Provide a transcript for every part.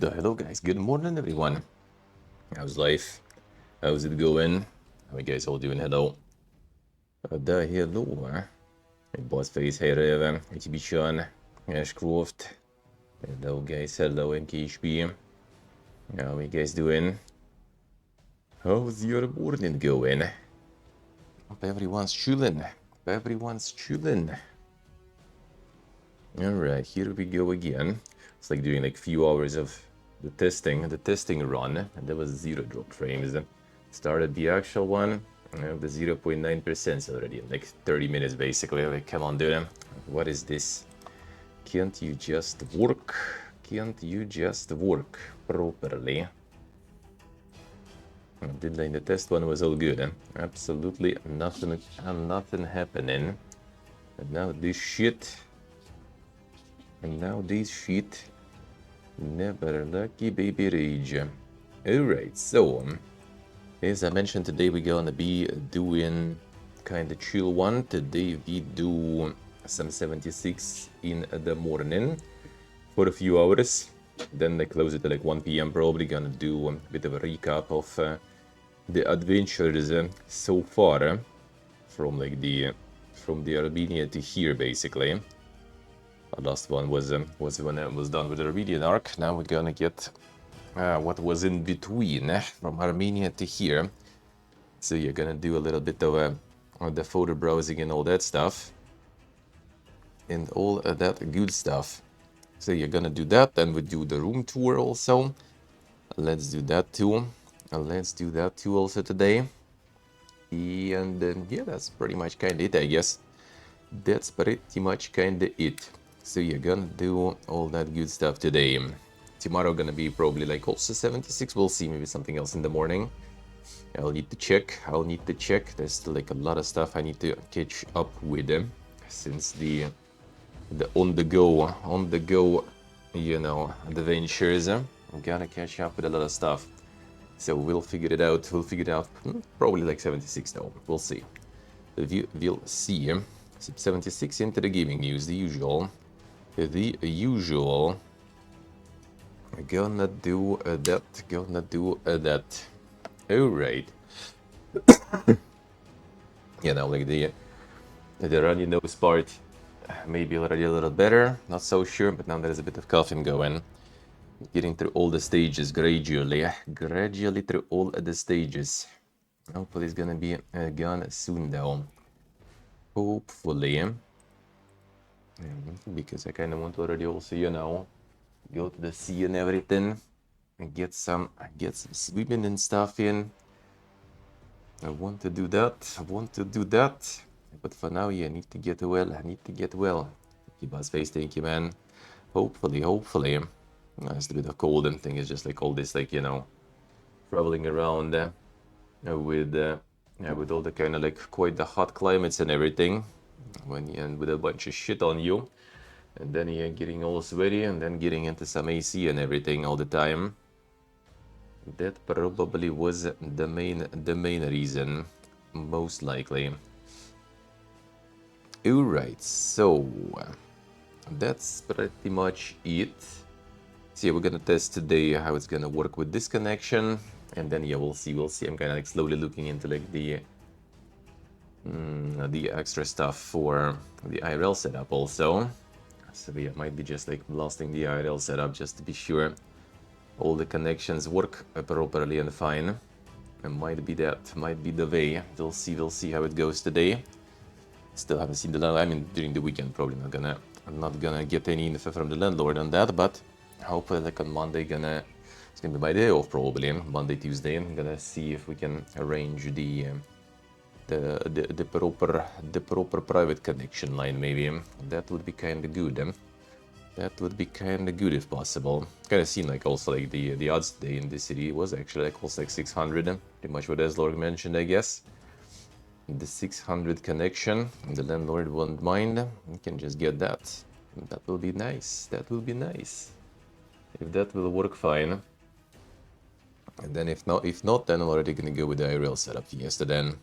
Hello guys, good morning everyone. How's life? How's it going? How you guys all doing? Hello. Hello. Boss face, hey Raven, HB Sean, Ashcroft. Hello guys, hello MKHB. How you guys doing? How's your morning going? Hope everyone's chilling. Everyone's chilling. Alright, here we go again. It's like doing like few hours of the testing run, and there was 0 drop frames. Started the actual one, the 0.9% already, like 30 minutes basically. Like, come on, dude. What is this? Can't you just work? Can't you just work properly? Did like the test one was all good, Absolutely nothing happening. And now this shit. Never lucky baby rage. Alright, so as I mentioned, today we're gonna be doing kinda chill one. Today we do some 76 in the morning for a few hours. Then they close it at like 1 p.m. Probably gonna do a bit of a recap of the adventures so far from like from the Armenia to here basically. The last one was when I was done with the Armenian arc. Now we're gonna get what was in between from Armenia to here. So you're gonna do a little bit of the photo browsing and all that stuff. And all of that good stuff. So you're gonna do that, then we do the room tour also. Let's do that too. Let's do that too also today. And then, yeah, that's pretty much kinda it, I guess. That's pretty much kinda it. So you're gonna do all that good stuff today. Tomorrow gonna be probably like also 76. We'll see, maybe something else in the morning. I'll need to check. There's still like a lot of stuff I need to catch up with since the on the go, you know, adventures. I'm gonna catch up with a lot of stuff. So we'll figure it out. Probably like 76 though. We'll see. We'll see. 76 into the gaming news, the usual. Gonna do that. Alright. You know, like the runny nose part, maybe already a little better. Not so sure, but now there's a bit of coughing going. Getting through all the stages gradually through all the stages. Hopefully it's gonna be gone soon though. Hopefully. Because I kind of want to already also, you know, go to the sea and everything and get some swimming and stuff in. I want to do that. But for now, yeah, I need to get well. Keep us face, thank you, man. Hopefully. It's a bit of cold and thing. It's just like all this, like, you know, traveling around with all the kind of like quite the hot climates and everything. And with a bunch of shit on you. And then you're getting all sweaty and then getting into some AC and everything all the time. That probably was the main reason, most likely. Alright, so that's pretty much it. So yeah, we're gonna test today how it's gonna work with this connection, and then yeah, we'll see. I'm kind of like slowly looking into like the extra stuff for the IRL setup also. So yeah, might be just like blasting the IRL setup just to be sure all the connections work properly and fine. It might be the way. We'll see how it goes today. Still haven't seen the landlord. I mean, during the weekend, probably I'm not gonna get any info from the landlord on that, but hopefully like on Monday it's gonna be my day off probably. Monday, Tuesday, I'm gonna see if we can arrange the proper private connection line maybe. That would be kinda good. That would be kinda good if possible. Kinda seemed like also like the odds today in this city was actually like almost like 600. Pretty much what Eslorg mentioned, I guess. The 600 connection, the landlord won't mind. We can just get that. That will be nice. If that will work fine. And then if not, then I'm already gonna go with the IRL setup fiesta then.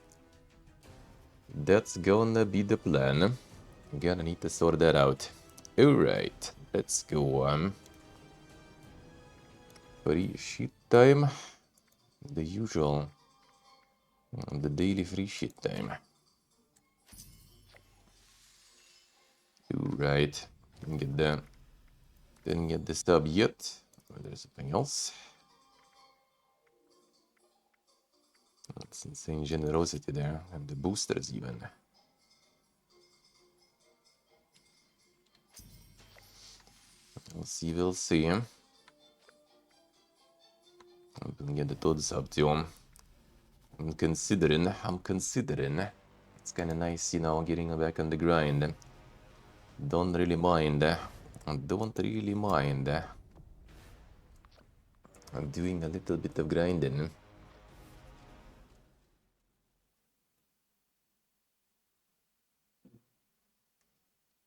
That's gonna be the plan. I'm gonna need to sort that out. Alright, let's go. Free sheet time. The usual. The daily free sheet time. Right. Didn't get the stub yet. There's something else. That's insane generosity there. And the boosters even. We'll see. I can get the toads up too. I'm considering. It's kinda nice, you know, getting back on the grind. Don't really mind. I'm doing a little bit of grinding.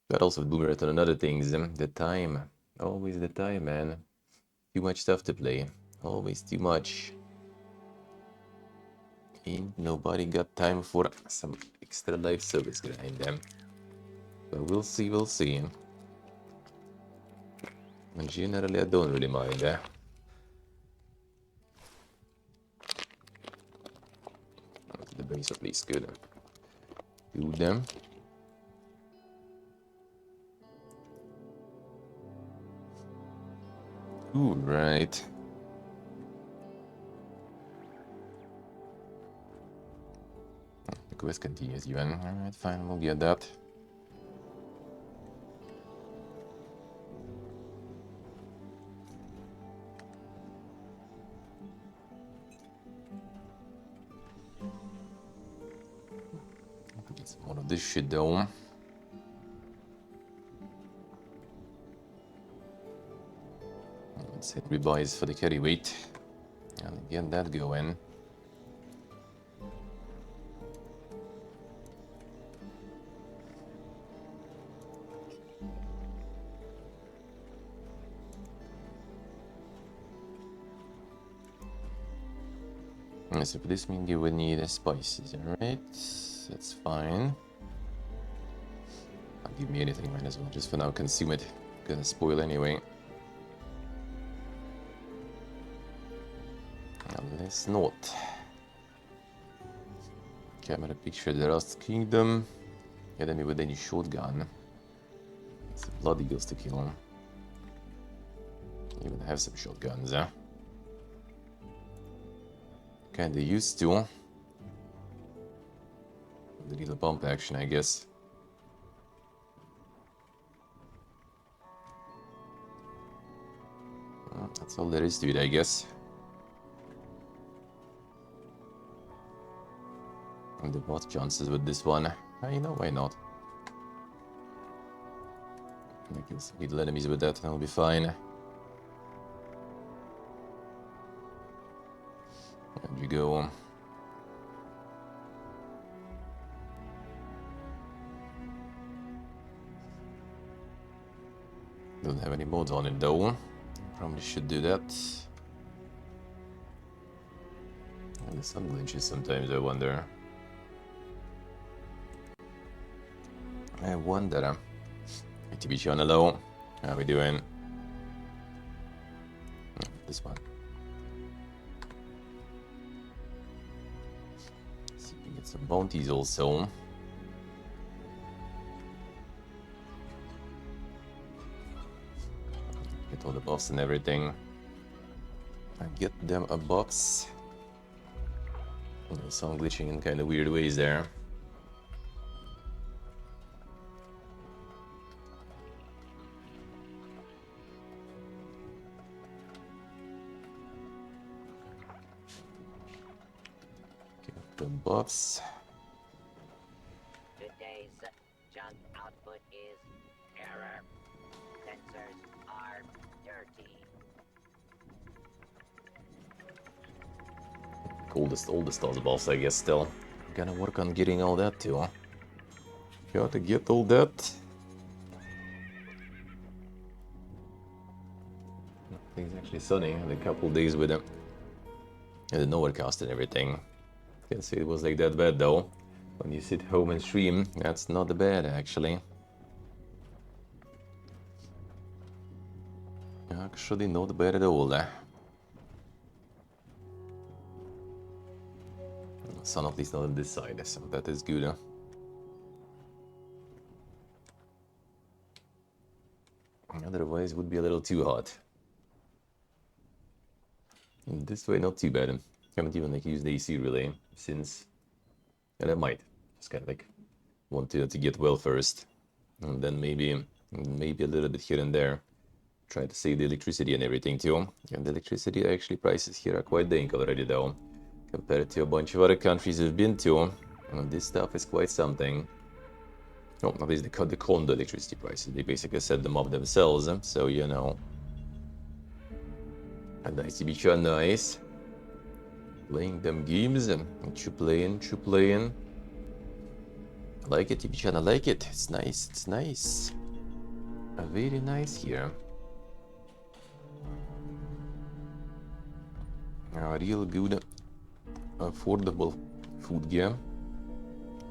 But also boomerang on other things. The time. Always the time, man. Too much stuff to play. Always too much. Ain't nobody got time for some extra live service grind. But we'll see. And generally, I don't really mind. The base at least good. Do them. Ooh, right. The quest continues even. Alright, fine, we'll get that. Get some more of this shit though. Let's hit revise for the carry weight and get that going. So for this means you will need spices, alright? That's fine. Not give me anything, might as well just for now consume it. Gonna spoil anyway. Let's not. Camera picture the Rust Kingdom. Enemy with any shotgun. It's a blood eagles to kill. Even have some shotguns, huh? Kinda used to. The little bump action, I guess. Well, that's all there is to it, I guess. And the bot chances with this one. You know, why not? I can some little enemies with that, and I'll be fine. There we go. Don't have any mods on it though. Probably should do that. And the sun glitches sometimes, I wonder. TV channel low. How we doing? This one. See if we can get some bounties also. Get all the buffs and everything. I get them a box. Some glitching in kind of weird ways there. The buffs. Today's junk output is error. Sensors are dirty. Oldest of the boss, I guess, still. Gonna work on getting all that too, huh? Gotta get all that. It's actually sunny. Had a couple days with him. And the overcast and everything. Can't say it was like that bad though. When you sit home and stream, that's not bad actually. Actually not bad at all. sun, at least not on this side, so that is good, huh? Otherwise, it would be a little too hot. And this way, not too bad. Haven't even like used the AC relay since, and I might just kind of like want to get well first, and then maybe a little bit here and there. Try to save the electricity and everything too. And the electricity actually prices here are quite dank already though, compared to a bunch of other countries we've been to. And this stuff is quite something. Oh, at least the condo electricity prices. They basically set them up themselves, so you know. And nice to be sure, nice. Playing them games, and you playing. I like it, Tibichan, I like it. It's nice, it's nice. Very nice here. A real good, affordable food game.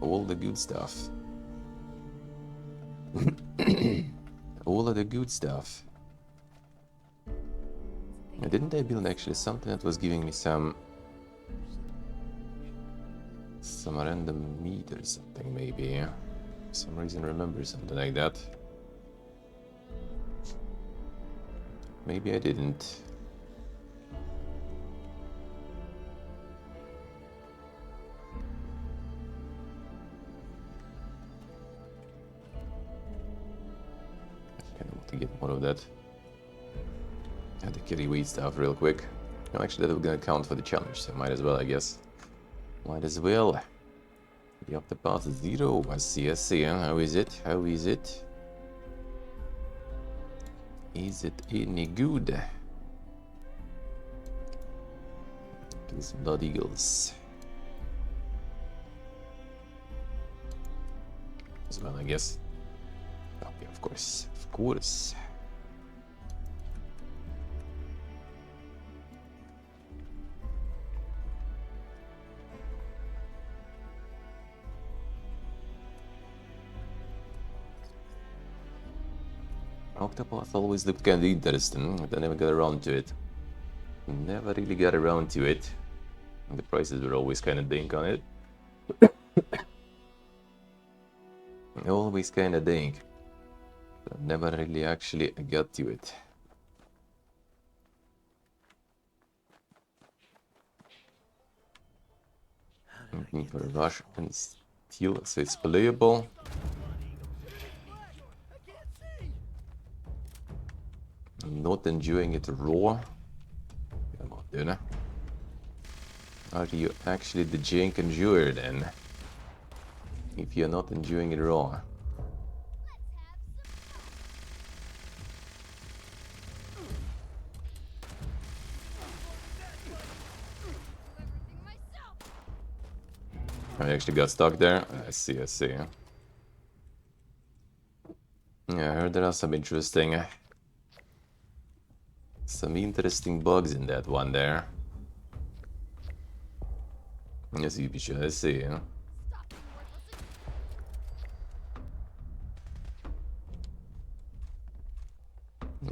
All the good stuff. All of the good stuff. Didn't I build actually something that was giving me some random meat or something, maybe? For some reason I remember something like that. Maybe I didn't. I kind of want to get more of that. And the carry weight stuff real quick. No, actually that was gonna count for the challenge, so might as well, I guess. Might as well. The up the path 0. I see, I see. How is it? How is it? Is it any good? Kill some blood eagles. As well, I guess. Oh, yeah, of course. Of course. Octopath always looked kind of interesting, but I never got around to it. Never really got around to it. And the prices were always kind of dink on it. Always kind of dink. But never really actually got to it. Looking for a rush and steal, so it's playable. I'm not enjoying it raw. Come on, dude. Are you actually the jank enjoyer then? If you're not enjoying it raw. I actually got stuck there. I see, I see. Yeah, I heard there are some interesting bugs in that one there. Yes, you should, I see.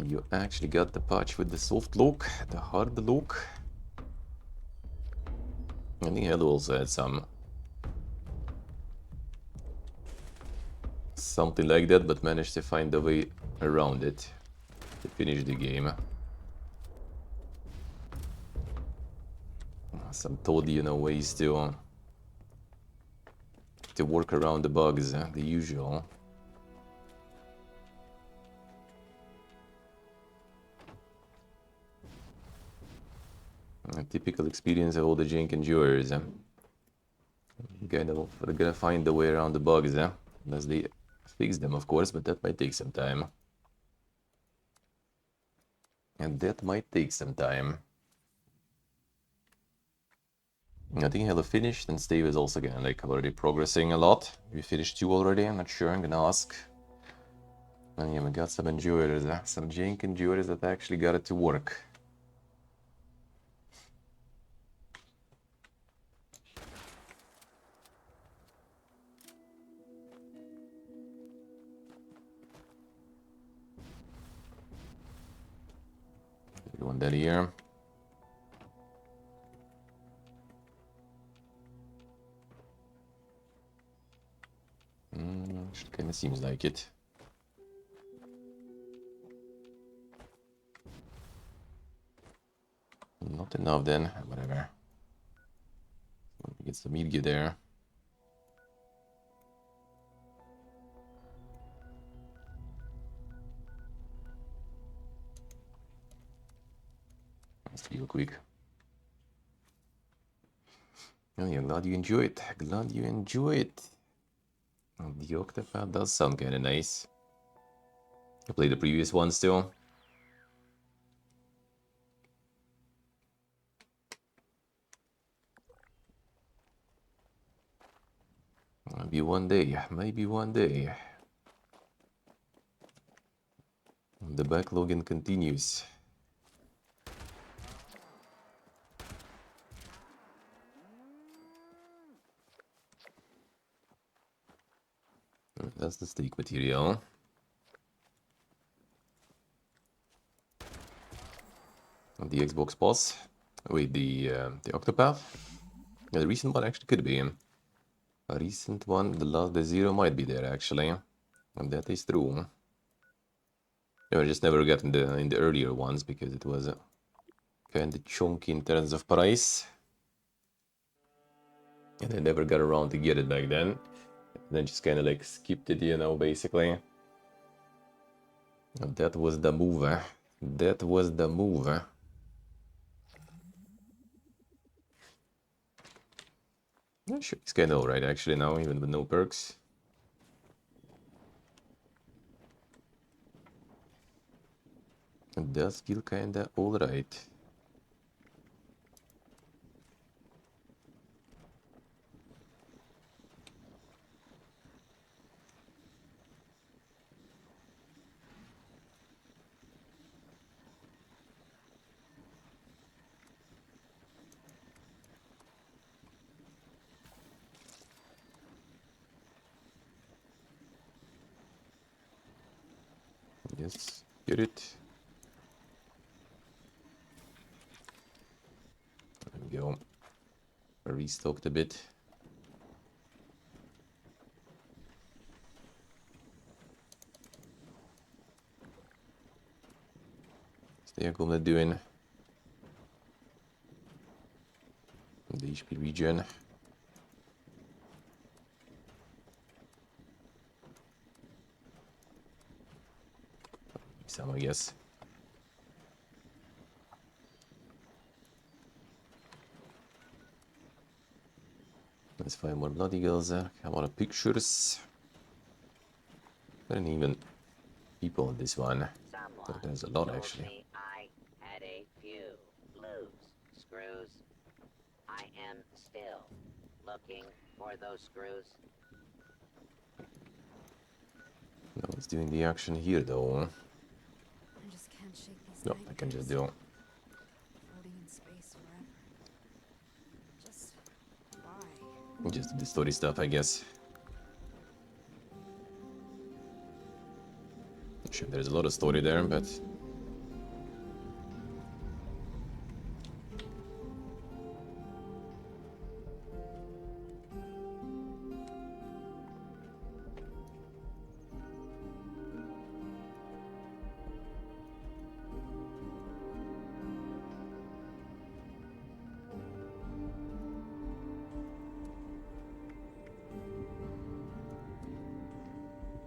You actually got the patch with the soft look, the hard look. I think Hello also had something like that, but managed to find a way around it to finish the game. Some SaTODDay, you know, ways to work around the bugs, the usual. A typical experience of all the jank endurers. Gonna find the way around the bugs, unless they fix them, of course, but that might take some time. And that might take some time. I think Hello finished, and Stave is also gonna like already progressing a lot. We finished 2 already, I'm not sure, I'm gonna ask. And yeah, we got some endurers, some jank endurers that actually got it to work. One that here. It seems like it. Not enough then, whatever. Get some meat gear there. Let's real quick. Oh yeah, glad you enjoy it. Glad you enjoy it. The Octopath does sound kinda nice. I played the previous one still. Maybe one day, maybe one day. The backlogging continues. That's the steak material. The Xbox boss. Wait, the Octopath? Yeah, the recent one actually could be. A recent one, the Zero might be there actually. And that is true. I just never got in the earlier ones because it was kind of chunky in terms of price. And I never got around to get it back then. And then just kind of like skipped it, you know, basically. And that was the move. That was the move. Yeah, sure, it's kind of alright actually now, even with no perks. It does feel kinda alright. Yes, get it. There we go. I restocked a bit. Stay going doing the HP region. Some, I guess. Let's find more bloody girls. Come on, pictures. There ain't even people on this one. So there's a lot told actually. me I had a few blues screws. I am still looking for those screws. No one's doing the action here though. I just can't shake these No, I can just do. floating in space forever. Just why? Just the story stuff, I guess. Sure, there's a lot of story there, but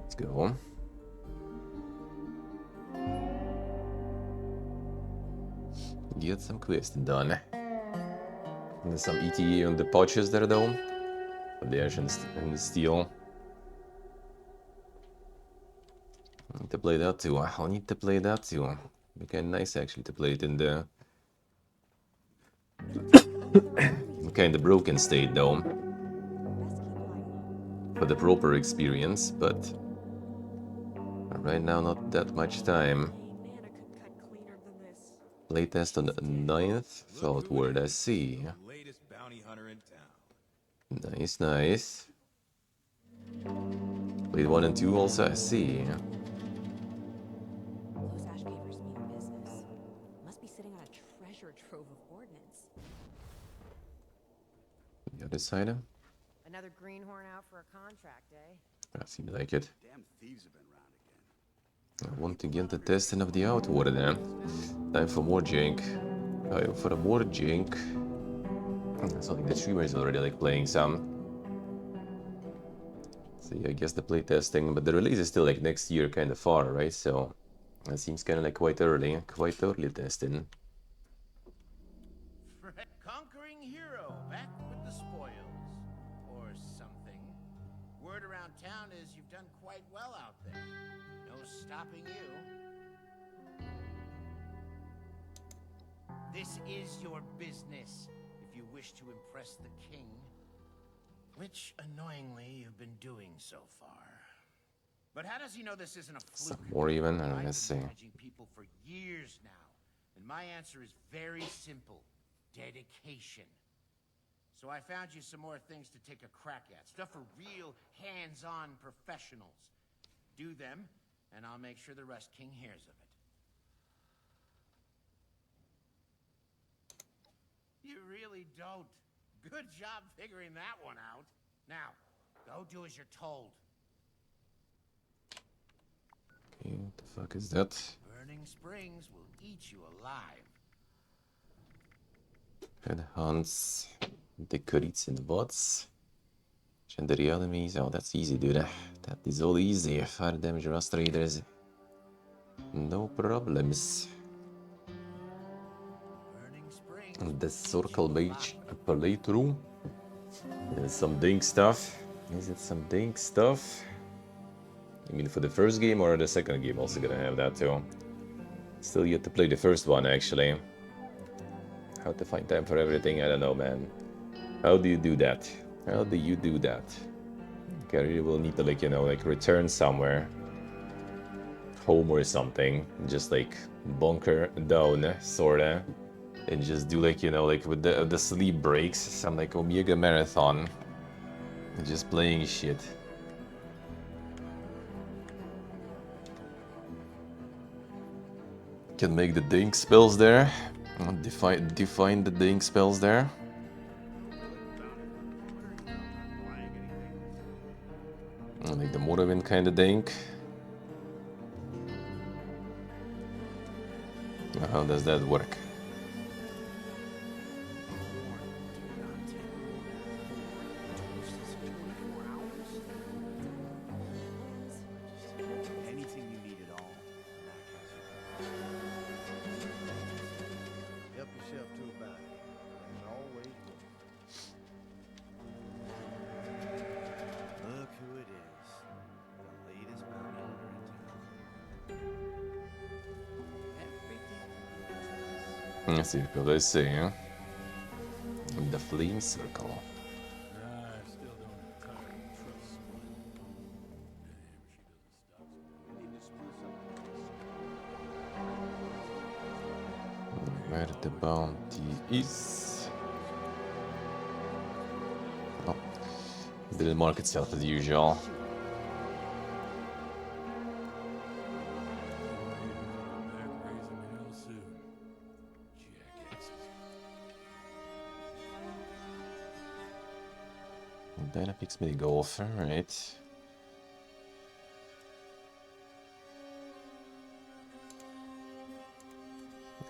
let's go. Get some quests done. There's some ETA on the pouches there though. But the action and the steel. I need to play that too. I'll need to play that too. Be kind of nice actually to play it in the kind of broken state though. For the proper experience, but right now not that much time. Playtest on the 9th, Southward, I see. Nice, nice. Played 1 and 2 also, I see. Those ash cavers mean business. Must be sitting on a treasure trove of ordnance. The other side. Another greenhorn out for a contract, eh? That seems like it. Damn thieves have been round again. I want to get the testing of the outward then. Time for more jank. For the more jank. So like the streamer is already like playing some. So yeah, I guess the playtesting, but the release is still like next year kind of far, right? So that seems kind of like quite early testing. Conquering hero, back with the spoils. Or something. Word around town is you've done quite well out there. No stopping you. This is your business, if you wish to impress the king. Which, annoyingly, you've been doing so far. But how does he know this isn't a fluke? Some more even, I don't know, I've let's been see. managing people for years now, and my answer is very simple. Dedication. So I found you some more things to take a crack at. Stuff for real, hands-on professionals. Do them, and I'll make sure the rest King hears of it. You really don't. Good job figuring that one out. Now, go do as you're told. Okay, what the fuck is that? Burning Springs will eat you alive. Headhunts, decorates and bots. Legendary enemies. Oh, that's easy, dude. That is all easy. Fire damage, rust raiders. No problems. Burning Springs. And the circle mage playthrough. There's some dink stuff. Is it some dink stuff? I mean, for the first game or the second game, also gonna have that too. Still yet to play the first one, actually. How to find time for everything, I don't know, man. How do you do that? How do you do that? Okay, I really will need to, like, you know, like return somewhere. Home or something. Just like bunker down, sorta. And just do like, you know, like with the sleep breaks. Some like Omega Marathon. Just playing shit. Can make the dink spells there. Define the dink spells there. Like the Morrowind kind of dink. How does that work? Anything you need at all. Help yourself to a bite. There's always more. Look who it is. The latest bounty hunter in town. Let's see what they say, huh? The Flame Circle. I still don't entirely trust Split. Damn, she doesn't stop. Where the bounty is. Oh, didn't mark itself as usual. Back raising hell soon. Jackasses. Dynapix mini golf, alright.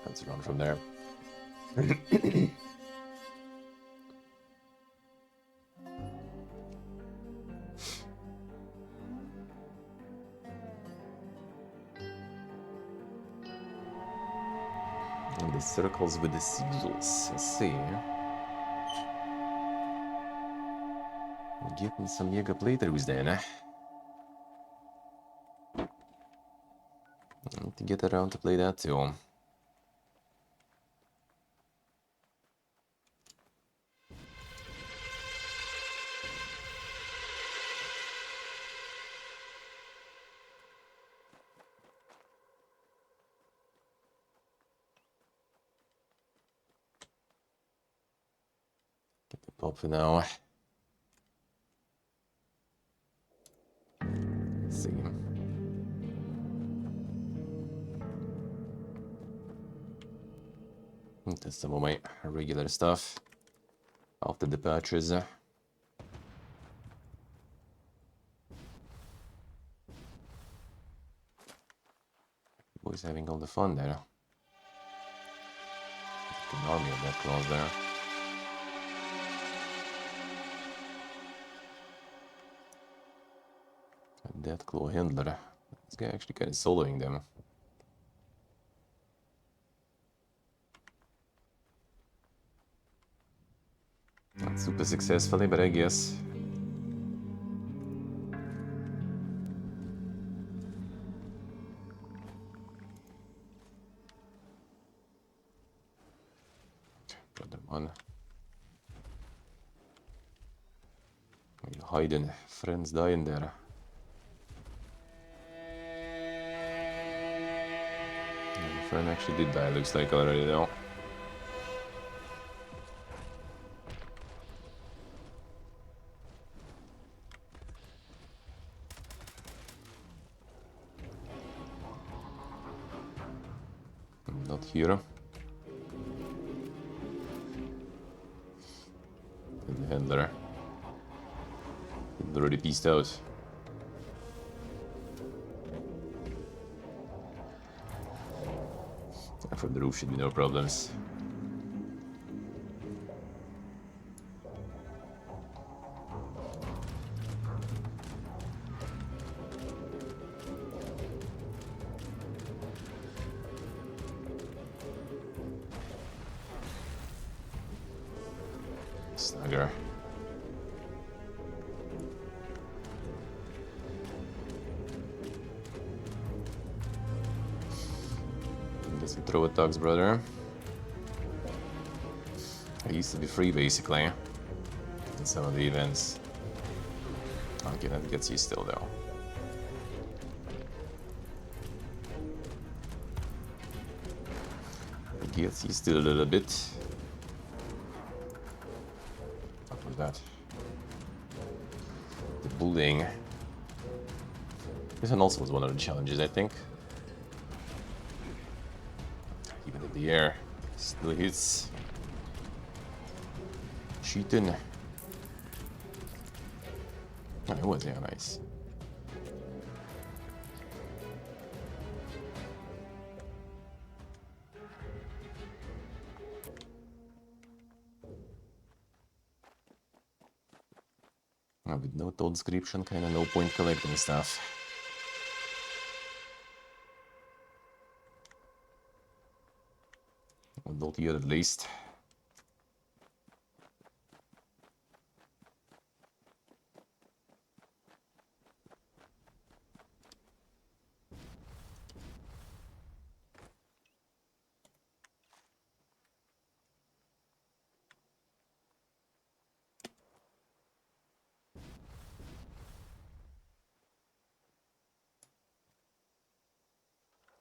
Let's run from there. And the circles with the seals. Let's see. Getting some Mega playthroughs then. I need to get around to play that too. Get the pop for now. Let's see. Test some of my regular stuff after the patches. Boys having all the fun there. An army of that claws there. A death claw handler. This guy actually kind of soloing them. Not super successfully, but I guess. Brother one. Hiding, friends dying there. Yeah, the friend actually did die, looks like already though. Not here. The handler. Already pieced out. From the roof should be no problems. Snugger. Guess we throw a tugs, brother. I used to be free basically in some of the events. Okay, that gets you still though. It gets you still a little bit. What was that? The bullying. This one also was one of the challenges, I think. Even in the air, still hits. Cheating. Oh, it was, yeah, nice. With no toad description, kinda no point collecting stuff. Not yet at least.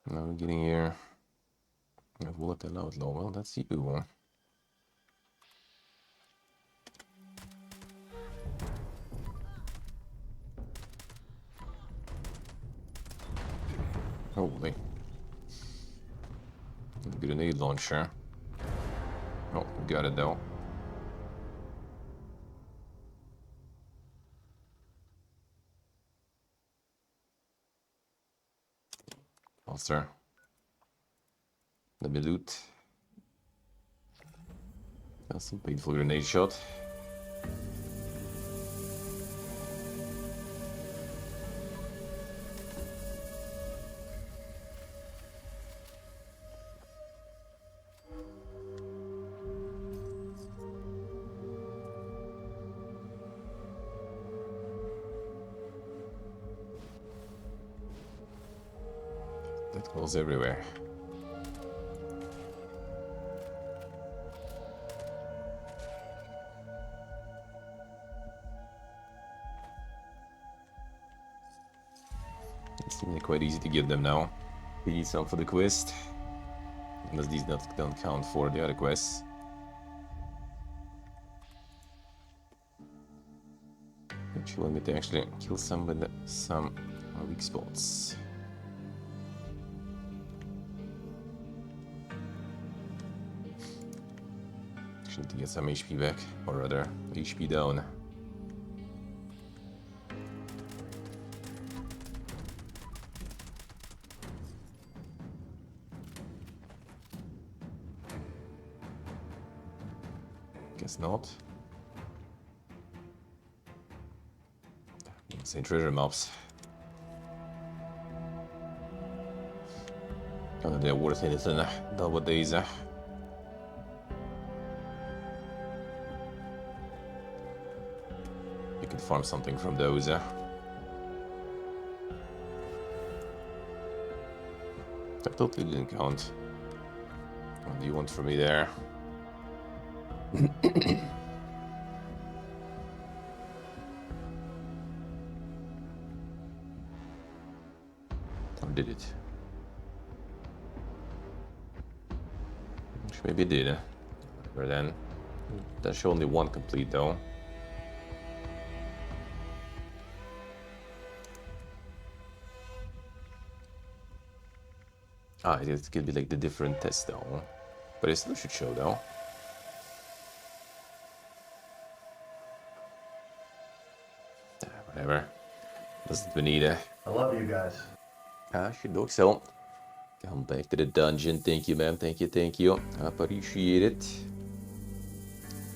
Now we're getting here. A volatile outlaw. Well, that's you. Holy. Grenade launcher. Oh, got it though. Monster. Let me loot. That's some painful grenade shot. That goes everywhere. It's seemingly quite easy to get them now. We need some for the quest. Unless these don't count for the other quests. Which will me to actually kill some with some weak spots. Need to get some HP back, or rather, HP down. Guess not. Insane treasure maps. I don't think they're worth anything nowadays. You could farm something from those. That totally didn't count. What do you want from me there? Or did it? Which maybe it did. Whatever then. That show only one complete though. Ah, it could be like the different test though. But it still should show though. Whatever. Doesn't we need it? I love you guys. Should look so. Come back to the dungeon. Thank you, ma'am. Thank you, thank you. Appreciate it.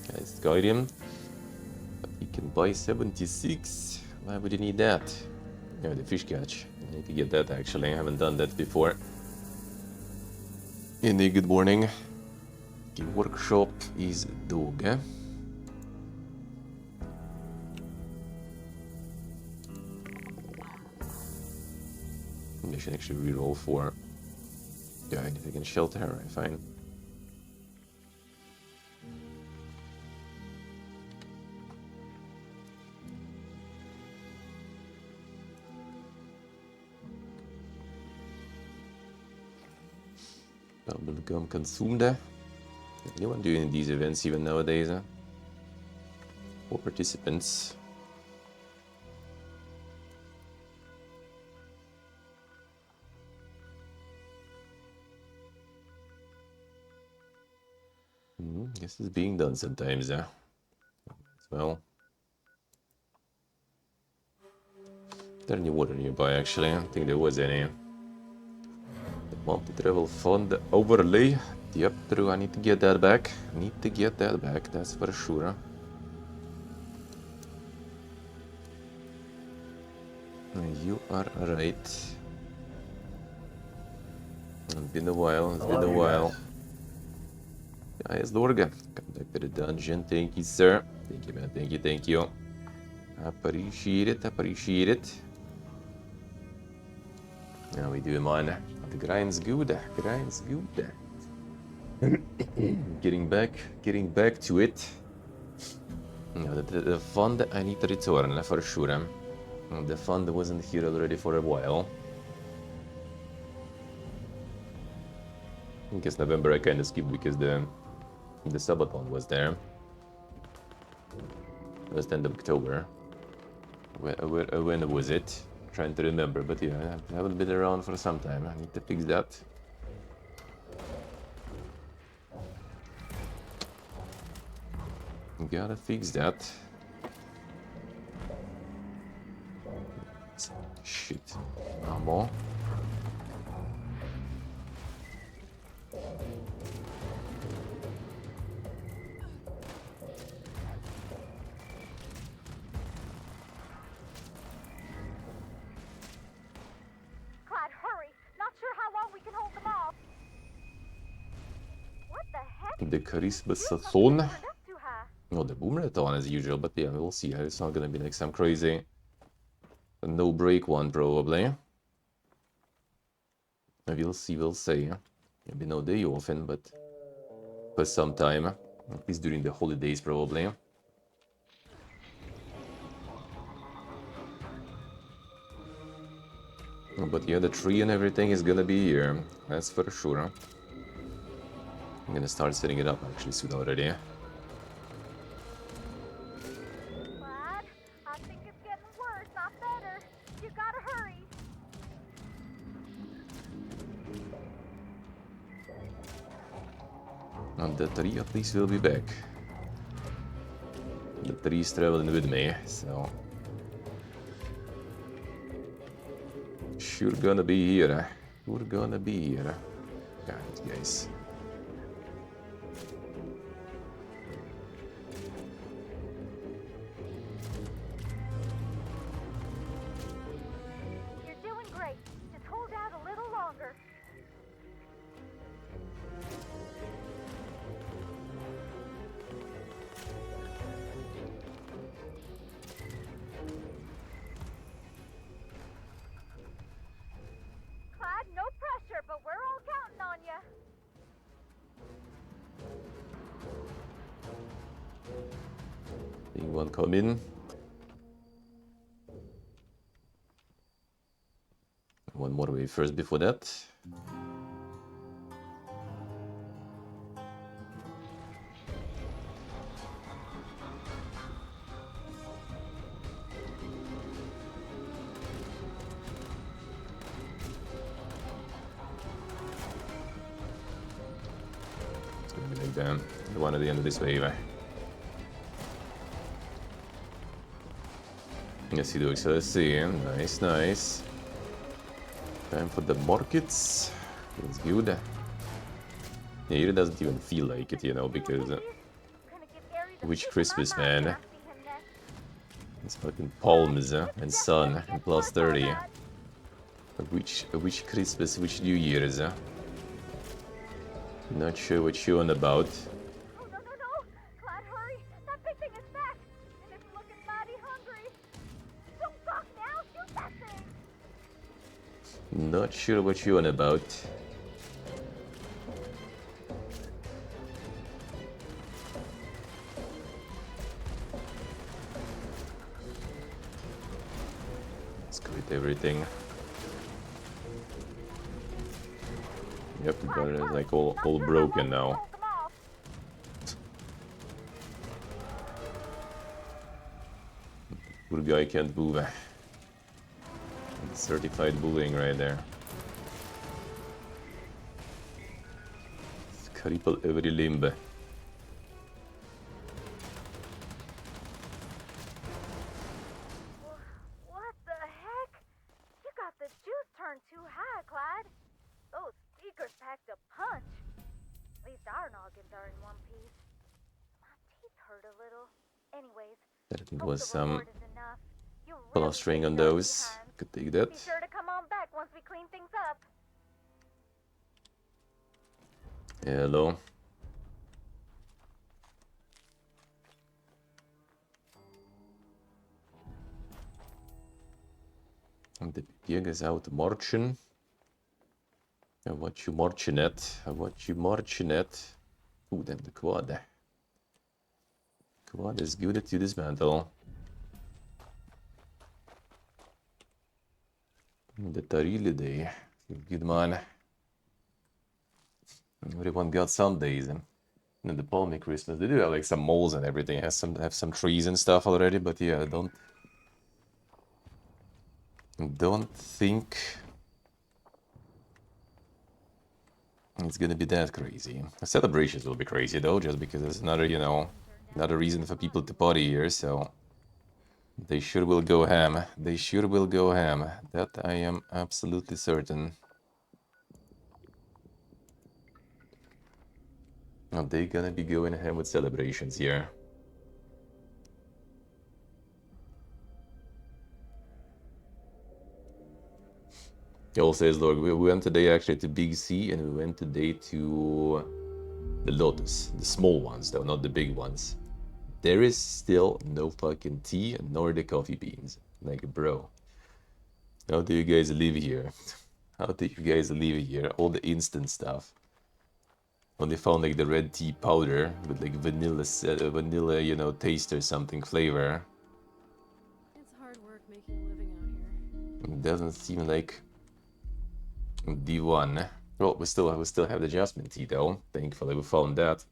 Guys, got him. But you can buy 76. Why would you need that? Yeah, the fish catch. I need to get that actually. I haven't done that before. Any good morning. The workshop is dog. I should actually reroll for. Yeah, I can shelter her, right? Fine. Bubblegum consumed. Anyone doing these events even nowadays? Or participants? Guess it's being done sometimes, as well. Is there any water nearby, actually? I don't think there was any. The multi-travel fund overlay. Yep, true. I need to get that back. That's for sure. You are right. It's been a while. Yes, Dorga. Come back to the dungeon. Thank you, sir. Thank you, man. Thank you. Appreciate it. Now we do, man. The grind's good. Getting back to it. No, the fund I need to return for sure. The fund wasn't here already for a while. I guess November I kind of skipped because the subathon was there. It was the end of October. When was it? Trying to remember, but yeah, I haven't been around for some time. I need to fix that. Gotta fix that. Shit. Ammo. The charisma Sathon. No, the boomerang as usual, but yeah, we'll see. It's not gonna be like some crazy no break one probably. We'll see. Maybe no day often, but for some time. At least during the holidays probably. But yeah, the tree and everything is gonna be here. That's for sure. I'm gonna start setting it up actually soon already. Lad, I think it's getting worse, not better. You gotta hurry. And the tree at least will be back. The tree is traveling with me, so... Sure gonna be here. God, guys. Anyone come in? One more wave first before that. It's gonna be like the one at the end of this wave. Yes, he does. So let's see. Nice, nice. Time for the markets. Feels good. Yeah, it doesn't even feel like it, you know, because which Christmas, man? It's fucking palms and sun and plus 30. Which Christmas, which New Year's? Not sure what you're on about. Oh, no, no, no! Clyde, hurry! That big thing is back! And it's looking mighty hungry! Don't talk now! Shoot that thing! Not sure what you're on about. Let's quit everything. Yep, the gun is like all broken now. Hold them off. Poor guy can't move. Certified bullying right there. Cripple every limb. What the heck? You got the juice turned too high, Clyde. Those speakers packed a punch. At least our noggins are in one piece. My teeth hurt a little. Anyways, That I think hope was the some reward is enough. You really plastering on kicked our those. behinds. Could take that. Be sure to come on back once we clean things up. Hello. And the pig is out marching. And what you marching at? What you marching at? Ooh, then the quad. Quad is good to dismantle. The SaTODDay. Good man. Everyone got some days. And the palmy Christmas. They do have like some moles and everything. Have some trees and stuff already, but yeah, don't think it's gonna be that crazy. The celebrations will be crazy though, just because it's another, you know, another reason for people to party here, so they sure will go ham. They sure will go ham. That I am absolutely certain. Now they're gonna be going ham with celebrations here. He also says, Lord, we went today actually to Big C, and we went today to the Lotus. The small ones though, not the big ones. There is still no fucking tea nor the coffee beans. Like, bro, how do you guys live here? How do you guys live here? All the instant stuff. Only found like the red tea powder with like vanilla, you know, taste or something flavor. It's hard work making a living out here. It doesn't seem like the one. Well, we still have the jasmine tea though. Thankfully, we found that.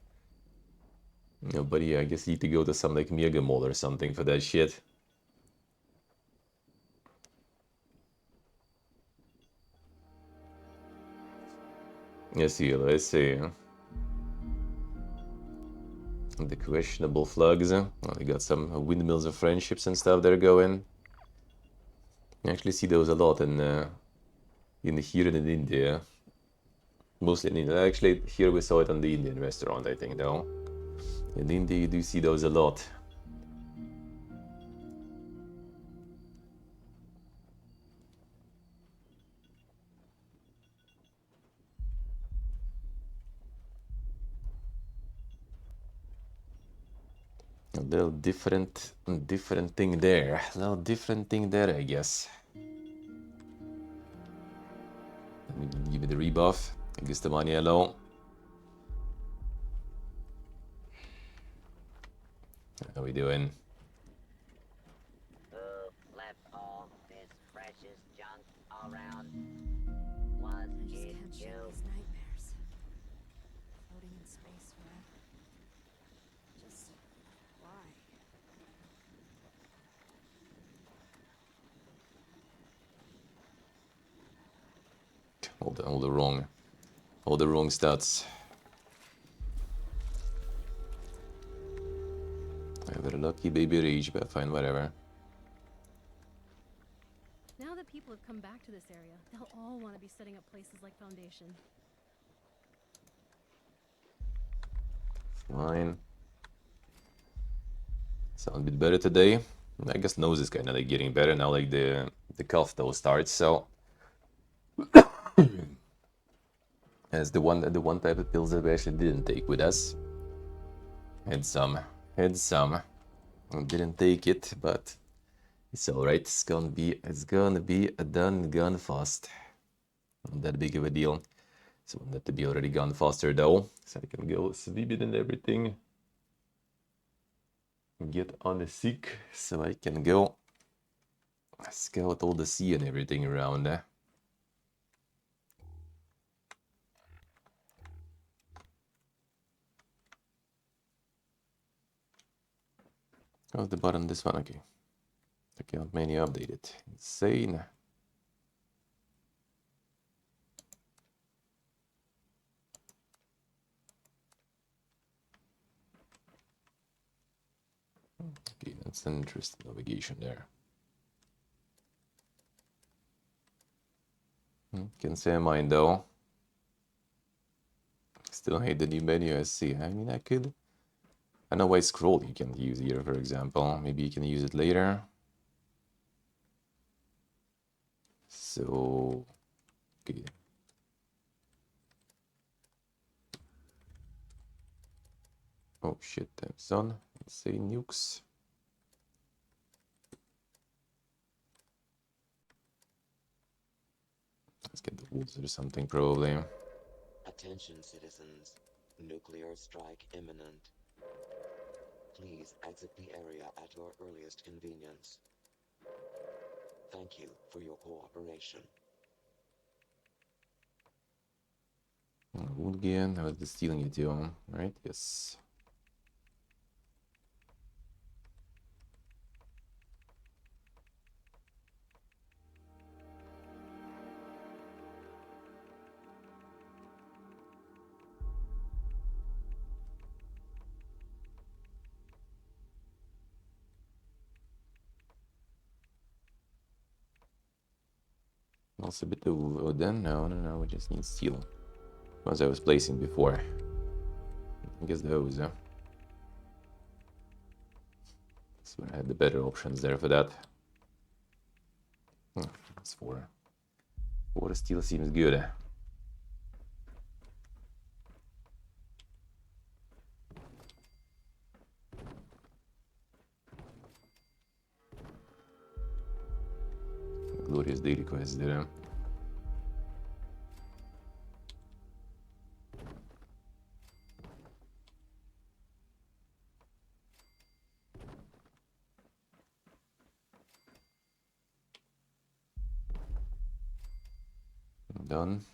No, but yeah, I guess you need to go to some like Mega Mall or something for that shit. Let's see. The questionable flags. Well, we got some windmills of friendships and stuff that are going. I actually see those a lot in here and in India. Mostly in India. Actually, here we saw it on the Indian restaurant, I think, though. In India, you do see those a lot. A little different thing there. A little different thing there, I guess. Let me give me the rebuff. I guess the money alone. How we doing? All the wrong stats. I have a lucky baby rage, but fine, whatever. Now that people have come back to this area, they'll all want to be setting up places like Foundation. Fine. Sound a bit better today. I guess nose is kind of like getting better now, like the cough though starts. So as the one type of pills that we actually didn't take with us. Had some, didn't take it, but it's all right. It's gonna be a done gone fast. Not that big of a deal. So I want that to be already gone faster though, so I can go sleep it and everything. Get on the sick, so I can go scout all the sea and everything around there. How's the button this one? Okay. Account menu updated. Insane. Okay, that's an interesting navigation there. Can say mine though. Still hate the new menu I see. I mean, I know why scroll you can use here, for example. Maybe you can use it later. So, okay. Oh shit, that's on. Let's say nukes. Let's get the wolves or something, probably. Attention, citizens. Nuclear strike imminent. Please exit the area at your earliest convenience. Thank you for your cooperation. Wood again. How is the stealing it doing? Right? Yes. Also a bit of Odin. No, we just need steel. Ones I was placing before. I guess those, huh? That's when I had the better options there for that. That's 4. 4 steel seems good. Glorious daily quest there. Done.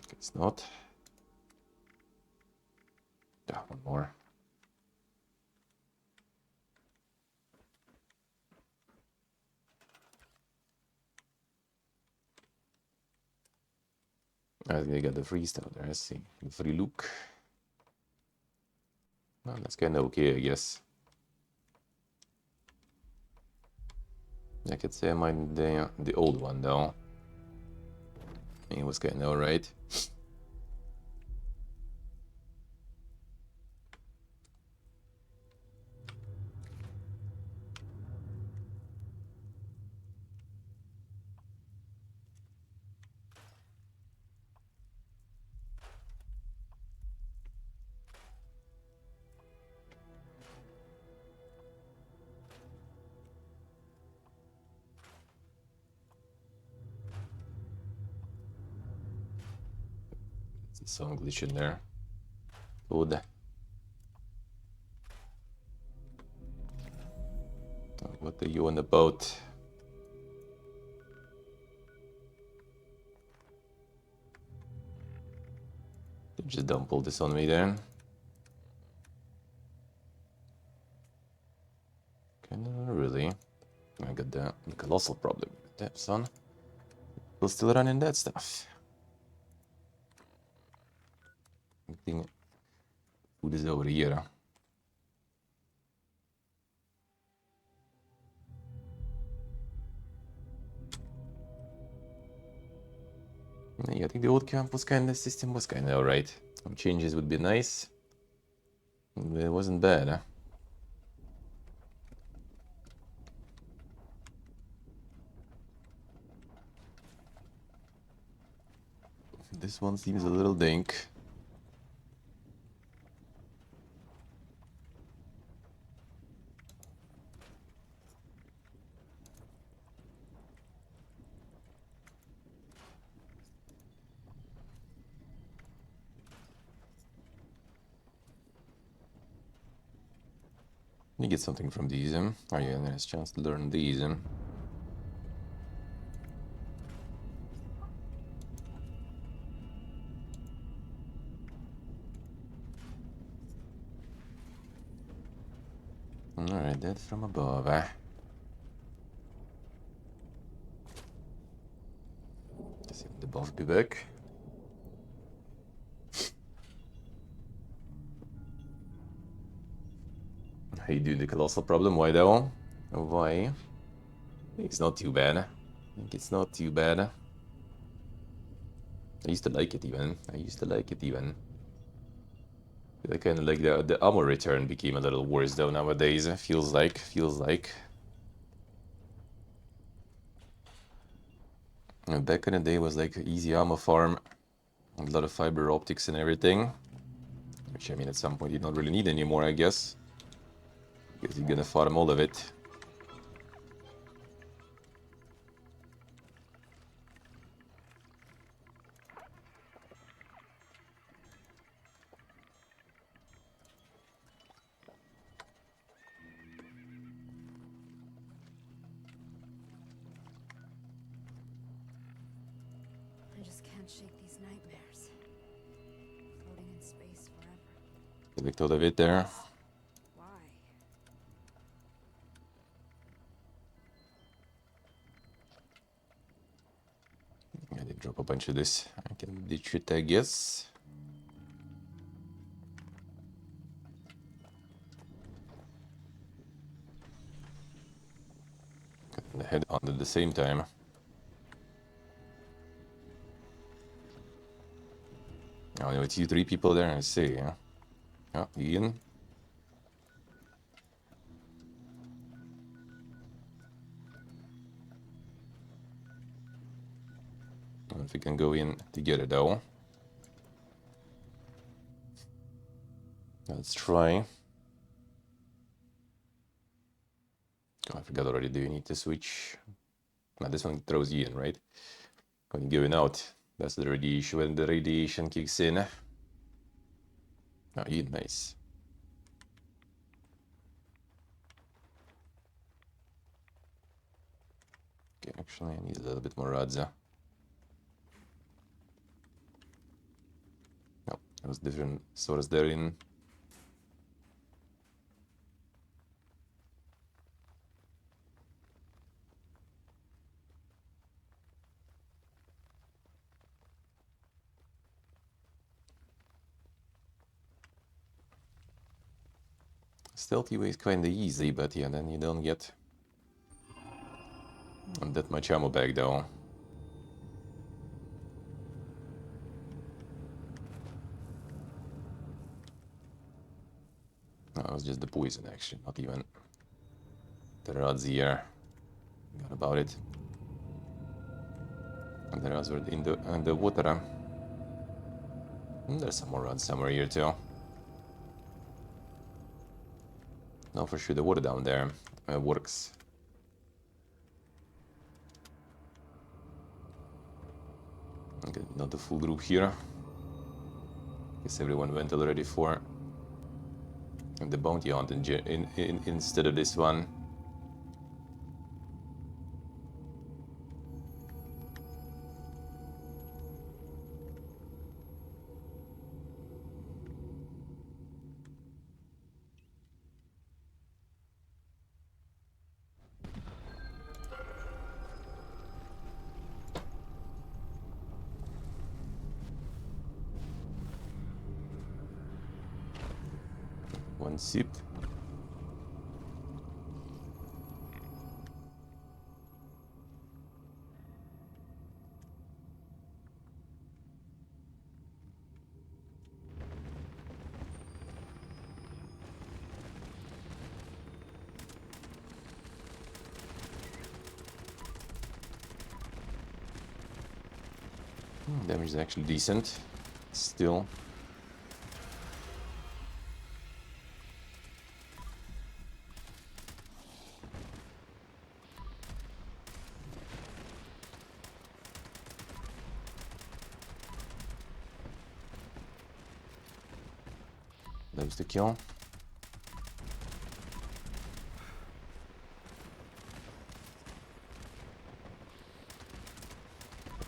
Okay, it's not. Yeah, one more. I think I got the free stuff there. Let's see. The free look. Well, that's kind of okay, I guess. I could say I mind the old one though. I think it was kind of alright. There's some glitch in there. Good. What are you on about? Just don't pull this on me then. really. I got the colossal problem with that, son. We're still running that stuff. I think food is over here. Yeah, I think the old campus kind of system was kind of alright. Some changes would be nice. It wasn't bad, huh? This one seems a little dank. You get something from these, Oh yeah, there's a chance to learn these, Alright, that's from above, Let's see the buff be back. How you doing the colossal problem? Why though? Why? It's not too bad. I think it's not too bad. I used to like it even. I kind of like the ammo return became a little worse though nowadays. Feels like. Back in the day was like easy ammo farm, a lot of fiber optics and everything. Which I mean, at some point you don't really need anymore, I guess, because you're gonna farm all of it. I just can't shake these nightmares. Floating in space forever. Select all of it there. Why? Yeah, they drop a bunch of this. I can ditch it, I guess. Got the head on at the same time. Oh, no, it's you three people there, I see, yeah. Oh, Ian. I don't know if we can go in together though. Let's try. Oh, I forgot already, do you need to switch? No, this one throws you in, right? When you're going out, that's the radiation, when the radiation kicks in. Oh, Ian, nice. Okay, actually, I need a little bit more rods. No, that was different source there in. Stealthy way is kinda easy, but yeah, then you don't get that much ammo back though. No, it was just the poison actually, not even the rods here. Forgot about it. And the rods were in the water. And there's some more rods somewhere here too. No, for sure the water down there works. Okay, not the full group here. Guess everyone went already for the bounty hunt instead of this one. One sip. Damage is actually decent. Still. That was the kill.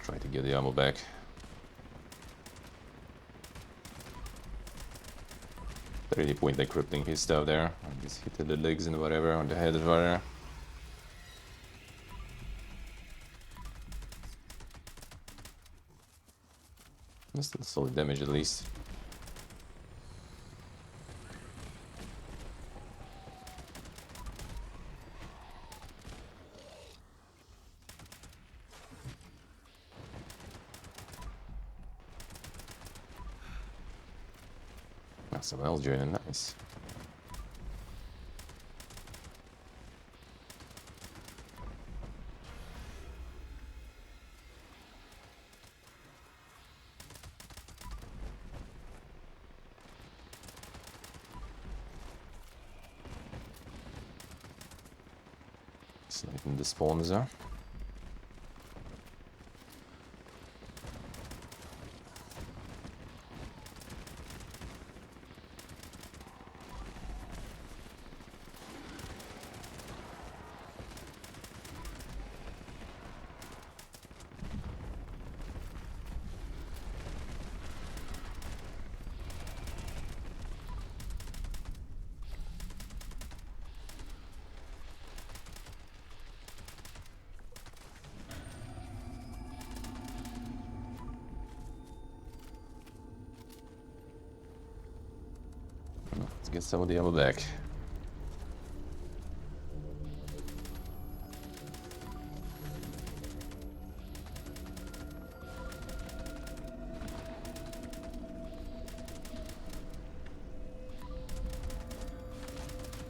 Try to get the ammo back. Really point like crippling his stuff there. I just hit the legs and whatever, on the head and whatever. That's still solid damage at least. Someone else joining, nice. Sniping the spawns there. Let's get some of the ammo back.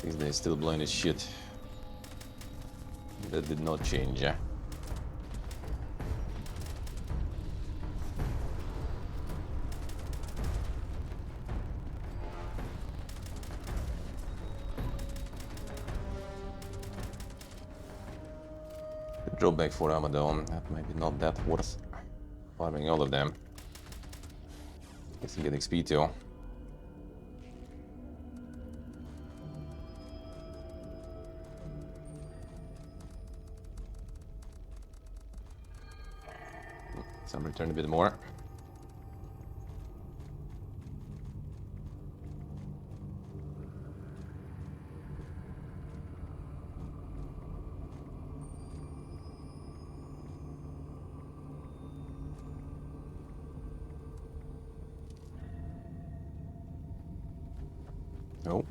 These days still blind as shit. That did not change, yeah. Drop back for ammo though, that might be not that worth farming all of them. Guess you get XP too. Some return a bit more. Oh.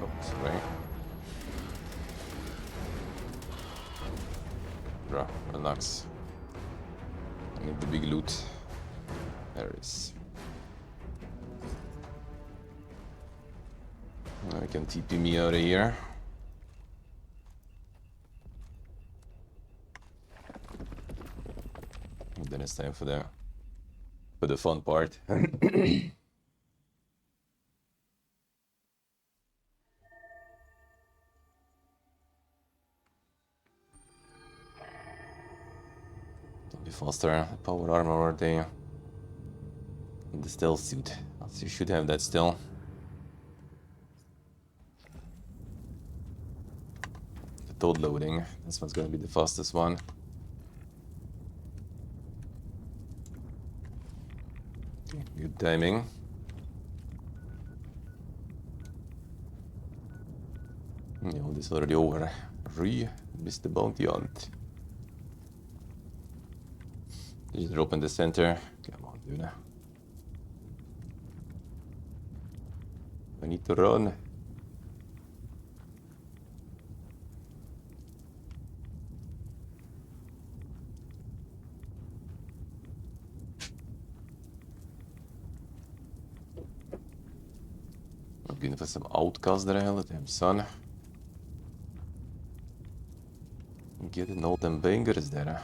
Oh, sorry. Bruh, relax. I need the big loot. There it is. Now I can TP me out of here. And then it's time for the fun part. Be faster, power armor or the stealth suit. So you should have that still. The toad loading, this one's gonna be the fastest one. Okay, good timing. Yeah, this is already over. Missed the bounty hunt. Just drop in the center. Come on, dude. I need to run. I'm going for some outcast there, damn son. Getting all them bangers there.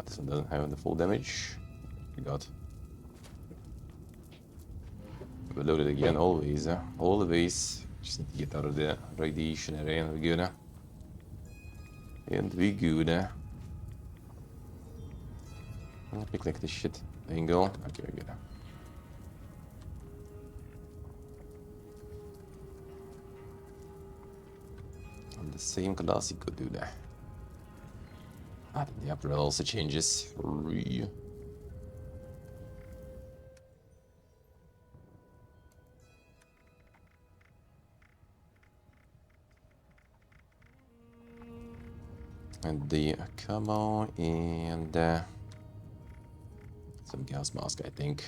This one doesn't have the full damage. We got. We load it again, always. Always. Just need to get out of the radiation area and we're good. And we good. Let me click this shit. Angle. Okay, we're good. On the same class you could do that. The upper also changes. And the camo and some gas mask, I think.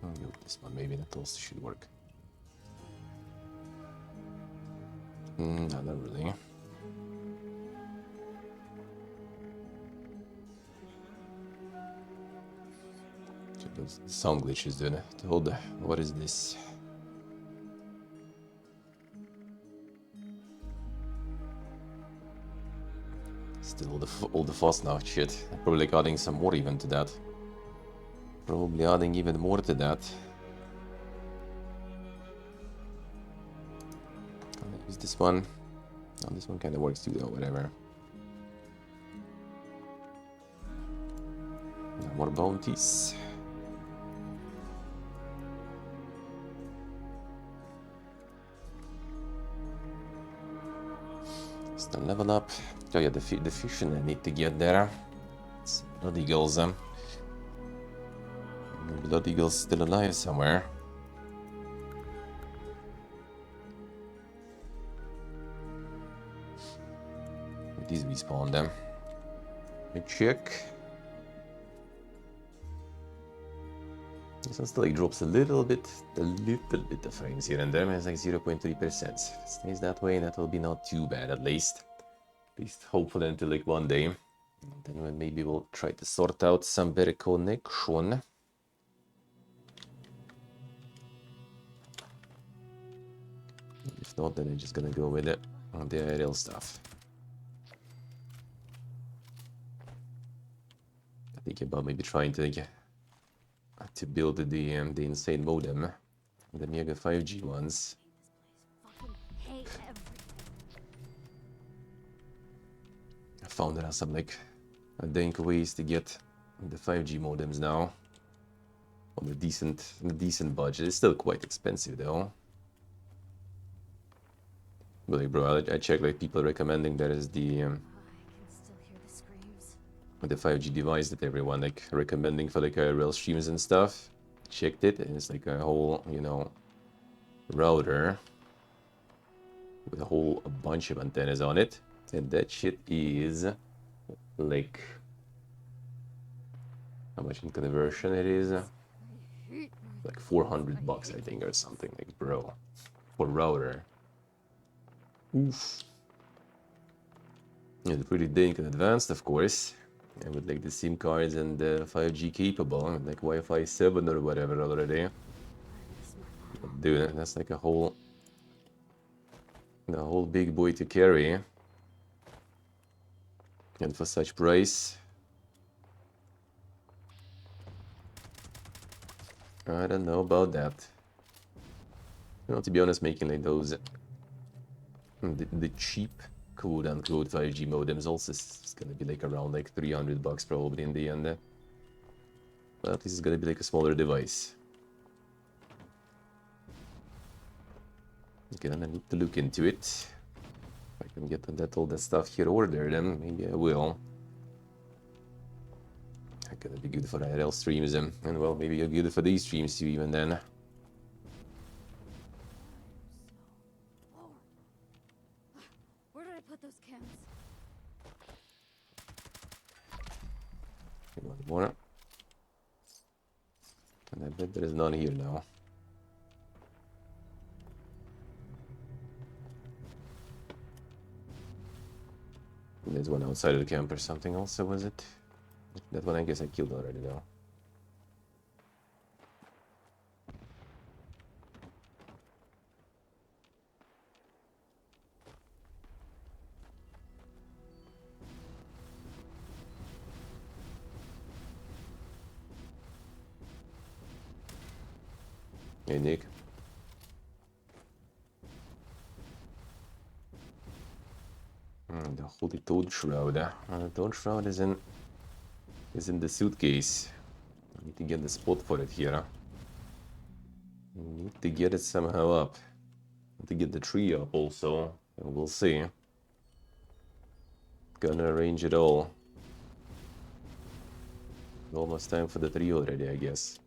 Oh, this one maybe that also should work. No, not really. Those sound glitches, dude. Hold on. What is this? Still all the fast now, shit. Probably adding some more even to that. Probably adding even more to that. Can I use this one? Oh, this one kind of works too, though. Whatever. No more bounties. Still level up. Oh yeah, the fusion I need to get there. It's Blood Eagles. Blood Eagle's still alive somewhere. These respawn them. Let me check. This one still like drops a little bit of frames here and there. It's like 0.3%. If it stays that way, that will be not too bad at least. At least hopefully until like one day. And then maybe we'll try to sort out some better connection. If not, then I'm just gonna go with it on the aerial stuff. I think about maybe trying to build the insane modem, the Mega 5G ones. I found there are some like dank ways to get the 5G modems now on a decent budget. It's still quite expensive though. But like, bro, I checked like people recommending there is the 5G device that everyone like recommending for like IRL streams and stuff. Checked it, and it's like a whole, you know, router with a whole bunch of antennas on it, and that shit is like, how much in conversion it is? Like $400 I think, or something. Like, bro, for router. Oof. It's pretty dank and advanced, of course. And with like the SIM cards and the 5G capable, like Wi-Fi 7 or whatever already. Dude, that's like a whole big boy to carry. And for such price, I don't know about that. You know, to be honest, making like those the cheap quote-unquote 5G modems also is gonna be like around like $300 probably in the end. But this is gonna be like a smaller device. Okay, then I need to look into it. If I can get all that stuff here ordered, then maybe I will. That could be good for IRL streams, and well, maybe good for these streams too, even then. Where did I put those cans? One more. And I bet there is none here now. There's one outside of the camp or something also, was it? That one I guess I killed already though. Hey Nick. The holy toad shroud. The toad shroud is in the suitcase. I need to get the spot for it here. Need to get it somehow up. Need to get the tree up also. And we'll see. Gonna arrange it all. Almost time for the tree already, I guess.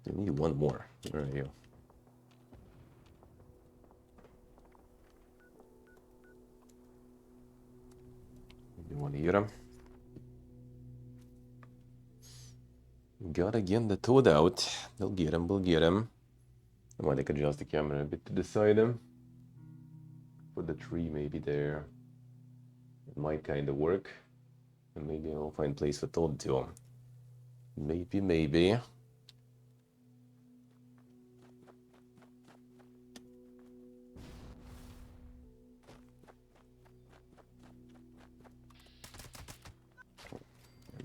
I need one more. Where are you? Maybe one here. Gotta get the toad out. We'll get him, we'll get him. I might adjust the camera a bit to the side. Put the tree maybe there. It might kind of work. And maybe I'll find place for Toad too. Maybe. Maybe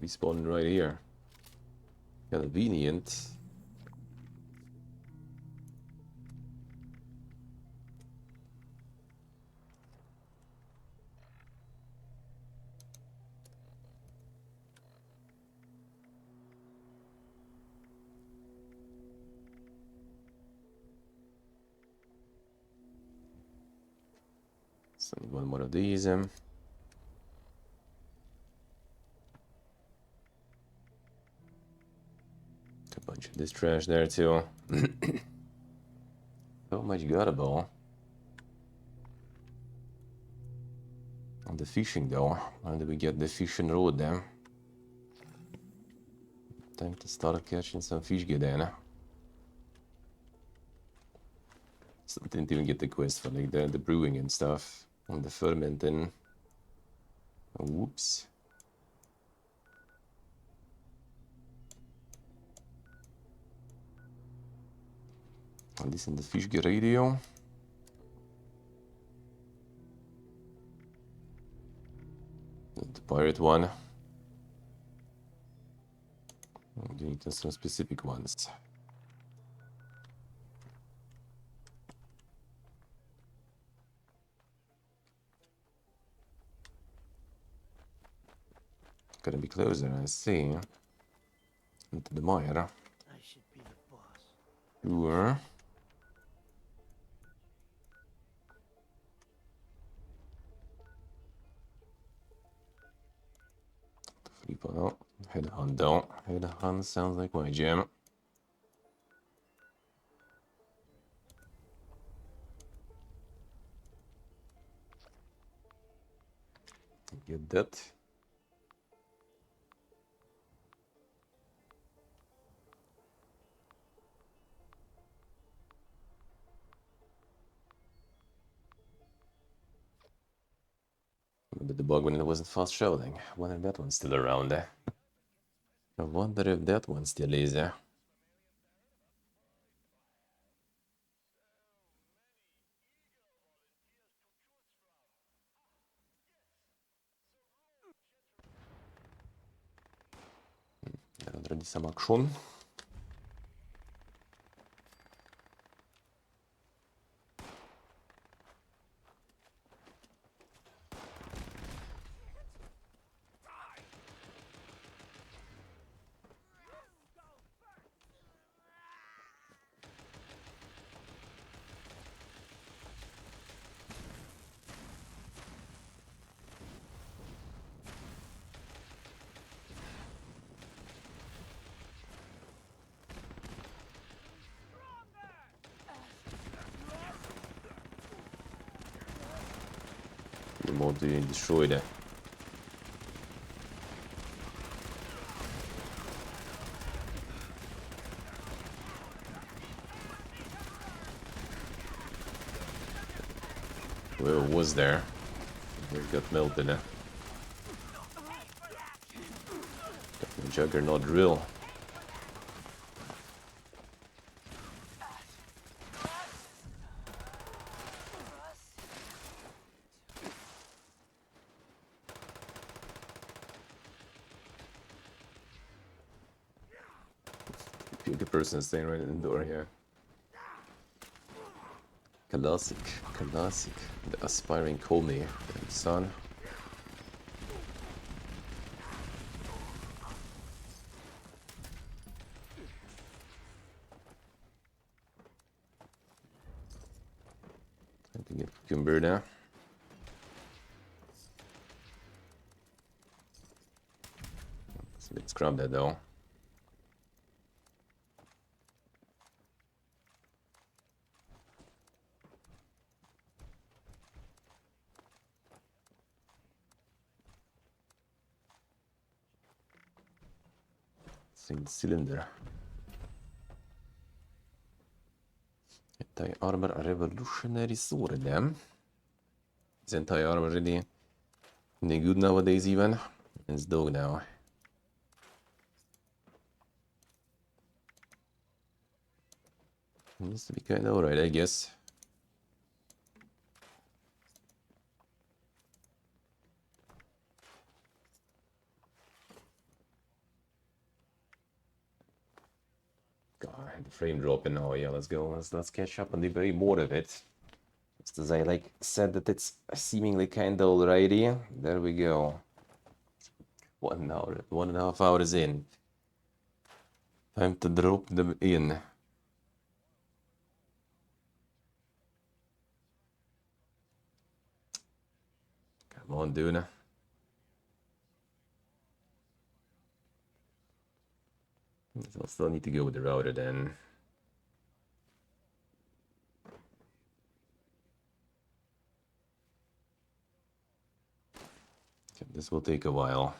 spawning right here. Convenient. Send one more of these. A bunch of this trash there too. So much guttable. On the fishing though. When do we get the fishing road then? Time to start catching some fish again. So I didn't even get the quest for like the brewing and stuff. And the fermenting. Oh, whoops. And this in the fish radio. The pirate one. I'm doing some specific ones. Gotta be closer, I see. Into the mire. I should be the boss. Sure. Flip out. Headhunt though. Headhunt sounds like my jam. Get that. Remember the bug when it wasn't fast shouting. I wonder if that one's still around. I wonder if that one still is. Already some action. more to destroy that. Whoever was there, it got melted. Juggernaut drill. The person staying right in the door here. Classic, classic. The aspiring Comey, son. Time to get cucumber now. Let's grab that though. Single cylinder. Anti-armor revolutionary sword, damn. Is anti-armor really any good nowadays even? It's dog now. Needs to be kinda alright, I guess. God, the frame dropping now. Yeah, let's go. Let's catch up on the very more of it. Just as I said that it's seemingly kinda alrighty. There we go. 1 hour, 1.5 hours in. Time to drop them in. Come on, dude. I'll still need to go with the router then. Okay, this will take a while.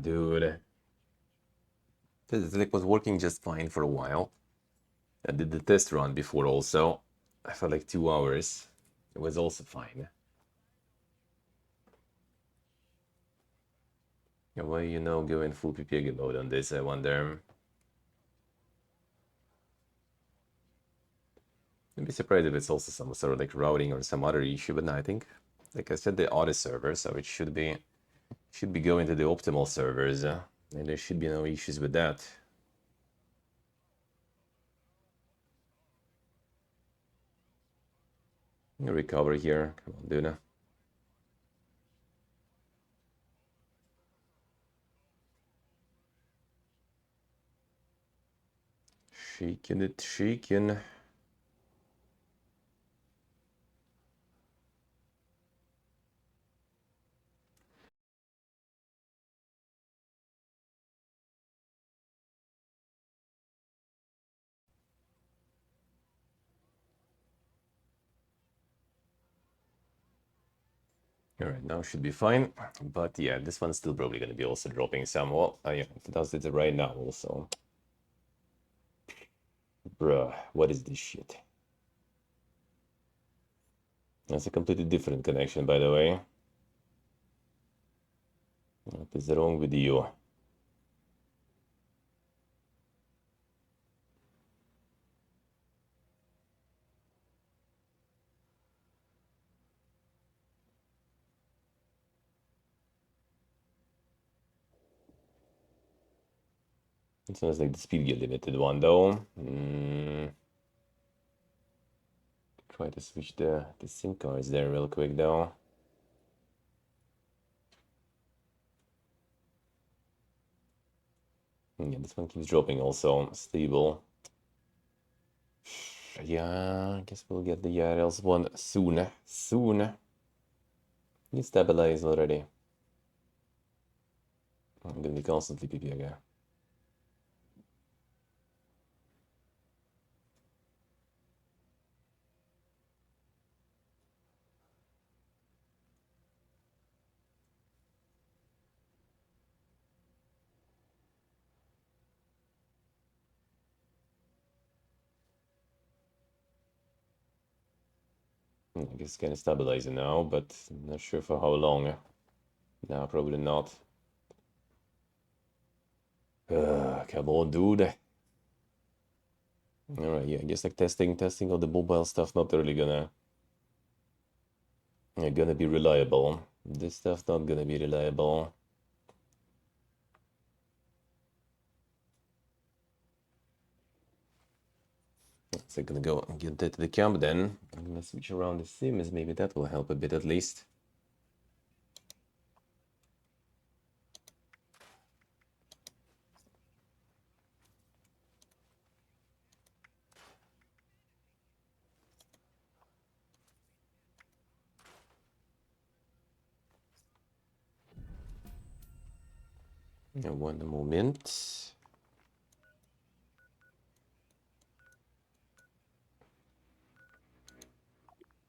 Dude. This was working just fine for a while. I did the test run before also. I felt like 2 hours. It was also fine. Yeah, why go in full PPG mode on this, I wonder. I'd be surprised if it's also some sort of routing or some other issue, but no, I think, like I said, the auto server, so it should be going to the optimal servers, and there should be no issues with that. Recover here. Come on, Duna. Shaking it, shaking. All right, now should be fine. But yeah, this one's still probably going to be also dropping some. Well, yeah, it does it right now also. Bruh, what is this shit? That's a completely different connection, by the way. What is wrong with you? It sounds like the speed gear limited one, though. Try to switch the SIM cards there real quick, though. Yeah, this one keeps dropping also. Stable. Yeah, I guess we'll get the IRLs one soon. Soon. You stabilize already. I'm gonna be constantly PP again. I guess it's kind of stabilizing now, but not sure for how long. No, probably not. Come on, dude. Alright, yeah, I guess like testing all the mobile stuff not really gonna be reliable. This stuff not gonna be reliable. So I'm gonna go and get that to the camp then. I'm gonna switch around the sims, maybe that will help a bit at least. One moment.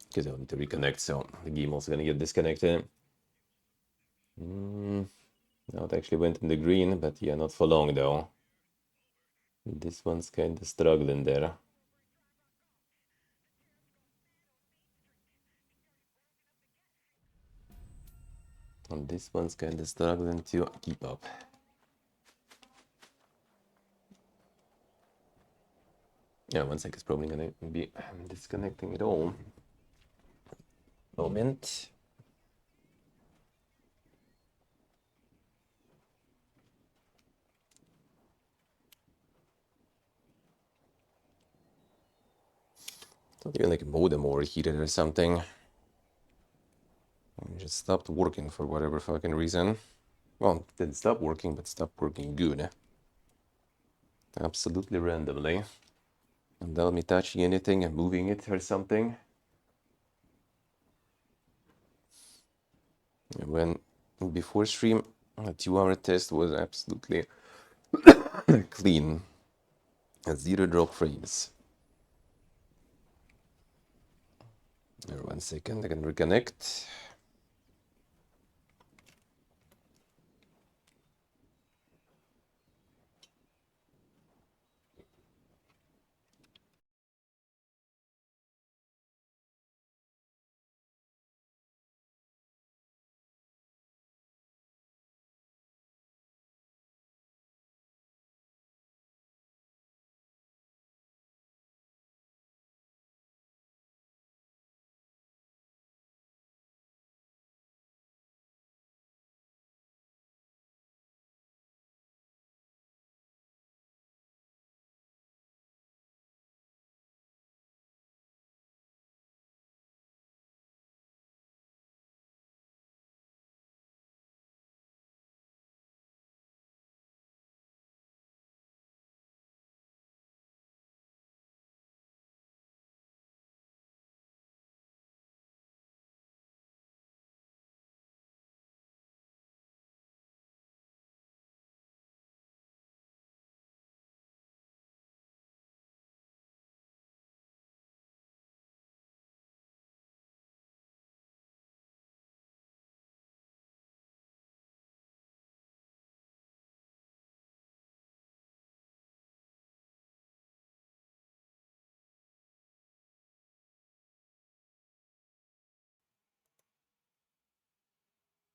Because I need to reconnect, so the game also gonna get disconnected. Now it actually went in the green, but yeah, not for long though. This one's kind of struggling there. And this one's kind of struggling to keep up. Yeah, 1 sec is probably gonna be disconnecting it all. Moment. Thought even like a modem overheated or something. And just stopped working for whatever fucking reason. Well, it didn't stop working, but stopped working good. Absolutely randomly. And without me touching anything and moving it or something. When before stream, a 2-hour test was absolutely clean. 0 drop frames. 1 second, I can reconnect.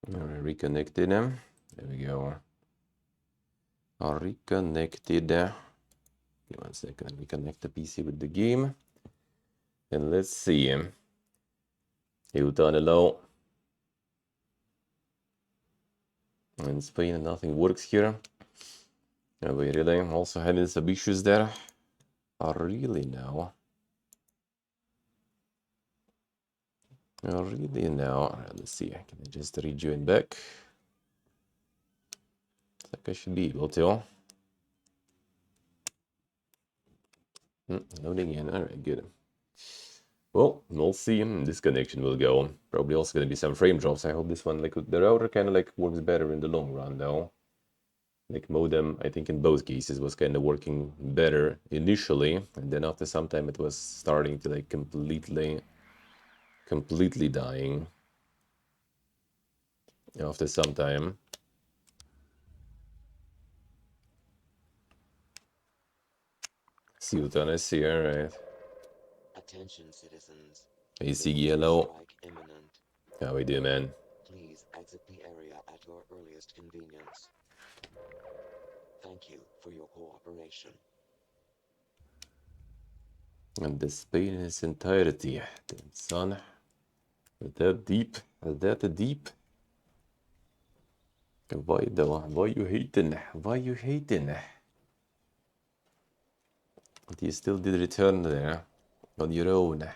Reconnected. There we go. Reconnected. Give me 1 second. Reconnect the PC with the game. And let's see. Hello. In Spain, nothing works here. We really also having some issues there. Really now. Really now. Let's see. Can I just rejoin back? I think I should be able to. Loading in. Alright, good. Well, we'll see. This connection will go. Probably also going to be some frame drops. I hope this one, like the router, kind of like works better in the long run, though. like modem, I think in both cases was kind of working better initially, and then after some time it was starting to like completely dying after some time. See what I see, alright. Attention, citizens. AC Nuclear Yellow. strike imminent. How we do, man? Please exit the area at your earliest convenience. Thank you for your cooperation. And the Spain in its entirety. Damn son. Is that deep? Is that deep? Why though? Why you hating? Why you hating? But you still did return there on your own.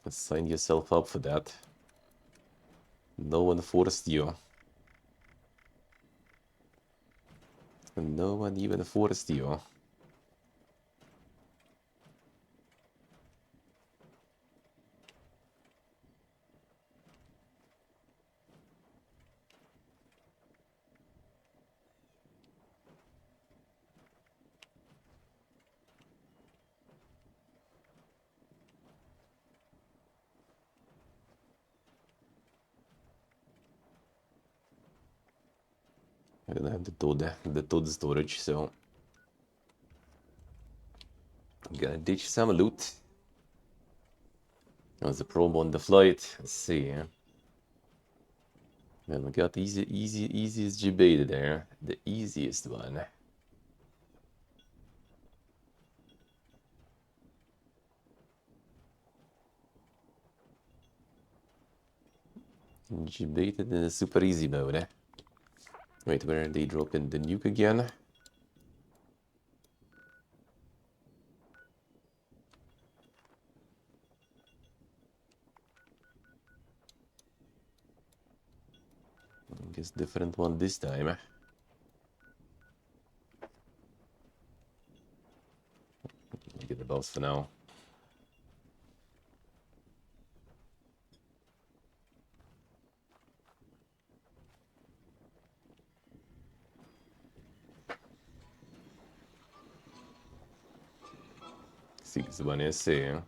Sign yourself up for that. No one forced you. No one even forced you. I don't have the toad storage, so I'm gonna ditch some loot. There's a probe on the flight. Let's see. Man, we got easiest G-beta there. The easiest one. G-beta in the super easy mode. Wait, where are they dropping the nuke again? I guess different one this time. Get the boss for now. See, this one is here.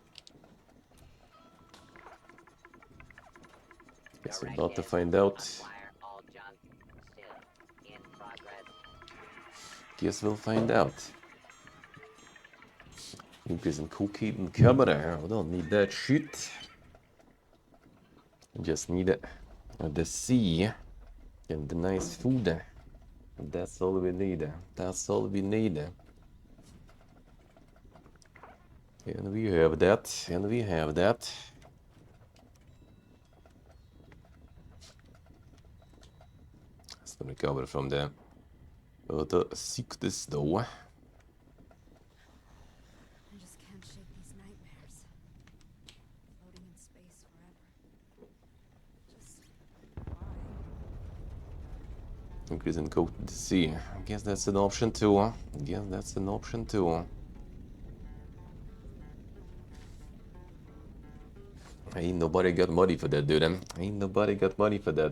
Guess we're about to find out. Acquire all junk. Still in progress. Guess we'll find out. Increase in cocaine camera. We don't need that shit. We just need it. The sea and the nice food. That's all we need. That's all we need. And we have that. And we have that. Let's recover from the sickness though. I just can't shake these nightmares. Floating in space forever. Just why? Increase in coke to the sea. I guess that's an option too. I guess that's an option too. Ain't nobody got money for that, dude. Ain't nobody got money for that.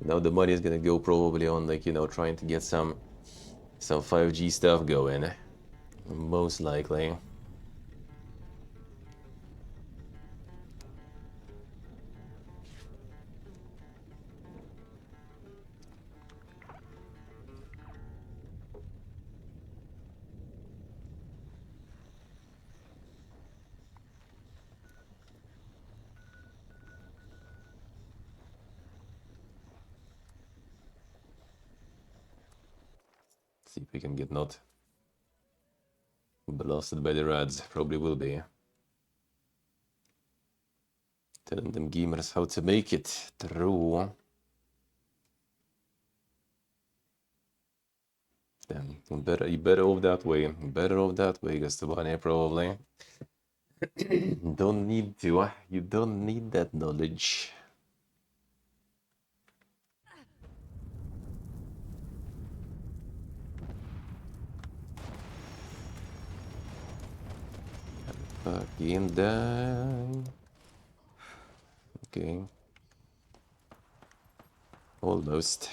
Now the money is gonna go probably on, like, you know, trying to get some 5G stuff going. Most likely. See if we can get not blasted by the rads. Probably will be. Telling them gamers how to make it. True. Then you better off that way. Better off that way, Gastabane, probably. Don't need to. You don't need that knowledge. Fucking die. Okay. Almost.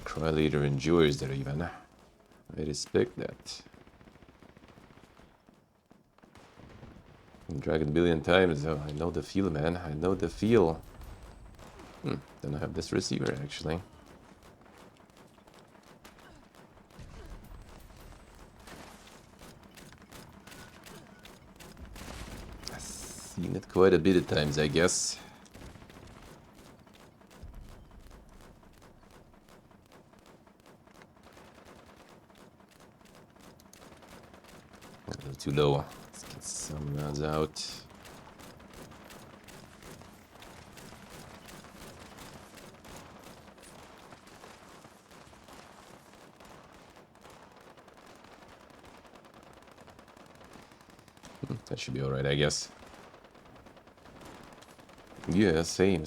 Cry leader endures there even. I respect that. Dragon billion times. Oh, I know the feel, man. I know the feel. Then I have this receiver actually. I've seen it quite a bit of times, I guess. A little too low. Let's get some rounds out. That should be alright, I guess. Yeah, same.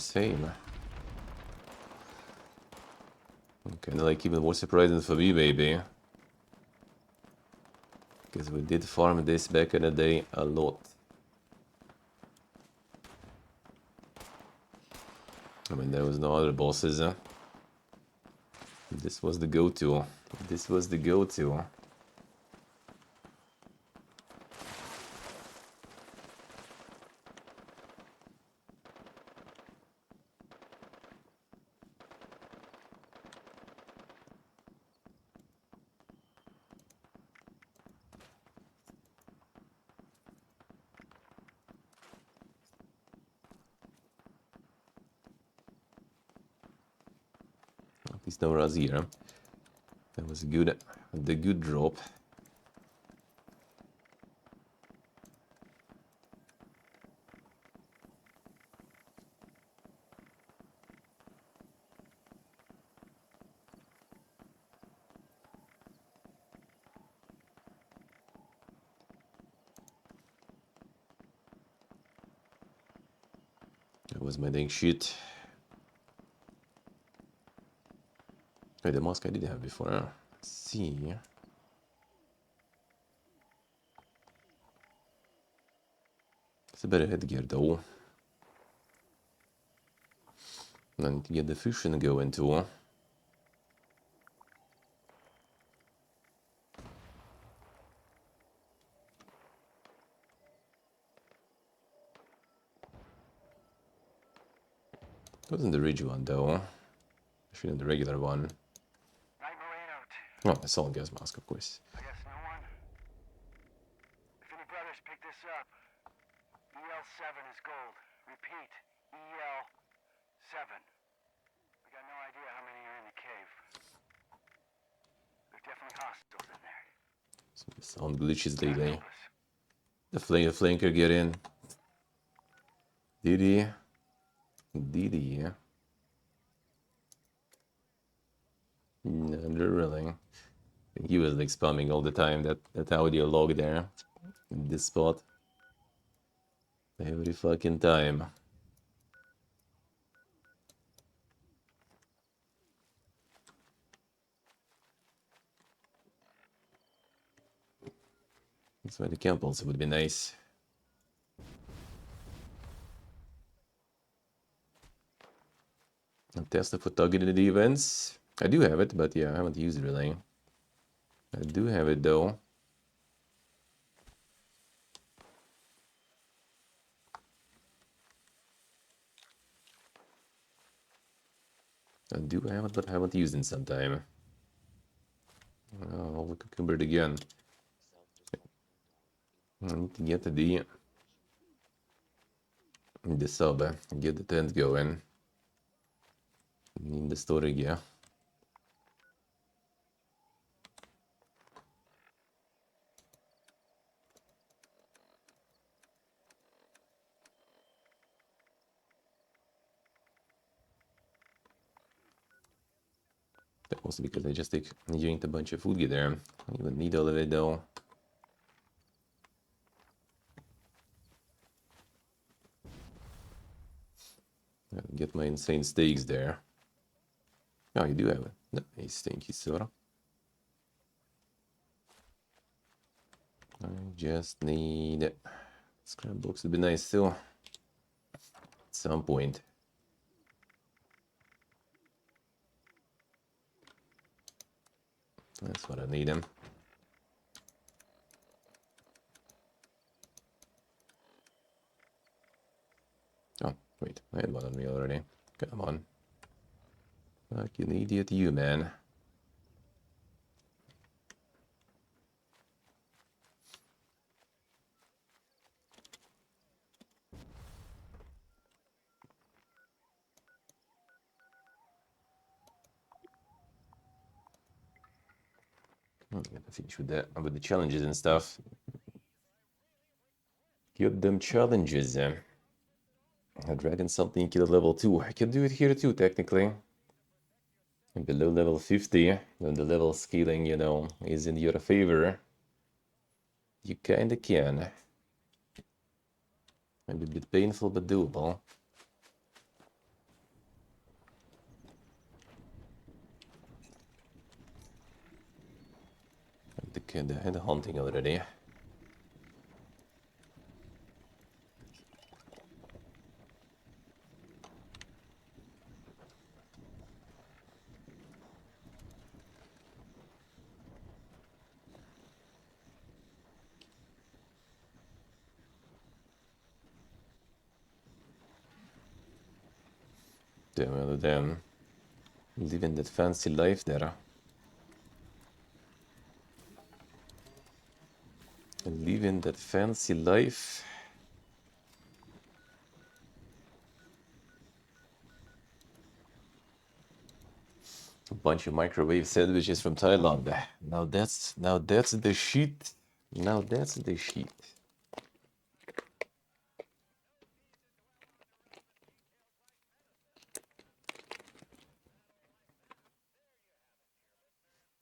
Kinda like even more surprising for me, maybe. Because we did farm this back in the day a lot. I mean, there was no other bosses, huh? This was the go-to. This was the go-to. At least no Raz here. That was good. The good drop. That was my dang shit. Wait, the mask I did have before. Let's see. It's a better headgear though. I need to get the fusion going too. It wasn't the ridge one though. Actually, the regular one. Night Marine out. Oh, the solid gas mask, of course. I guess no one? If any brothers pick this up, EL7 is gold. Repeat, EL7. We got no idea how many are in the cave. There's definitely hostiles in there. Some sound glitches God lately. help us. The flanker get in. Did he? Did he? No, really. He was like spamming all the time that audio log there in this spot. Every fucking time. That's why the camp also would be nice. A tester for targeted events. I do have it, but yeah, I haven't used it really. I do have it though. I do have it, but I haven't used it in some time. Oh, we could convert again. I need to get the sub, get the tent going. Need the storage, yeah. Also because I just drank a bunch of food there. I don't even need all of it though. I'll get my insane steaks there. Oh, you do have it. Nice, thank you, sir. I just need scrap box would be nice too. At some point. That's what I need him. Oh, wait, I had one on me already. Come on. Fucking idiot you, man. I'm gonna finish with that, with the challenges and stuff. Get them challenges. A dragon something kill level 2. I can do it here too, technically. And below level 50, when the level scaling, you know, is in your favor, you kinda can. Maybe a bit painful, but doable. The kid had hunting already. Damn. Living that fancy life there. Living that fancy life. A bunch of microwave sandwiches from Thailand. Now that's the shit. Now that's the shit.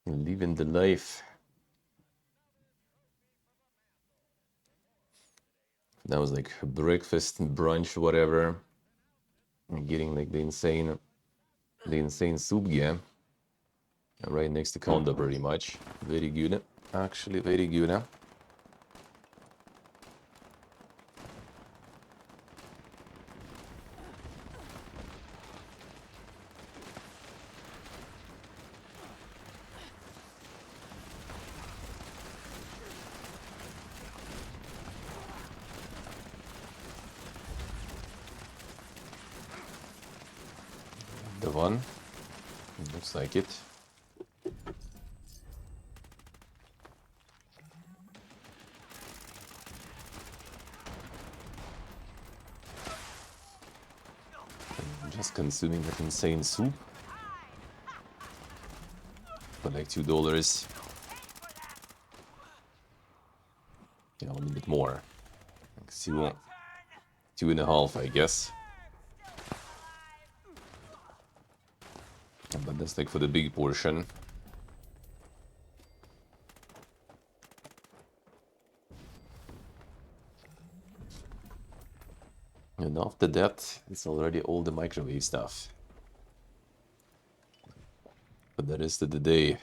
Living the life. That was like breakfast, brunch, whatever. I'm getting like the insane soup game. Right next to condo, pretty much. Very good. Actually, very good. The one. Looks like it. I'm just consuming that insane soup. For like $2. Yeah, a little bit more. Like two and a half, I guess. But that's like for the big portion. And after that, it's already all the microwave stuff. But the rest of the day...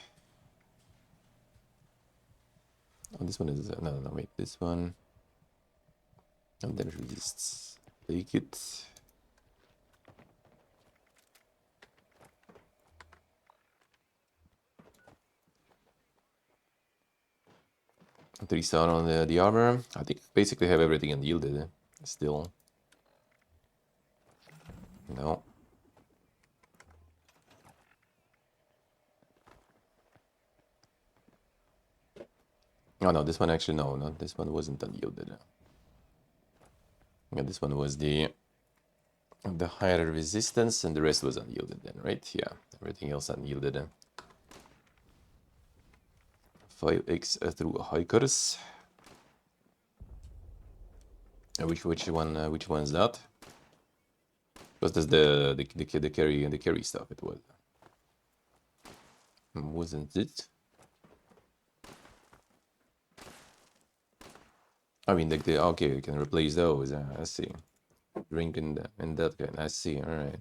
Oh, this one is... No, wait, this one... And then we just take it. 3-star on the armor. I think I basically have everything unyielded still. No. Oh no, this one actually, no, this one wasn't unyielded. Yeah, this one was the higher resistance and the rest was unyielded then, right? Yeah, everything else unyielded. 5x through hikers. Which one's that? Because there's the carry stuff. It was. Wasn't it? I mean, like the okay, we can replace those. I see. Drink and that kind. I see. All right.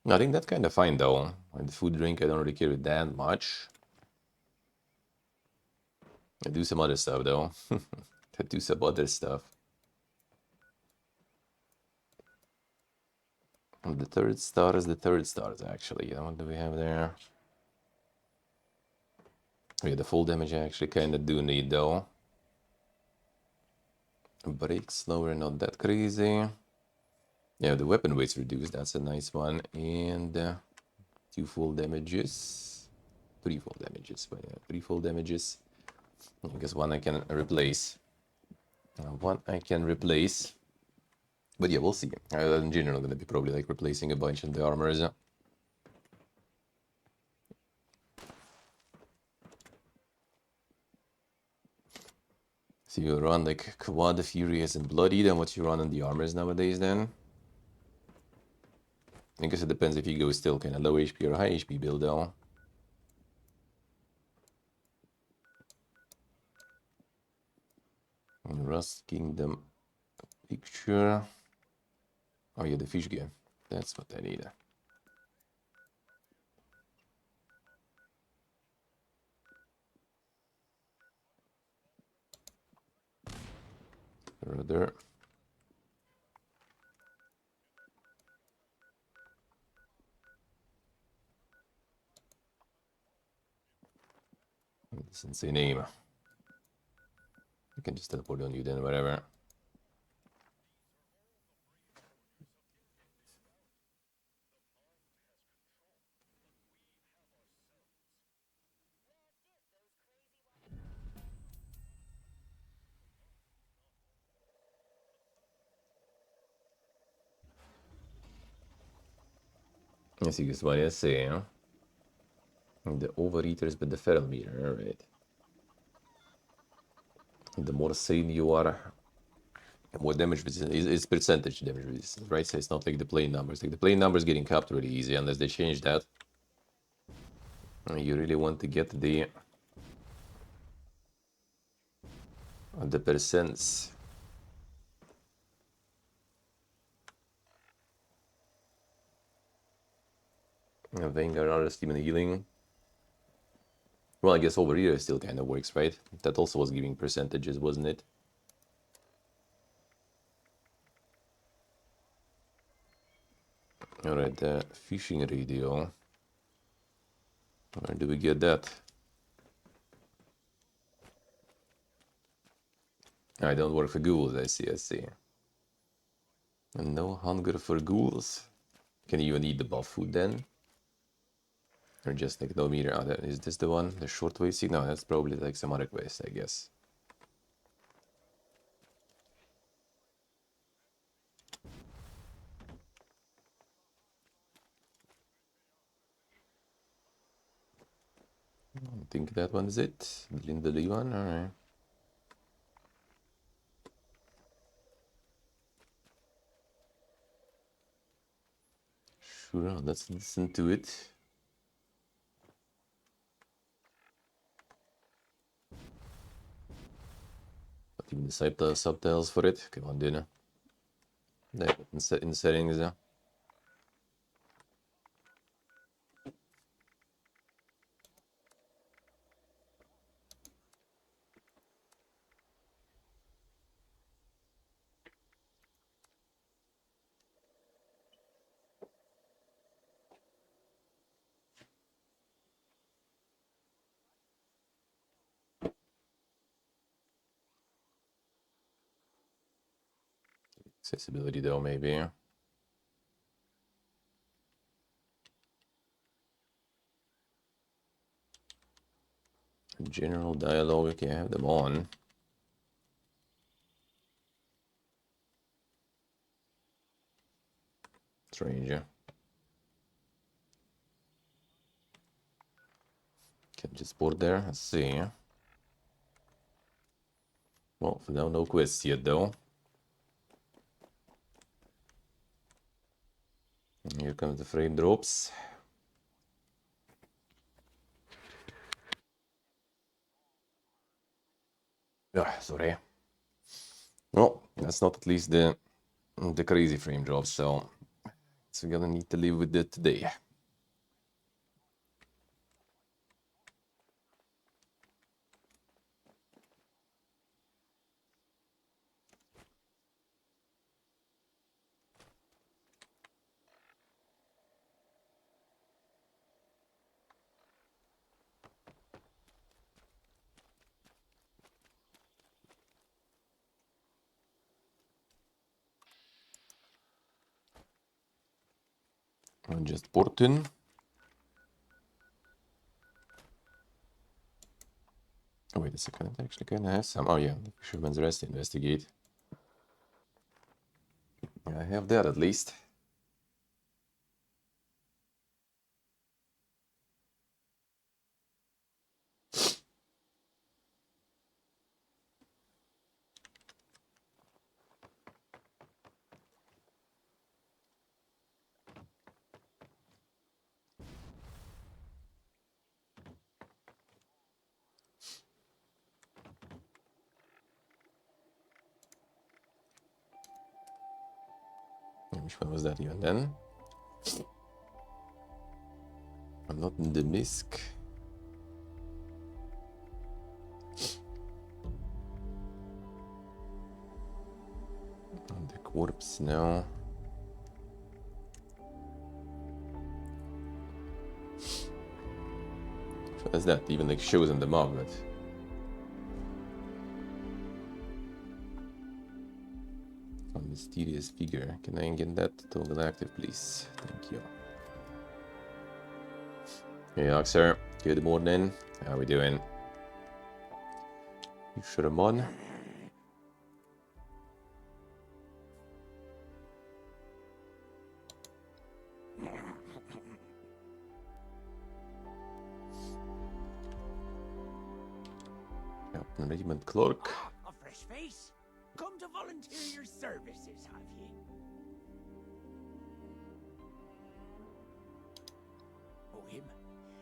I think that's kind of fine though. Like the food, drink, I don't really care that much. I do some other stuff though. I do some other stuff. And the third stars actually. What do we have there? Yeah, the full damage I actually kind of do need though. Break slower, not that crazy. Yeah, the weapon weight's reduced. That's a nice one. And 2 full damages. 3 full damages. But yeah, 3 full damages. I guess one I can replace. One I can replace. But yeah, we'll see. In general, I'm gonna be probably like replacing a bunch of the armors. So you run like Quad, Furious, and Bloody, then what you run on the armors nowadays then? I guess it depends if you go still kind of low HP or high HP build though. And Rust Kingdom picture. Oh yeah, the fish game. That's what I need. Further. Sensei name. You can just teleport on you then, whatever. Yes, you guess what I say, huh? The overeaters with the feral meter, alright. The more sane you are, more damage resistance is percentage damage resistance, right? So it's not like the plain numbers. Like the plain numbers getting capped really easy unless they change that. You really want to get the percents. Vanguard, other steam and healing. Well, I guess over here still kind of works, right? That also was giving percentages, wasn't it? Alright, the fishing radio. Where do we get that? I don't work for ghouls, I see, I see. And no hunger for ghouls. Can you even eat the buff food then? Or just like no meter? Oh, is this the one? The short wave seek? No, that's probably like some other quest, I guess. I think that one is it. The Lee one, alright. Sure, let's listen to it. Not even the subtitles for it. Come on, dude. There, in settings. Accessibility though, maybe. General dialogue, we can have them on. Strange. Can just put there, let's see. Well, for now, no quests yet though. Here comes the frame drops. Sorry. Well, that's not at least the crazy frame drop, so we're gonna need to live with it today. And just port in. Oh, wait a second, it actually kind of has some. Oh, yeah, the Fisherman's Rest investigate. I have that at least. Which one was that even then? I'm not in the misc. On the corpse now. What is that? Even like shows in the mob, but a mysterious figure. Can I get that toggle active, please? Thank you. Hey, Oxer. Good morning. How we doing? You sure I'm on? Yep, regiment clerk. A fresh face? Come to volunteer your services, have ye? Oh, him.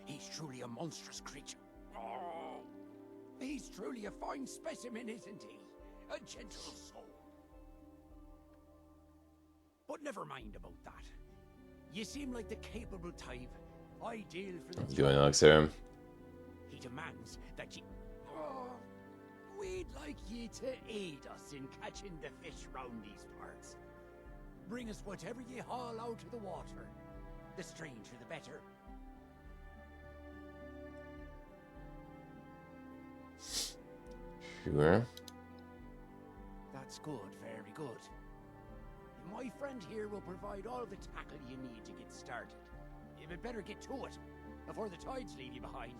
He's truly a monstrous creature. Oh, he's truly a fine specimen, isn't he? A gentle soul. But never mind about that. You seem like the capable type, ideal for the Doing Oxer. He demands that you... Oh, we'd like ye to aid us in catching the fish round these parts. Bring us whatever ye haul out of the water. The stranger the better. Sure. That's good, very good. My friend here will provide all the tackle you need to get started. You had better get to it, before the tides leave you behind.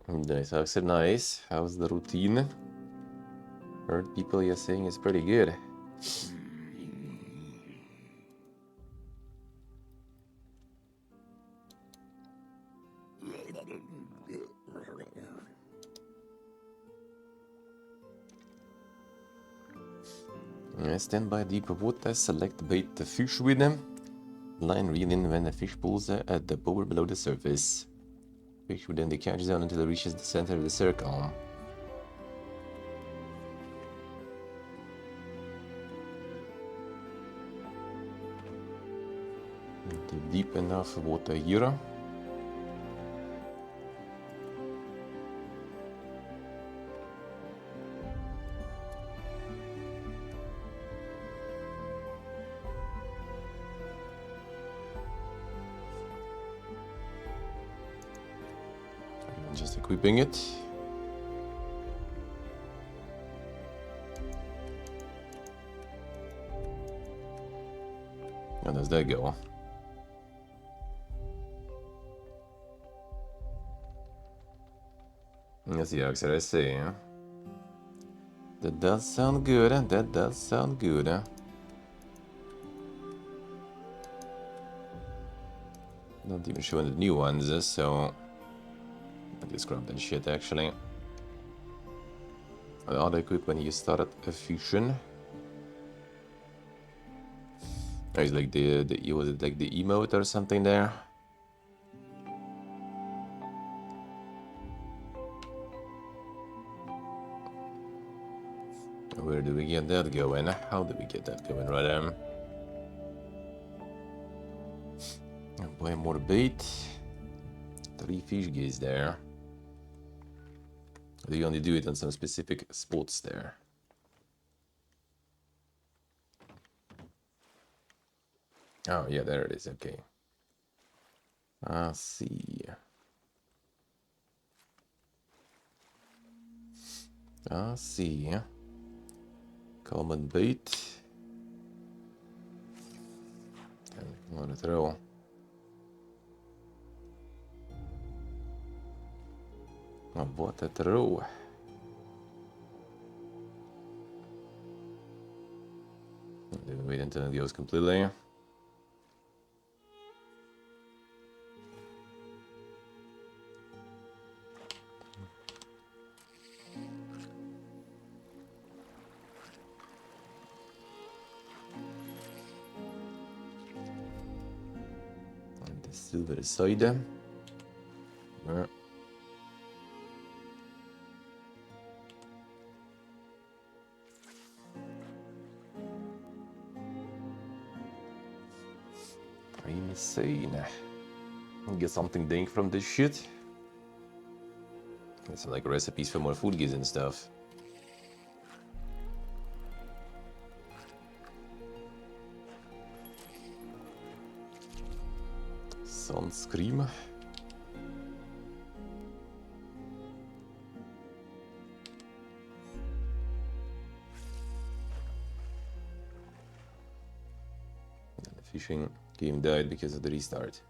Nice, Oxer, nice. How's the routine? Heard people you're saying it's pretty good. Stand by deep water, select bait the fish with them. Line reel in when the fish pulls at the bower below the surface. Fish within the catch zone until it reaches the center of the circle. Deep enough water here. Just equipping it. How does that go? Yes, yeah, I see. Huh? That does sound good. That does sound good. Not even showing the new ones, so I just grabbed that shit actually. The auto equip when you started a fusion. Oh, it's like was it like the emote or something there? Where do we get that going? How do we get that going, rather? Buy more bait. 3 fish gaze there. Do you only do it on some specific spots there? Oh, yeah, there it is. Okay. I see. I see. Common bait. And want to throw. Oh, what a throw. Wait until it goes completely. And the silver side. Yeah. Insane. Get something dank from this shit. Get some like recipes for more food gears and stuff. Sunscreen. And the fishing game died because of the restart.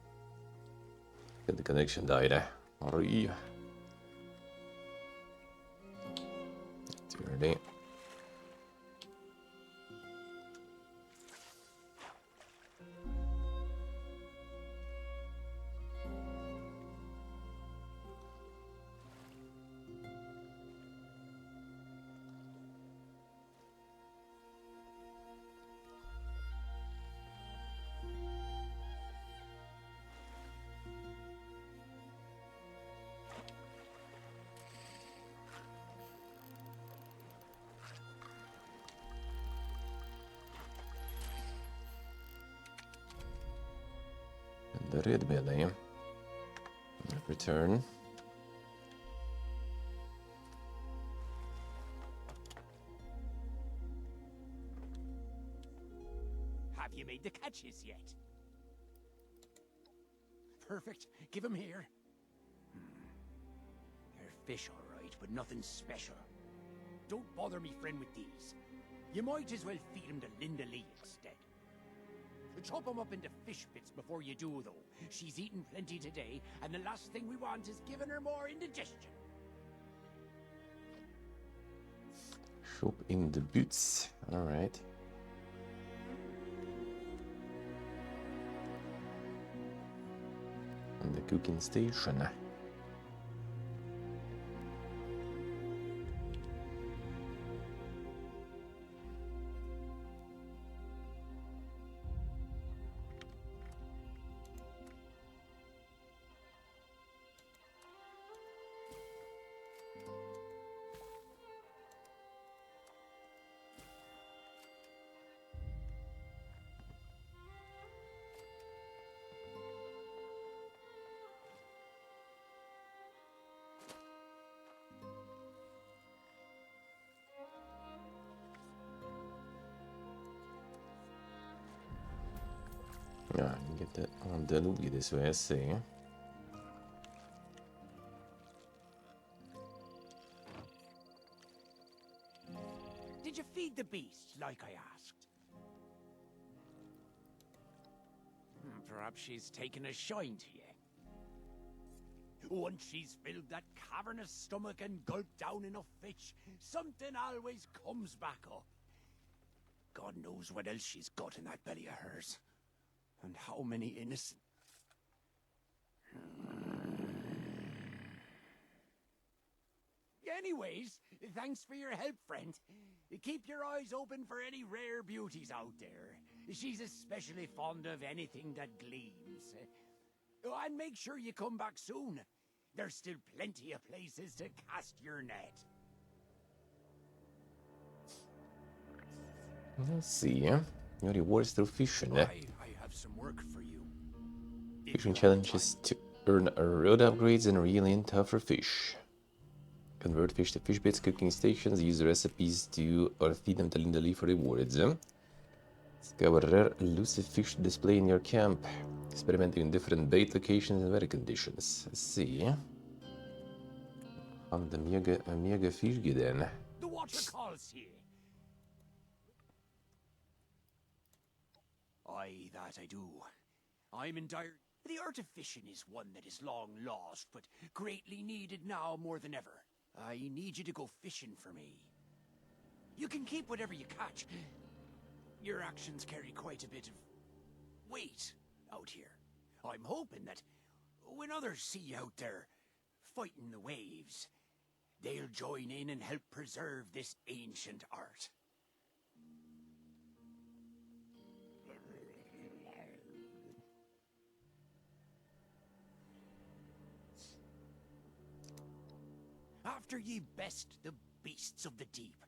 And the connection died. Alright. Too early. The red belly. Return. Have you made the catches yet? Perfect. Give them here. They're fish, all right, but nothing special. Don't bother me friend with these. You might as well feed them to Linda Lee instead. Chop them up into fish bits before you do, though. She's eaten plenty today, and the last thing we want is giving her more indigestion. Shop in the boots. Alright. And the cooking station. Yeah, I can get that on Deluge this way, I see. Did you feed the beast, like I asked? Perhaps she's taken a shine to you. Once she's filled that cavernous stomach and gulped down enough fish, something always comes back up. God knows what else she's got in that belly of hers. And how many innocent... Anyways, thanks for your help, friend. Keep your eyes open for any rare beauties out there. She's especially fond of anything that gleams. And make sure you come back soon. There's still plenty of places to cast your net. Let's see. Your rewards through fishing. I have some work for you. Fishing challenges to earn road upgrades and reel in tougher fish. Convert fish to fish baits, cooking stations, use recipes to or feed them to for rewards. Discover rare elusive fish to display in your camp. Experimenting in different bait locations and weather conditions. Let's see. On the mega fish then. The water calls here. Aye, that I do. I'm in dire... The art of fishing is one that is long lost, but greatly needed now more than ever. I need you to go fishing for me. You can keep whatever you catch. Your actions carry quite a bit of weight out here. I'm hoping that when others see you out there fighting the waves, they'll join in and help preserve this ancient art. After ye best the beasts of the deep,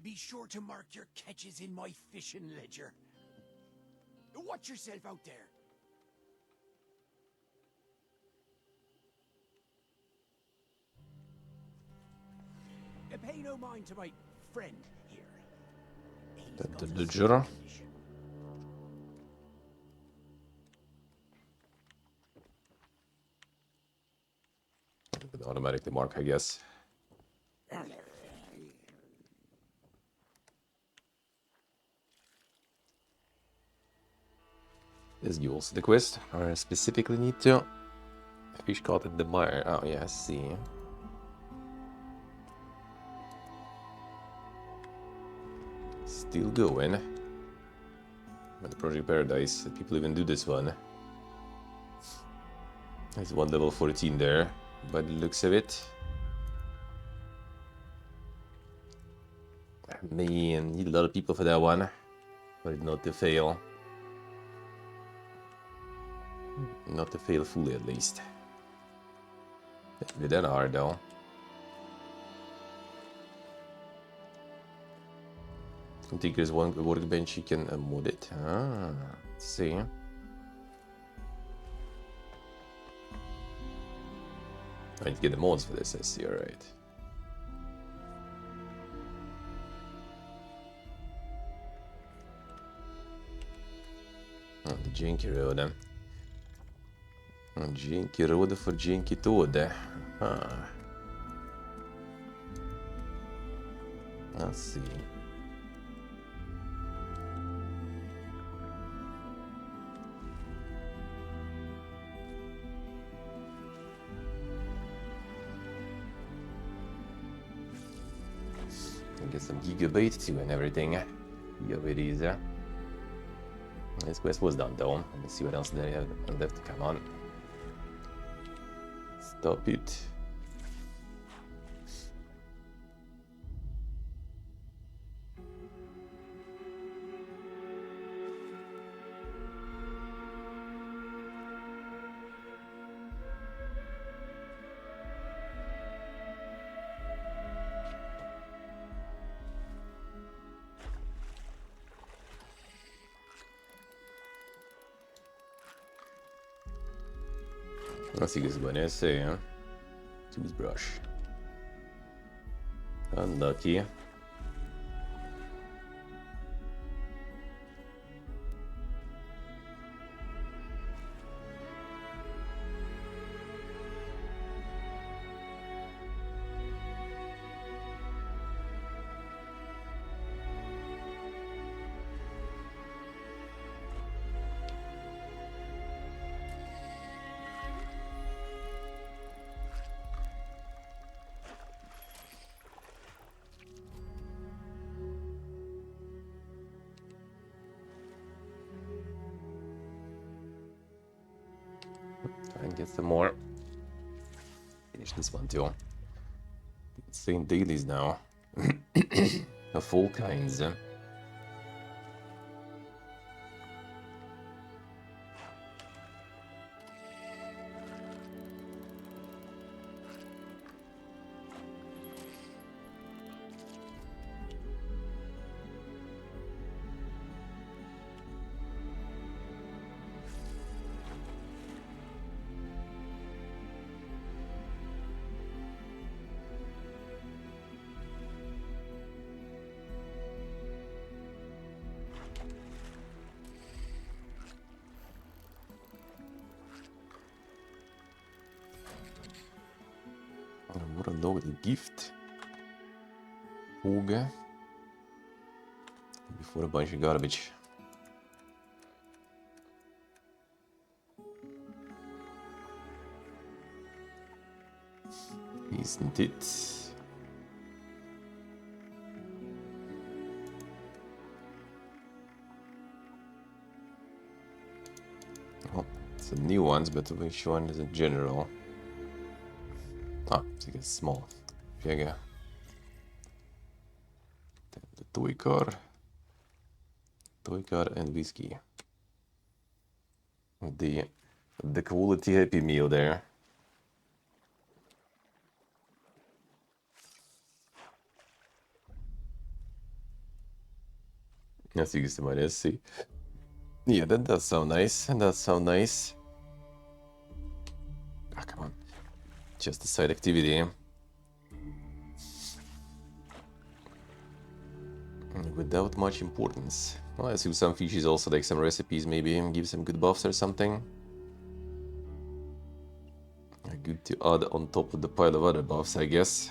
be sure to mark your catches in my fishing ledger. Watch yourself out there. Pay no mind to my friend here. He's got a Ledger. condition. Automatically mark, I guess. Is you also the quest? Or specifically need to? Fish caught in the mire. Oh yeah, I see. Still going. But the Project Paradise, people even do this one. There's one level 14 there, by the looks of it. Man, need a lot of people for that one. For it not to fail. Not to fail fully, at least. It'll be that hard, though. I think there's one workbench you can mod it. Ah, let's see. I need to get the mods for this, I see, alright. Oh, the Janky Road. Janky Road for Janky Toad. Ah. Let's see. Get some gigabyte too and everything. Gigabyte is. This quest was done though. Let's see what else they have left to come on. Stop it. Así que se pone ese, ¿eh? Toothbrush. Unlucky. Try and get some more. Finish this one too. It's saying dailies now. Of all kinds. What a loaded gift. Hooga. Before a bunch of garbage. Isn't it? Oh, it's the new ones, but which one is in general? Ah, it's small. Bigger. The toy car. Toy car and whiskey. The quality Happy Meal there. Let's see, let's see. Yeah, that does sound nice. That does sound nice. Ah, come on. Just a side activity. Without much importance. Well, I assume some fishes also like some recipes, maybe give some good buffs or something. Good to add on top of the pile of other buffs, I guess.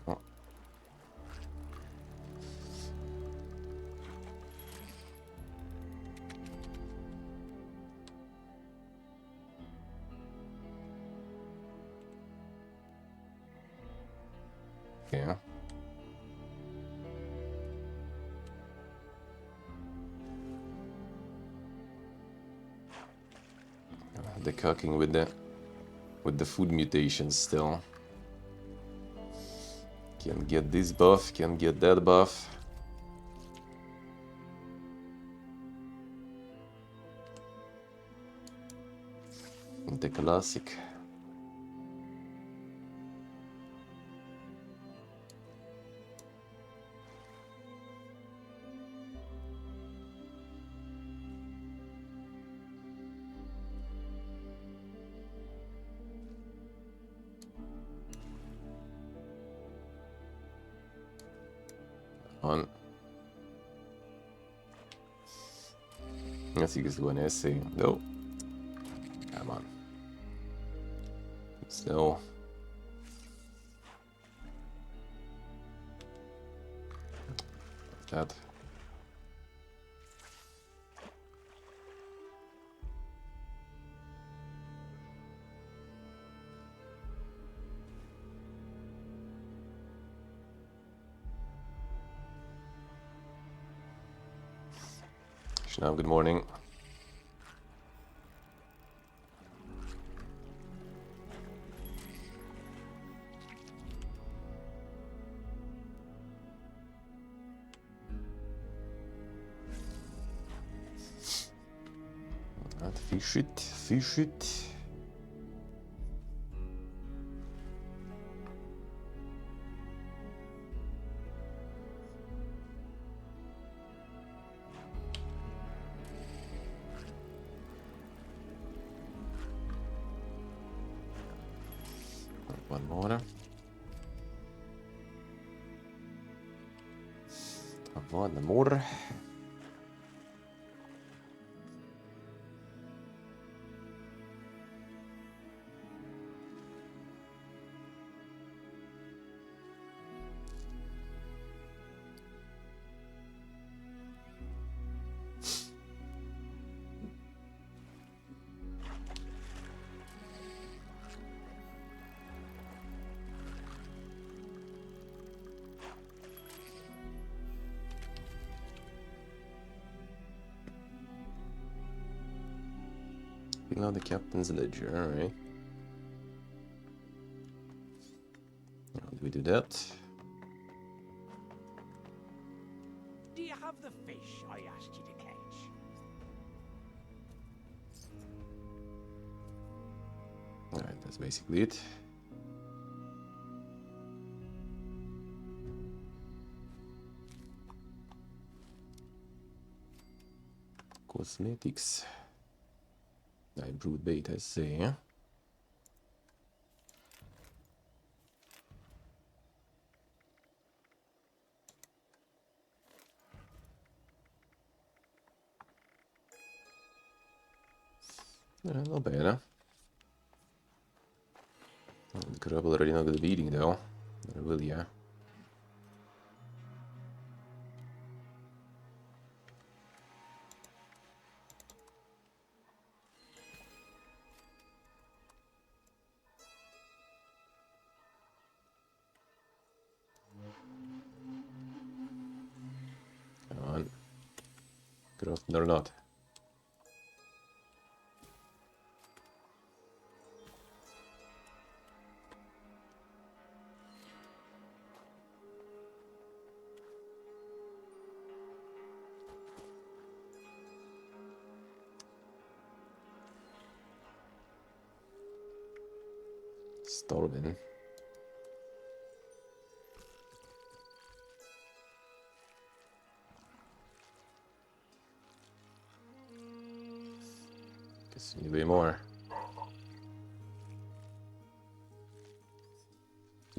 Oh. Yeah. The cooking with the food mutations still. Can get this buff, can get that buff. The classic. On. Let's see this one essay. No. Come on. So. That. Now, good morning. Fish it, fish it. One more. One more. Now the captain's ledger, alright. How do we do that? Do you have the fish I asked you to catch? Alright, that's basically it. Cosmetics. I brewed bait, I see. Not bad. The crab already not good beating though. Not really, yeah. Come on. Crafting or not. Storming. Guess we need way more.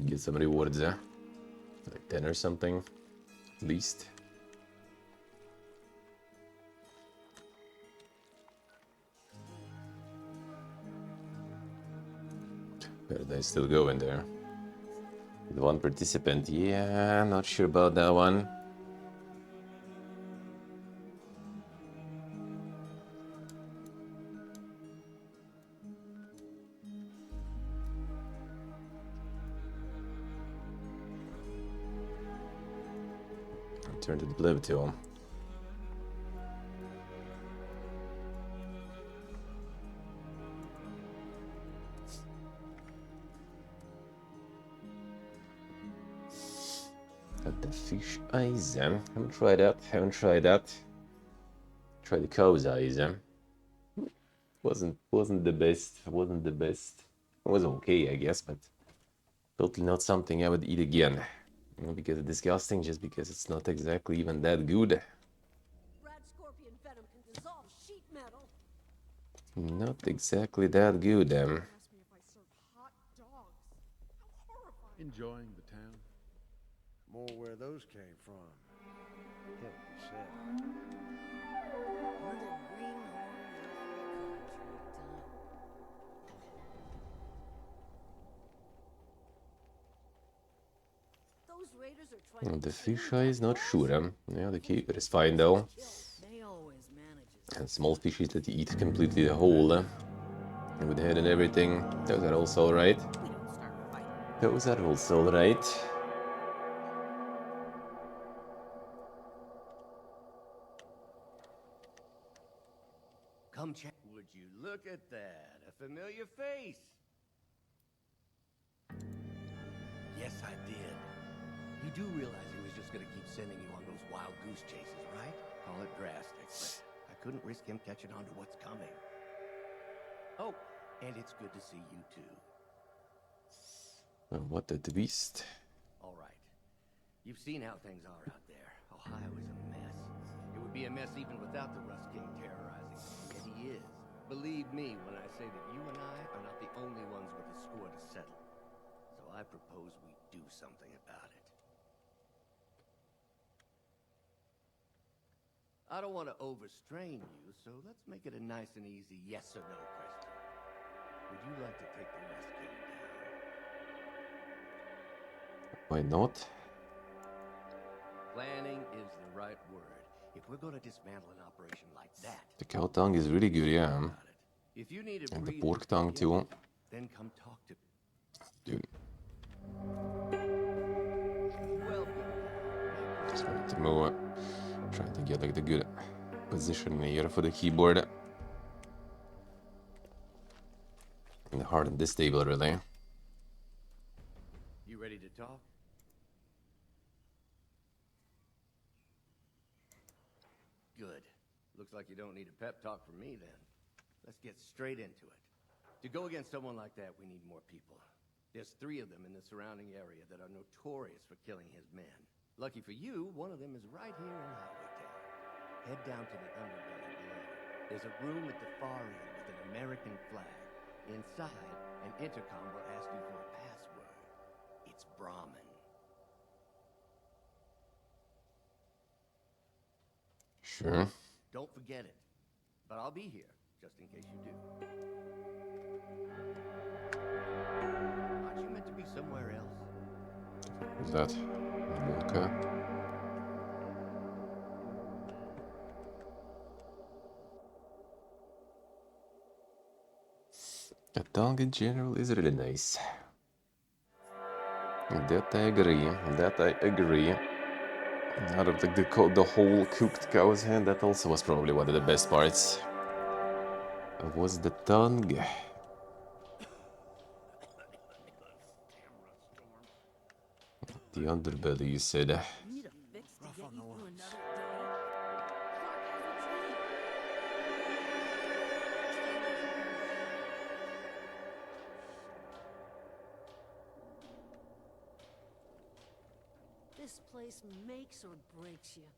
Get some rewards, like 10 or something, at least. Paradise still going there. The one participant, yeah, not sure about that one. Return to the blib tool. Got the fish eyes, haven't tried that. Try the cow's eyes, Wasn't the best. It was okay, I guess, but totally not something I would eat again. Not because it's disgusting, just because it's not exactly even that good. Rat scorpion venom can dissolve sheet metal. Not exactly that good, Ask me if I serve hot dogs. How horrifying. Enjoying the town? More where those came from. Heaven said. We're the greenhorn Those raiders are trying to The fish eye is not sure, Yeah, the keeper is fine though. They always manage. And small fishes that you eat completely the whole, with the head and everything, those are also alright. Those are also alright. Come check. Would you look at that? A familiar face. Yes, I did. You do realize he was just gonna keep sending you on those wild goose chases, right? Call it drastic, but I couldn't risk him catching on to what's coming. Oh, and it's good to see you too. Well, what a twist. All right. You've seen how things are out there. Ohio is a mess. It would be a mess even without the Rust King terrorizing. And he is. Believe me when I say that you and I are not the only ones with a score to settle. So I propose we do something about it. I don't want to overstrain you, so let's make it a nice and easy yes or no question. Would you like to take the Rust King down? Why not? Planning is the right word. If we're going to dismantle an operation like that... The cow tongue is really good, yeah. If you need a And the breather, pork tongue too. then come talk to me. Dude, Welcome. just wanted to move, trying to get like the good position here for the keyboard. And hard on this table, really. You ready to talk? Good. Looks like you don't need a pep talk from me then. Let's get straight into it. To go against someone like that, we need more people. There's 3 of them in the surrounding area that are notorious for killing his men. Lucky for you, one of them is right here in Highwaytown. Head down to the underbelly below. There's a room at the far end with an American flag. Inside, an intercom will ask you for a password. It's Brahmin. Sure. Don't forget it. But I'll be here. just in case you do. Aren't you meant to be somewhere else? Who's that? Wonka. A dog in general is really nice. That I agree. That I agree. Out of the whole cooked cow's head, that also was probably one of the best parts. Was the tongue. The underbelly, you said. You need a fix to get you through another day? Clark has what's needed. This place makes or breaks you.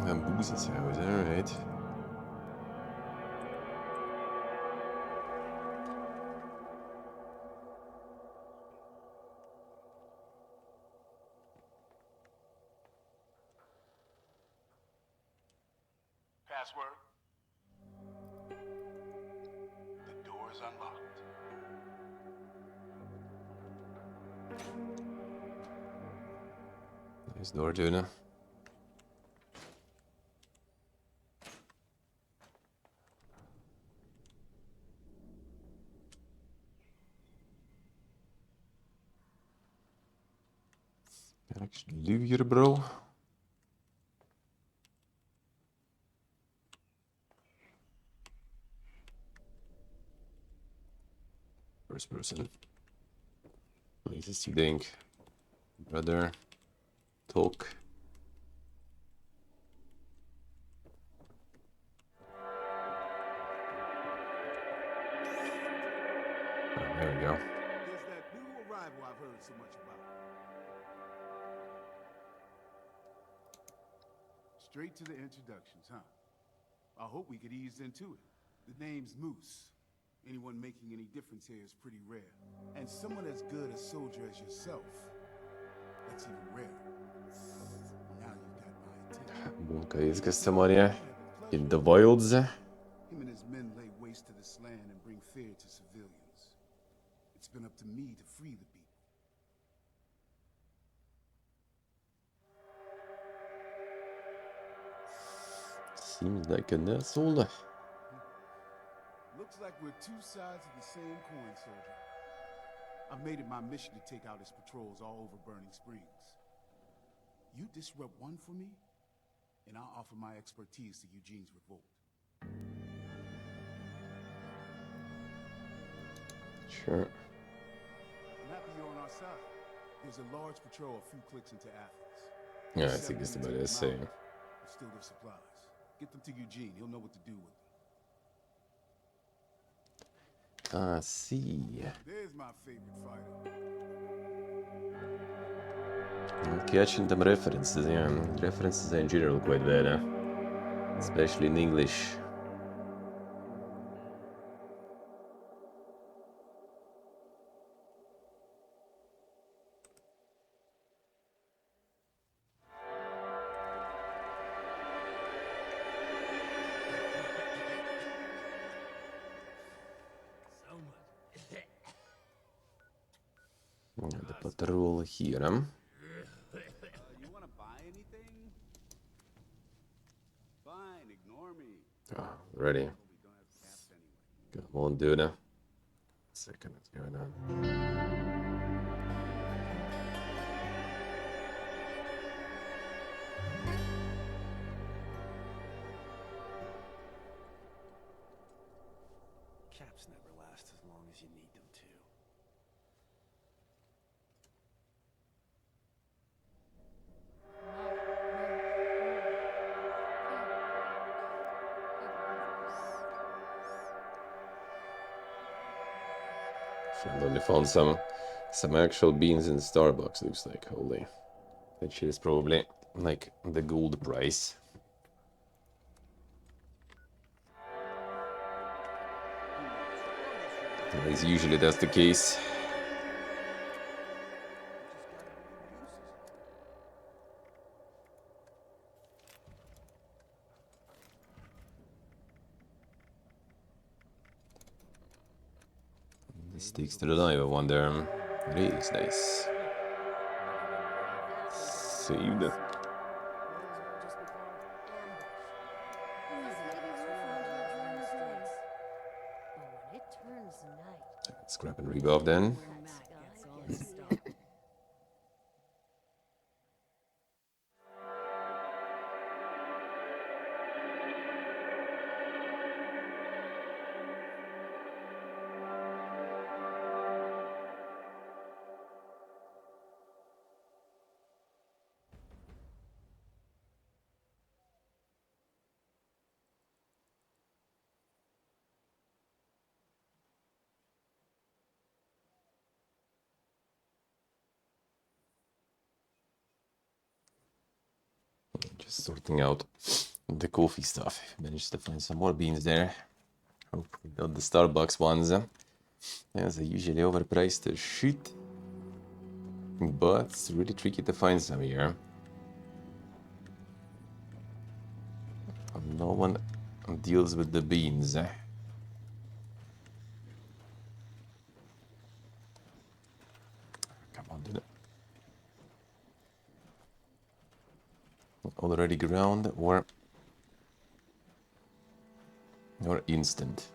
Boozie's house, alright. Password? The door is unlocked. Nice door, Tuna. Can I actually live here, bro? First person. Latest think. Brother. Talk. Oh, there we go. There's that new arrival I've heard so much about. Straight to the introductions, huh? I hope we could ease into it. The name's Moose. Anyone making any difference here is pretty rare. And someone as good a soldier as yourself, that's even rarer. Now you've got my attention. Bunka izgazte Marija. In the wilds. Him and his men lay waste to this land and bring fear to civilians. It's been up to me to free the people. Seems like an asshole. Looks like we're two sides of the same coin, soldier. I've made it my mission to take out his patrols all over Burning Springs. You disrupt one for me, and I'll offer my expertise to Eugene's revolt. Sure. I'm happy you're on our side. There's a large patrol a few clicks into Athens. Yeah, I think that's about it. Saying. Still their supplies. Get them to Eugene. He'll know what to do with them. Ah, see. There's my favorite fighter. I'm catching them references, yeah. References are in general quite bad, huh? Especially in English. The patrol here, huh? You want to buy anything? Fine, ignore me. Oh, ready. Come on, dude. Second, what's going on? Caps never last as long as you need them to. Friend only found some actual beans in Starbucks, looks like. Holy. That shit is probably like the gold price. At least usually that's the case. Stakes to the live, I wonder. It is nice. Saved. Let's grab and rebuff then. Just sorting out the coffee stuff. Managed to find some more beans there. Hopefully not the Starbucks ones. Yeah, they're usually overpriced as shit. But it's really tricky to find some here. No one deals with the beans. Come on, dude. Already ground or instant.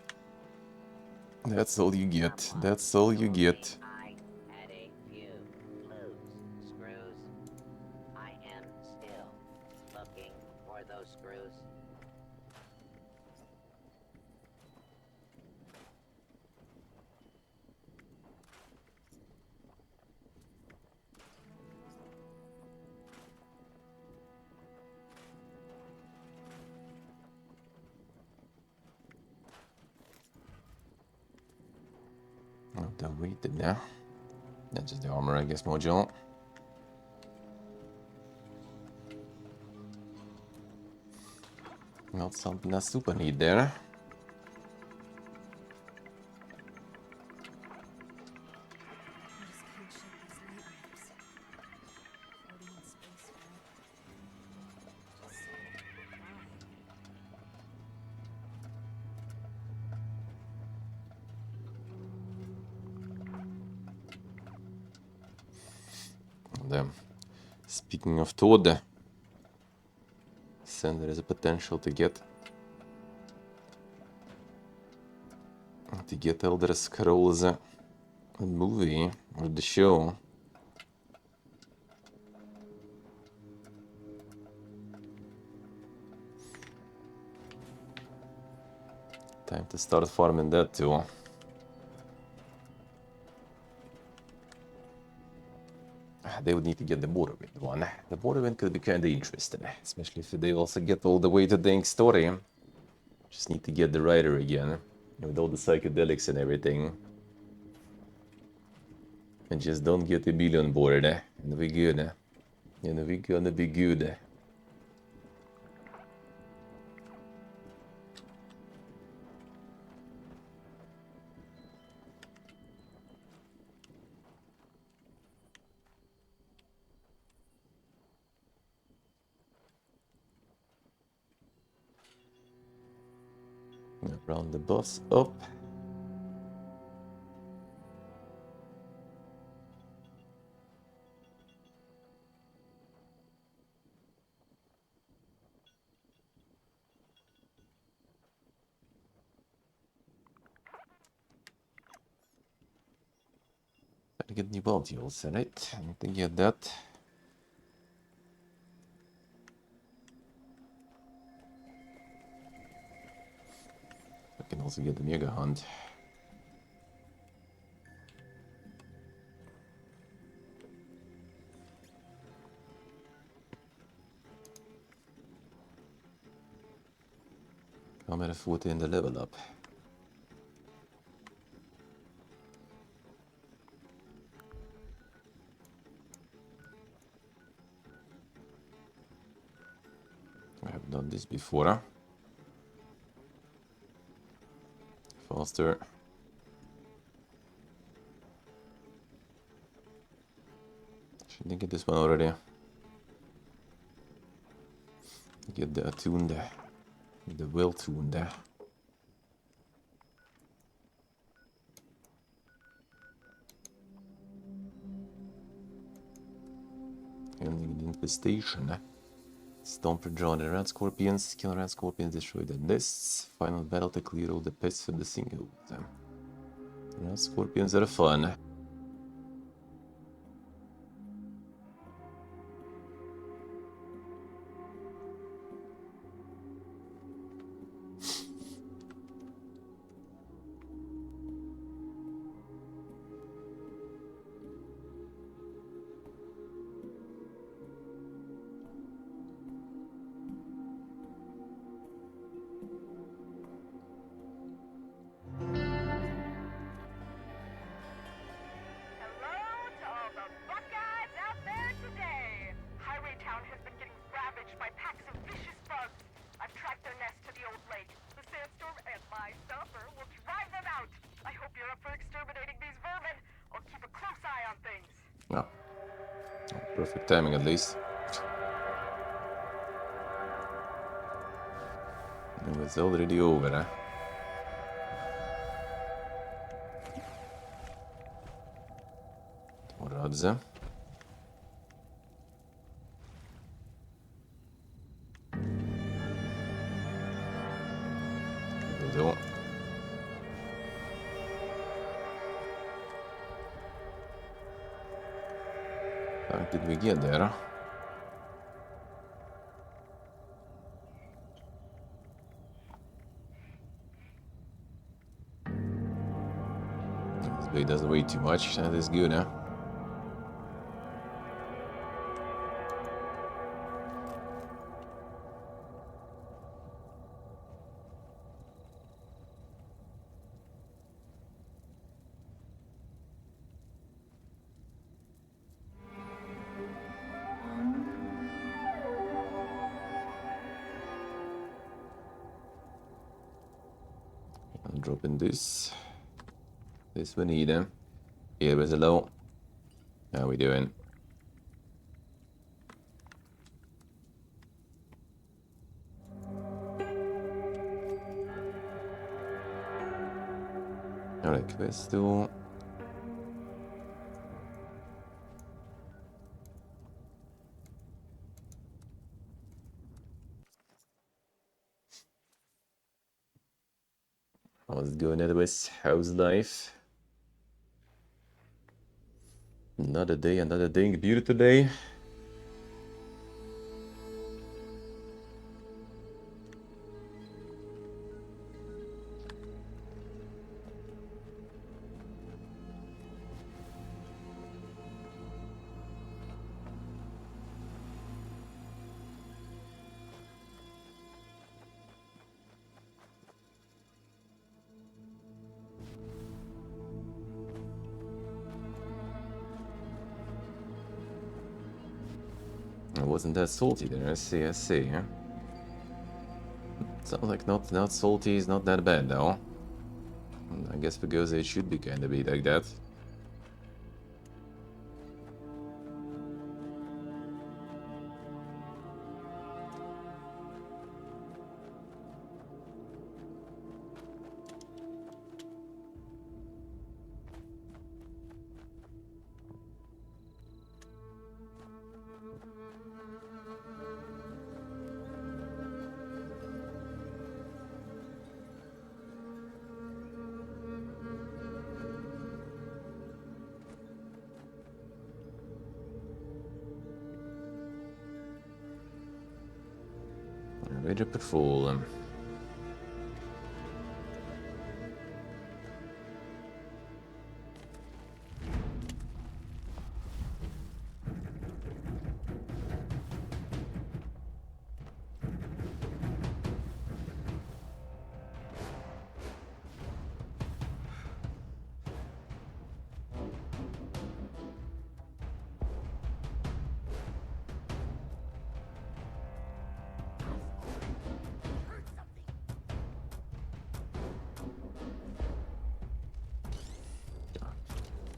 That's all you get. That's all you get. I had a few loose screws. I am still looking for those screws. Not the weight there. That's just the armor, I guess, module. Not something I super need there. Speaking of Todd, then there is a potential to get Elder Scrolls a movie or the show. Time to start farming that too. They would need to get the Morrowind one. The Morrowind could be kinda interesting, especially if they also get all the way to the story. Just need to get the writer again, with all the psychedelics and everything. And just don't get a billion board, and we're good. And we're gonna be good. Round the boss up. Gotta get new modules, right? I need to get that. I can also get the Mega Hunt. I'm at a 40 in the level up. I have done this before. Huh? Faster. Should get this one already. Get the attuned, the well tuned. Ending the infestation. Stomper draw the rat scorpions, kill rat scorpions, destroy the nests. Final battle to clear all the pests from the sinkhole. Rat scorpions are fun. Oh. Perfect timing at least. It was already over, huh? Rods. Vedo. How did we get there? This blade doesn't weigh too much. That is good, huh? I'm dropping this. This we need him. Here is a low. How we doing? Alright, quest 2. How's it going, anyways? How's life? Another day, another dang beautiful day. It wasn't that salty there, I see, huh? Sounds like not salty is not that bad though. I guess because it should be kinda be like that. Ready to full.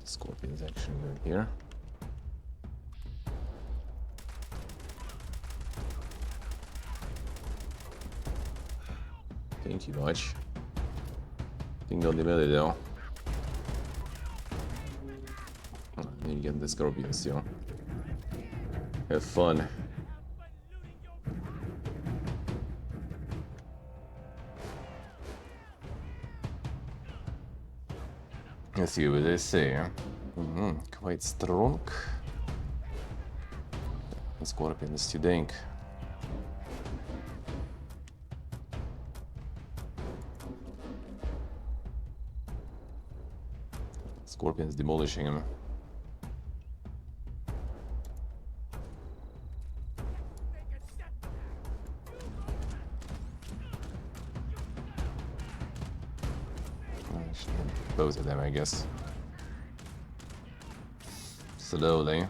Scorpion's actually good here. Thank you much. Think on the belly though. I need to get the scorpions, yo. Have fun. Let's see what they say. Quite strong. Scorpion is too dank. Scorpion's demolishing him. Both of them, I guess. Slowly.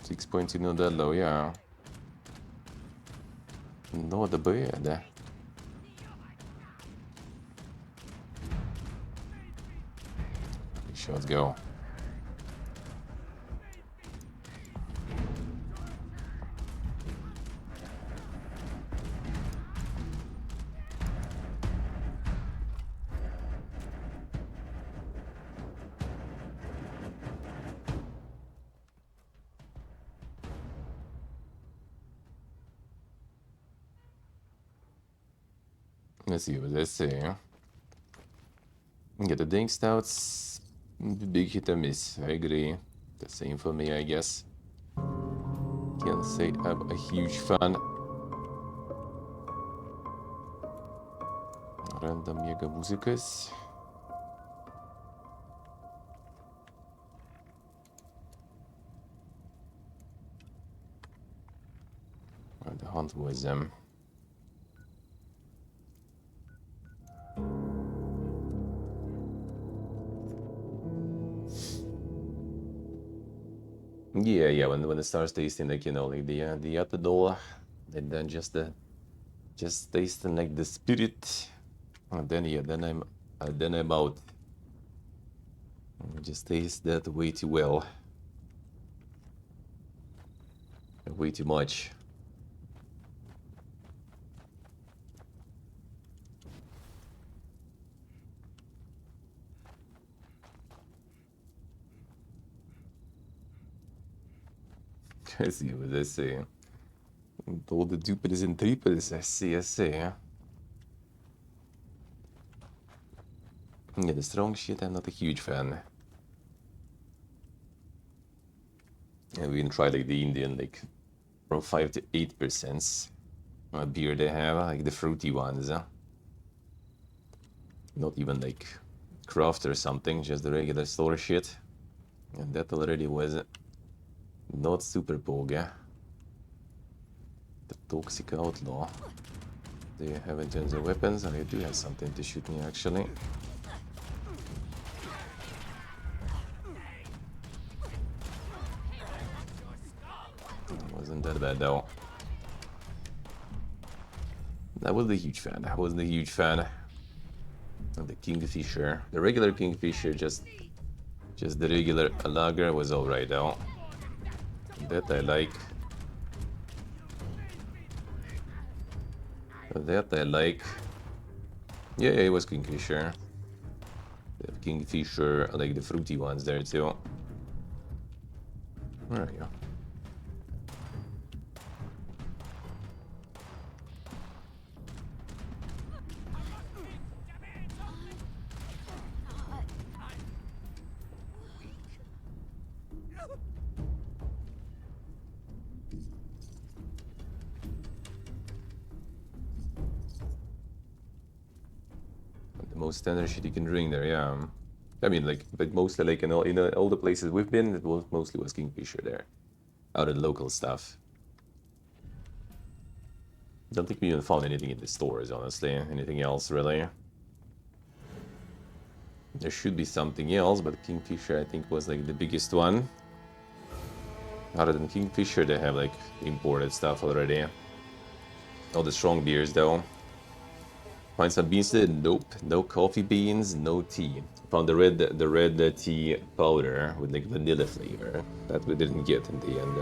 6.2 no that low, yeah. Not bad. Shots go. Let's see what they say. Get the Dink Stouts. Big hit and miss. I agree. The same for me, I guess. Can't say I'm a huge fan. Random mega músicas. The hunt was yeah, when it starts tasting like, you know, like the SaTODDay, and then just tasting like the spirit, and then I'm out. Just taste that way too well, way too much. I see what they say. All the duplicitous and triples, I see. Yeah, the strong shit, I'm not a huge fan. And we can try like the Indian, like from 5 to 8% beer they have, like the fruity ones. Not even like craft or something, just the regular store shit. And that already was not super poga. The Toxic Outlaw. Do you have in terms of weapons? I do have something to shoot me actually. Wasn't that bad though. I wasn't a huge fan. Of the Kingfisher. The regular Kingfisher, just the regular lager was alright though. That I like. Yeah, it was Kingfisher. The Kingfisher, I like the fruity ones there too. There we go. Most standard shit you can drink there, yeah. I mean, like, but mostly like in all the places we've been, it was mostly Kingfisher there, out of the local stuff. Don't think we even found anything in the stores, honestly. Anything else, really? There should be something else, but Kingfisher I think was like the biggest one. Other than Kingfisher, they have like imported stuff already. All the strong beers though. Find some beans there? Nope. No coffee beans, no tea. Found the red tea powder with like vanilla flavor. That we didn't get in the end.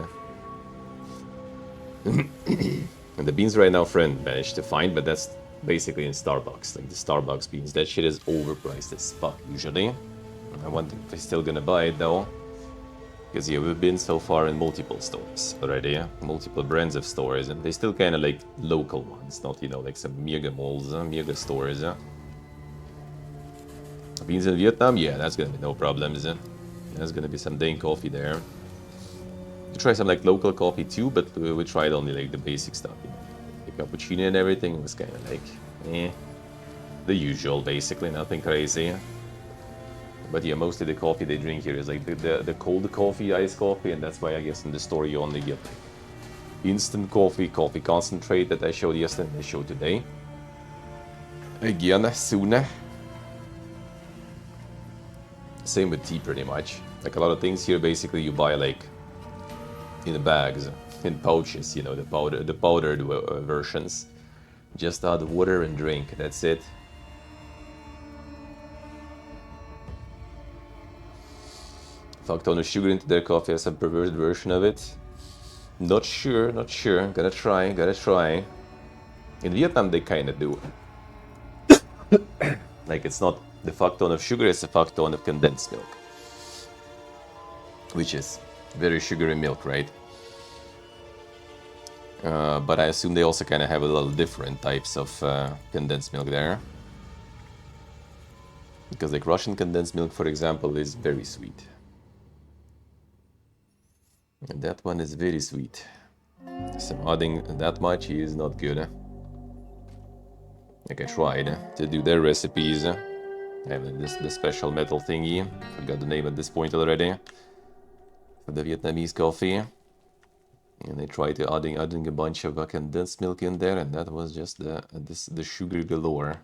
And the beans right now, friend managed to find, but that's basically in Starbucks. Like the Starbucks beans. That shit is overpriced as fuck usually. I wonder if I'm still gonna buy it though. Because yeah, we've been so far in multiple stores already, yeah? Multiple brands of stores, and they still kind of like local ones, not, you know, like some mega malls, mega stores. Beans in Vietnam, yeah, that's gonna be no problems. There's gonna be some dang coffee there. We try some like local coffee too, but we tried only like the basic stuff, you know, like the cappuccino and everything was kind of like, the usual, basically, nothing crazy. But yeah, mostly the coffee they drink here is like the cold coffee, iced coffee, and that's why I guess in the store you only get like instant coffee, coffee concentrate that I showed yesterday, I showed today. Again, soon. Same with tea pretty much. Like a lot of things here basically you buy like in bags, in pouches, you know, the powdered versions. Just add water and drink, that's it. Fuck ton of sugar into their coffee as a perverted version of it. Not sure, not sure. Gotta try. In Vietnam they kinda do. Like it's not the fuck ton of sugar, it's a fuck ton of condensed milk. Which is very sugary milk, right? But I assume they also kind of have a little different types of condensed milk there. Because like Russian condensed milk, for example, is very sweet. And that one is very sweet. So adding that much is not good. Like I tried to do their recipes. I have the special metal thingy. Forgot the name at this point already. For the Vietnamese coffee. And I tried to adding a bunch of condensed milk in there, and that was just the sugar galore.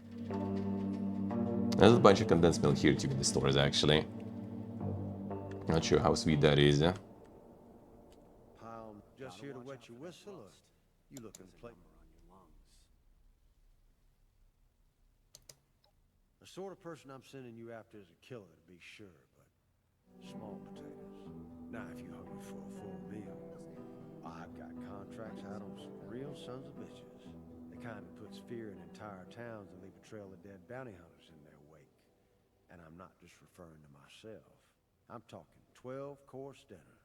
There's a bunch of condensed milk here too in the stores actually. Not sure how sweet that is. Pile just here to wet your whistle, or you looking play? The sort of person I'm sending you after is a killer, to be sure, but small potatoes. Now, if you hungry for a full meal, I've got contracts out on some real sons of bitches. The kind that puts fear in entire towns and leave a trail of dead bounty hunters in their wake. And I'm not just referring to myself. I'm talking 12-course dinner.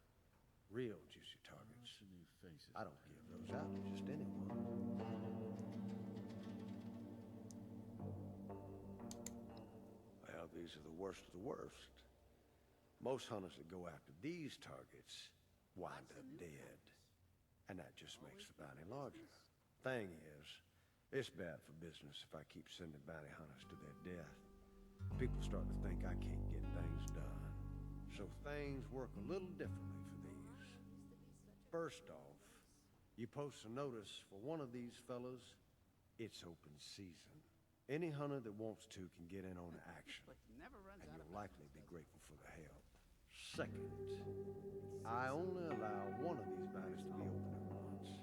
Real juicy targets. I don't give those out to just anyone. Well, these are the worst of the worst. Most hunters that go after these targets wind up dead. And that just makes the bounty larger. Thing is, it's bad for business if I keep sending bounty hunters to their death. People start to think I can't get things done. So things work a little differently for these. First off, you post a notice for one of these fellas, it's open season. Any hunter that wants to can get in on the action, and you'll likely be grateful for the help. Second, I only allow one of these bounties to be open at once.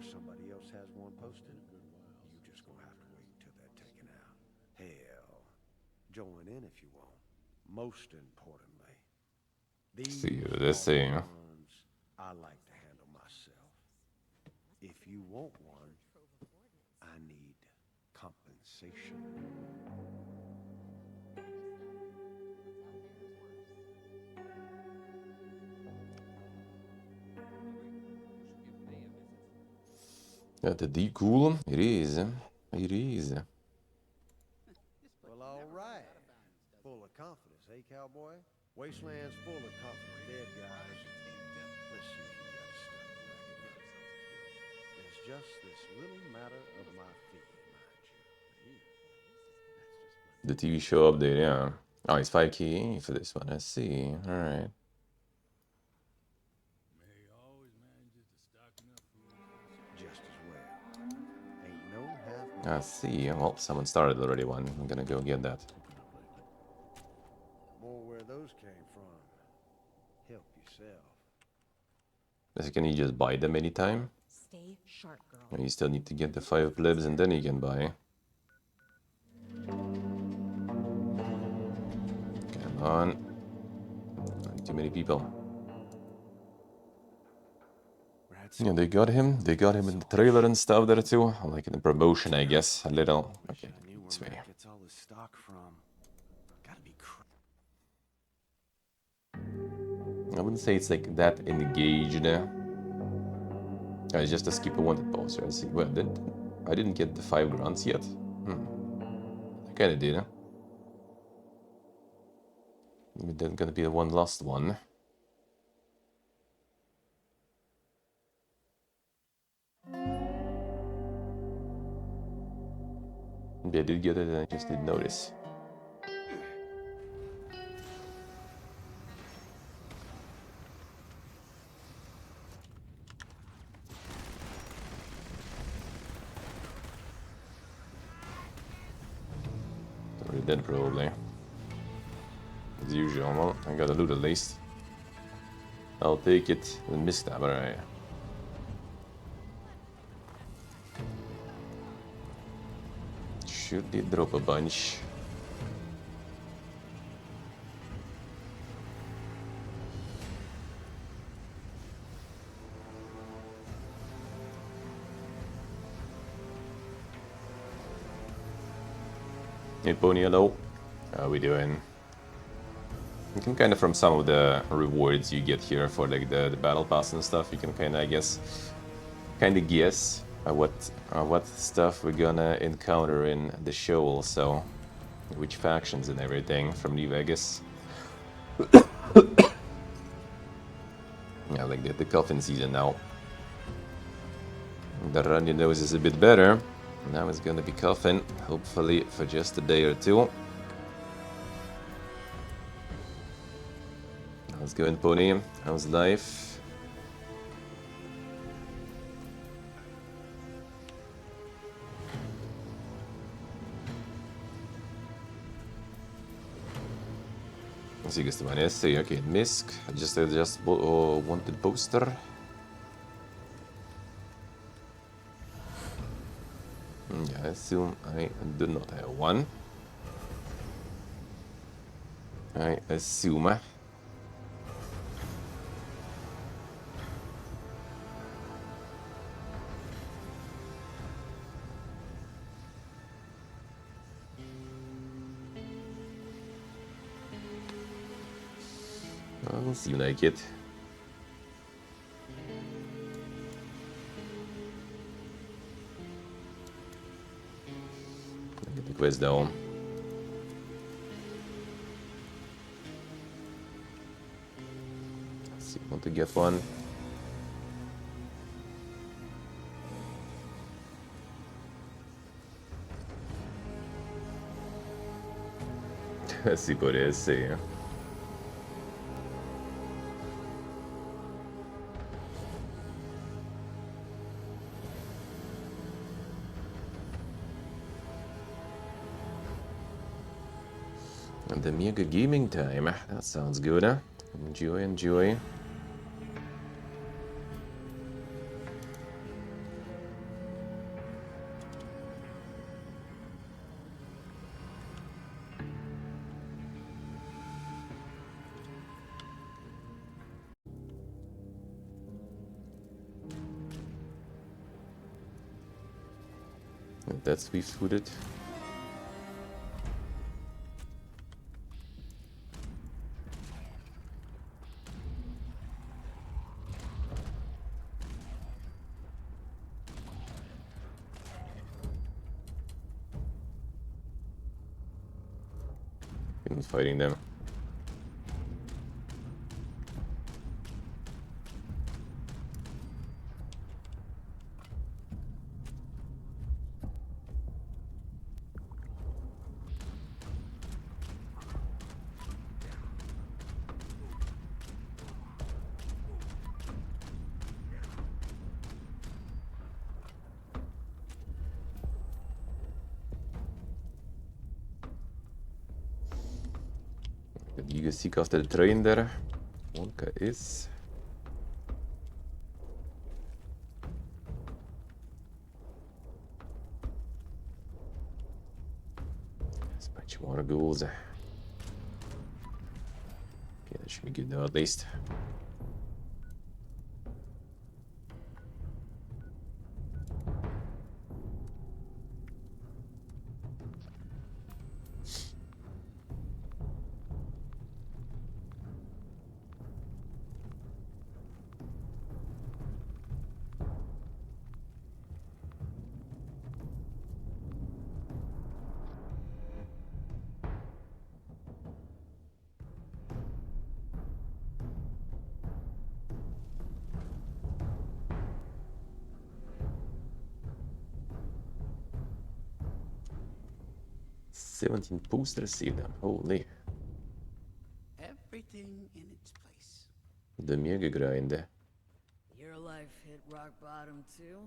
If somebody else has one posted, you're just gonna have to wait until they're taken out. Hell, join in if you want. Most importantly, these See what they say. ones I like to handle myself. If you want one, I need compensation. That's the cool. It is. It is. Well, all right. Full of confidence, eh, cowboy? Wasteland's full of confident dead guys. Let's see if you got stuff to back it up. There's just this little matter of my fee, mind you. The TV show update, yeah. Oh, it's 5K for this one. I see. Alright. Just as well. Ain't no half. I see. Well, someone started already one. I'm gonna go get that. More where those came from. Help yourself. Can you just buy them anytime? Stay sharp, girl. Or you still need to get the 5 plebs and then you can buy. Come on. Too many people. Yeah, they got him. They got him in the trailer and stuff there too. Like in the promotion, I guess. A little. Okay, this way. Gets all this stock from. Gotta be I wouldn't say it's like that engaged. It's just a skip a wanted poster. I see. Well, I didn't get the 5 grunts yet. I kinda did. Maybe there's gonna be the one last one. Maybe I did get it and I just didn't notice. Already dead probably. As usual, well, I gotta loot at least. I'll take it. I missed that, but alright. Should did drop a bunch. Hey Pony, hello. How we doing? You can kind of, from some of the rewards you get here for like the battle pass and stuff, you can kind of, I guess, guess what stuff we're gonna encounter in the show also, which factions and everything from New Vegas. Yeah, like the coffin season now. The runny nose is a bit better. Now it's gonna be coffin, hopefully for just a day or two. How's it going, Pony? How's life? Så just det jag säger, okej, misk. Just wanted poster. Yeah, I assume I do not have one. I assume. I'll see like it. Get the quest down. Let's see, want to get one. Let's see what it is, see. And the Mega Gaming time. That sounds good, huh? Enjoy, enjoy. And that's swift-footed. Fighting them. You can see after the train there. Wonka is. There's a bunch more ghouls. Okay, that should be good now at least. 17 posters saved them. Holy. Everything in its place. The mega grind. Your life hit rock bottom too?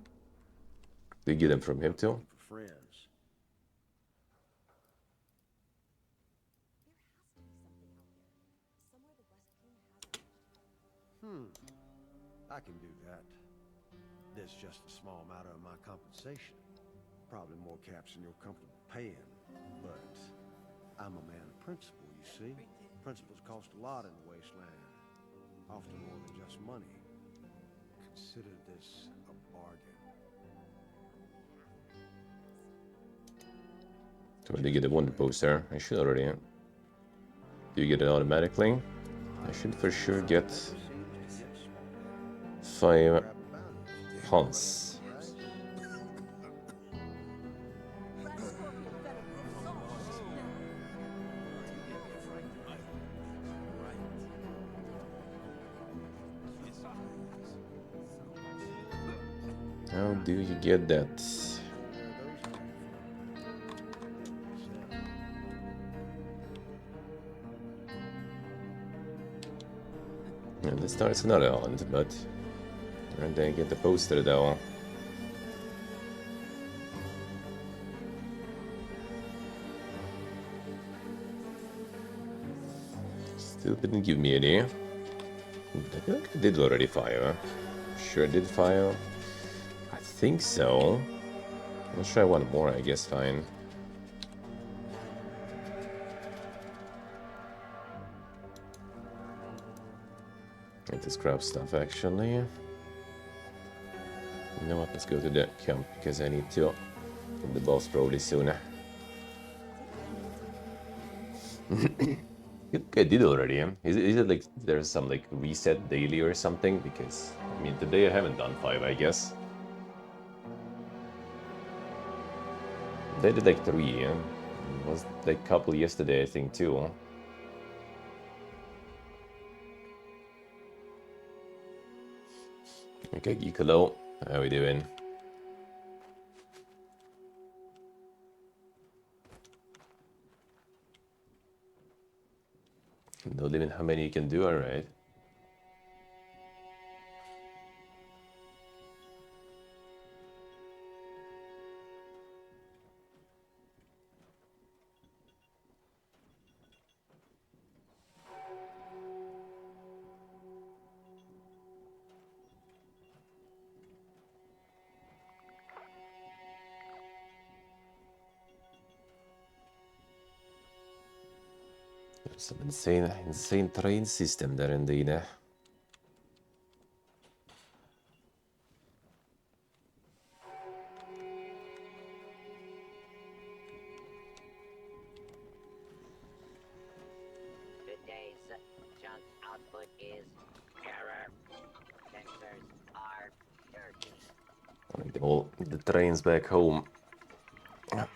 They get them from him too? For friends. I can do that. That's just a small matter of my compensation. Probably more caps than you're comfortable paying, but I'm a man of principle, you see? Principles cost a lot in the wasteland, often more than just money. Consider this a bargain. So when they get the wonder poster, I should already. Do you get it automatically? I should for sure get 5 hunts. How do you get that? And this starts another hunt, but and then get the poster though. Still didn't give me any. I feel like I did already 5. Sure did 5. I think so. Let's try one more, I guess, fine. Get this crap stuff actually. You know what, let's go to the camp because I need to get the boss probably sooner. I did already. Is it like there's some like reset daily or something? Because I mean today I haven't done 5, I guess. They did like 3. It was like a couple yesterday, I think, too. Okay, Geek, hello. How are we doing? No limit how many you can do, alright. There's some insane train system there indeed. Today's junk output is terror. Sensors are dirty. All the trains back home.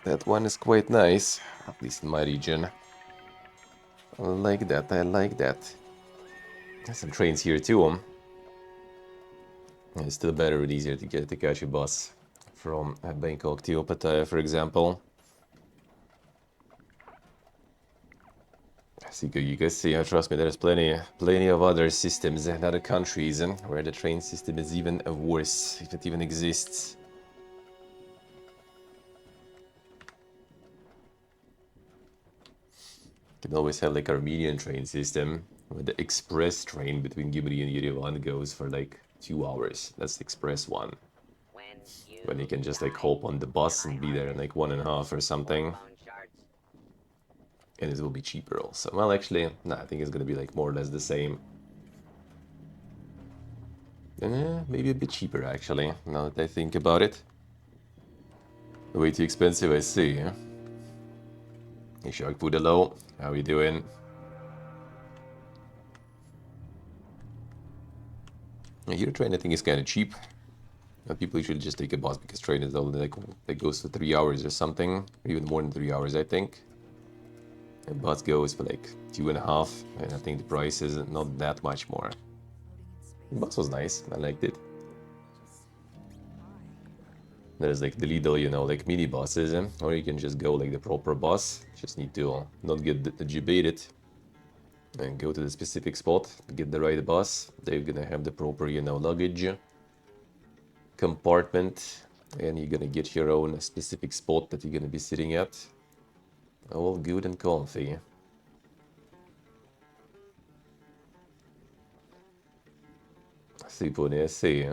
That one is quite nice, at least in my region. I like that, I like that. There's some trains here too. It's still better and easier to get to catch a bus from Bangkok to Pattaya, for example. So you guys see, trust me, there's plenty of other systems in other countries where the train system is even worse, if it even exists. You can always have like Armenian train system, where the express train between Gyumri and Yerevan goes for like 2 hours. That's the express one. When you can just like hop on the bus and be there in like 1.5 or something. And it will be cheaper also. Well, actually, nah, I think it's gonna be like more or less the same. Maybe a bit cheaper actually, now that I think about it. Way too expensive, I see. Hey, Shark Food, hello. How are you doing? Here, train I think is kind of cheap. People usually just take a bus because train is only like that goes for 3 hours or something, or even more than 3 hours, I think. And bus goes for like 2.5, and I think the price is not that much more. The bus was nice, I liked it. There's like the little, you know, like mini bosses, or you can just go like the proper boss. Just need to not get debated and go to the specific spot, get the right boss. They're gonna have the proper, you know, luggage compartment, and you're gonna get your own specific spot that you're gonna be sitting at. All good and comfy. Si può sì.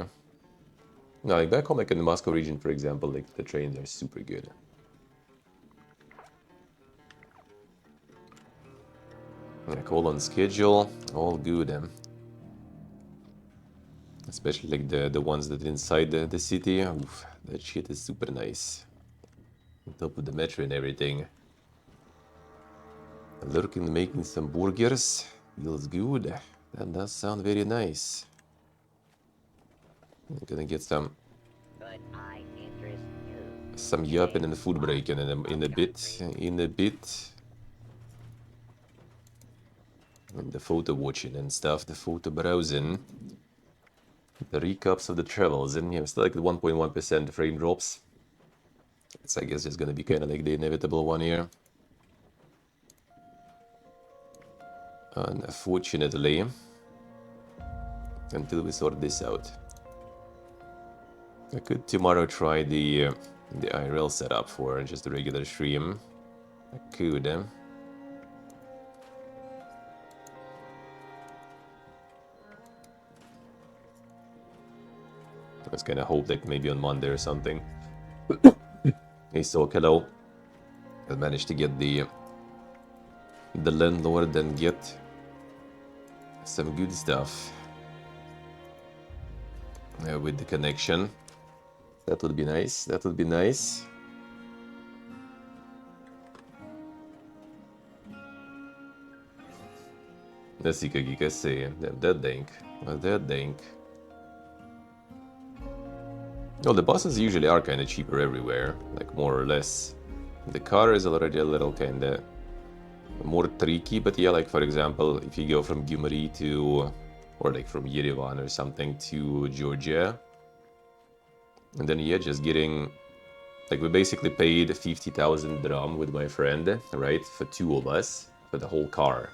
No, like back home, like in the Moscow region, for example, like the trains are super good. Like all on schedule, all good. Especially like the ones that are inside the city. Oof, that shit is super nice. On top of the metro and everything. Lurking, making some burgers. Feels good. That does sound very nice. I'm gonna get some yapping and food break in a bit. And the photo watching and stuff, the photo browsing. The recaps of the travels, and yeah, still like the 1.1% frame drops. It's, I guess, just gonna be kind of like the inevitable one here. Unfortunately, until we sort this out. I could tomorrow try the IRL setup for just a regular stream. I could. I was gonna hope that maybe on Monday or something. Hey, so hello. I managed to get the landlord and get some good stuff with the connection. That would be nice. That would be nice. Nasci que aqui quer ser. That dank. That dank. Well, the bosses usually are kind of cheaper everywhere, like more or less. The car is already a little kind of more tricky, but yeah, like for example, if you go from Gyumri to, or like from Yerevan or something to Georgia, and then yeah, just getting, like we basically paid 50,000 dram with my friend, right, for two of us, for the whole car.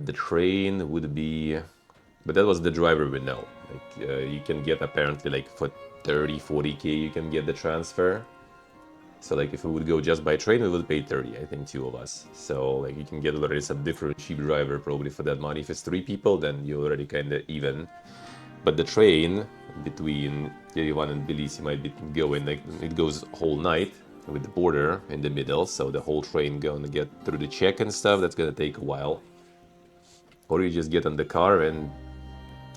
The train would be, but that was the driver we know. Like you can get apparently like for 30-40k you can get the transfer. So like if we would go just by train, we would pay 30, I think, two of us. So like you can get already some different cheap driver probably for that money. If it's 3 people, then you're already kind of even. But the train between Yerevan and Tbilisi might be going, like it goes whole night with the border in the middle. So the whole train gonna get through the check and stuff. That's gonna take a while. Or you just get on the car and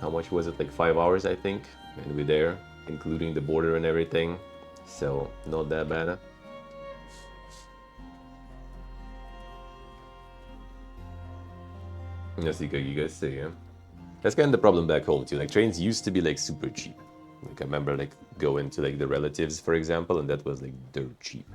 how much was it? Like 5 hours, I think. And we're there, including the border and everything. So not that bad. Yes, you guys say, yeah. That's kind of the problem back home too. Like trains used to be like super cheap. Like I remember like going to like the relatives, for example, and that was like dirt cheap.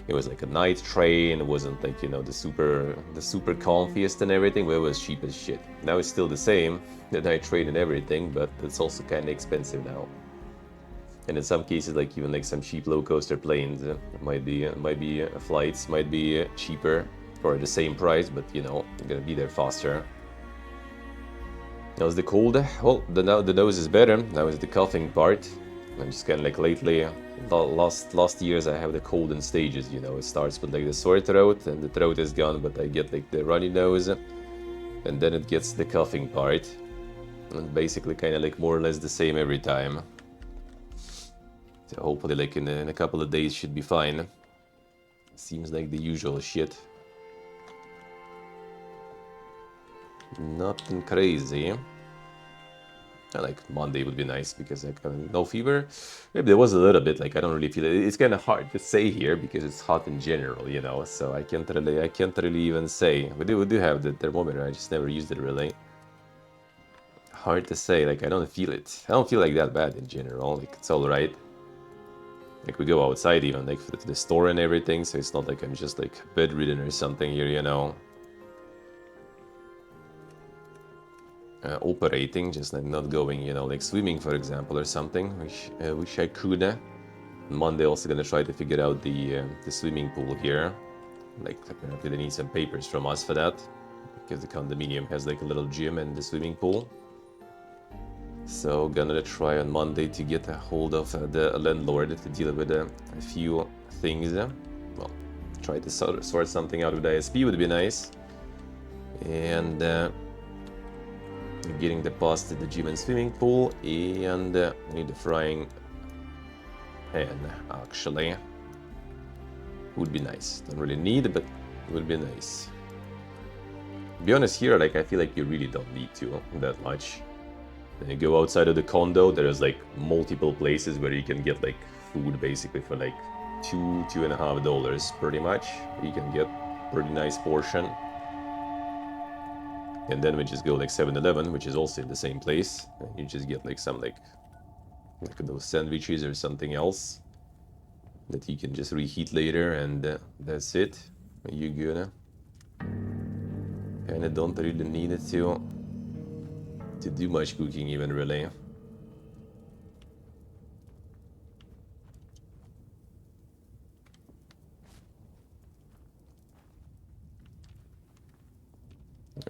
It was like a night train. It wasn't like, you know, the super comfiest and everything, but it was cheap as shit. Now it's still the same, the night train and everything, but it's also kind of expensive now. And in some cases, like even like some cheap low coaster planes might be flights might be cheaper or the same price, but you know, you're gonna be there faster. How's the cold? Well, now the nose is better. Now is the coughing part. I'm just kind of like lately, last years I have the cold in stages, you know. It starts with like the sore throat and the throat is gone, but I get like the runny nose and then it gets the coughing part. And basically kind of like more or less the same every time. So hopefully like in a couple of days should be fine. Seems like the usual shit. Nothing crazy. Like Monday would be nice because I kind of no fever. Maybe there was a little bit, like I don't really feel it. It's kind of hard to say here because it's hot in general, you know. So I can't really even say. We do have the thermometer. I just never used it really. Hard to say. Like I don't feel it. I don't feel like that bad in general. Like it's all right. Like we go outside even like to the store and everything. So it's not like I'm just like bedridden or something here, you know. operating, just like not going, you know, like swimming, for example, or something, which I could. Monday also gonna try to figure out the swimming pool here. Like, apparently they need some papers from us for that, because the condominium has like a little gym and the swimming pool. So gonna try on Monday to get a hold of the landlord to deal with a few things. Well, try to sort something out with the ISP would be nice. And getting the pass to the gym and swimming pool, and need a frying pan, actually. Would be nice. Don't really need it, but would be nice. To be honest here, like, I feel like you really don't need to that much. Then you go outside of the condo, there's like multiple places where you can get like food basically for like $2.50 pretty much. You can get pretty nice portion. And then we just go like 7-Eleven, which is also in the same place. And you just get like some like those sandwiches or something else that you can just reheat later, and that's it. You're good. And I don't really need it to do much cooking even, really.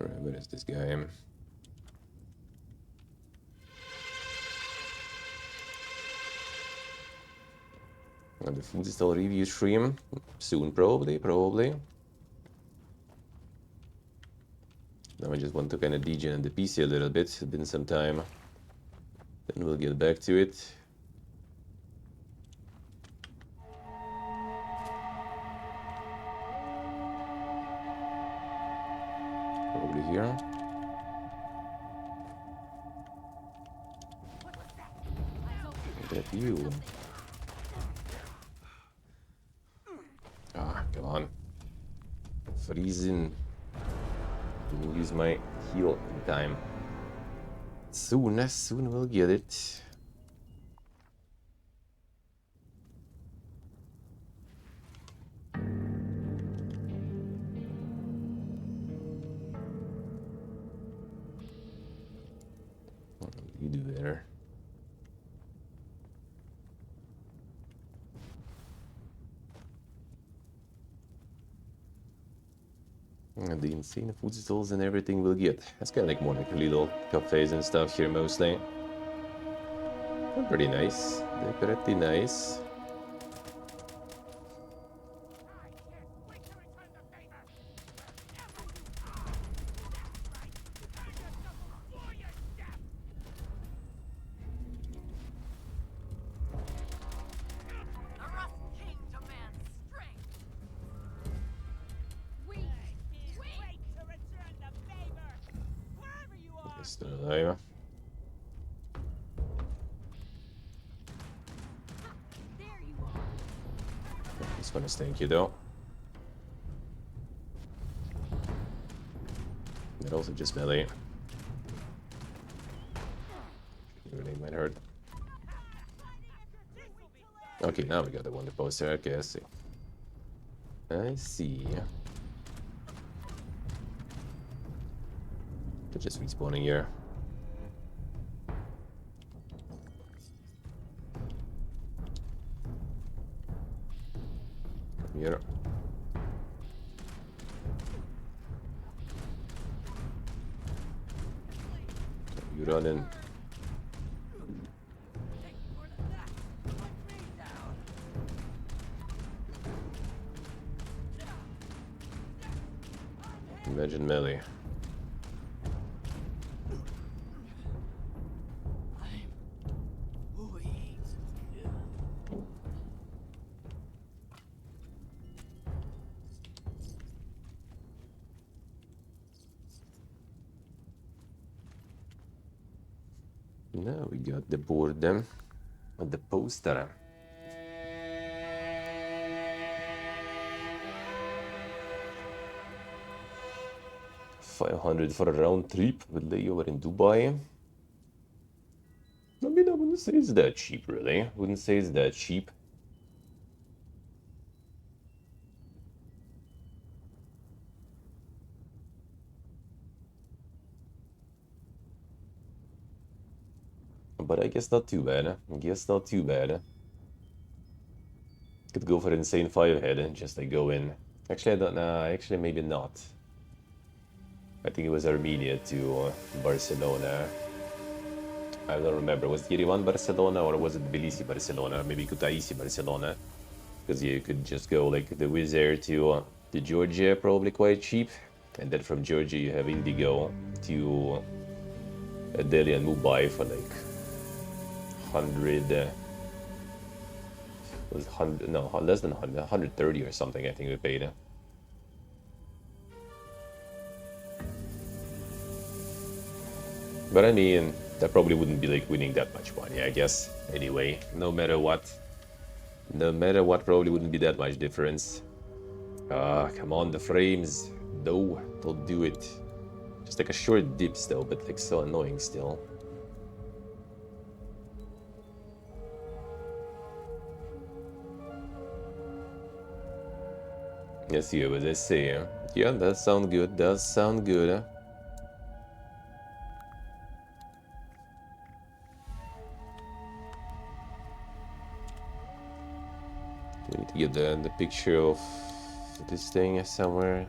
Alright, where is this guy? And the food stall review stream soon, probably. Now I just want to kind of degen the PC a little bit. It's been some time. Then we'll get back to it. Probably here. Look at you. Ah, come on. Freezing. Didn't use my heal in time. Soon we'll get it. What do you do there? And the insane food stalls and everything we'll get. That's kind of like more like little cafes and stuff here mostly. They're pretty nice. They're pretty nice. Still alive. This one is thank you though. That also just melee. Really might hurt. Okay, now we got the one that poster. Okay, I see. I see. They're just respawning here. Come here. You running. Imagine melee. Now we got the board and the poster. $500 for a round trip with layover in Dubai. I mean, I wouldn't say it's that cheap, really. Wouldn't say it's that cheap. but I guess not too bad. I guess not too bad. Could go for an insane 5-head and just like go in. Actually, I don't know. Actually, maybe not. I think it was Armenia to Barcelona. I don't remember. Was it Yerevan Barcelona or was it Tbilisi Barcelona? Maybe Kutaisi Barcelona. Because you could just go like the Wizz Air to Georgia, probably quite cheap. And then from Georgia you have Indigo to Delhi and Mumbai for like 100. Was 100? No, less than 100. 130 or something. I think we paid. But I mean, that probably wouldn't be like winning that much money, I guess. Anyway, no matter what. No matter what, probably wouldn't be that much difference. Ah, come on, the frames. No, don't do it. Just like a short dips though, but like so annoying still. Let's see what they say. Yeah, that sounds good. Does sound good. We need to get the picture of this thing somewhere.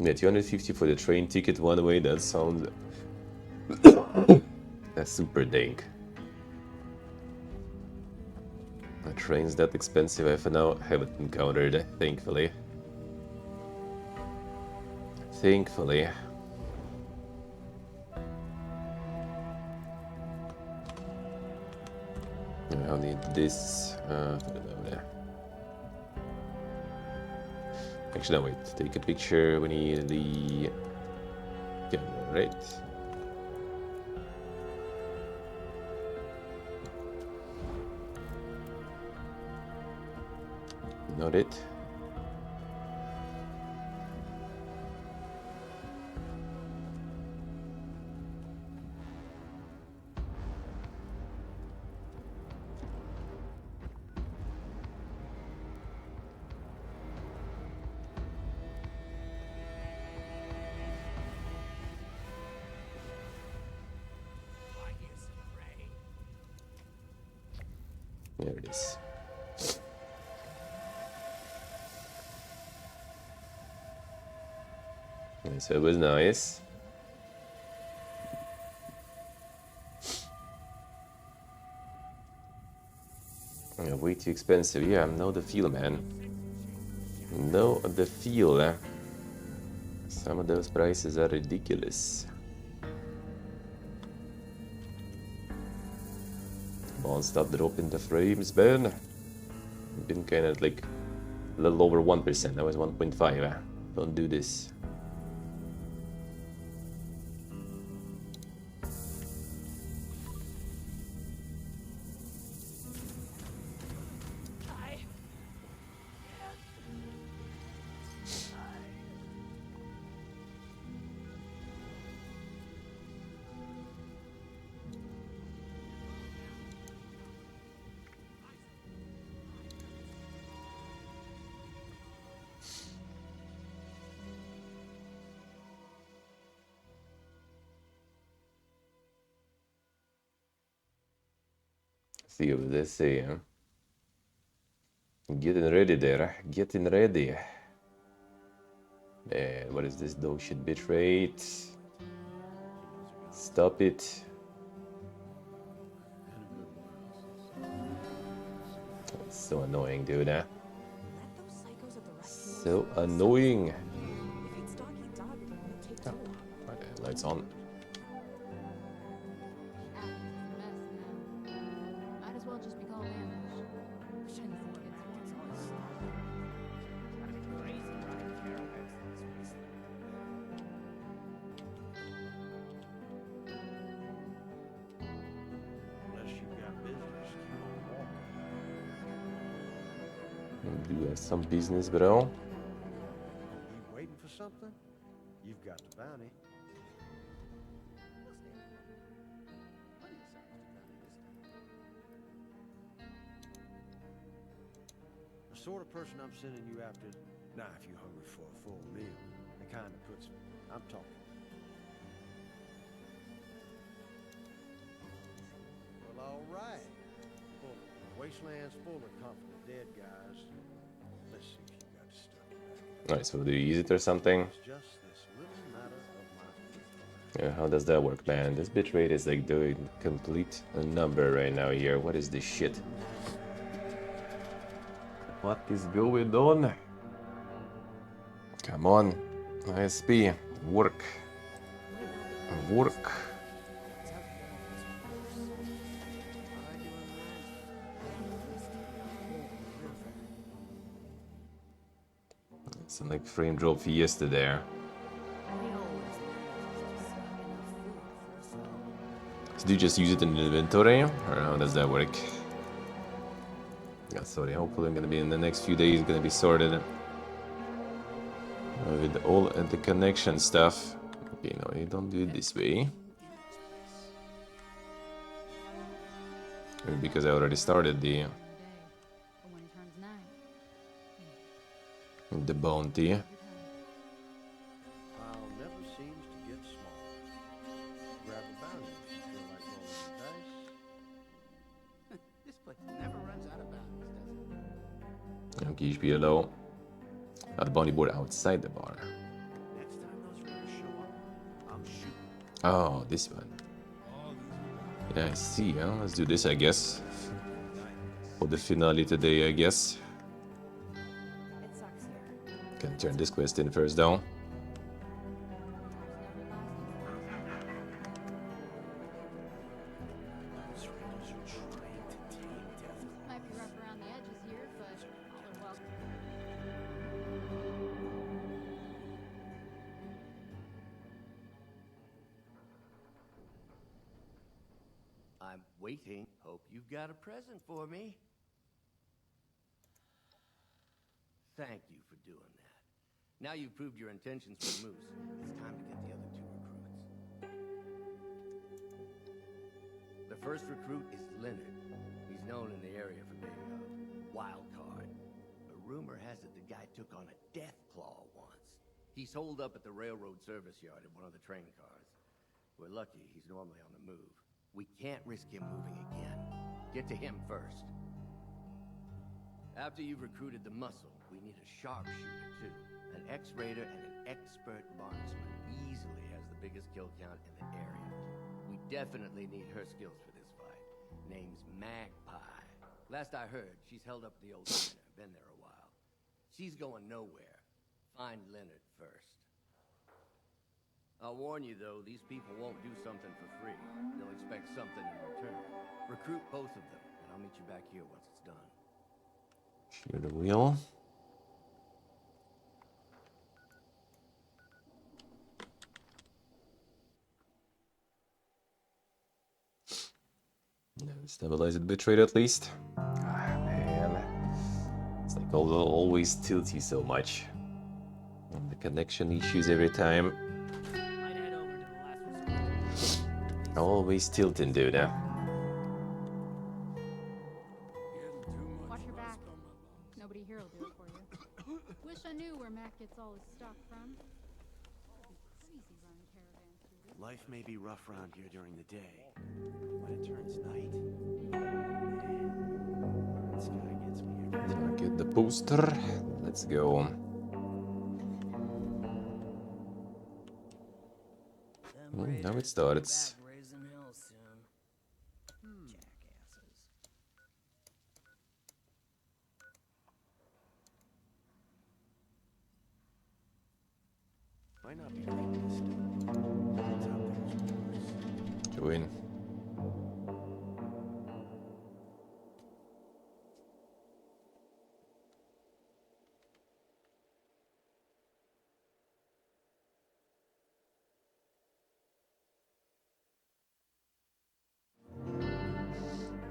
Yeah, 250 for the train ticket one way. That sounds that's super dank. A train's that expensive. I for now haven't encountered, thankfully. Thankfully. I'll need this. Put it over there. Actually, no, wait. Take a picture. We need the camera, right? Not it. There it is. So it was nice. Yeah, way too expensive. Yeah, know the feel, man. Know the feel. Some of those prices are ridiculous. Come on, stop dropping the frames, Ben. Been kind of like a little over 1%. That was 1.5. Don't do this. See what they say, huh? Getting ready there, getting ready. Man, what is this dog shit bitrate? Stop it. That's so annoying, dude, huh? So annoying. Oh, lights on. Might as well just be called ambush. Do you have some business, bro? You waiting for something? You've got the bounty. sort of person I'm sending you after. Now, if you're hungry for a full meal, it kind of puts me. I'm talking. Well, all right. Well, wasteland's full of confident dead guys. Let's see if you got stuff back. Alright, so do you use it or something? It's just this little matter of my. Yeah, how does that work, man? This bitrate is like doing complete a number right now here. What is this shit? What is going on? Come on, ISP, work. Work. It's like frame drop fiesta there. So do you just use it in the inventory, or how does that work? Yeah, sorry, hopefully I'm gonna be in the next few days gonna be sorted with all the connection stuff. Okay, no, you don't do it this way. Maybe because I already started the bounty. Pile never seems to get smaller. Grab a bounty if you feel like rolling the dice. This place never runs out of bounties, does it? Okay, below. The bounty board outside the bar. Next time those runners show up, I'm shooting. Oh, this one. Yeah, I see. Huh? Let's do this, I guess. For the finale today, I guess. Can turn this quest in first, though. Might be rough around the edges here, but all are welcome. I'm waiting. Hope you've got a present for me. Thank you for doing that. Now you've proved your intentions with Moose. It's time to get the other two recruits. The first recruit is Leonard. He's known in the area for being a wild card. A rumor has it the guy took on a death claw once. He's holed up at the railroad service yard in one of the train cars. We're lucky he's normally on the move. We can't risk him moving again. Get to him first. After you've recruited the muscle, we need a sharpshooter too. An ex-raider and an expert marksman. Easily has the biggest kill count in the area. We definitely need her skills for this fight. Name's Magpie. Last I heard, she's held up at the old diner. Been there a while. She's going nowhere. Find Leonard first. I'll warn you though, these people won't do something for free. They'll expect something in return. Recruit both of them, and I'll meet you back here once it's done. Share the wheel. Stabilize it bitrate at least. Ah, man. It's like always tilty so much. And the connection issues every time. Always tilting, dude. Watch your back. Nobody here will do it for you. Wish I knew where Mac gets all his stuff from. Crazy running caravans through this. Life may be rough around here during the day. When it turns night, the sky gets me every time. Get the booster. Let's go. Now it starts. Might not be right this time. Join.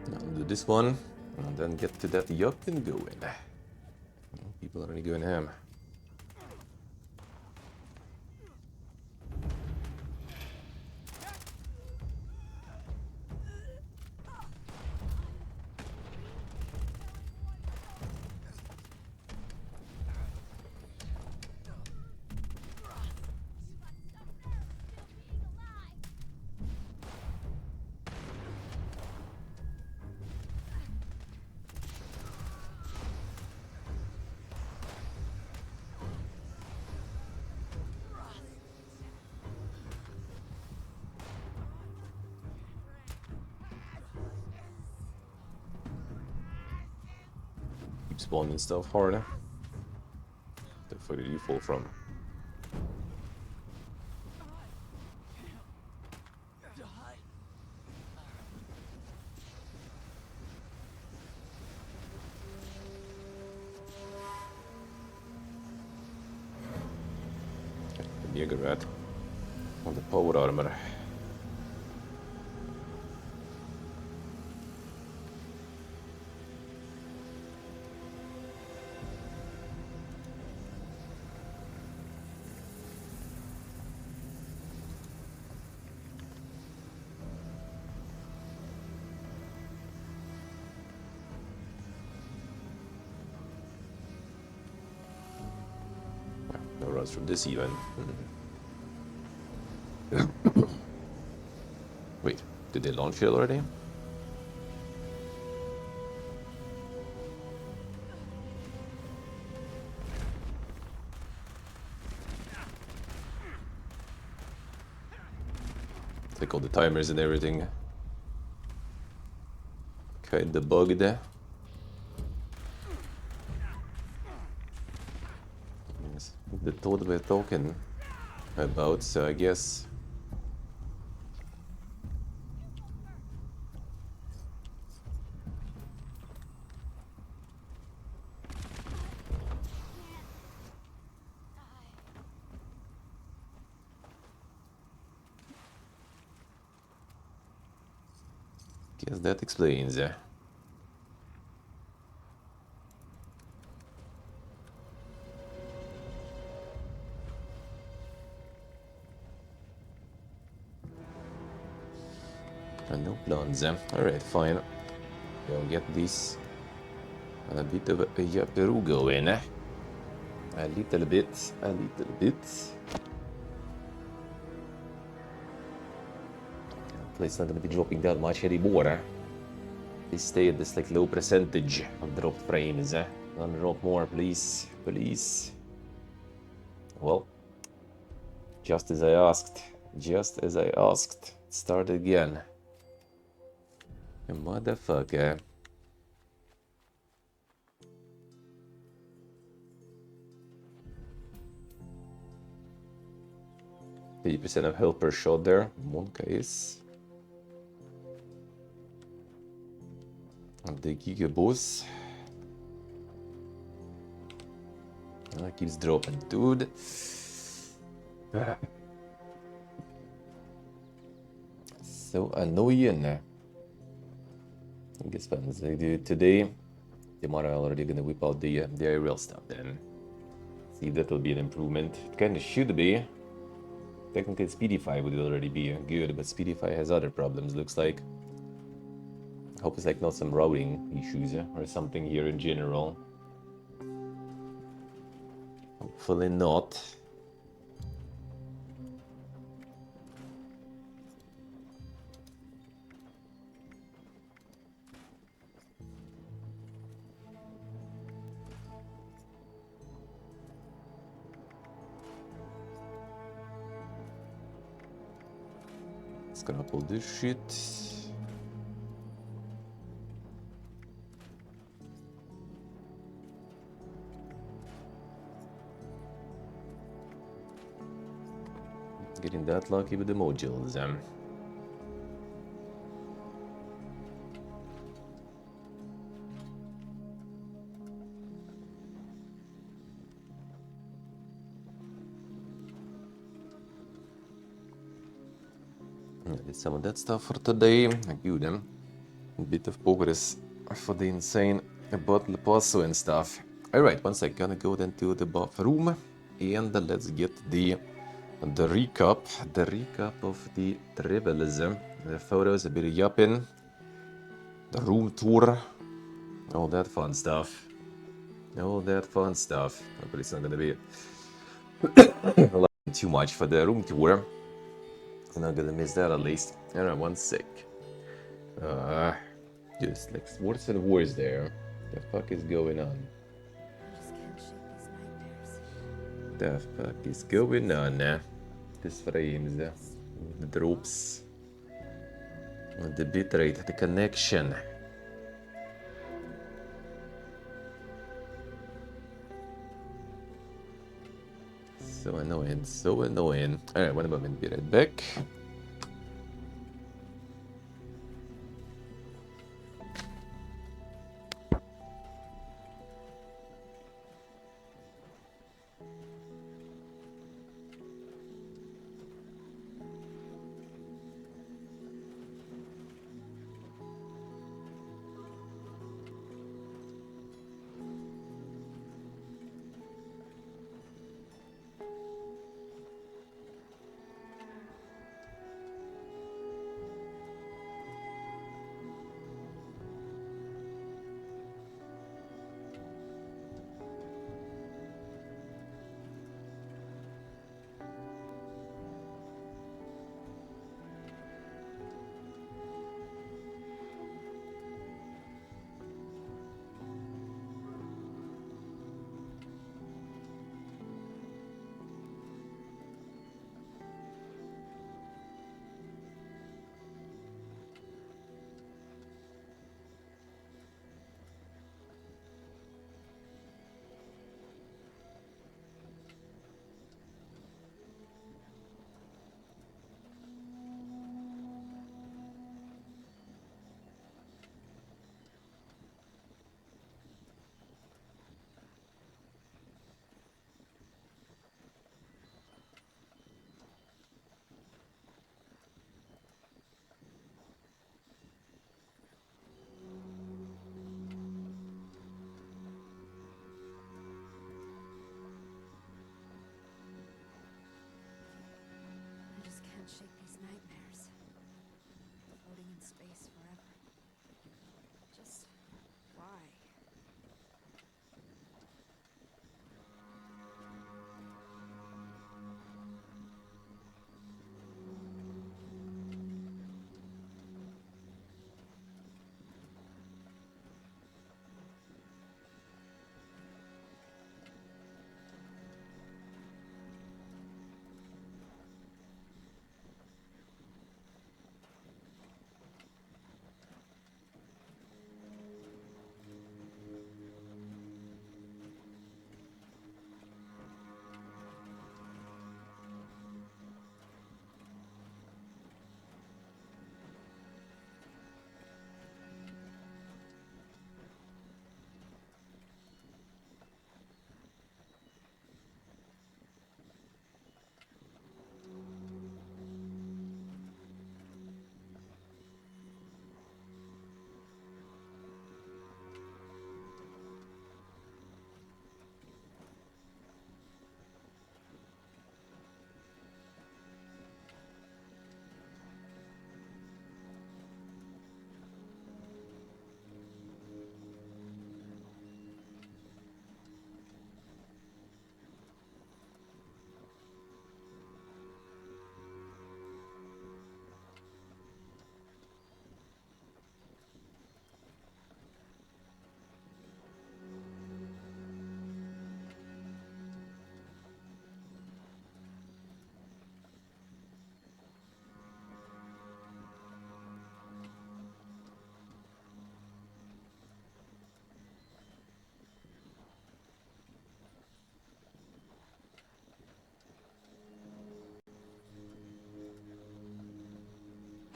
Now I'll do this one and then get to that yup and go in. People are already going ham. keep spawning stuff harder. The fuck did you fall from? Jägerät on the power armor. No runs from this even. Wait, did they launch it already? Like all the timers and everything. Kinda bugged. Yes. The thought we're talking about, so I guess. Guess that explains. No plans. Alright, fine. We'll get this a bit of a yapperoo going. A little bit, a little bit. It's not gonna be dropping that much anymore. They stay at this like low percentage of dropped frames. Don't drop more, please, please. Well, just as I asked, start again. You motherfucker. 50% of health per shot there. One case. The Giga boss. Keeps dropping, dude. So annoying. I guess fans they do it today. Tomorrow I'm already gonna whip out the aerial stuff then. See if that'll be an improvement. It kinda should be. Technically Speedify would already be good, but Speedify has other problems, looks like. I hope it's like not some routing issues or something here in general. Hopefully not. Scrap all this shit. Getting that lucky with the modules. Did some of that stuff for today. Good. A bit of progress for the insane bottle passo and stuff. Alright, one sec, gonna go then to the bathroom and let's get the recap of the travels. The photos, a bit of yapping, the room tour, all that fun stuff. Hopefully it's not gonna be too much for the room tour. I'm not gonna miss that at least. Alright, one sec. Just like what's and wars there? The fuck is going on? The fuck is going on? This frames, the drops, the bitrate, the connection. So annoying. Alright, one moment, be right back. I just can't shake these nightmares. Floating in space forever. Just why?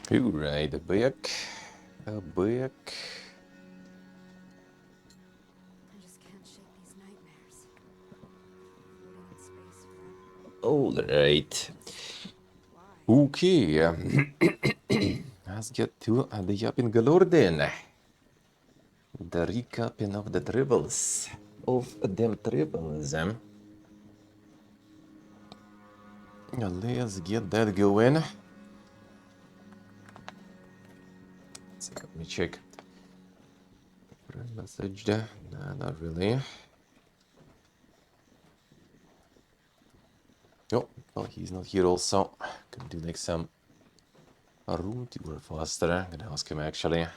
Alright, back. Back. I just can't shake these nightmares. Floating in space forever. Alright. Okay. Let's get to the yapping galore then. The recapping of the tribbles. Of them tribbles. Let's get that going. Let me check. Message there? Nah, not really. Oh, well, he's not here also. Could do next time. A room tour faster. I'm gonna ask him actually.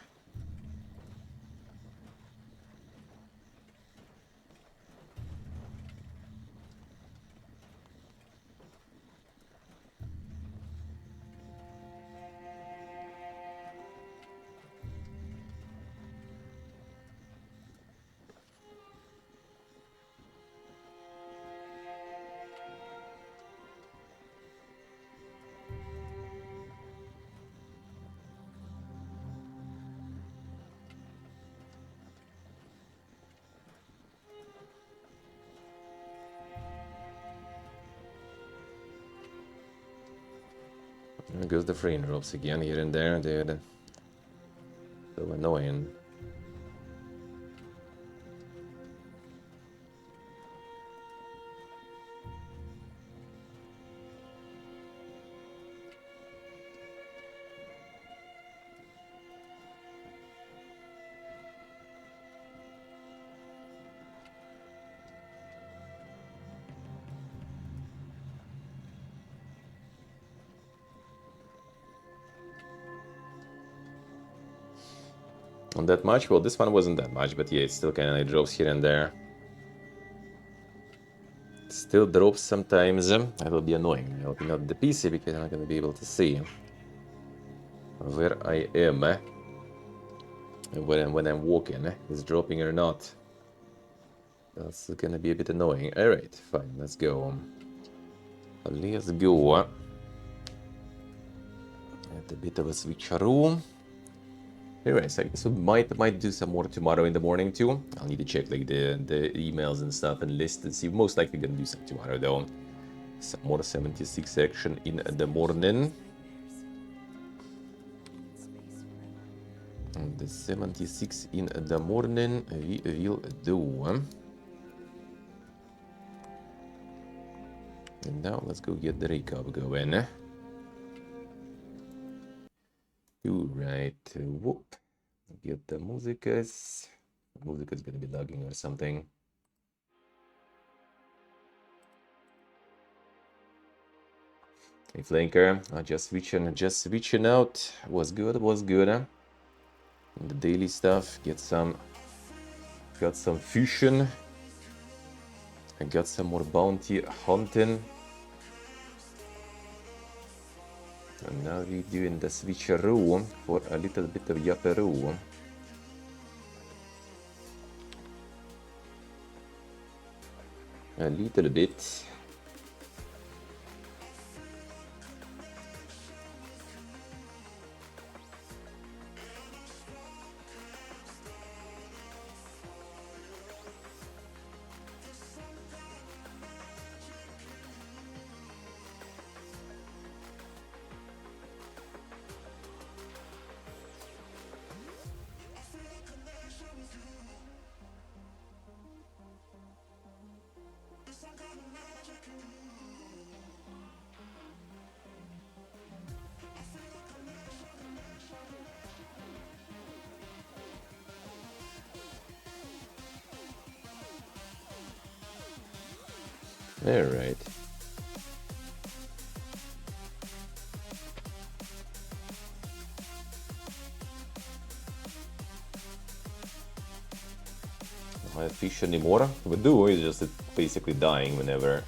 There goes the frame drops again here and there, dude. So annoying. Not that much? Well, this one wasn't that much, but yeah, it still kind of like drops here and there. Still drops sometimes. That will be annoying. I'll open up the PC because I'm not going to be able to see where I am when I'm walking. Is dropping or not. That's going to be a bit annoying. Alright, fine, let's go. Let's go. At a bit of a switcheroo. Anyways, I guess we might do some more tomorrow in the morning too. I'll need to check like the emails and stuff and list and see. Most likely gonna do some tomorrow though. Some more 76 action in the morning. And the 76 in the morning we will do. And now let's go get the recap going. Alright, whoop. Get the musicas. Musica's gonna be lagging or something. Hey Flanker, just switching out. Was good. And the daily stuff, got some fusion. I got some more bounty hunting. And now we're doing the switcheroo for a little bit of yapperoo. A little bit. All right. Don't have fish anymore. We do. It's just basically dying whenever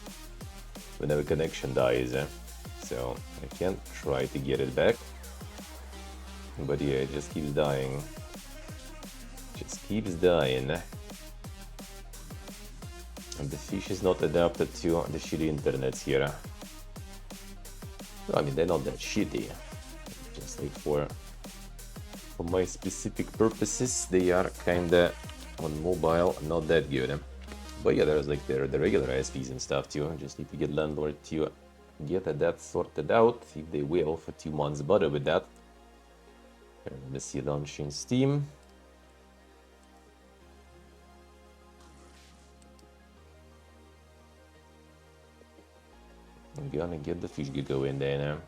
connection dies. So I can try to get it back, but yeah, it just keeps dying. Just keeps dying. And the fish is not adapted to the shitty internets here. I mean, they're not that shitty. Just like for my specific purposes, they are kinda on mobile not that good. But yeah, there's like the regular ISPs and stuff too. I just need to get landlord to get that sorted out. If they will for 2 months butter with that. Let me see, launching Steam. I'm gonna get the fish go in there now.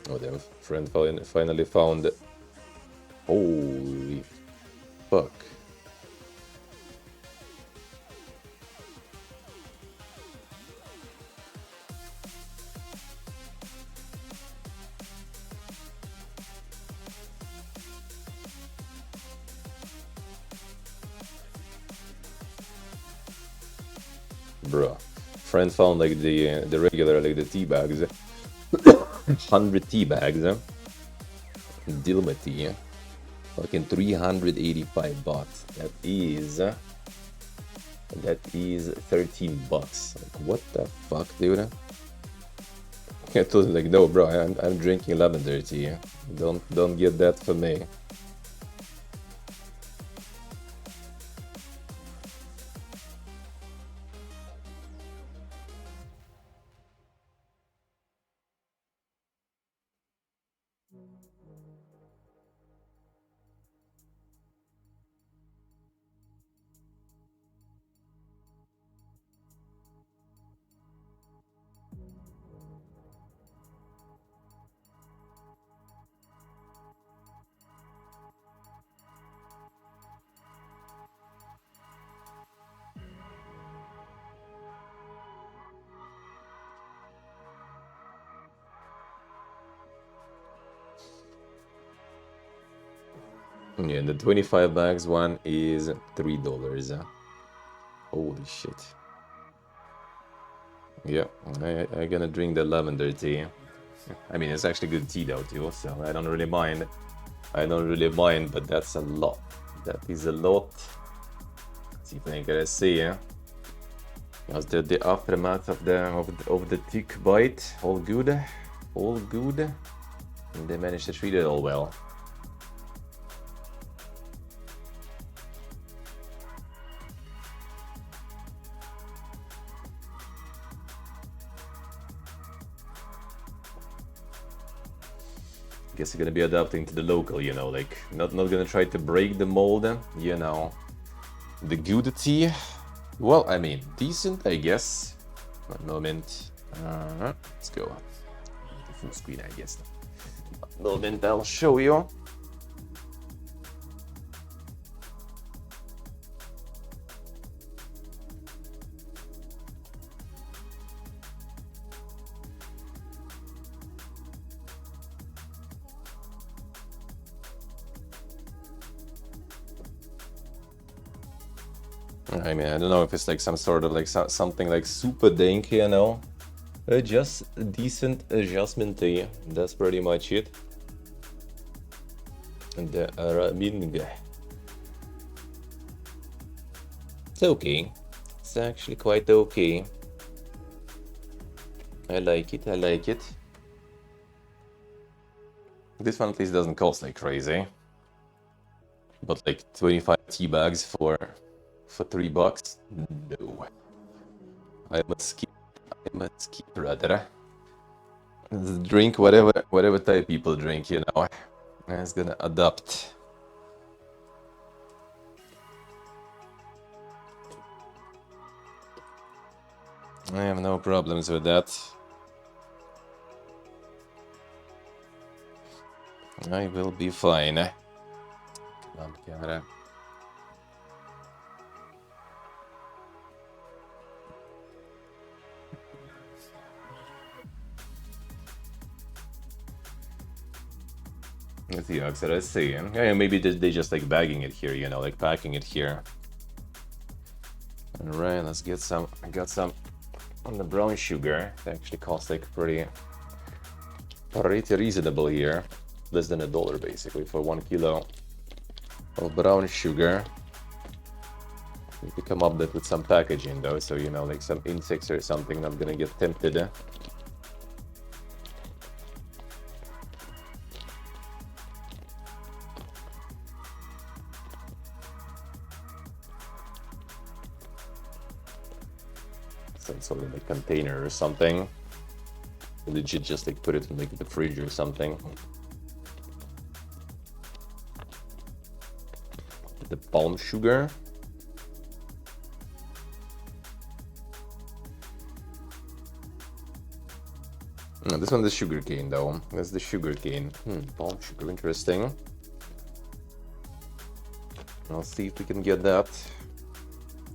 Oh, damn, friend finally found. Holy fuck. Bruh. Friend found like the regular, like the tea bags. 100 tea bags. Dilma tea. Fucking 385 bucks. That is 13 bucks. Like, what the fuck, dude? I told him like, no, bro, I'm drinking lavender tea. Don't get that for me. Yeah, the 25 bags one is $3. Holy shit. Yeah, I gonna drink the lavender tea. I mean, it's actually good tea though too, so I don't really mind. I don't really mind, but that's a lot. That is a lot. Let's see if I can see, yeah. How's the aftermath of the tick bite? All good? All good? And they managed to treat it all well. Guess you're gonna be adapting to the local, you know, like not gonna try to break the mold, you know. The good tea, well, I mean, decent, I guess. One moment. Let's go. The full screen, I guess. One moment, I'll show you. I mean, I don't know if it's like some sort of like something like super dank, you know. Just decent jasmine tea. That's pretty much it. And the Raminga. It's okay. It's actually quite okay. I like it. I like it. This one at least doesn't cost like crazy. But like 25 tea bags for $3? No. I must skip rather. Drink whatever type people drink, you know. It's gonna adapt. I have no problems with that. I will be fine. Come on, camera. Let's see, Oxide, I see. Yeah, maybe they just like bagging it here, you know, like packing it here. Alright, let's get some. I got some on the brown sugar. It actually costs like pretty reasonable here. Less than $1 basically for 1 kilo of brown sugar. Need to come up with some packaging though, so you know, like some insects or something, not gonna get tempted. Some sort of like container or something. Legit just like put it in like the fridge or something. The palm sugar. No, this one's the sugar cane though. That's the sugar cane. Palm sugar, interesting. I'll see if we can get that.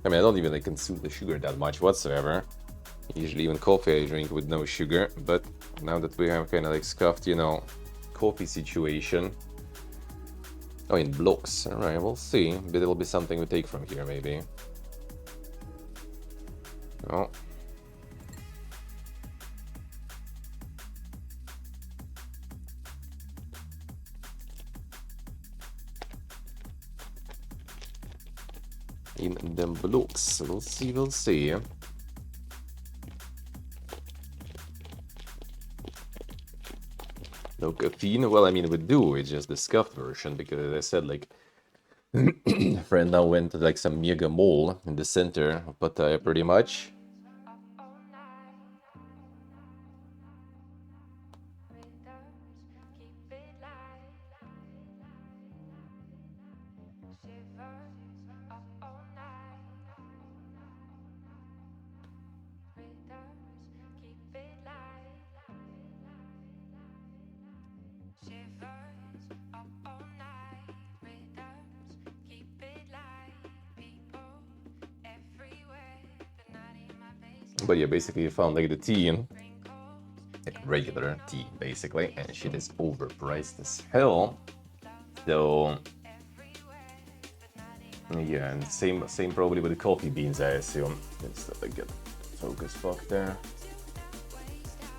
I mean, I don't even like consume the sugar that much whatsoever. Usually even coffee I drink with no sugar, but now that we have kind of like scuffed, you know, coffee situation. Oh, in blocks. Alright, we'll see. But it'll be something we take from here, maybe. Oh. In them blocks. We'll see, we'll see. No caffeine? Well, I mean, we do. It's just the scuffed version because, as I said, like, friend now went to like some mega mall in the center of Pattaya, pretty much. But yeah, basically you found like the tea, like regular tea basically, and shit is overpriced as hell. So yeah, and same probably with the coffee beans, I assume. It's like get focus fuck there.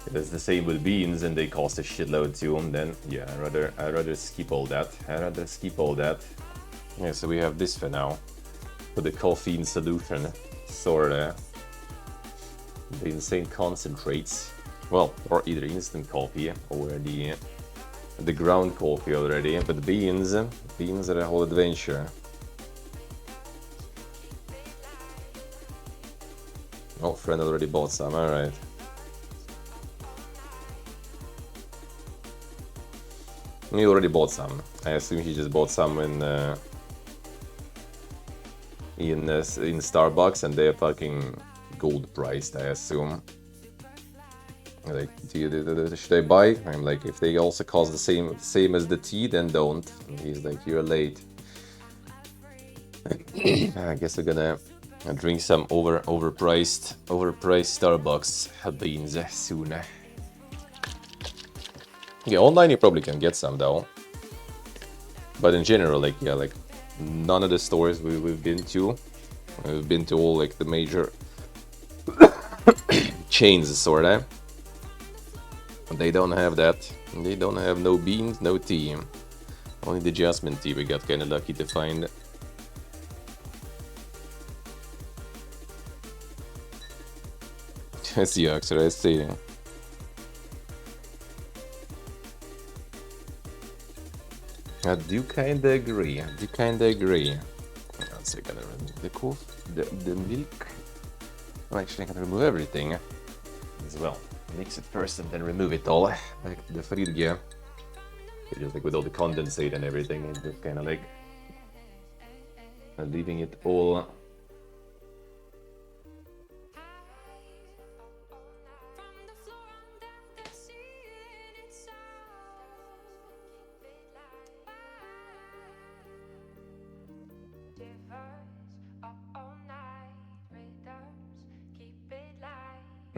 If it's the same with beans and they cost a shitload too, then yeah, I'd rather skip all that. Yeah, so we have this for now. For the caffeine solution, sorta. The insane concentrates. Well, or either instant coffee or the ground coffee already, but beans are a whole adventure. Oh, friend already bought some, alright. He already bought some. I assume he just bought some in Starbucks, and they're fucking gold priced, I assume. Like, should I buy? I'm like, if they also cost the same as the tea, then don't. And he's like, you're late. I guess we're gonna drink some overpriced Starbucks beans soon. Yeah, online you probably can get some though. But in general, like, yeah, like none of the stores we've been to all like the major chains, sorta. They don't have that. They don't have no beans, no tea. Only the jasmine tea we got kinda lucky to find. That's the answer, I see. I do kinda agree. So I'm gonna remove the coffee, the milk. I'm actually gonna remove everything as well. Mix it first and then remove it all. Like the Fridge. Just like with all the condensate and everything, and just kinda like leaving it all.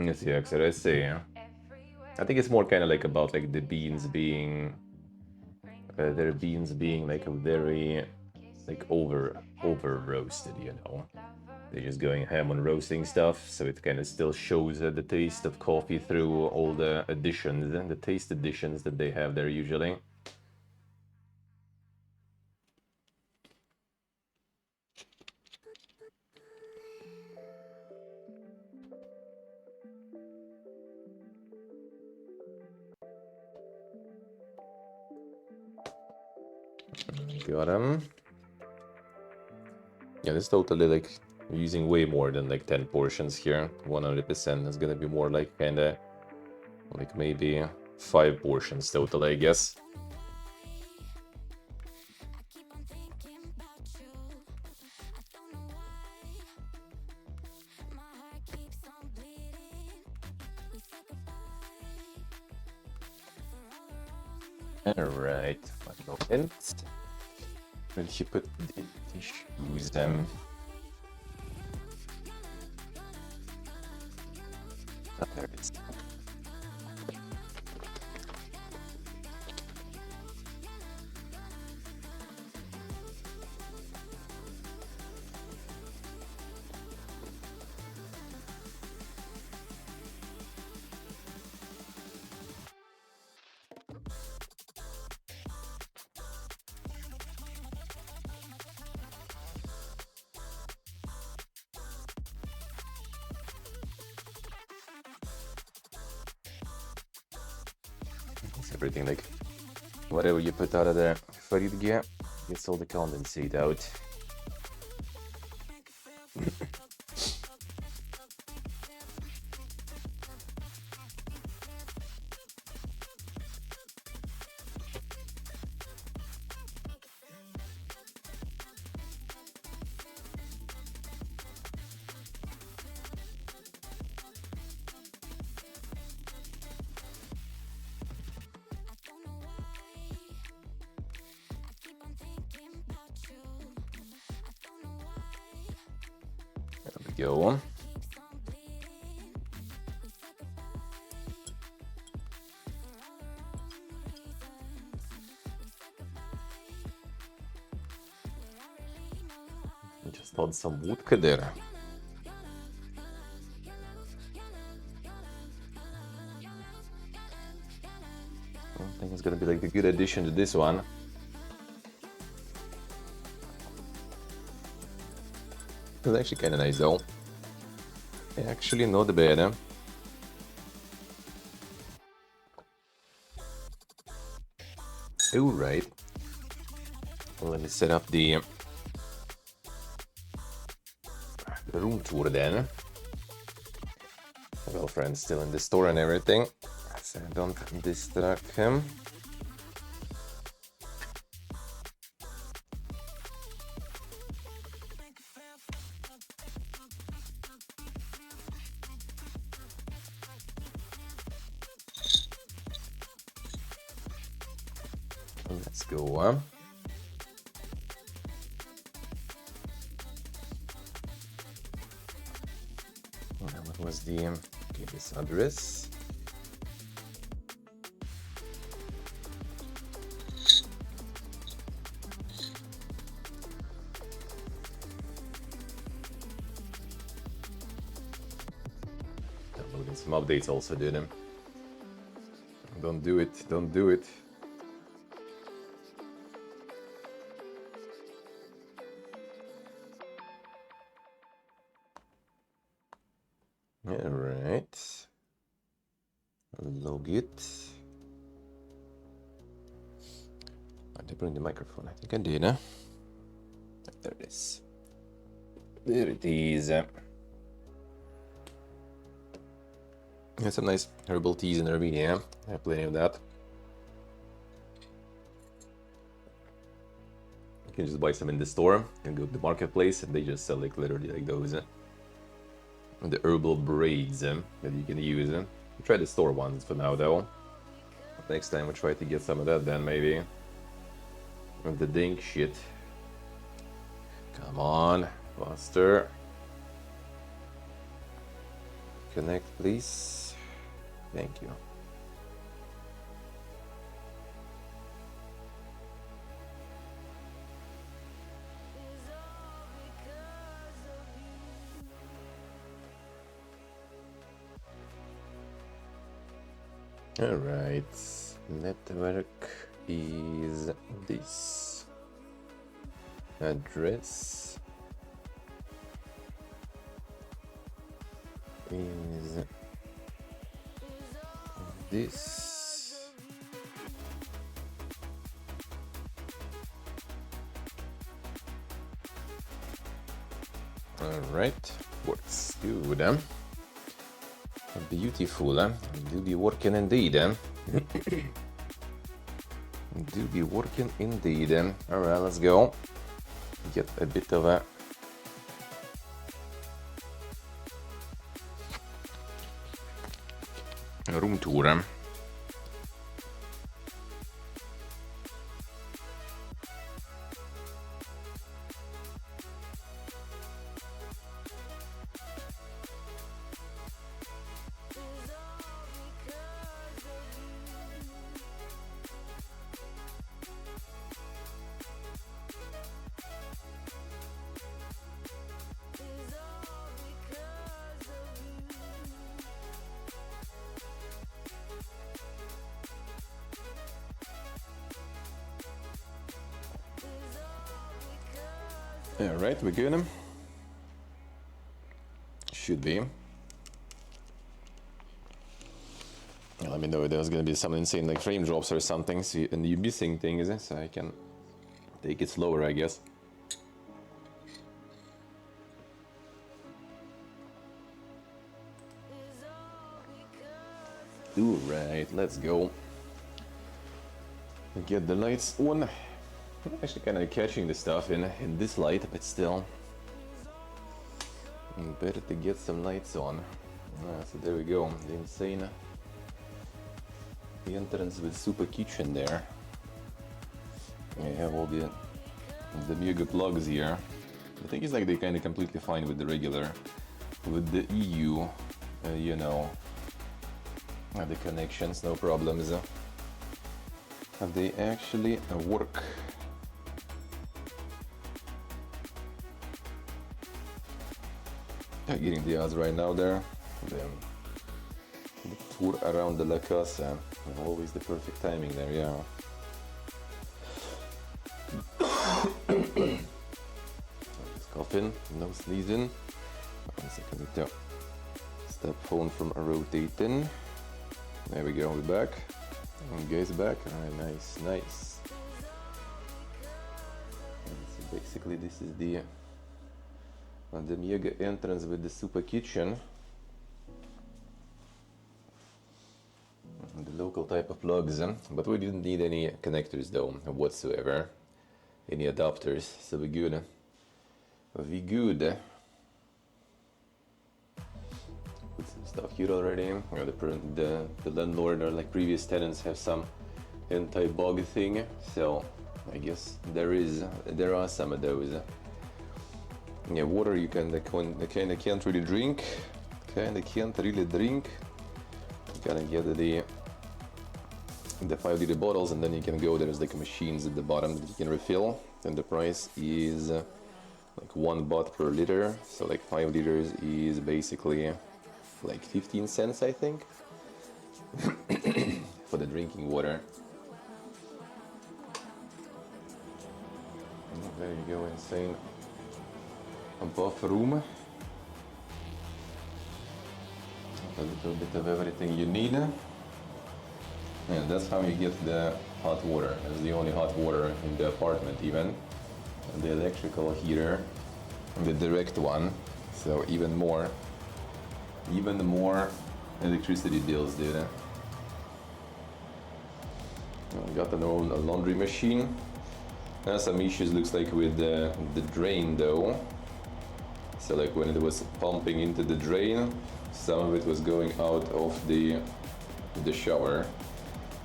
Yes, yeah, so I see. I think it's more kind of like about like the beans being, their beans being like a very like over roasted, you know. They're just going ham on roasting stuff, so it kind of still shows the taste of coffee through all the additions, the taste additions that they have there usually. Got him. Yeah, this totally like using way more than like 10 portions here. 100% is gonna be more like kinda like maybe 5 portions total, I guess. Alright, one moment. Where did you put the tissues? Oh, there it is. Everything like Whatever you put out of the Faridge gets all the condensate out. Go. Just add some vodka there. I think it's gonna be like a good addition to this one. It's actually kind of nice though. Actually not bad. Alright. Let me set up the room tour then. My girlfriend's still in the store and everything, so I don't distract him. Let's go. What was the this address? Downloading some updates also, dude. Don't do it, don't do it. Alright. Log it. I did bring the microphone. I think I did, huh? There it is. There it is. Yeah, some nice herbal teas in Armenia. I have plenty of that. You can just buy some in the store. You can go to the marketplace and they just sell like literally like those. The herbal braids that you can use. We'll try the store ones for now though. Next time we'll try to get some of that then maybe. And the dink shit. Come on, faster. Connect please. Thank you. Alright, network is this. Address is this. Alright, works good, huh? Beautiful, huh? Do be working indeed, huh? Do be working indeed. Alright, let's go. Get a bit of a room tour. Alright, we're good. Should be. Let me know if there's gonna be some insane like frame drops or something, so and you missing things, so I can take it slower, I guess. Alright, let's go. Get the lights on. I'm actually kind of catching the stuff in this light, but still. Better to get some lights on. So there we go, the insane entrance with super kitchen there. We have all the mega plugs here. I think it's like they kind of completely fine with the regular, with the EU, you know, the connections, no problems. They actually work. Getting the odds right now there. The tour around the La Casa. Always the perfect timing there, yeah. Just coughing, no sneezing. 1 second to stop phone from rotating. There we go, we're back. And guys back. Alright, nice, nice. And so basically this is the mega entrance with the super kitchen. The local type of plugs, but we didn't need any connectors though whatsoever, any adapters, so we good. We good. Put some stuff here already. The landlord or like previous tenants have some anti-bug thing, so I guess there are some of those. Yeah, water you kinda can't really drink. You gotta get the 5-liter bottles, and then you can go. There's like machines at the bottom that you can refill, and the price is like 1 baht per liter. So like 5 liters is basically like 15 cents, I think, for the drinking water. There you go, insane. A buff room. A little bit of everything you need. And that's how you get the hot water. That's the only hot water in the apartment even. And the electrical heater, the direct one. So even more electricity bills, dude. Got an old laundry machine. Has some issues, looks like, with the drain though. So like when it was pumping into the drain, some of it was going out of the shower.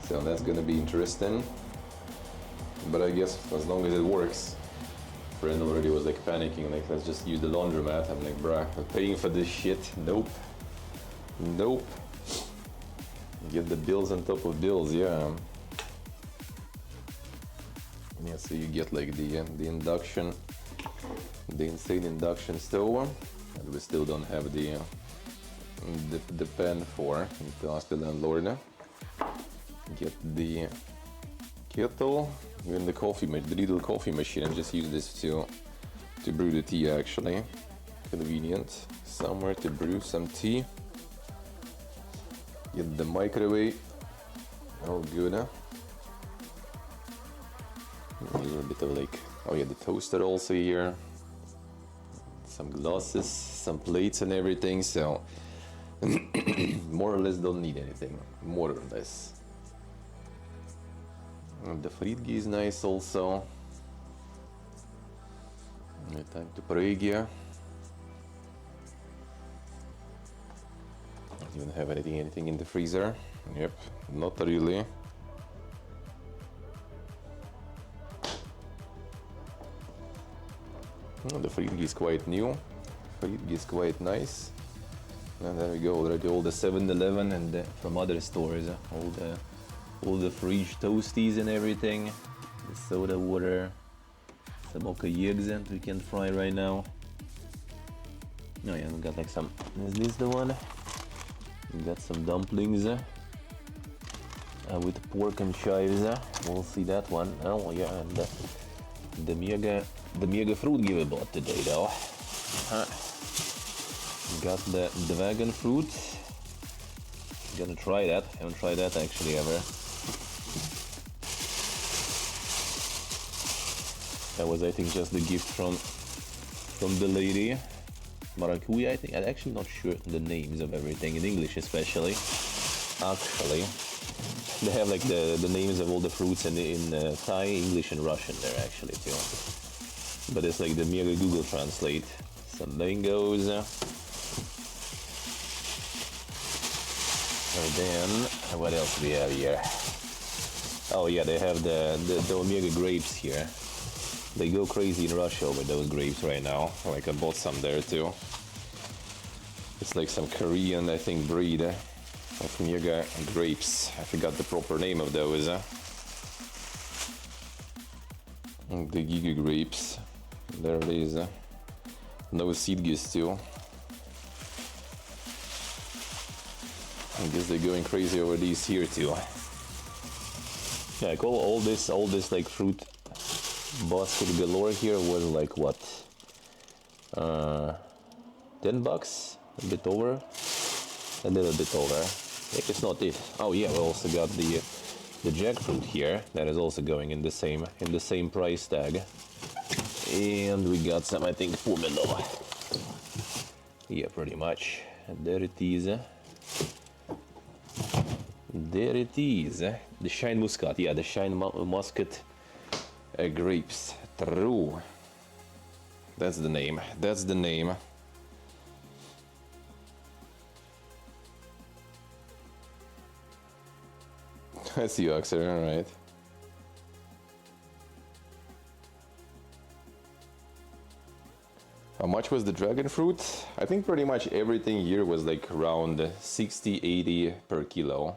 So that's gonna be interesting. But I guess as long as it works. Friend already was like panicking, like let's just use the laundromat. I'm like, bruh, I'm paying for this shit. Nope. Nope. Get the bills on top of bills, yeah. Yeah, so you get like the induction, the insane induction stove, and we still don't have the pan for. Need to ask the landlord. Get the kettle, even the little coffee machine, and just use this to brew the tea. Actually, convenient. Somewhere to brew some tea. Get the microwave. All good. A little bit of like, oh yeah, the toaster also here. Some glasses, some plates and everything, so more or less don't need anything, more or less. And the fridge is nice also. Time to pray here. Don't even have anything in the freezer. Yep, not really. Oh, the fridge is quite new. Fridge is quite nice. And there we go, already all the 7-Eleven and from other stores, all the fridge toasties and everything. The soda water, some eggs that we can fry right now. Oh yeah, we got like some, is this the one? We got some dumplings with pork and chives. We'll see that one. Oh yeah, and the mega fruit give a bought today though. Got the dragon fruit. Gonna try that. Haven't tried that actually ever. That was, I think, just the gift from the lady. Maracuya, I think. I'm actually not sure the names of everything, in English especially. Actually, they have like the names of all the fruits in Thai, English, and Russian there actually too. But it's like the mere Google Translate. Some mangoes. And then, what else do we have here? Oh yeah, they have the Omega grapes here. They go crazy in Russia with those grapes right now. Like I bought some there too. It's like some Korean, I think, breed of Omega grapes. I forgot the proper name of those. The Giga grapes. There it is. No seedgis too. I guess they're going crazy over these here too. Yeah, I call all this like fruit basket galore here was like what? $10? A bit over? A little bit over. I think it's not it. Oh yeah, we also got the jackfruit here. That is also going in the same price tag. And we got some, I think, pomelo. Yeah, pretty much. And there it is. There it is. The Shine Muscat. Yeah, the Shine Muscat grapes. True. That's the name. That's the name. I see you, Oxer. Alright. How much was the dragon fruit? I think pretty much everything here was like around 60-80 per kilo.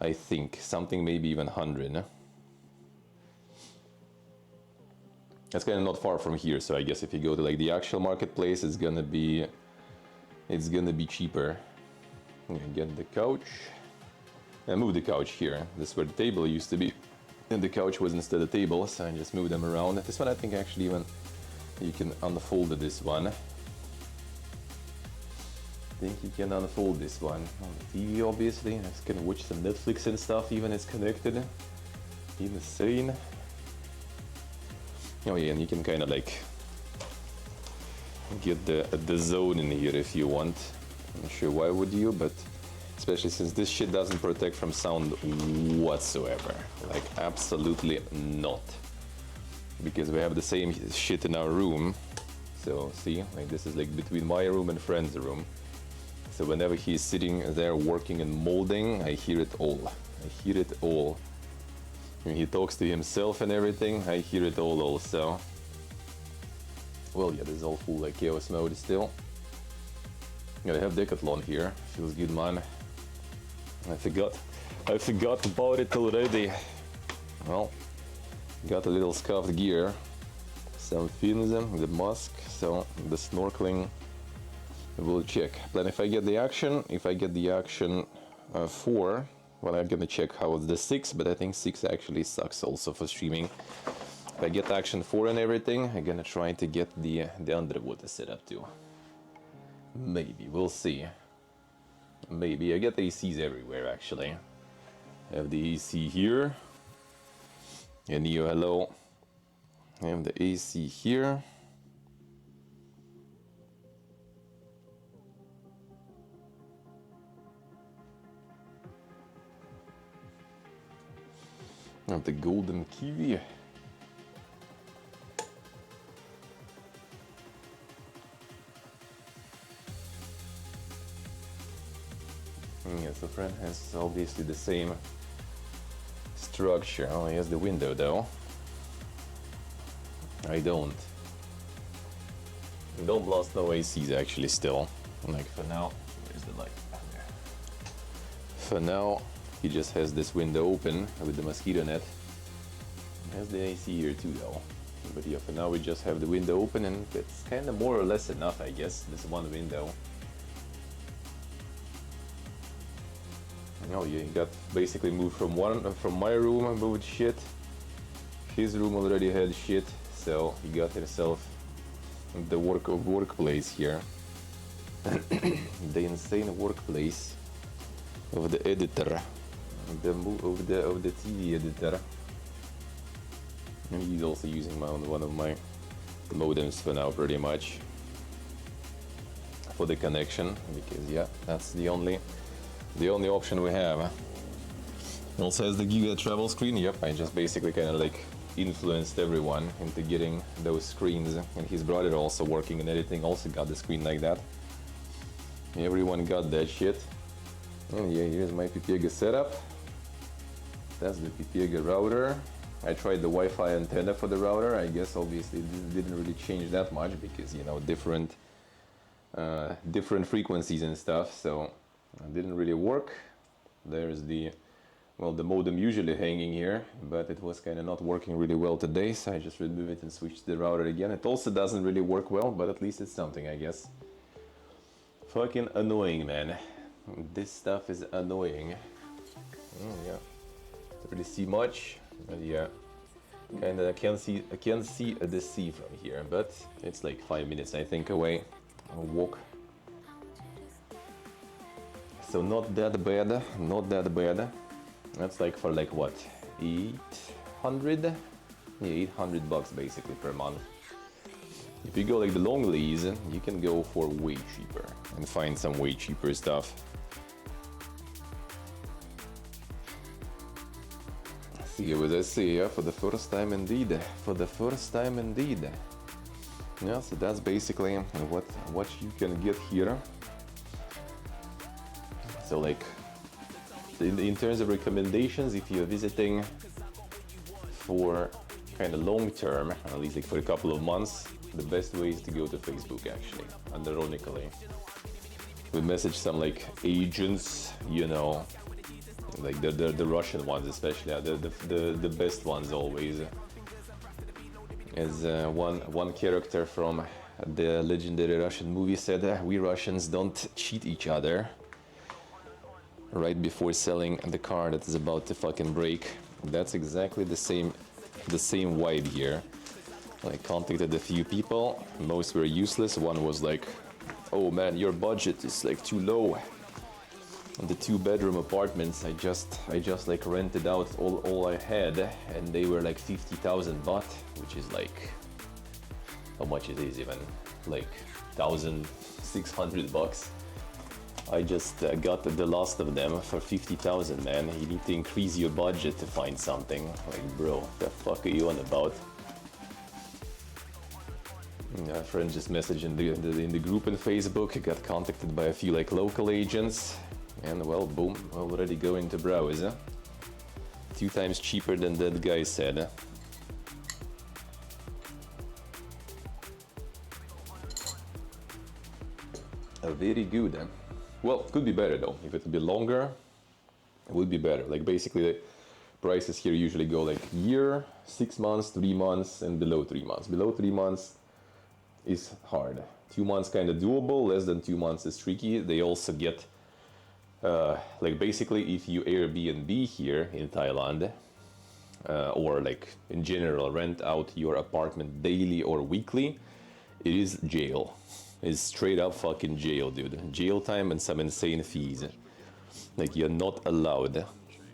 I think something maybe even 100. That's kind of not far from here, so I guess if you go to like the actual marketplace, it's gonna be cheaper. Get the couch. I moved the couch here. This is where the table used to be, and the couch was instead a table, so I just moved them around. This one I think actually even you can unfold this one. I think you can unfold this one on the TV, obviously. I can watch some Netflix and stuff, even it's connected. Insane. Oh yeah, and you can kind of like get the zone in here if you want. I'm not sure why would you, but especially since this shit doesn't protect from sound whatsoever. Like absolutely not. Because we have the same shit in our room. So see, like this is like between my room and friend's room. So whenever he's sitting there working and molding, I hear it all. I hear it all. When he talks to himself and everything, I hear it all also. Well, yeah, this is all full like chaos mode still. Yeah, I have Decathlon here. Feels good, man. I forgot about it already. Well, got a little scuffed gear, some fins, the mask, so the snorkeling we'll check. Then if I get the action 4, well, I'm gonna check how it's the 6, but I think 6 actually sucks also for streaming. If I get action 4 and everything, I'm gonna try to get the underwater setup too. Maybe, we'll see. Maybe, I get ACs everywhere actually. I have the AC here. And you, hello. I have the AC here. I have the golden kiwi. Yes, the friend has obviously the same structure. Oh, he has the window though. I don't. Don't blast no ACs actually still. Like for now, where's the light? There. For now, he just has this window open with the mosquito net. He has the AC here too though. But yeah, for now we just have the window open and it's kind of more or less enough, I guess, this one window. Oh yeah, he got basically moved from my room and moved shit. His room already had shit, so he got himself the workplace here. The insane workplace. of the editor, of the TV editor. And he's also using one of my modems for now, pretty much, for the connection, because yeah, that's the only option we have. Also has the Giga travel screen. Yep, I just basically kind of like influenced everyone into getting those screens, and his brother also working in editing also got the screen like that. Everyone got that shit. And yeah, here's my Pipiega setup. That's the Pipiega router. I tried the Wi-Fi antenna for the router. I guess obviously it didn't really change that much because, you know, different frequencies and stuff, so it didn't really work. There's the modem usually hanging here, but it was kind of not working really well today, so I just removed it and switched the router again. It also doesn't really work well, but at least it's something, I guess. Fucking annoying, man. This stuff is annoying. Yeah, don't really see much, but yeah, kind of I can see the sea from here, but it's like 5 minutes I think away. I'll walk. So not that bad, not that bad. That's like for like what, 800? Yeah, 800 bucks basically per month. If you go like the long lease, you can go for way cheaper and find some way cheaper stuff. See what I say, yeah, for the first time indeed. For the first time indeed. Yeah, so that's basically what you can get here. So like, in terms of recommendations, if you're visiting for kind of long term, at least like for a couple of months, the best way is to go to Facebook actually, unironically. We message some like agents, you know, like the Russian ones especially, the best ones always. As one character from the legendary Russian movie said, we Russians don't cheat each other right before selling the car that is about to fucking break. That's exactly the same vibe here. I contacted a few people, most were useless. One was like, oh man, your budget is like too low. The 2-bedroom apartments I just like rented out all I had, and they were like 50,000 baht, which is like, how much it is even, like 1,600 bucks. I just got the last of them for 50,000, man. You need to increase your budget to find something. Like, bro, the fuck are you on about? A friend just messaged in the group in Facebook. Got contacted by a few like local agents, and well, boom, already going to browse. 2 times cheaper than that guy said. Very good. Well, it could be better though. If it would be longer, it would be better. Like basically the prices here usually go like year, 6 months, 3 months, and below 3 months. Below 3 months is hard. 2 months kind of doable, less than 2 months is tricky. They also get, like basically if you Airbnb here in Thailand, or like in general rent out your apartment daily or weekly, it is jail. It's straight up fucking jail, dude. Jail time and some insane fees. Like you're not allowed,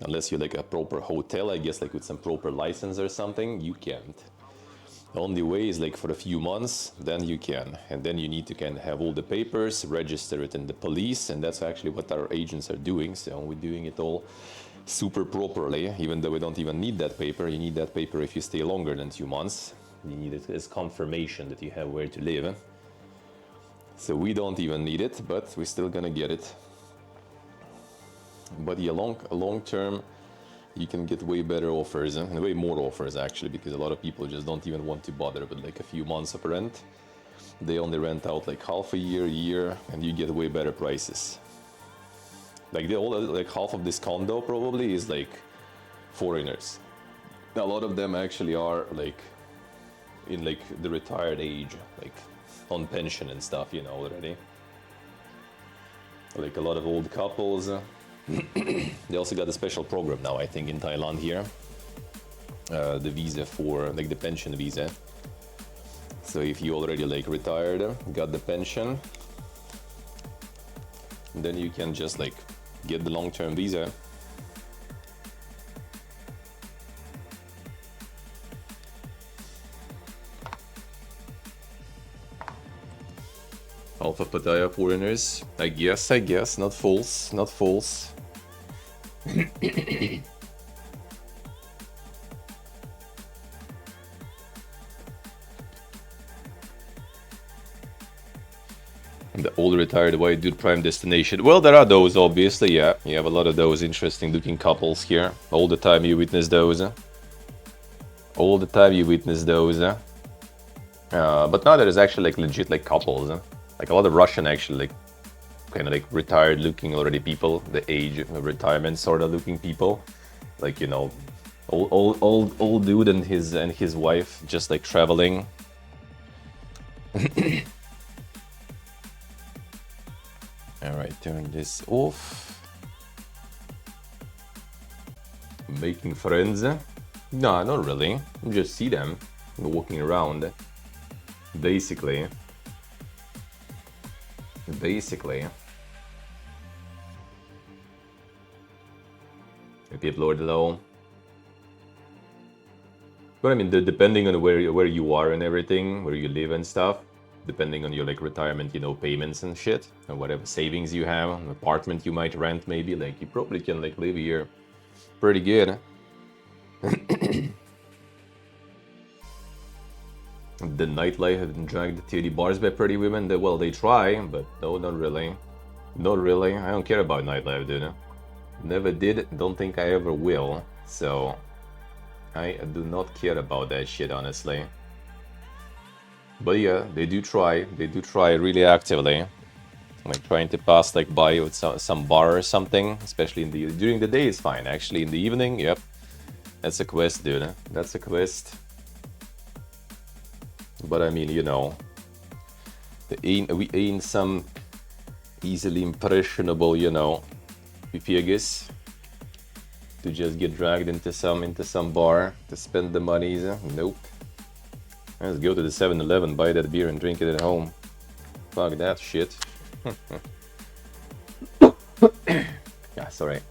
unless you're like a proper hotel, I guess, like with some proper license or something, you can't. The only way is like for a few months, then you can. And then you need to kind of have all the papers, register it in the police, and that's actually what our agents are doing. So we're doing it all super properly, even though we don't even need that paper. You need that paper if you stay longer than 2 months. You need it as confirmation that you have where to live. So we don't even need it, but we're still gonna get it. But yeah, long term, you can get way better offers, and way more offers actually, because a lot of people just don't even want to bother with like a few months of rent. They only rent out like half a year, and you get way better prices. Like like half of this condo probably is like foreigners. A lot of them actually are like in like the retired age, like on pension and stuff, you know, already. Like a lot of old couples. They also got a special program now, I think, in Thailand here. The visa for, like the pension visa. So if you already like retired, got the pension, then you can just like Get the long-term visa. Alpha Pattaya foreigners. I guess. Not false. Not false. The old retired white dude prime destination. Well, there are those, obviously, yeah. You have a lot of those interesting looking couples here. All the time you witness those. All the time you witness those. But now there is actually like legit like couples. Like a lot of Russian actually like kind of like retired looking already people. The age of retirement sort of looking people. Like, you know, old dude and his wife just like traveling. Alright, turn this off. Making friends? No, not really. You just see them walking around. Basically. People are low. But I mean, depending on where you are and everything, where you live and stuff, depending on your like retirement, you know, payments and shit, and whatever savings you have, an apartment you might rent maybe, like you probably can like live here pretty good. The nightlife have been dragged to the bars by pretty women. Well, they try, but no, not really. Not really. I don't care about nightlife, dude. Never did, don't think I ever will. So, I do not care about that shit, honestly. But yeah, they do try. They do try really actively. Like trying to pass like by with some bar or something, especially during the day is fine. Actually, in the evening, yep, that's a quest, dude. That's a quest. But I mean, you know, we ain't some easily impressionable, you know, pipiagus to just get dragged into some bar to spend the monies. Nope. Let's go to the 7-Eleven, buy that beer and drink it at home. Fuck that shit. Yeah, sorry.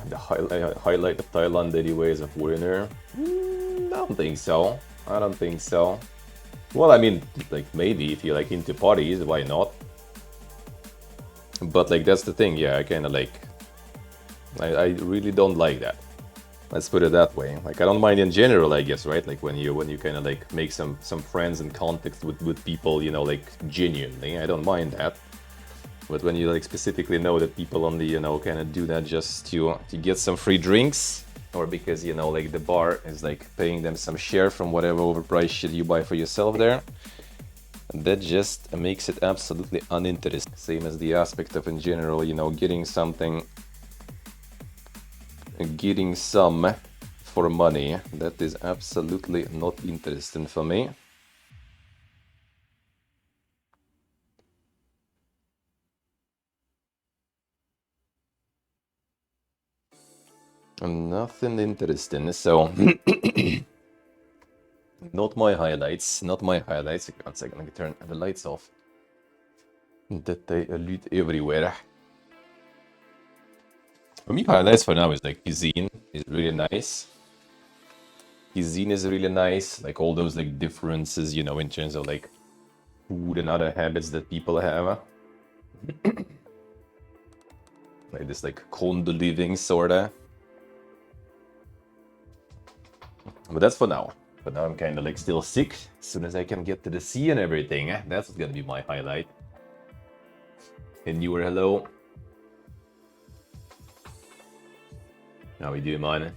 The highlight of Thailand anyways of winner. I don't think so. I don't think so. Well, I mean, like maybe if you're like into parties, why not? But like that's the thing, yeah, I kind of like, I really don't like that. Let's put it that way. Like I don't mind in general, I guess, right? Like when you kind of like make some friends and contact with people, you know, like genuinely, I don't mind that. But when you like specifically know that people only, you know, kind of do that just to get some free drinks, or because, you know, like the bar is like paying them some share from whatever overpriced shit you buy for yourself there, that just makes it absolutely uninteresting. Same as the aspect of in general, you know, getting some for money, that is absolutely not interesting for me. Nothing interesting, so not my highlights, not my highlights. One second, let me turn the lights off. That they allude everywhere. For me, highlights for now is like cuisine is really nice. Cuisine is really nice, like all those like differences, you know, in terms of like food and other habits that people have. Like this like condo living sorta. But that's for now. But now I'm kind of like still sick. As soon as I can get to the sea and everything, that's gonna be my highlight. And you were hello. How we doing, man?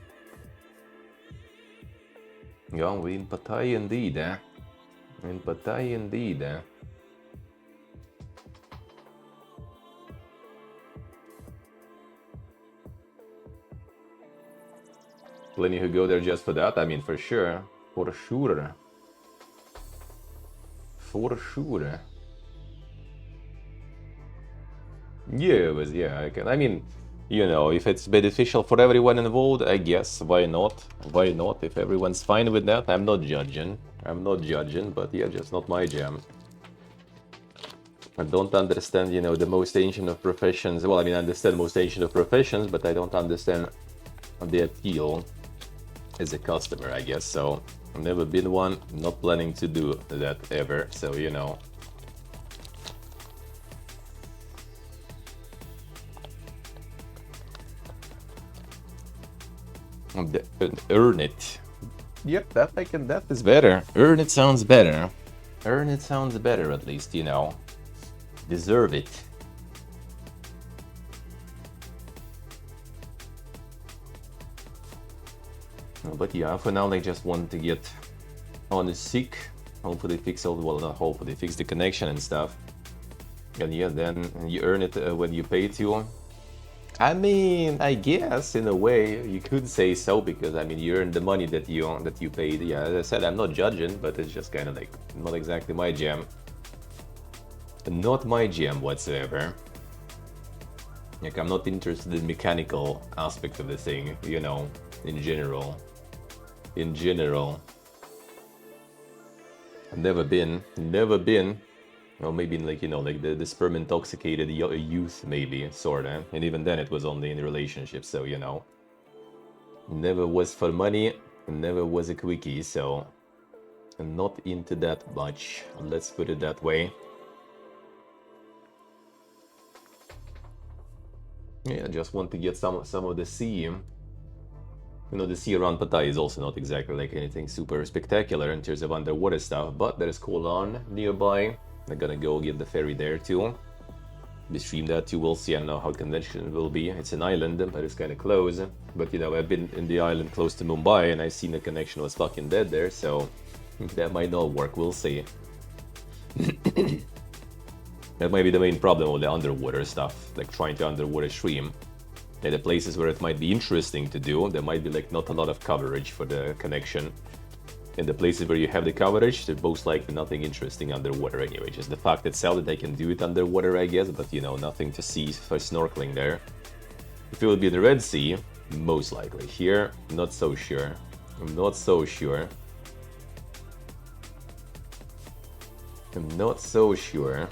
Yeah, we in Pattaya indeed, In Pattaya indeed, Plenty who go there just for that. I mean, for sure. For sure. For sure. Yeah, it was, yeah, I mean, you know, if it's beneficial for everyone involved, I guess, why not? Why not? If everyone's fine with that, I'm not judging. I'm not judging, but yeah, just not my jam. I don't understand, you know, the most ancient of professions. Well, I mean, I understand most ancient of professions, but I don't understand the appeal as a customer, I guess. So I've never been one, not planning to do that ever. So, you know. Earn it. Yep, that is better. Earn it sounds better. Earn it sounds better, at least, you know. Deserve it. But yeah, for now, I just want to get on the sick. Hopefully fix all, well, not hopefully, fix the connection and stuff. And yeah, then you earn it when you pay to. I mean, I guess in a way you could say so, because I mean you earn the money that you paid. Yeah, as I said, I'm not judging, but it's just kind of like not exactly my jam. Not my jam whatsoever. Like, I'm not interested in the mechanical aspect of the thing, you know, in general. In general. Never been. Well, maybe in, like, you know, like the sperm intoxicated youth, maybe, sorta. And even then it was only in a relationship, so, you know. Never was for money, never was a quickie, so I'm not into that much. Let's put it that way. Yeah, I just want to get some of the sea. You know, the sea around Pattaya is also not exactly like anything super spectacular in terms of underwater stuff, but there's Kolan nearby. I'm gonna go get the ferry there too. We stream that too, we'll see. I don't know how conventional it will be. It's an island, but it's kind of close. But you know, I've been in the island close to Mumbai and I seen the connection was fucking dead there, so that might not work, we'll see. That might be the main problem with the underwater stuff, like trying to underwater stream. And the places where it might be interesting to do, there might be like not a lot of coverage for the connection. In the places where you have the coverage, there's most likely nothing interesting underwater anyway. Just the fact itself that they can do it underwater, I guess, but you know, nothing to see for snorkeling there. If it would be in the Red Sea, most likely. Here, not so sure. I'm not so sure. I'm not so sure.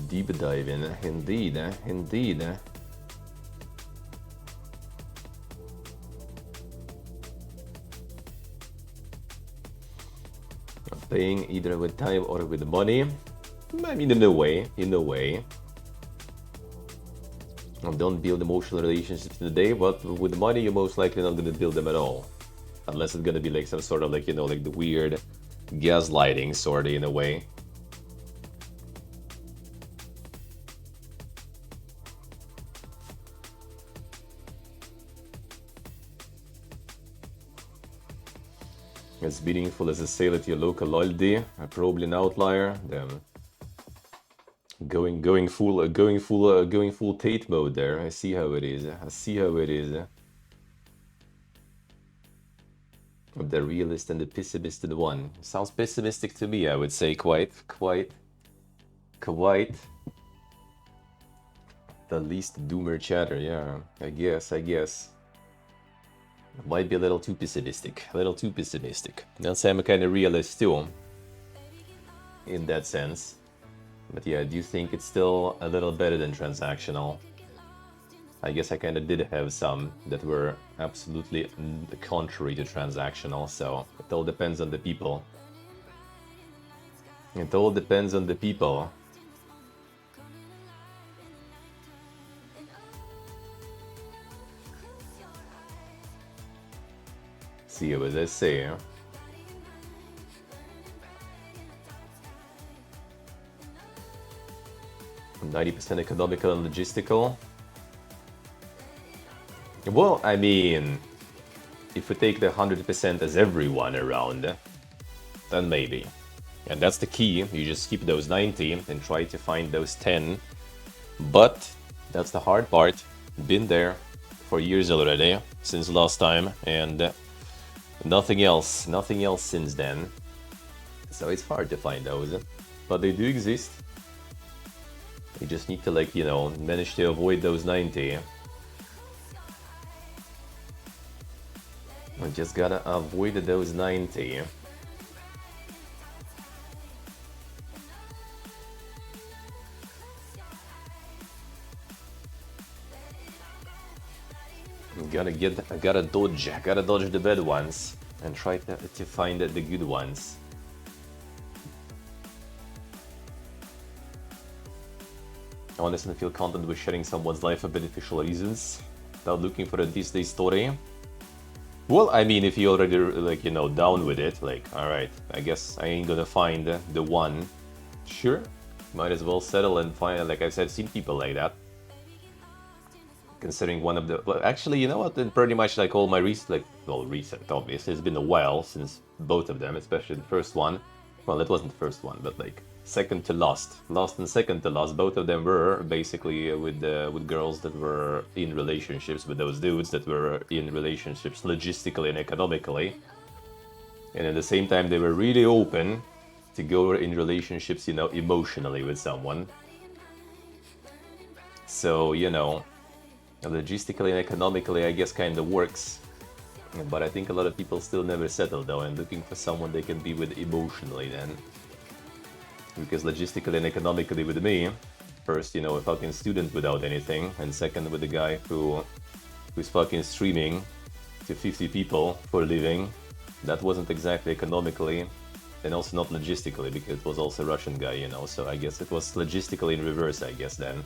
Deep diving, indeed, indeed. Paying either with time or with money. I mean, in a way, Don't build emotional relationships in a day, but with money, you're most likely not gonna build them at all. Unless it's gonna be like some sort of like, you know, like the weird gaslighting sort of in a way. As meaningful as a sale at your local loyalty, probably an outlier. Damn. Going full Tate mode there. I see how it is. The realist and the pessimist in one. Sounds pessimistic to me, I would say. Quite. The least doomer chatter, yeah. I guess. Might be a little too pessimistic. I'll say I'm a kind of realist too, in that sense. But yeah, I do think it's still a little better than transactional. I guess I kind of did have some that were absolutely contrary to transactional, so it all depends on the people. See what they say. 90% economical and logistical. Well, I mean, if we take the 100% as everyone around, then maybe. And that's the key. You just keep those 90 and try to find those 10. But that's the hard part. Been there for years already, since last time, and nothing else since then. So it's hard to find those, but they do exist. You just need to, like, you know, manage to avoid those 90. We just gotta avoid those 90. Gotta dodge the bad ones and try to find the good ones. I honestly feel content with sharing someone's life for beneficial reasons without looking for a SaTODDay story. Well, I mean, if you're already, like, you know, down with it, like, alright, I guess I ain't gonna find the one. Sure, might as well settle and find, like I said, seen people like that. Considering one of the, well, actually, you know what, in pretty much like all my recent, like, well, recent, obviously, it's been a while since both of them, especially the first one. Well, it wasn't the first one, but like second to last and second to last, both of them were basically with girls that were in relationships with those dudes that were in relationships logistically and economically, and at the same time they were really open to go in relationships, you know, emotionally with someone. So, you know, logistically and economically, I guess, kind of works, but I think a lot of people still never settle though, and looking for someone they can be with emotionally then. Because logistically and economically with me, first, you know, a fucking student without anything, and second with a guy who's fucking streaming to 50 people for a living, that wasn't exactly economically, and also not logistically, because it was also a Russian guy, you know, so I guess it was logistically in reverse, I guess, then.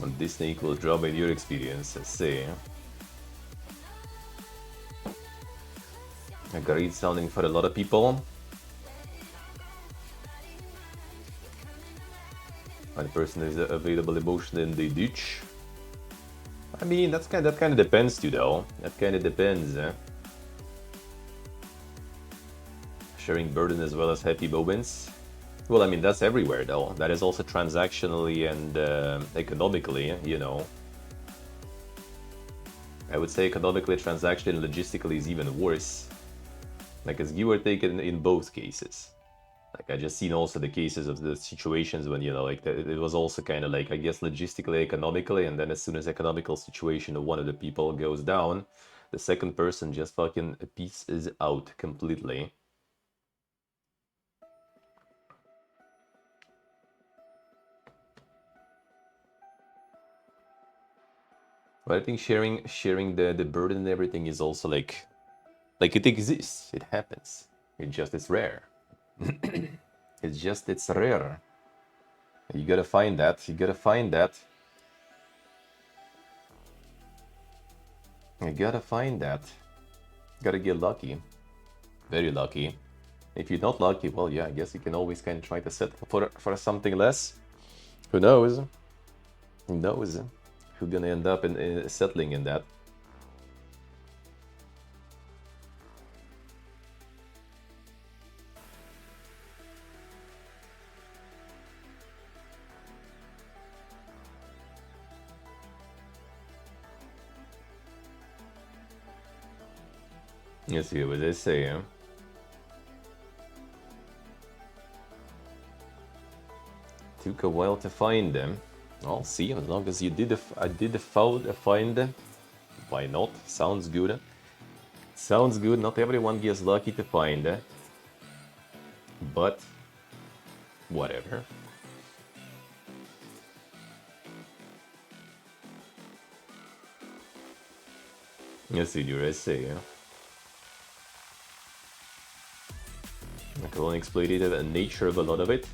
And Disney equals drama in your experience, I see. Agreed sounding for a lot of people. One person is available emotionally and they ditch. I mean, that kind of depends too, though. That kind of depends. Sharing burden as well as happy moments. Well, I mean, that's everywhere, though. That is also transactionally and economically, you know. I would say economically, transactionally, and logistically is even worse. Like, it's give or take in both cases. Like, I just seen also the cases of the situations when, you know, like, it was also kind of like, I guess, logistically, economically, and then as soon as economical situation of one of the people goes down, the second person just fucking pieces out completely. But I think sharing the burden and everything is also like it exists, it happens. It's rare. It's rare. You gotta find that. You gotta find that. You gotta find that. Gotta get lucky. Very lucky. If you're not lucky, well, yeah, I guess you can always kind of try to settle for something less. Who knows? Who knows? Who's gonna end up in settling in that? Let's see what they say, huh? Took a while to find them. I'll see, as long as you I did find them. Why not? Sounds good. Sounds good. Not everyone gets lucky to find it. But whatever. Let's see your essay, yeah. I can only exploitative nature of a lot of it.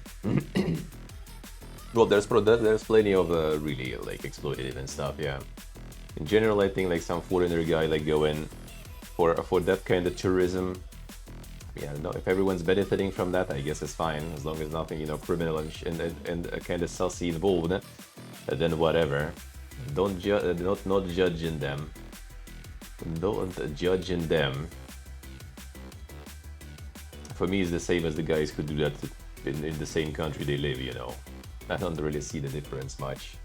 Well, there's plenty of really like exploitative and stuff, yeah. In general, I think like some foreigner guy like going for that kind of tourism. Yeah, no, if everyone's benefiting from that, I guess it's fine, as long as nothing, you know, criminal and kind of sussy involved. Then whatever. Don't not judging them. Don't judging them. For me, it's the same as the guys who do that in the same country they live, you know. I don't really see the difference much.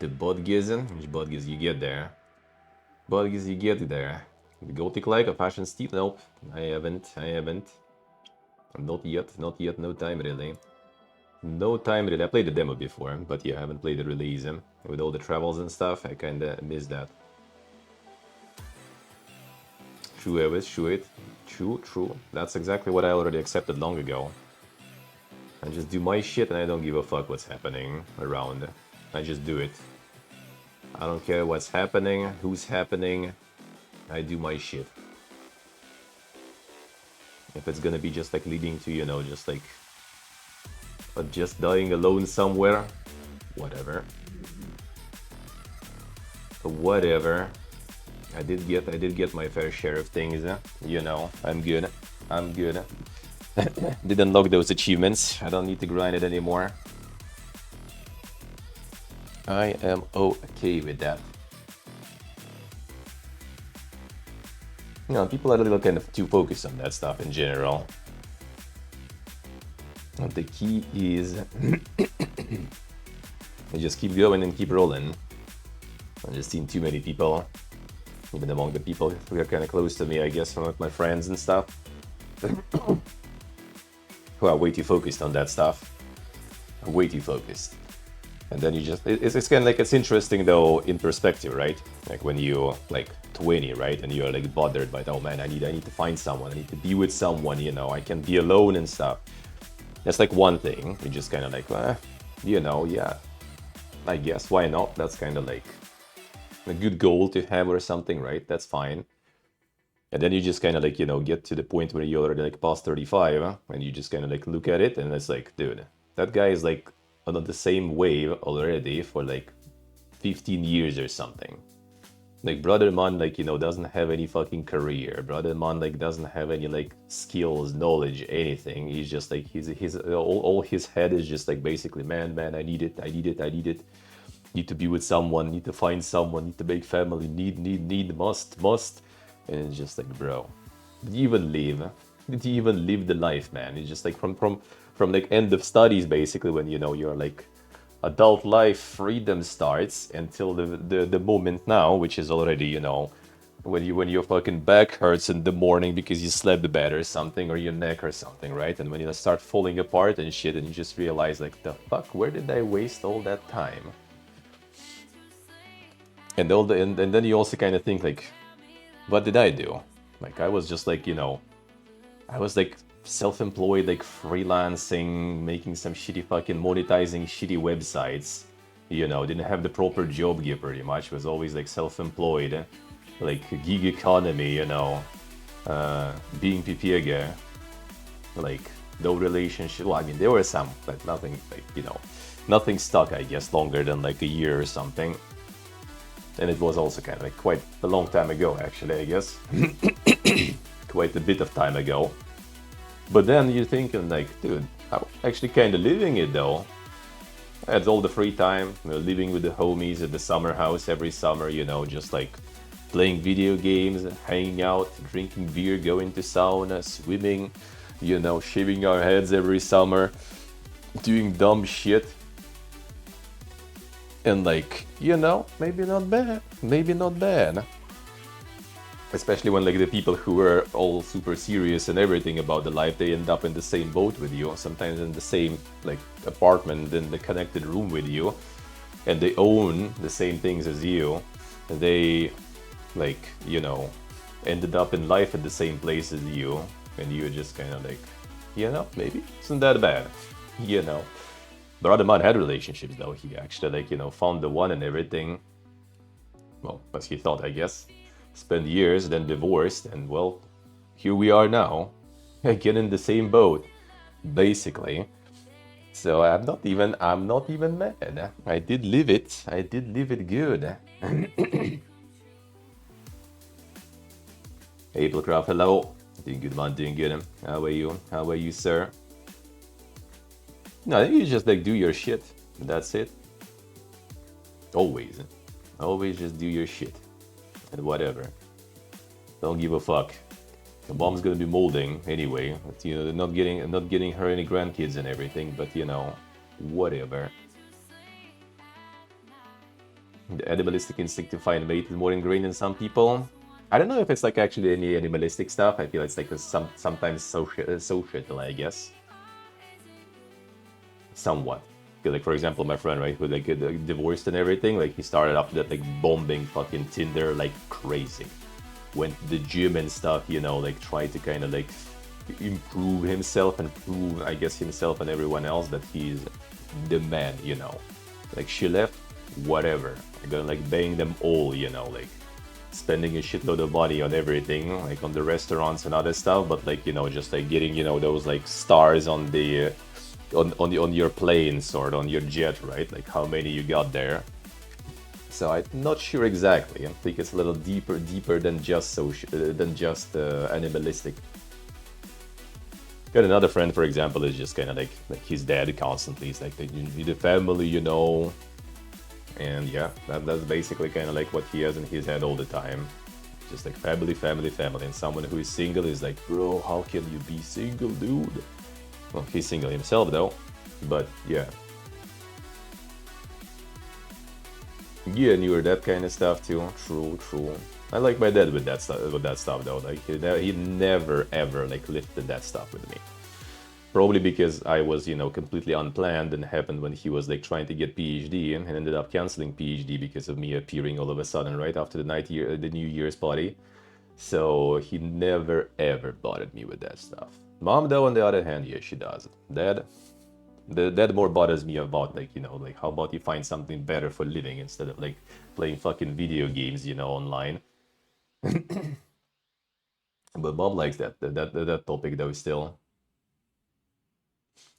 the Bodgiz. Which Bodgiz you get there? Bodgiz you get there? The Gothic like a Fashion Steep? Nope, I haven't. Not yet, no time really. No time really. I played the demo before, but yeah, I haven't played the release. With all the travels and stuff, I kinda missed that. True, Evis, true. That's exactly what I already accepted long ago. I just do my shit and I don't give a fuck what's happening around. I just do it. I don't care what's happening, who's happening. I do my shit. If it's gonna be just like leading to, you know, just like just dying alone somewhere, whatever. Whatever. I did get my fair share of things, you know. I'm good. Did unlock those achievements. I don't need to grind it anymore. I am okay with that. You know, people are a little kind of too focused on that stuff in general. The key is you just keep going and keep rolling. I've just seen too many people, even among the people who are kind of close to me, I guess, some of my friends and stuff, who are way too focused on that stuff. Way too focused. And then you just, it's kind of like, it's interesting though in perspective, right? Like when you're like 20, right? And you're like bothered by, oh man, I need to find someone, I need to be with someone, you know, I can't be alone and stuff. That's like one thing. You're just kind of like, you know, yeah, I guess, why not? That's kind of like a good goal to have or something, right? That's fine. And then you just kind of like, you know, get to the point where you're already like past 35, and you just kind of like look at it and it's like, dude, that guy is like on the same wave already for like 15 years or something. Like, brother man, like, you know, doesn't have any fucking career. Brother man, like, doesn't have any like skills, knowledge, anything. He's just like, all his head is just like basically, man, I need it. Need to be with someone, need to find someone, need to make family, need, must. And it's just like, bro, did you even live? Did you even live the life, man? It's just like from like end of studies, basically, when, you know, you're like adult life freedom starts until the moment now, which is already, you know, when your fucking back hurts in the morning because you slept bad or something, or your neck or something, right? And when you start falling apart and shit, and you just realize like, the fuck, where did I waste all that time? And then you also kind of think like, what did I do? Like, I was just like, you know, I was like self-employed, like freelancing, making some shitty fucking monetizing shitty websites, you know, didn't have the proper job gear pretty much, was always like self-employed, like gig economy, you know, being pipiega, like no relationship. Well, I mean, there were some, but nothing like, you know, nothing stuck, I guess, longer than like a year or something. And it was also kind of like quite a long time ago, actually, I guess. Quite a bit of time ago. But then you're thinking like, dude, I'm actually kind of living it though. I had all the free time, you know, living with the homies at the summer house every summer, you know, just like playing video games, hanging out, drinking beer, going to sauna, swimming, you know, shaving our heads every summer, doing dumb shit. And like, you know, maybe not bad. Especially when like the people who were all super serious and everything about the life, they end up in the same boat with you, sometimes in the same like apartment, in the connected room with you, and they own the same things as you. They like, you know, ended up in life at the same place as you, and you're just kind of like, you know, maybe isn't that bad, you know. Brother man had relationships though. He actually like, you know, found the one and everything. Well, as he thought, I guess. Spent years, then divorced, and well, here we are now, again in the same boat, basically. So I'm not even mad. I did live it good. Ablecraft, hello. Doing good, man, doing good. How are you, sir? No, you just like do your shit. That's it. Always just do your shit. And whatever. Don't give a fuck. The mom's gonna be molding anyway. But, you know, not getting her any grandkids and everything. But you know, whatever. The animalistic instinct to find mate is more ingrained in some people. I don't know if it's like actually any animalistic stuff. I feel it's like sometimes societal, I guess. Somewhat. Because like for example, my friend, right, who like get divorced and everything, like he started after that like bombing fucking Tinder like crazy. Went to the gym and stuff, you know, like tried to kind of like improve himself and prove, I guess, himself and everyone else that he's the man, you know. Like she left, whatever. I'm gonna like bang them all, you know, like spending a shitload of money on everything, like on the restaurants and other stuff, but like, you know, just like getting, you know, those like stars on the on your planes or on your jet, right? Like how many you got there. So I'm not sure exactly. I think it's a little deeper than just animalistic. Got another friend, for example, is just kind of like his dad constantly. He's like, you need a family, you know. And yeah, that's basically kind of like what he has in his head all the time. Just like family, family, family. And someone who is single is like, bro, how can you be single, dude? Well, he's single himself though. But yeah. Yeah, and you were that kind of stuff too. True, true. I like my dad with that stuff though. Like he never ever like lifted that stuff with me. Probably because I was, you know, completely unplanned and happened when he was like trying to get PhD and ended up canceling PhD because of me appearing all of a sudden right after the New Year's party. So he never ever bothered me with that stuff. Mom though, on the other hand, yeah, she does. Dad more bothers me about like, you know, like how about you find something better for living instead of like playing fucking video games, you know, online. But Mom likes that topic though still.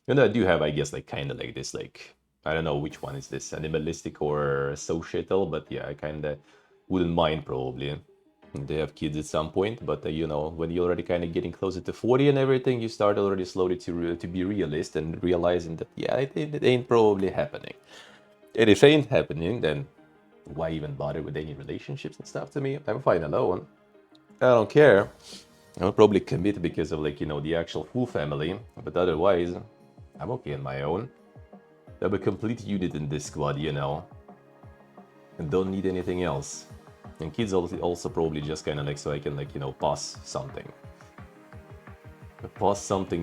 And I do have, I guess, like kind of like this, like I don't know which one is this, animalistic or societal, but yeah, I kind of wouldn't mind probably. They have kids at some point, but you know, when you're already kind of getting closer to 40 and everything, you start already slowly to be realist and realizing that yeah, it ain't probably happening. And if it ain't happening, then why even bother with any relationships and stuff to me? I'm fine alone. I don't care. I'll probably commit because of like, you know, the actual full family, but otherwise, I'm okay on my own. I'm a complete unit in this squad, you know, and don't need anything else. And kids also probably just kind of like so I can like, you know, pass something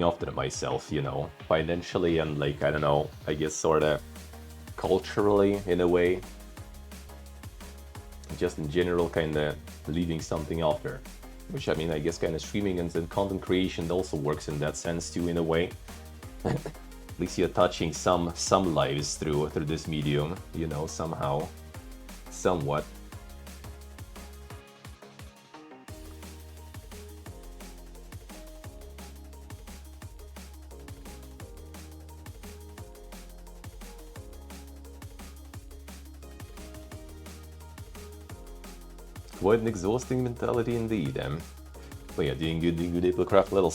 after myself, you know, financially and like, I don't know, I guess sort of culturally in a way. Just in general, kind of leaving something after. Which I mean, I guess kind of streaming and content creation also works in that sense too, in a way. At least you're touching some lives through this medium, you know, somehow, somewhat. Quite an exhausting mentality indeed. But yeah, doing good, Applecraft. A little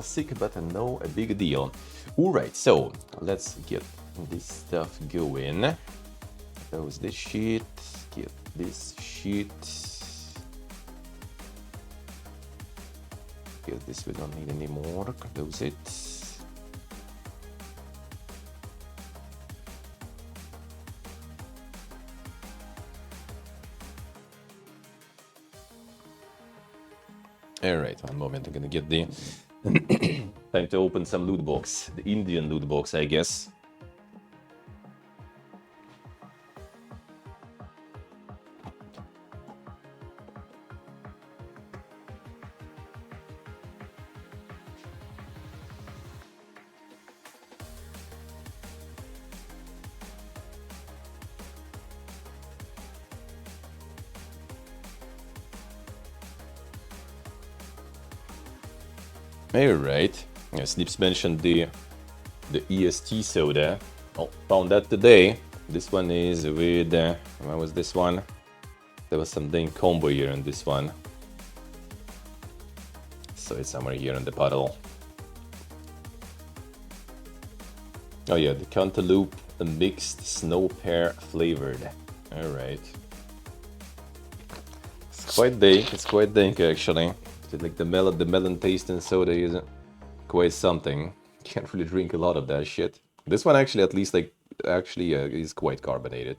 sick, but no a big deal. Alright, so let's get this stuff going. Close this sheet, get this sheet. Get this, we don't need anymore. Close it. Alright, one moment, I'm gonna get the time to open some loot box. The Indian loot box, I guess. Alright, yeah, Snips mentioned the EST soda. Oh, found that today. This one is with, what was this one? There was some dang combo here on this one. So it's somewhere here in the puddle. Oh yeah, the cantaloupe mixed snow pear flavored. Alright. It's quite dank actually. Like the melon taste in soda is quite something. Can't really drink a lot of that shit. This one actually, at least like, is quite carbonated.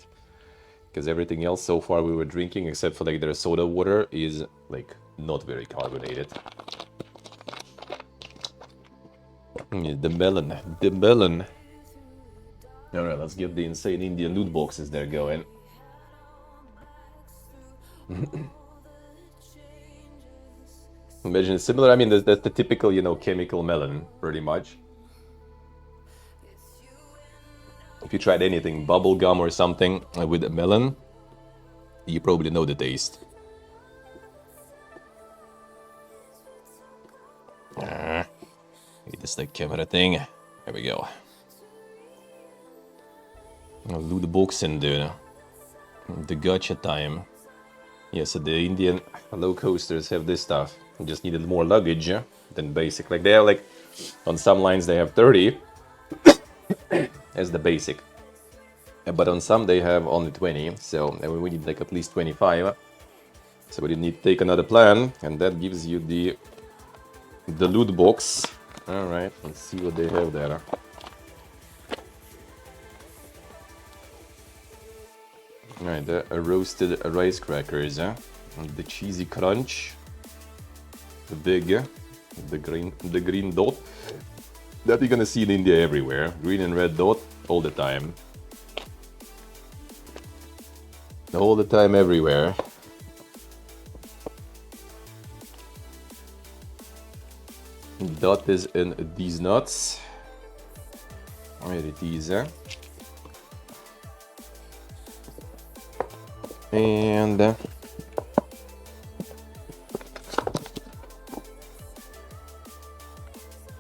Because everything else so far we were drinking, except for like their soda water, is like not very carbonated. The melon, the melon. Alright, let's get the insane Indian loot boxes there going. Imagine it's similar, I mean, that's the typical, you know, chemical melon, pretty much. If you tried anything, bubble gum or something with a melon, you probably know the taste. This like camera thing. There we go. Loot box and the gacha time. Yeah, so the Indian low coasters have this stuff. Just needed more luggage than basic. Like they have like on some lines they have 30 as the basic. But on some they have only 20, so we need like at least 25. So we need to take another plan, and that gives you the loot box. Alright, let's see what they have there. Alright, the roasted rice crackers, the cheesy crunch, the big, the green dot. That you're gonna see in India everywhere. Green and red dot all the time. All the time, everywhere. Dot is in these nuts. Where it is, and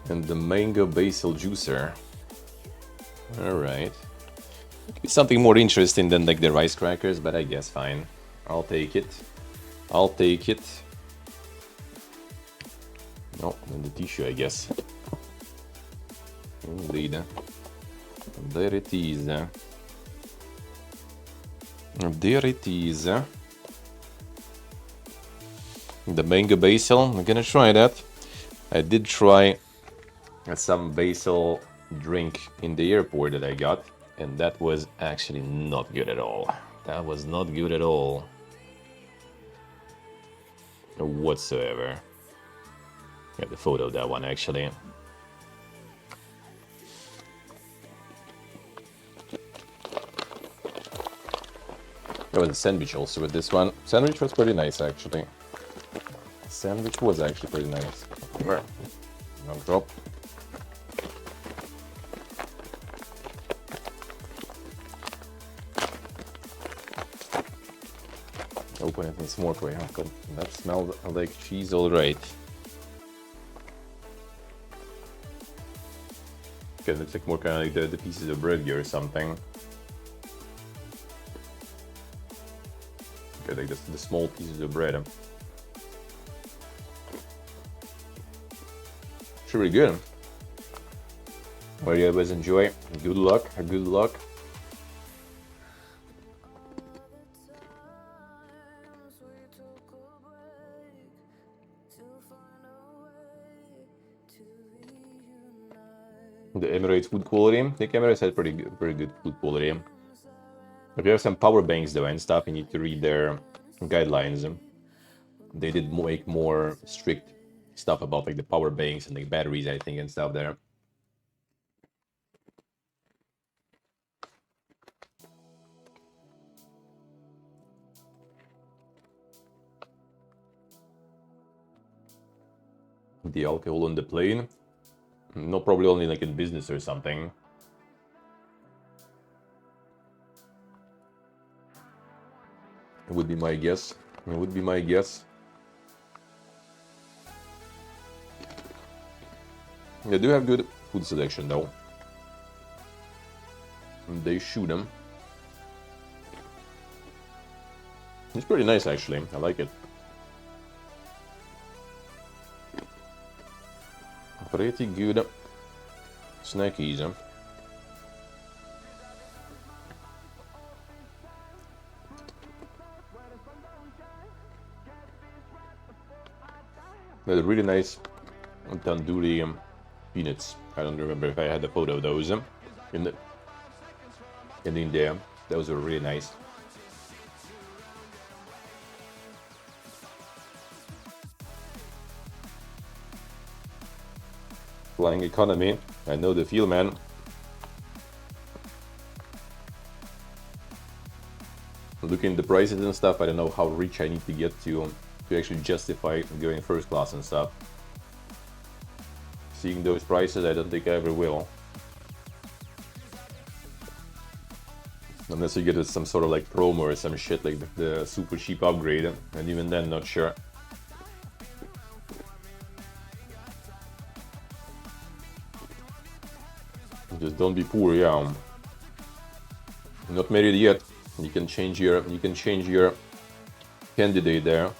the mango basil juicer. All right. Something more interesting than like the rice crackers, but I guess fine. I'll take it. I'll take it. No, and the tissue, I guess. Indeed. There it is. There it is. The mango basil. I'm gonna try that. I did try some basil drink in the airport that I got. And that was actually not good at all. That was not good at all. Whatsoever. Got the photo of that one actually. There was a sandwich also with this one. Sandwich was pretty nice actually. Sandwich was actually pretty nice. No drop. Open it and smoke way. Oh, that smelled like cheese, alright. Okay, looks like more kind of like the pieces of bread here or something. Okay, like the small pieces of bread. It's really good. Well, you guys enjoy. Good luck. Good luck. The Emirates food quality. I think Emirates had pretty good food quality. If you have some power banks though and stuff, you need to read their guidelines. They did make more strict stuff about like the power banks and like batteries, I think, and stuff there. The alcohol on the plane. No, probably only like in business or something. It would be my guess. It would be my guess. They do have good food selection though. They shoot them. It's pretty nice actually. I like it. Pretty good snackies. They're really nice tandoori peanuts. I don't remember if I had a photo of those in India. Those were really nice. flying economy. I know the feel, man. Looking at the prices and stuff, I don't know how rich I need to get to actually justify going first class and stuff. Seeing those prices, I don't think I ever will. Unless you get some sort of like promo or some shit, like the super cheap upgrade, and even then, not sure. Just don't be poor, yeah. Not married yet. You can change your candidate there.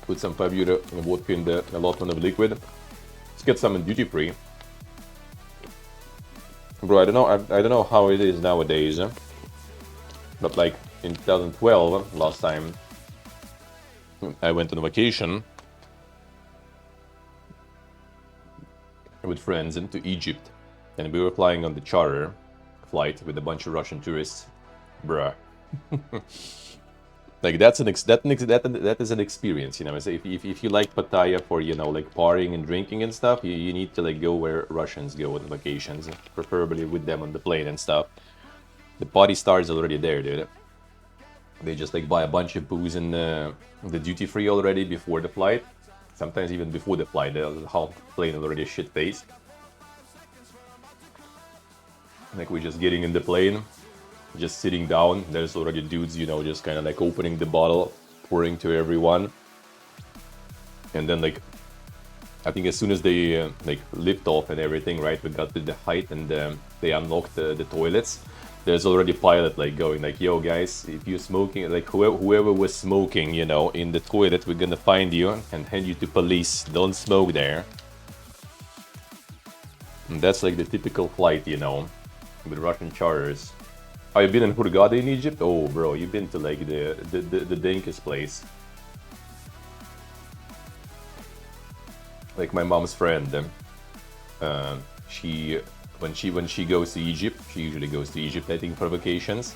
Put some 5 euro vodka in the allotment of liquid. Let's get some in duty free. Bro, I don't know how it is nowadays, but like in 2012, last time I went on vacation with friends into Egypt, and we were flying on the charter flight with a bunch of Russian tourists. Bruh. Like that is an experience, you know. If you like Pattaya for, you know, like partying and drinking and stuff, you need to like go where Russians go on vacations, preferably with them on the plane and stuff. The party stars already there, dude. They just like buy a bunch of booze in the duty free already before the flight. Sometimes even before the flight, the whole plane already shit-faced. Like we're just getting in the plane, just sitting down, there's already dudes, you know, just kind of like opening the bottle, pouring to everyone. And then like, I think as soon as they like lift off and everything, right, we got to the height and they unlocked the toilets. There's already pilot like going like, yo guys, if you're smoking, like whoever was smoking, you know, in the toilet, we're gonna find you and hand you to police. Don't smoke there. And that's like the typical flight, you know, with Russian charters. Oh, you been in Hurghada in Egypt? Oh, bro, you've been to like the dankest place. Like my mom's friend, when she goes to Egypt, she usually goes to Egypt, I think, for vacations.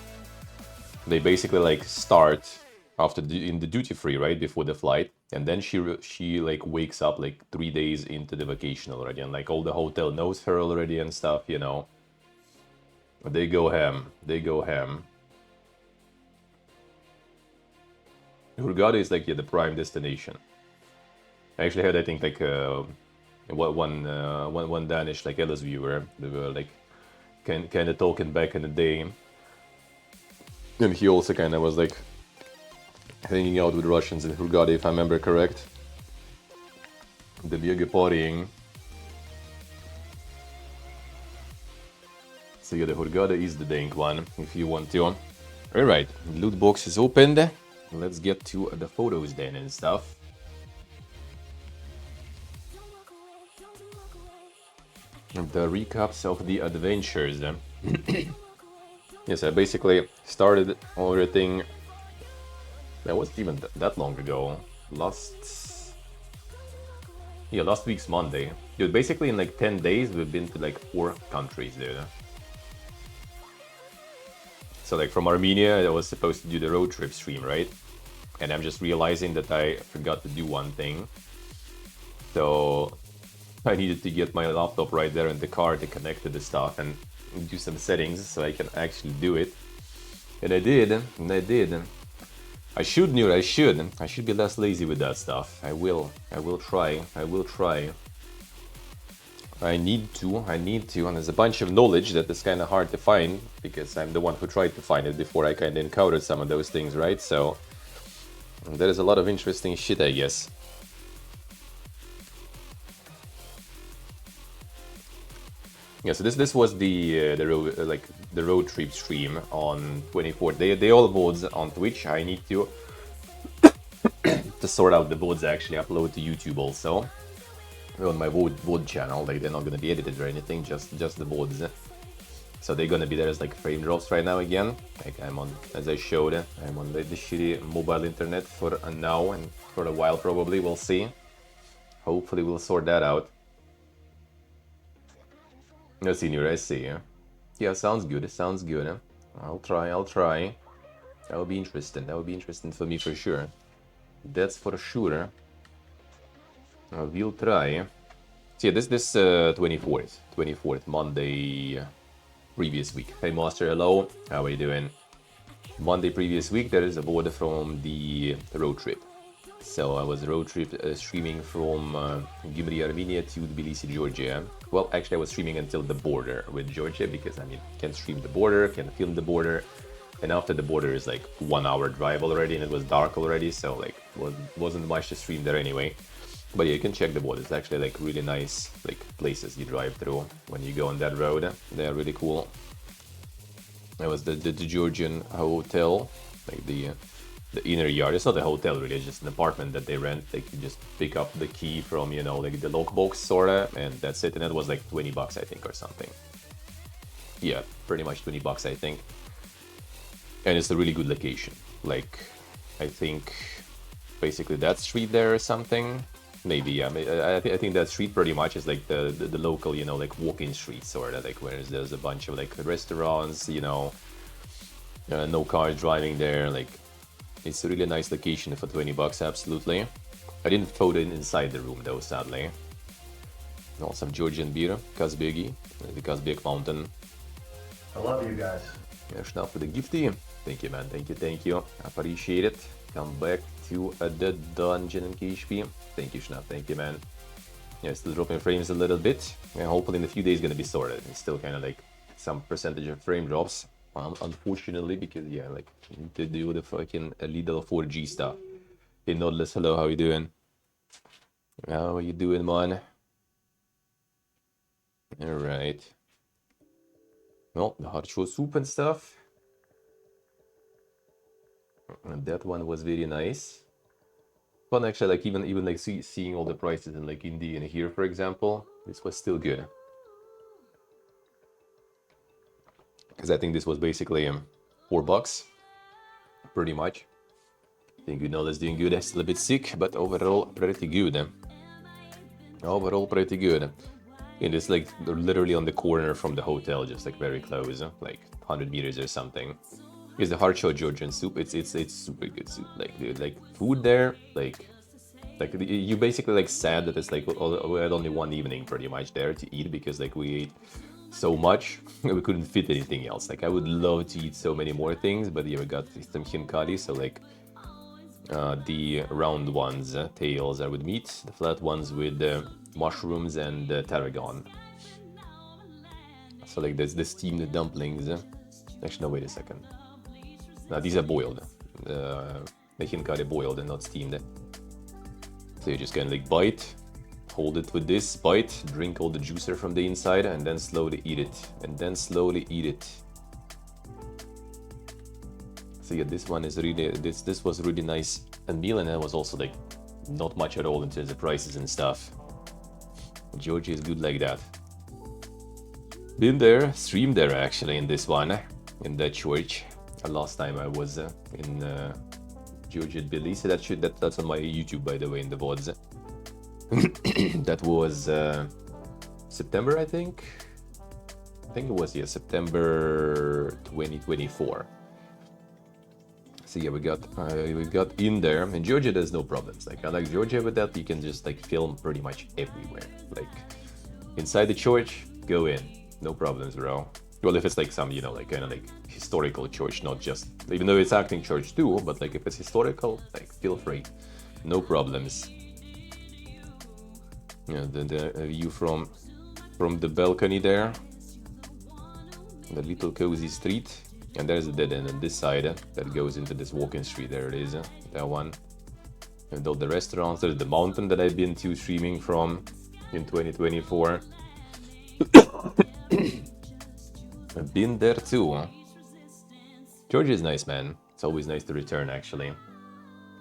They basically like start after in the duty free, right, before the flight, and then she like wakes up like 3 days into the vacation already, and like all the hotel knows her already and stuff, you know. They go ham. They go ham. Hurghada is like, yeah, the prime destination. I actually had, I think, like one Danish like Ellis viewer. They were like kind of talking back in the day, and he also kind of was like hanging out with Russians in Hurghada, if I remember correct. The big partying. So yeah, the Hurghada is the dank one, if you want to. Alright, loot box is opened. Let's get to the photos then and stuff. The recaps of the adventures. Yes, I basically started everything. That wasn't even that long ago. Last week's Monday. Dude, basically in like 10 days we've been to like 4 countries, dude. So like from Armenia, I was supposed to do the road trip stream, right? And I'm just realizing that I forgot to do one thing. So I needed to get my laptop right there in the car to connect to the stuff and do some settings so I can actually do it. And I did, I should be less lazy with that stuff. I will try. I need to, and there's a bunch of knowledge that is kind of hard to find, because I'm the one who tried to find it before I kind of encountered some of those things, right? So there is a lot of interesting shit, I guess. Yeah, so this was the road trip stream on 24th. They all VODs on Twitch. I need to to sort out the VODs, actually upload to YouTube also. On my VOD channel, like they're not gonna be edited or anything, just the VODs. So they're gonna be there as like frame drops right now again. Like I'm on, as I showed, I'm on the shitty mobile internet for now and for a while probably. We'll see. Hopefully we'll sort that out. No, senior, I see. Yeah, sounds good. I'll try. That would be interesting. That would be interesting for me for sure. That's for sure. We'll try. So yeah, this 24th Monday previous week. Hey Master, hello. How are you doing? Monday previous week, there is a border from the road trip. So I was road trip streaming from Gyumri, Armenia to Tbilisi, Georgia. Well, actually I was streaming until the border with Georgia because I mean, can stream the border, can film the border. And after the border is like 1 hour drive already and it was dark already. So like wasn't much to stream there anyway. But yeah, you can check the border. It's actually like really nice like places you drive through when you go on that road. They're really cool. That was the Georgian hotel, like the inner yard. It's not a hotel really, it's just an apartment that they rent. Like you just pick up the key from, you know, like the lockbox sorta, and that's it. And it was like 20 bucks, I think, or something. Yeah, pretty much 20 bucks, I think. And it's a really good location. Like, I think basically that street there or something. Maybe, yeah. I think that street pretty much is like the local, you know, like walking street sort of, like where there's a bunch of like restaurants, you know, no cars driving there. Like, it's a really nice location for 20 bucks, absolutely. I didn't photo it inside the room though, sadly. Oh, some Georgian beer, Kazbegi, the Kazbek Mountain. I love you guys. Yeah, Schnapp for the gifty. Thank you, man. Thank you. Appreciate it. Come back to the dungeon in KHP. Thank you, Schnapp. Thank you, man. Yeah, still dropping frames a little bit. Yeah, hopefully in a few days gonna be sorted. It's still kind of like some percentage of frame drops. Unfortunately, because yeah, like to do the fucking little 4G stuff. Hey, Nodless, hello. How you doing? How are you doing, man? All right. Well, the hard show soup and stuff. And that one was very nice. Fun actually, like even like seeing all the prices in like India and here, for example, this was still good. Because I think this was basically $4, pretty much. I think you know that's doing good. I'm still a bit sick, but overall pretty good. Overall pretty good. And it's like literally on the corner from the hotel, just like very close, like 100 meters or something. It's the hard shell Georgian soup. It's super good soup. Like dude, like food there, like you basically like sad that it's like we had only one evening pretty much there to eat because like we ate so much we couldn't fit anything else. Like I would love to eat so many more things, but yeah, we got some khinkali, so like the round ones, tails are with meat, the flat ones with mushrooms and tarragon. So like there's the steamed dumplings. Actually, no, wait a second. Now these are boiled. The khinkali boiled and not steamed. So you just kind of like bite, hold it with this, bite, drink all the juicer from the inside, and then slowly eat it. And then slowly eat it. So yeah, this one is really, this was really nice a meal, and it was also like not much at all in terms of prices and stuff. Georgia is good like that. Been there, streamed there actually in this one, in that church. Last time I was in Georgia, Tbilisi. That's on my YouTube, by the way, in the VODs. That was September, I think. I think it was, yeah, September 2024. So yeah, we got in there. In Georgia, there's no problems. Like, unlike Georgia with that, you can just like film pretty much everywhere. Like, inside the church, go in, no problems, bro. Well, if it's like some, you know, like kind of like historical church, not just, even though it's acting church too, but like if it's historical, like feel free, no problems. Yeah, the view from the balcony there, the little cozy street, and there's a dead end on this side that goes into this walking street. There it is, that one. And all the restaurants. There's the mountain that I've been to streaming from in 2024. I've been there too. Georgia is nice, man. It's always nice to return, actually.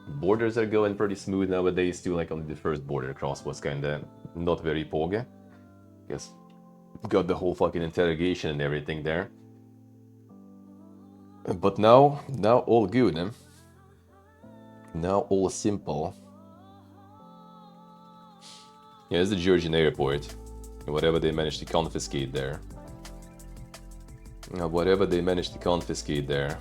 Borders are going pretty smooth nowadays too. Like only the first border cross was kinda not very pogy. Guess got the whole fucking interrogation and everything there. But now all good. Now all simple. Yeah, it's the Georgian airport. Whatever they managed to confiscate there. Whatever they managed to confiscate there.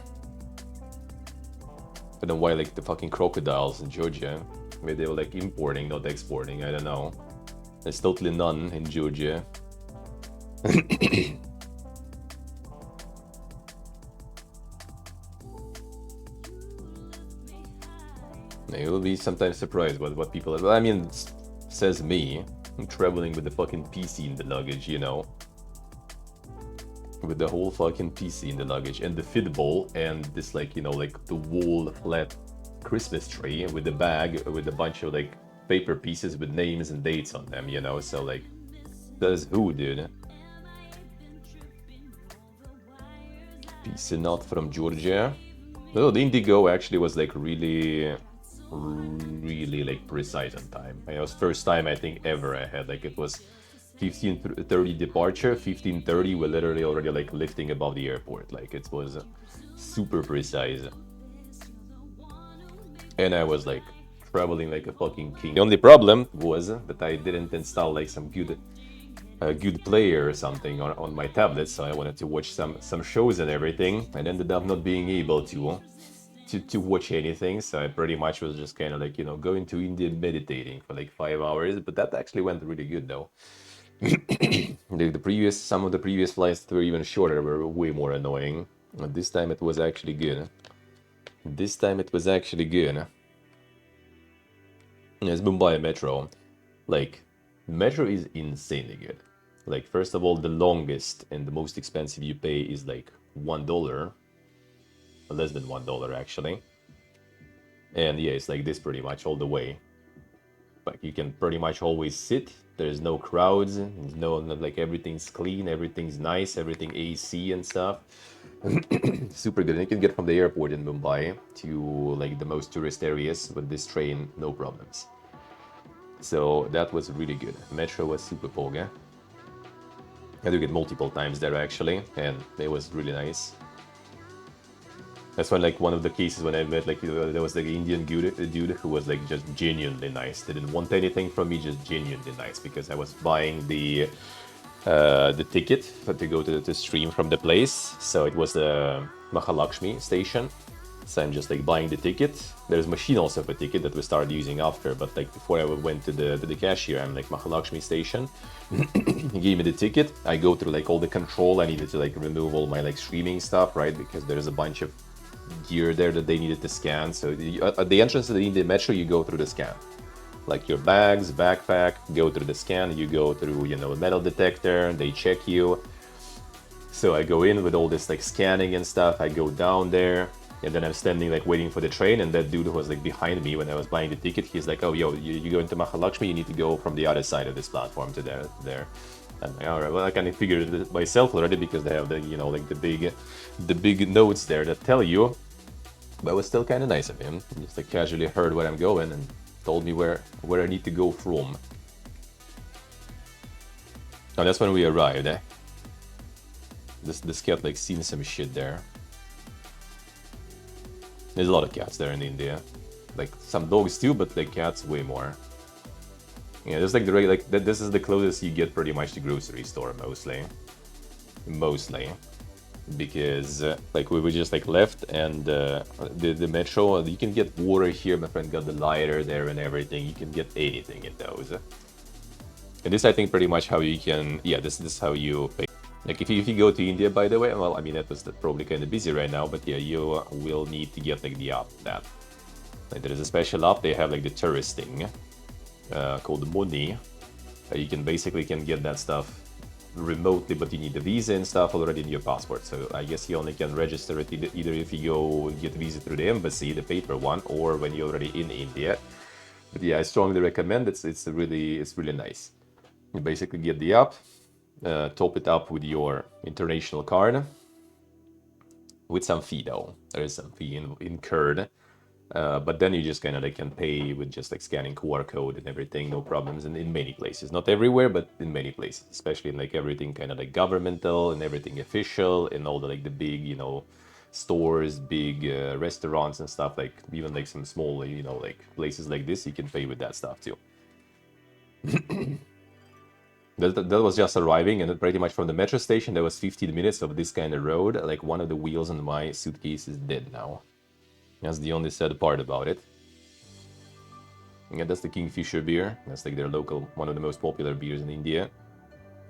I don't know why like the fucking crocodiles in Georgia. Maybe they were like importing, not exporting, I don't know. There's totally none in Georgia. You'll be sometimes surprised by what people... Well, I mean, says me. I'm traveling with the fucking PC in the luggage, you know. With the whole fucking PC in the luggage. And the fitball and this like, you know, like the wall flat Christmas tree with the bag with a bunch of like paper pieces with names and dates on them, you know. So like, says who, dude? Peace and not from Georgia. No, the Indigo actually was like really like precise on time. It was first time I think ever I had, like it was 15:30 departure, 15:30 we're literally already like lifting above the airport. Like it was super precise. And I was like traveling like a fucking king. The only problem was that I didn't install like some good player or something on my tablet, so I wanted to watch some shows and everything, and ended up not being able to watch anything. So I pretty much was just kind of like, you know, going to India meditating for like 5 hours, but that actually went really good though. Some of the previous flights were even shorter, were way more annoying. But this time it was actually good. This time it was actually good. It's Mumbai Metro. Like, Metro is insanely good. Like, first of all, the longest and the most expensive you pay is like $1. Less than $1 actually. And yeah, it's like this pretty much all the way. Like you can pretty much always sit. There's no crowds. There's no, like, everything's clean, everything's nice, everything AC and stuff. Super good. And you can get from the airport in Mumbai to like the most tourist areas with this train, no problems. So that was really good. Metro was super poga. I do get multiple times there actually, and it was really nice. That's when like one of the cases when I met like there was like an Indian dude who was like just genuinely nice. They didn't want anything from me, just genuinely nice, because I was buying the ticket to go to stream from the place. So it was the Mahalakshmi station. So I'm just like buying the ticket. There's a machine also for ticket that we started using after, but like before I went to the cashier, I'm like Mahalakshmi station. He gave me the ticket. I go through like all the control. I needed to like remove all my like streaming stuff, right? Because there's a bunch of gear there that they needed to scan. So at the entrance to the Indian Metro, you go through the scan. Like your bags, backpack, go through the scan. You go through, you know, a metal detector. They check you. So I go in with all this like scanning and stuff. I go down there. And then I'm standing like waiting for the train, and that dude who was like behind me when I was buying the ticket, he's like, "Oh, yo, you go into Mahalakshmi, you need to go from the other side of this platform to there." I'm like, all right, well, I kind of figured it myself already because they have the, you know, like the big notes there that tell you. But it was still kind of nice of him. He just like casually heard where I'm going and told me where I need to go from. And that's when we arrived. This cat like seen some shit there. There's a lot of cats there in India, like some dogs too, but like cats way more. Yeah, there's like this is the closest you get pretty much to grocery store mostly, because like we just like left, and the metro, you can get water here. My friend got the lighter there and everything. You can get anything in those. And this I think pretty much how you can, yeah, this is how you pay. Like if you go to India, by the way, well, I mean that was probably kind of busy right now, but yeah, you will need to get like the app. That like there is a special app. They have like the tourist thing called Money. You can basically get that stuff remotely, but you need the visa and stuff already in your passport. So I guess you only can register it either if you go get a visa through the embassy, the paper one, or when you're already in India. But yeah, I strongly recommend it. It's really nice. You basically get the app. Top it up with your international card with some fee though. There is some fee incurred, but then you just kind of like can pay with just like scanning QR code and everything, no problems. And in many places, not everywhere, but in many places, especially in like everything kind of like governmental and everything official, and all the like the big, you know, stores, big restaurants and stuff. Like even like some small, you know, like places like this, you can pay with that stuff too. That was just arriving, and pretty much from the metro station, there was 15 minutes of this kind of road. Like one of the wheels on my suitcase is dead now. That's the only sad part about it. Yeah, that's the Kingfisher beer. That's like their local, one of the most popular beers in India.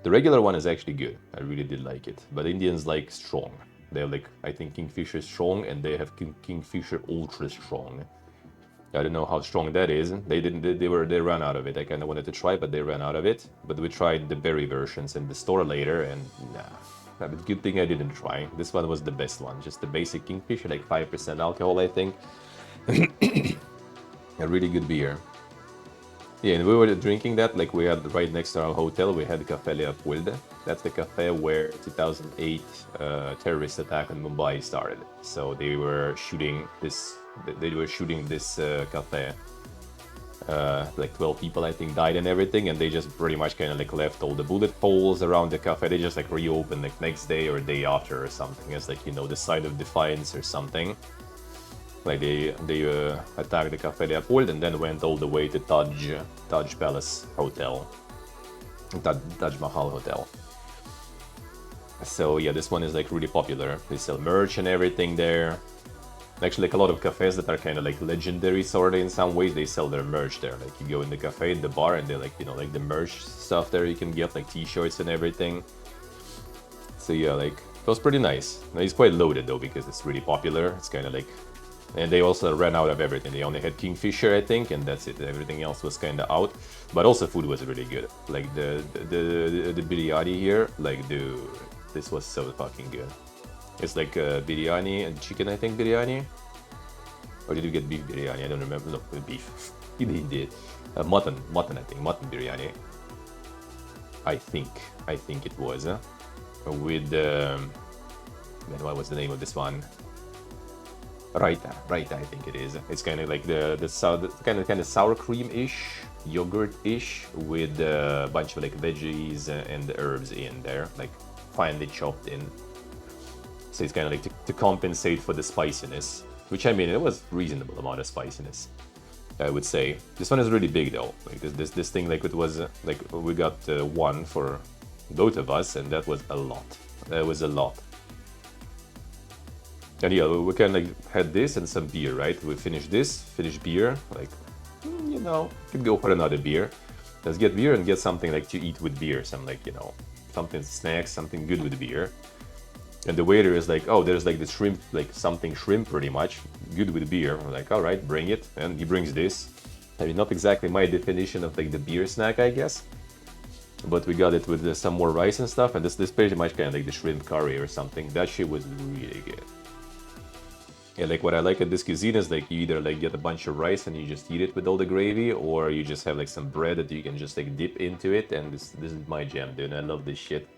The regular one is actually good. I really did like it. But Indians like strong. They're like, I think Kingfisher strong, and they have Kingfisher ultra strong. I don't know how strong that is. They ran out of it. I kind of wanted to try, but they ran out of it. But we tried the berry versions in the store later, and nah. But good thing I didn't try. This one was the best one. Just the basic Kingfisher, like 5% alcohol, I think. A really good beer. Yeah, and we were drinking that, like we had right next to our hotel, we had Café Leopold. That's the cafe where 2008 terrorist attack on Mumbai started. So they were shooting this cafe. Like 12 people, I think, died and everything, and they just pretty much kind of like left all the bullet holes around the cafe. They just like reopened like next day or day after or something as like, you know, the sign of defiance or something. Like they attacked the Café Leopold and then went all the way to Taj Palace Hotel, Taj Mahal Hotel. So yeah, this one is like really popular. They sell merch and everything there. Actually, like a lot of cafes that are kind of like legendary sort of in some ways, they sell their merch there. Like you go in the cafe, in the bar, and they like, you know, like the merch stuff there you can get, like t-shirts and everything. So yeah, like it was pretty nice. Now, it's quite loaded though because it's really popular. It's kind of like, and they also ran out of everything. They only had Kingfisher, I think, and that's it. Everything else was kind of out. But also food was really good. Like the biryani here, like dude, this was so fucking good. It's like biryani and chicken, I think, biryani. Or did you get beef biryani? I don't remember. No, beef. You did. Mutton, I think. Mutton biryani. I think it was. With, man, what was the name of this one? Raita, I think it is. It's kind of like the kind of sour cream-ish, yogurt-ish, with a bunch of like veggies and herbs in there, like finely chopped in. So it's kind of like to compensate for the spiciness, which I mean, it was reasonable amount of spiciness, I would say. This one is really big though. Like this thing, like it was like we got one for both of us, and that was a lot. That was a lot. And yeah, we kind of like had this and some beer, right? We finished beer, like, you know, could go for another beer. Let's get beer and get something like to eat with beer, some like, you know, something snacks, something good with beer. And the waiter is like, oh, there's like the shrimp, like something shrimp pretty much, good with beer. We're like, all right, bring it. And he brings this. I mean, not exactly my definition of like the beer snack, I guess. But we got it with some more rice and stuff. And this pretty much kind of like the shrimp curry or something. That shit was really good. Yeah, like what I like at this cuisine is like you either like get a bunch of rice and you just eat it with all the gravy, or you just have like some bread that you can just like dip into it. And this is my jam, dude. I love this shit.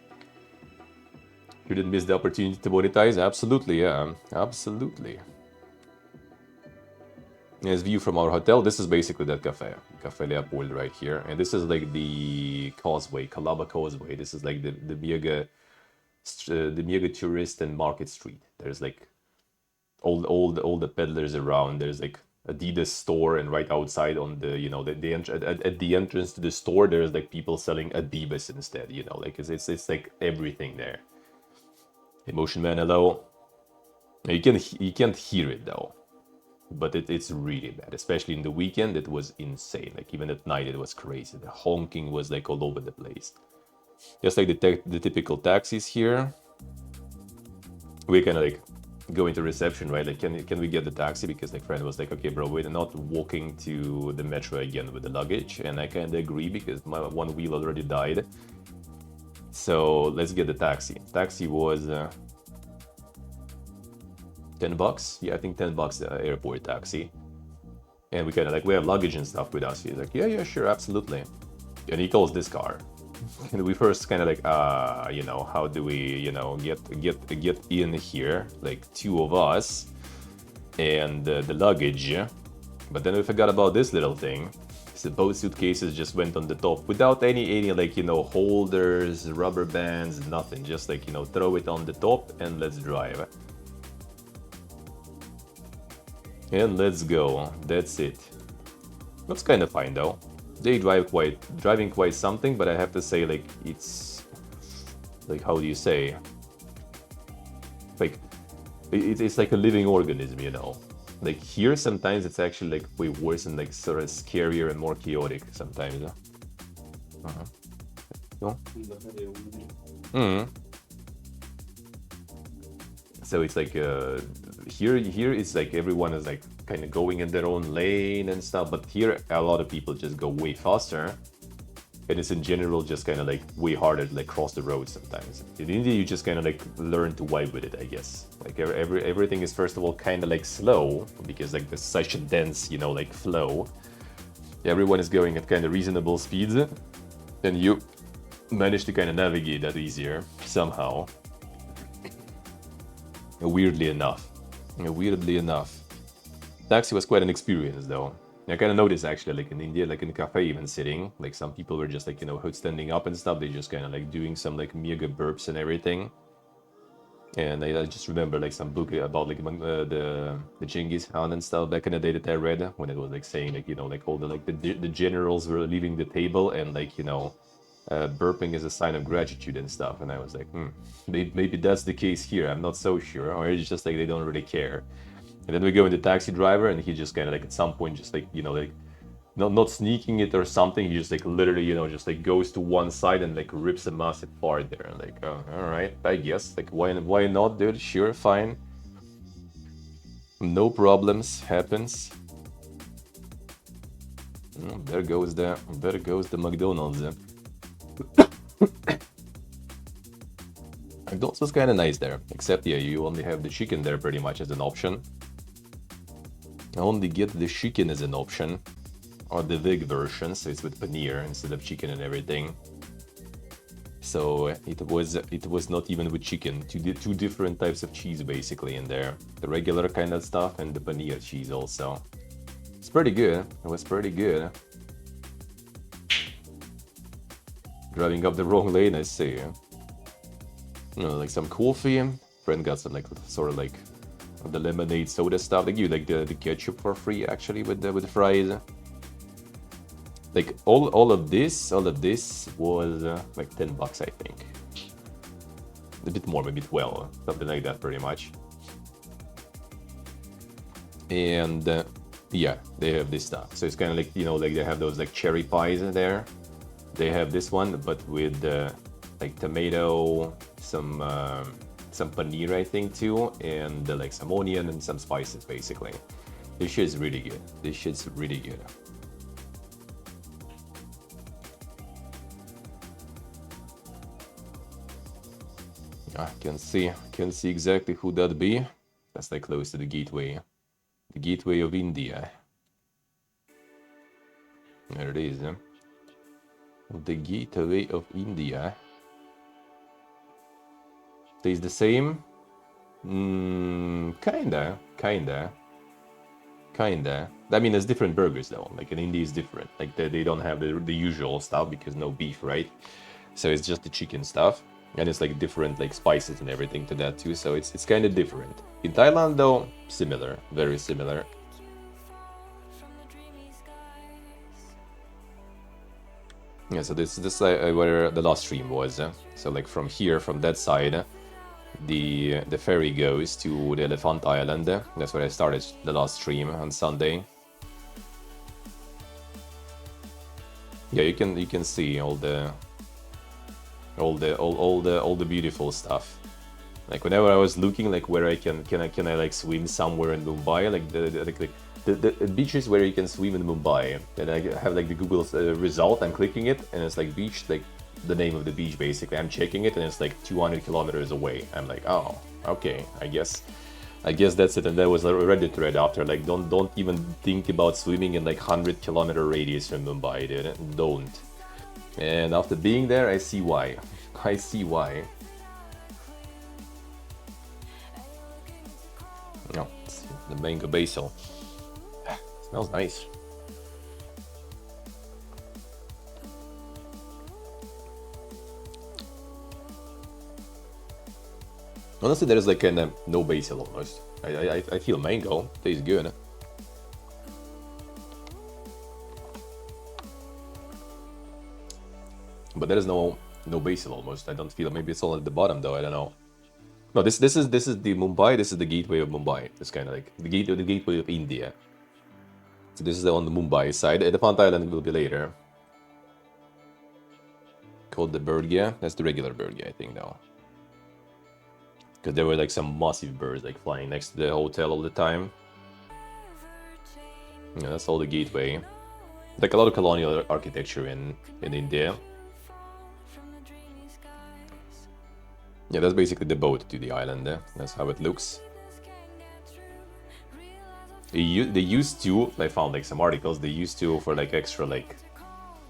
You didn't miss the opportunity to monetize? Absolutely, yeah. Absolutely. This view from our hotel, this is basically that cafe. Café Leopold right here. And this is like the causeway, Kalaba Causeway. This is like the mega tourist and market street. There's like all the peddlers around. There's like Adidas store, and right outside on the, you know, at the entrance to the store, there's like people selling Adidas instead, you know, like it's like everything there. Emotion Man, hello. You can't hear it though, but it's really bad, especially in the weekend. It was insane. Like even at night it was crazy. The honking was like all over the place. Just like the typical taxis here. We kind of like go into reception, right? Like can we get the taxi, because my friend was like, okay bro, we're not walking to the metro again with the luggage. And I kind of agree, because my one wheel already died. So let's get the taxi. Taxi was $10. Yeah, I think $10 airport taxi. And we kind of like, we have luggage and stuff with us. He's like, yeah, sure, absolutely. And he calls this car. And we first kind of like, you know, how do we, you know, get in here? Like two of us and the luggage. But then we forgot about this little thing. So both suitcases just went on the top without any like, you know, holders, rubber bands, nothing. Just like, you know, throw it on the top and let's drive. And let's go. That's it. Looks kind of fine though. They driving quite something, but I have to say, like, it's like, how do you say? Like, it's like a living organism, you know. Like here, sometimes it's actually like way worse and like sort of scarier and more chaotic sometimes. Cool. So it's like here it's like everyone is like kind of going in their own lane and stuff, but here a lot of people just go way faster, and it's in general just kind of like way harder to like cross the road sometimes. In India, you just kind of like learn to vibe with it, I guess. Like everything is first of all kind of like slow because like there's such a dense, you know, like flow. Everyone is going at kind of reasonable speeds, and you manage to kind of navigate that easier somehow. Weirdly enough. Taxi was quite an experience though. I kind of noticed actually, like in India, like in the cafe even sitting, like some people were just like, you know, standing up and stuff. They just kind of like doing some like mega burps and everything. And I just remember like some book about like the Genghis Khan and stuff back in the day that I read, when it was like saying like, you know, like all the like the generals were leaving the table and like, you know, burping is a sign of gratitude and stuff. And I was like, maybe that's the case here. I'm not so sure. Or it's just like they don't really care. And then we go into Taxi Driver, and he just kind of like at some point just like, you know, like not sneaking it or something. He just like literally, you know, just like goes to one side and like rips a massive fart there. And like, oh, all right, I guess. Like, why not, dude? Sure, fine. No problems. Happens. There goes the McDonald's. McDonald's was kind of nice there, except yeah, you only have the chicken there pretty much as an option. I only get the chicken as an option, or the veg version, so it's with paneer instead of chicken and everything. So it was not even with chicken. Two different types of cheese basically in there. The regular kind of stuff and the paneer cheese also. It's pretty good. It was pretty good. Driving up the wrong lane, I see. You know, like some coffee. Friend got some like sort of like the lemonade soda stuff. They give you like the ketchup for free actually with the fries. Like all of this was like $10, I think. A bit more, maybe 12, something like that, pretty much. And yeah, they have this stuff. So it's kind of like, you know, like they have those like cherry pies in there. They have this one, but with like tomato, some paneer, I think, too, and like some onion and some spices, basically. This shit's really good. I can see exactly who that be. That's like close to the gateway of India. There it is. The gateway of India. Tastes the same? Kinda. I mean, it's different burgers though. Like in India, it's different. Like they don't have the usual stuff because no beef, right? So it's just the chicken stuff, and it's like different like spices and everything to that too. So it's kind of different. In Thailand though, similar, very similar. Yeah, so this is where the last stream was. So like from here, from that side, the ferry goes to the Elephant Island. That's where I started the last stream on Sunday. Yeah, you can see all the beautiful stuff. Like whenever I was looking like where I can I like swim somewhere in Mumbai, like the beaches where you can swim in Mumbai, and I have like the Google result. I'm clicking it, and it's like beach, like the name of the beach basically. I'm checking it, and it's like 200 kilometers away. I'm like, oh, okay, I guess that's it. And there was a Reddit thread after, like, don't even think about swimming in like 100-kilometer radius from Mumbai, dude. Don't. And after being there, I see why. No, it's the mango basil. Smells nice. Honestly, there is like kind of no basil almost. I feel mango. Tastes good. But there is no basil almost. I don't feel. Maybe it's all at the bottom though. I don't know. No, this is the Mumbai. This is the gateway of Mumbai. It's kind of like the gateway of India. So this is on the Mumbai side. Elephant Island will be later. Called the Bergia. That's the regular Bergia, I think, now. Because there were like some massive birds like flying next to the hotel all the time. Yeah, that's all the gateway. Like a lot of colonial architecture in India. Yeah, that's basically the boat to the island. That's how it looks. They used to, I found like some articles, they used to for like extra like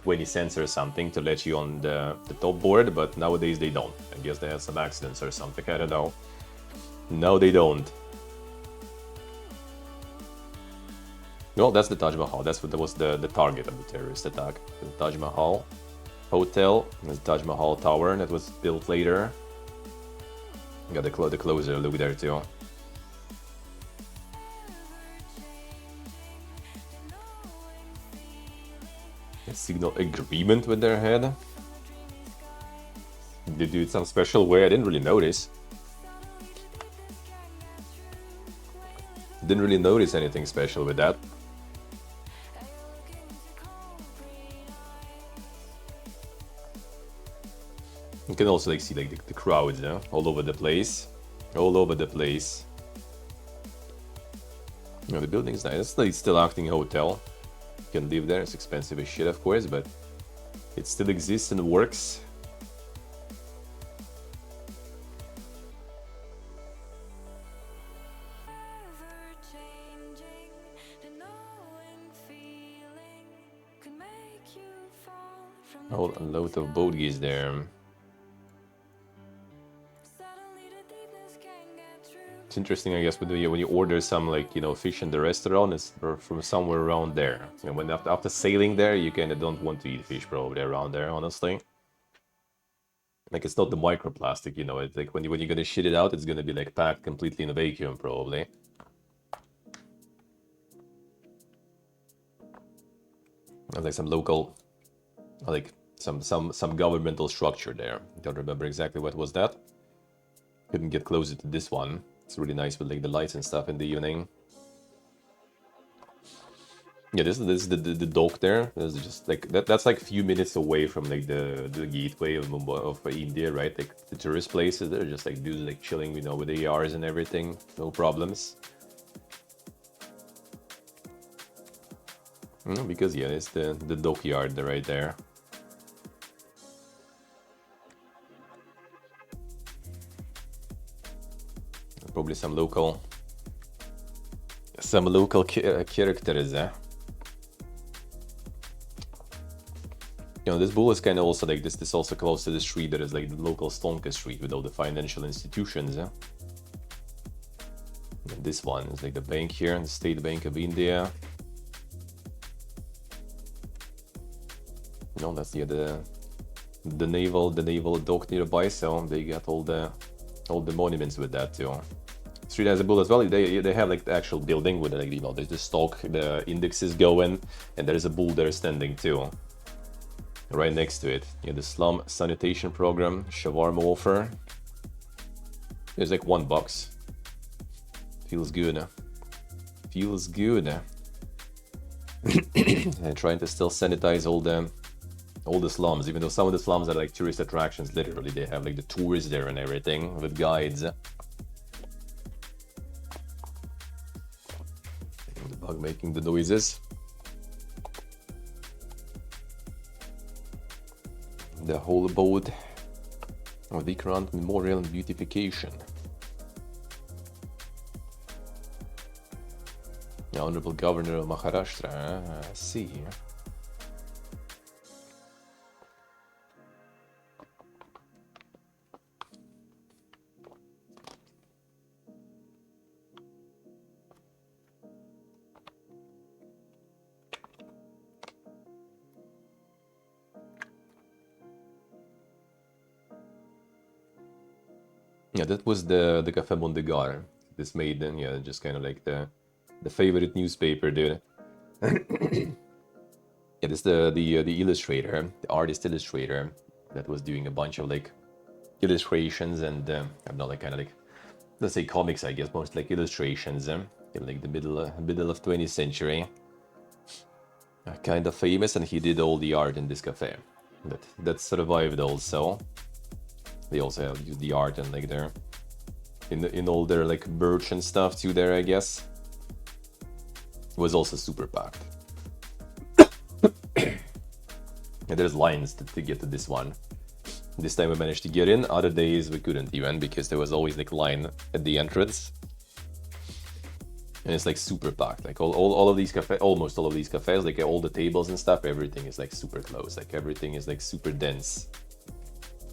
20 cents or something to let you on the top board, but nowadays they don't. I guess they have some accidents or something, I don't know. No, they don't. No, that's the Taj Mahal. That was the target of the terrorist attack. The Taj Mahal Hotel, the Taj Mahal Tower that was built later. Got the closer look there too. A signal agreement with their head. Did they do it some special way? I didn't really notice. Didn't really notice anything special with that. You can also like see like the crowds, all over the place, all over the place. You know, the building's nice. It's like still acting hotel. You can live there. It's expensive as shit, of course, but it still exists and works. Oh, a load of bogies there. It's interesting, I guess, when you order some like fish in the restaurant, it's from somewhere around there. And when after sailing there, you kind of don't want to eat fish probably around there, honestly. Like it's not the microplastic, It's like when you're gonna shit it out, it's gonna be like packed completely in a vacuum probably. And like some local, like some governmental structure there. Don't remember exactly what was that. Couldn't get closer to this one. It's really nice with like the lights and stuff in the evening. Yeah, this is the dock there. This is just like that's like a few minutes away from like the gateway of Mumbai, of India, right? Like the tourist places, they're just like dudes like chilling, with the ARs and everything, no problems. Because yeah, it's the dockyard right there. Probably some local characters there. This bull is kind of also like this also close to the street that is like the local Stonka Street with all the financial institutions. And this one is like the bank here, the State Bank of India. That's the naval dock nearby, so they got all the monuments with that too. Street has a bull as well. They have like the actual building with like there's the stock, the indexes going, and there's a bull there standing too. Right next to it, the slum sanitation program, shawarma offer. There's like $1. Feels good. Feels good. And trying to still sanitize all the slums, even though some of the slums are like tourist attractions. Literally, they have like the tours there and everything with guides. The bug making the noises. The whole abode of Vikrant Memorial and Beautification. The Honorable Governor of Maharashtra, I see. Yeah, that was the Café Mondegard. This made then, yeah, just kind of like the favorite newspaper, dude. Yeah, this the illustrator, the artist illustrator that was doing a bunch of like illustrations and I don't know, like kind of like let's say comics, I guess, most like illustrations, in like the middle of 20th century. Kind of famous, and he did all the art in this cafe. But that survived also. They also have used the art and like their in all their like merch and stuff too there, I guess. It was also super packed. And there's lines to get to this one. This time we managed to get in. Other days we couldn't even because there was always like line at the entrance. And it's like super packed. Like all of these cafes, almost all of these cafes, like all the tables and stuff, everything is like super close. Like everything is like super dense.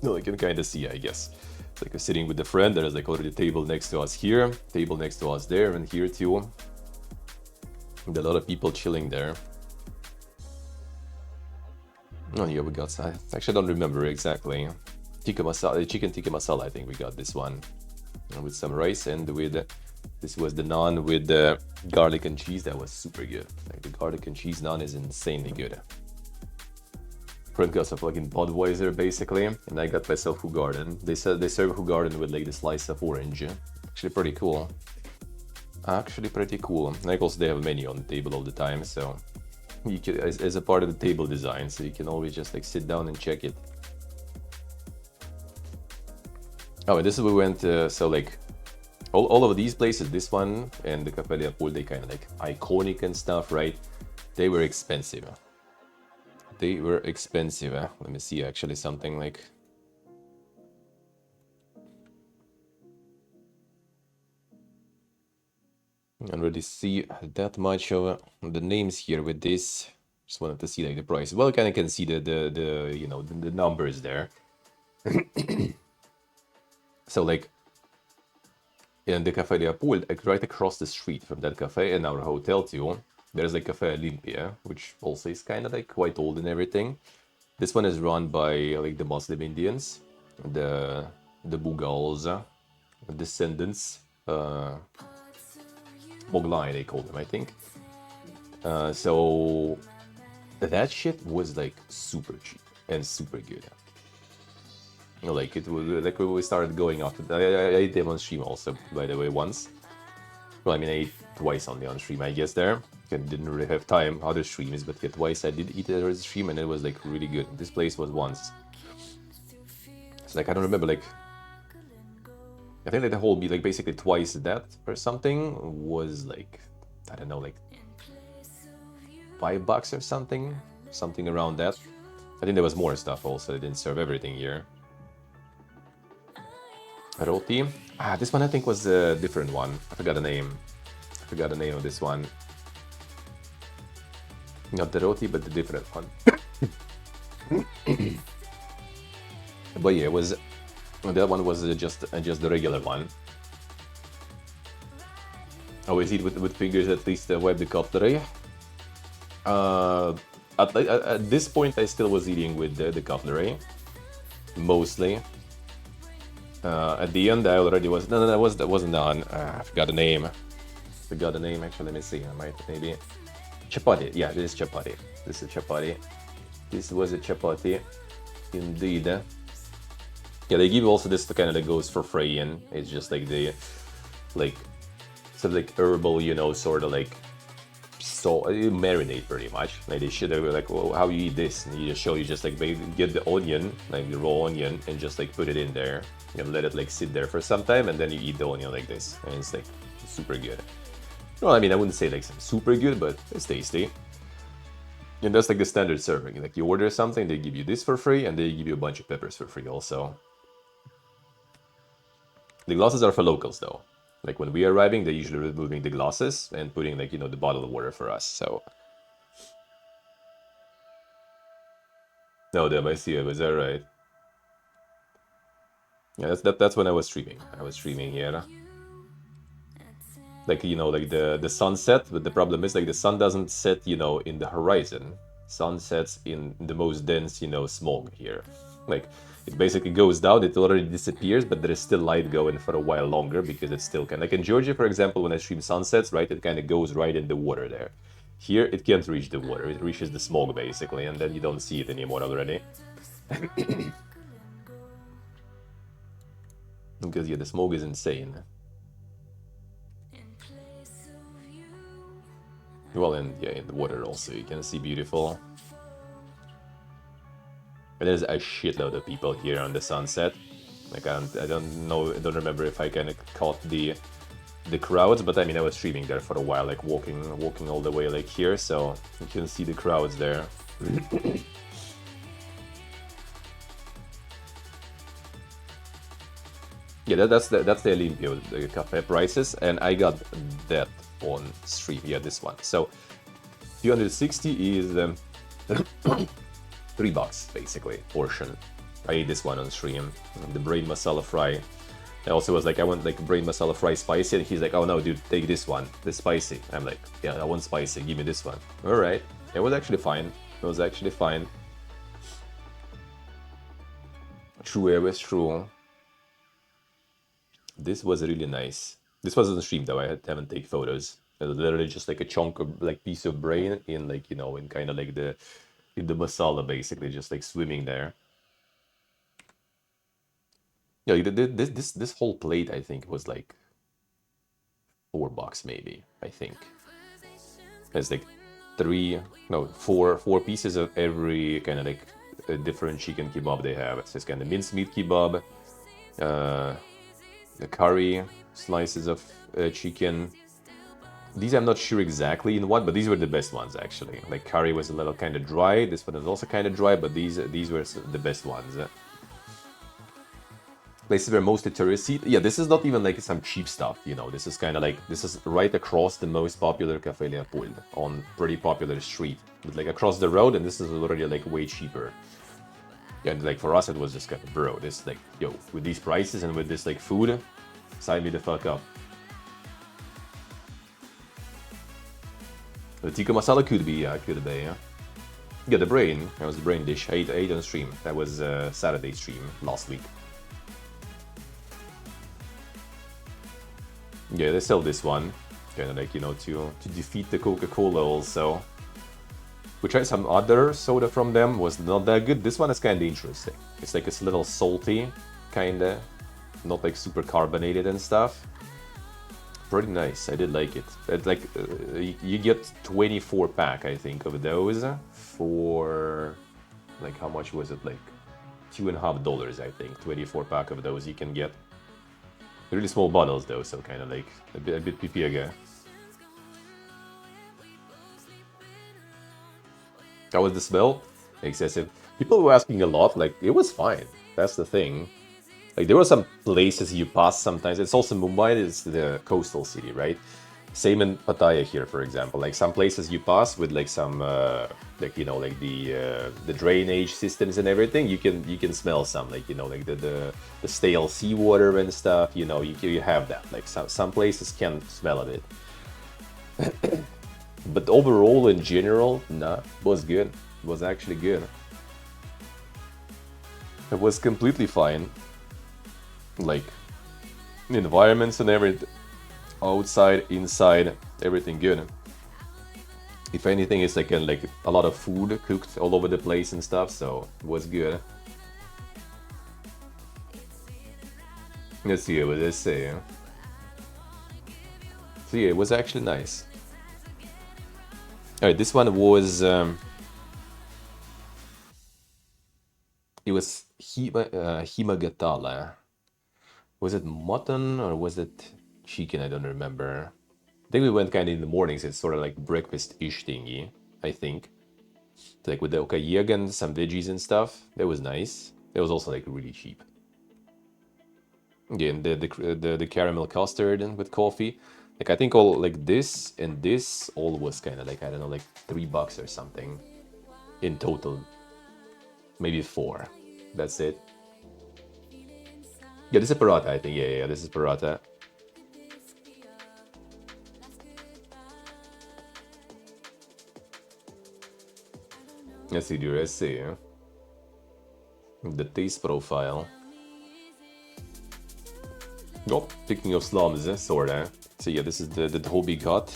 No, you can kind of see, I guess. It's like we're sitting with a friend. There is like already a table next to us here, table next to us there, and here too. And a lot of people chilling there. Oh yeah, we got. I actually don't remember exactly. Tikka masala, chicken tikka masala. I think we got this one, and with some rice and with. This was the naan with the garlic and cheese. That was super good. Like the garlic and cheese naan is insanely good. Friend got some fucking Budweiser basically, and I got myself Hugarden. They said they serve Hugarden with like the slice of orange. Actually pretty cool. Actually pretty cool. Like also they have a menu on the table all the time, so you can, as a part of the table design, so you can always just like sit down and check it. Oh, and this is where we went. So like. All of these places, this one and the Café de la Pool, they kind of like iconic and stuff, right? They were expensive. They were expensive. Let me see actually something like... I don't really see that much of the names here with this. Just wanted to see like the price. Well, kind of can see the you know the numbers there. So like. In the Café de la Pool, right across the street from that cafe and our hotel too, there's like Café Olympia, which also is kind of like quite old and everything. This one is run by like the Muslim Indians, the Mughals, descendants, Mughlai they call them, I think. So that shit was like super cheap and super good. Like it was like we started going after that. I ate them on stream also, by the way, once. Well, I mean, I ate twice only on stream, I guess. There, I didn't really have time other streams, but twice I did eat it on stream, and it was like really good. This place was once. So like I don't remember like. I think like the whole meal, like basically twice that or something, was like I don't know, like $5 or something around that. I think there was more stuff also. They didn't serve everything here. Roti. This one I think was a different one. I forgot the name. I forgot the name of this one. Not the roti, but the different one. But yeah, it was. That one was just the regular one. I always eat with fingers, at least wipe the cutlery. At this point, I still was eating with the cutlery, mostly. At the end, I already was. No, that wasn't done. I forgot the name. Actually, let me see. I might maybe chapati. Yeah, this is chapati. This is chapati. This was a chapati, indeed. Yeah, they give also this kind of that goes for free, and it's just like the sort of like herbal, you know, sort of like marinate pretty much. Like they should have like, well, how you eat this, and you just show you just like get the onion, like the raw onion, and just like put it in there. You know, let it like sit there for some time, and then you eat the onion like this, and it's like super good. Well, I mean, I wouldn't say like super good, but it's tasty. And that's like the standard serving. Like you order something, they give you this for free, and they give you a bunch of peppers for free also. The glasses are for locals though. Like when we are arriving, they're usually removing the glasses and putting like, you know, the bottle of water for us, so. No, damn, I see it. Was that right? Yeah, that's when I was streaming. I was streaming here. Like, you know, like the sunset, but the problem is like the sun doesn't set, you know, in the horizon. Sun sets in the most dense, you know, smog here. Like, it basically goes down, it already disappears, but there is still light going for a while longer because it's still kind of... Like in Georgia, for example, when I stream sunsets, right, it kind of goes right in the water there. Here, it can't reach the water, it reaches the smog, basically, and then you don't see it anymore already. Because, yeah, the smog is insane. Well, and yeah, in the water also you can see beautiful. And there's a shitload of people here on the sunset. Like I don't know, I don't remember if I kind of caught the crowds, but I mean I was streaming there for a while, like walking all the way like here, so you can see the crowds there. Yeah, that's the Olympio the cafe prices, and I got that on stream. Yeah, this one. So 260 is $3 basically portion. I ate this one on stream. The brain masala fry. I also was like, I want like brain masala fry spicy, and he's like, oh no, dude, take this one, the spicy. I'm like, yeah, I want spicy. Give me this one. All right. It was actually fine. It was actually fine. True, it was true. This was really nice. This was on stream though. I haven't taken photos. It was literally just like a chunk of like piece of brain in like, you know, in kind of like in the masala basically, just like swimming there. Yeah, this whole plate I think was like $4 maybe. I think it's like four pieces of every kind of like a different chicken kebab they have. It's just kind of mincemeat kebab, the curry, slices of chicken. These I'm not sure exactly in what, but these were the best ones actually. Like curry was a little kind of dry. This one is also kind of dry, but these were the best ones. Places were mostly touristy. Yeah, this is not even like some cheap stuff, you know. This is kind of like, this is right across the most popular Café Leopold on pretty popular street. But like across the road, and this is already like way cheaper. Yeah, and like for us it was just kind of, bro, this like, yo, with these prices and with this like food, sign me the fuck up. The tikka masala could be, yeah. Yeah, the brain, that was the brain dish. I ate on stream. That was SaTODDay stream last week. Yeah, they sell this one, kind of like, you know, to defeat the Coca-Cola also. We tried some other soda from them, was not that good. This one is kind of interesting. It's like it's a little salty, kind of, not like super carbonated and stuff. Pretty nice, I did like it. It's like, you get 24 pack, I think, of those for, like, how much was it? Like, $2.50, I think. 24 pack of those you can get. Really small bottles though, so kind of like a bit pipiega. How was the smell? Excessive. People were asking a lot, like, it was fine. That's the thing. Like, there were some places you pass sometimes. It's also Mumbai, it's the coastal city, right? Same in Pattaya here, for example. Like, some places you pass with, like, some, like, you know, like the drainage systems and everything, you can smell some, like, you know, like the stale seawater and stuff, you know, you have that. Like, some places can smell of it. But overall, in general, nah, it was good. It was actually good. It was completely fine. Like, environments and everything. Outside, inside, everything good. If anything, it's like a lot of food cooked all over the place and stuff, so it was good. Let's see what they say. So yeah, it was actually nice. Alright, this one was it was Himagatala. Was it mutton or was it chicken? I don't remember. I think we went kind of in the mornings. It's sort of like breakfast-ish thingy, I think. Like with the okayeg and some veggies and stuff. That was nice. It was also like really cheap. Again, the caramel custard with coffee. Like I think all like this and this all was kind of like, I don't know, like $3 or something in total. Maybe 4. That's it. Yeah, this is paratha, I think. Yeah, this is paratha. Let's see the recipe. The taste profile. Oh, picking of slums, sorta. So yeah, this is the hobby cut.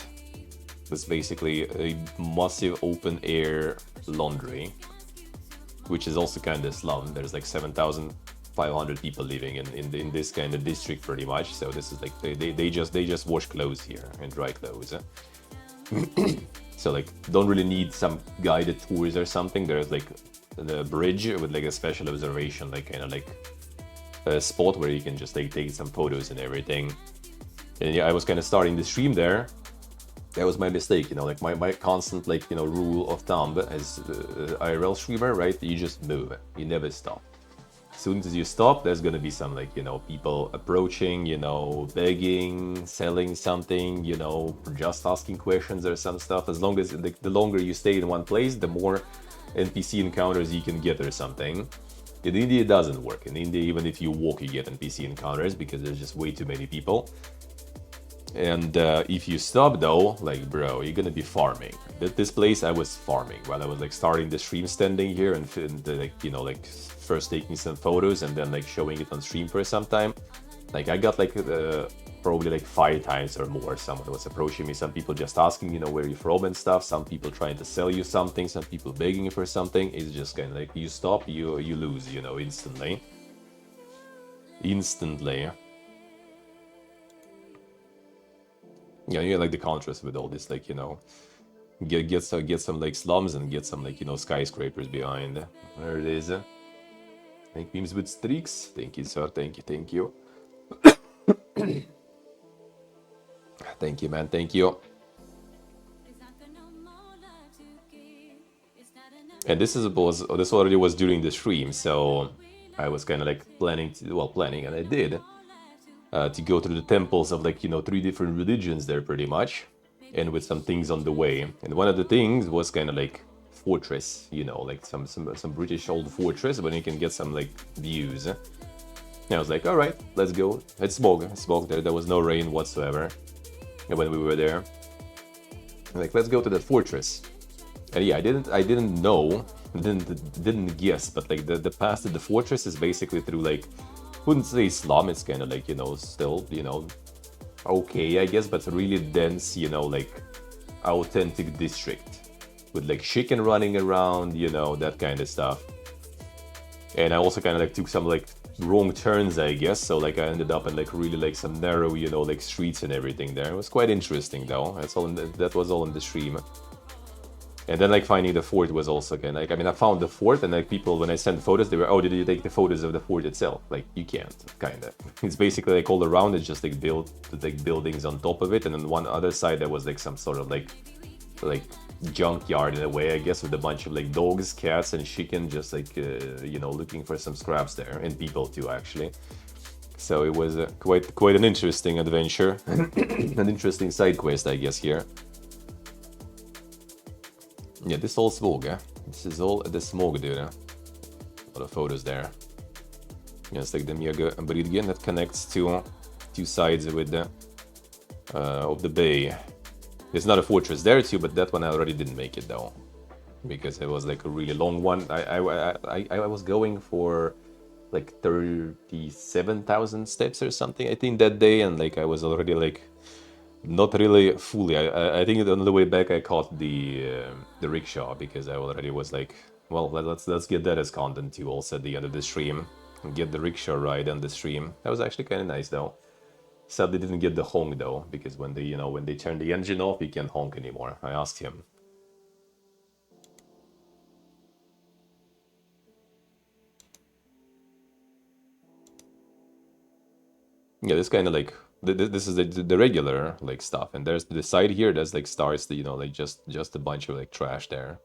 It's basically a massive open air laundry, which is also kind of slum. There's like 7,500 people living in this kind of district pretty much. So this is like they just wash clothes here and dry clothes. So like, don't really need some guided tours or something. There's like the bridge with like a special observation, like kind of like a spot where you can just like take some photos and everything. And yeah, I was kind of starting the stream there. That was my mistake, you know, like my constant like, you know, rule of thumb as IRL streamer, right? You just move, you never stop. As soon as you stop, there's gonna be some like, you know, people approaching, you know, begging, selling something, you know, just asking questions or some stuff. As long as the longer you stay in one place, the more NPC encounters you can get or something. In India, it doesn't work. In India, even if you walk, you get NPC encounters because there's just way too many people. And if you stop though, like bro, you're gonna be farming. At this place I was farming while I was like starting the stream, standing here and like, you know, like first taking some photos and then like showing it on stream for some time. Like I got like probably like 5 times or more. Someone was approaching me, some people just asking, you know, where you're from and stuff, some people trying to sell you something, some people begging you for something. It's just kind of like you stop, you lose, you know, instantly. Yeah, you like the contrast with all this, like, you know, get some like slums and get some like, you know, skyscrapers behind. There it is. Thank memes with streaks. Thank you, sir. Thank you. Thank you, man. Thank you. And this already was during the stream, so I was kind of like planning, and I did. To go through the temples of like, you know, 3 different religions there pretty much, and with some things on the way. And one of the things was kind of like fortress, you know, like some British old fortress, but you can get some like views. And I was like, all right, let's go. It's smog there. There was no rain whatsoever when we were there. Like, let's go to the fortress. And yeah, I didn't know, didn't guess, but like the path to the fortress is basically through like, wouldn't say slum, it's kind of like, you know, still, you know, okay, I guess, but really dense, you know, like authentic district with like chicken running around, you know, that kind of stuff. And I also kind of like took some like wrong turns, I guess, so like I ended up in like really like some narrow, you know, like streets and everything there. It was quite interesting though. That was all in the stream. And then like finding the fort was also kind of like, I mean, I found the fort and like people, when I sent photos, they were, oh, did you take the photos of the fort itself? Like, you can't, kind of. It's basically like all around, it's just like buildings on top of it. And then one other side, there was like some sort of like junkyard in a way, I guess, with a bunch of like dogs, cats and chicken, just like, you know, looking for some scraps there, and people too, actually. So it was quite an interesting adventure, an interesting side quest, I guess, here. Yeah, this is all smog, eh? This is all the smog, dude. A lot of photos there. Yeah, it's like the Mega Bridge that connects to 2 sides with the of the bay. There's not a fortress there too, but that one I already didn't make it though, because it was like a really long one. I was going for like 37,000 steps or something, I think, that day, and like I was already like not really fully. I think on the way back I caught the rickshaw, because I already was like, well, let's get that as content too, also at the end of the stream, and get the rickshaw ride on the stream. That was actually kind of nice though. Sadly didn't get the honk though, because when they turn the engine off, you can't honk anymore. I asked him. Yeah, this kind of like, this is the regular like stuff, and there's the side here that's like starts the, you know, like just a bunch of like trash there.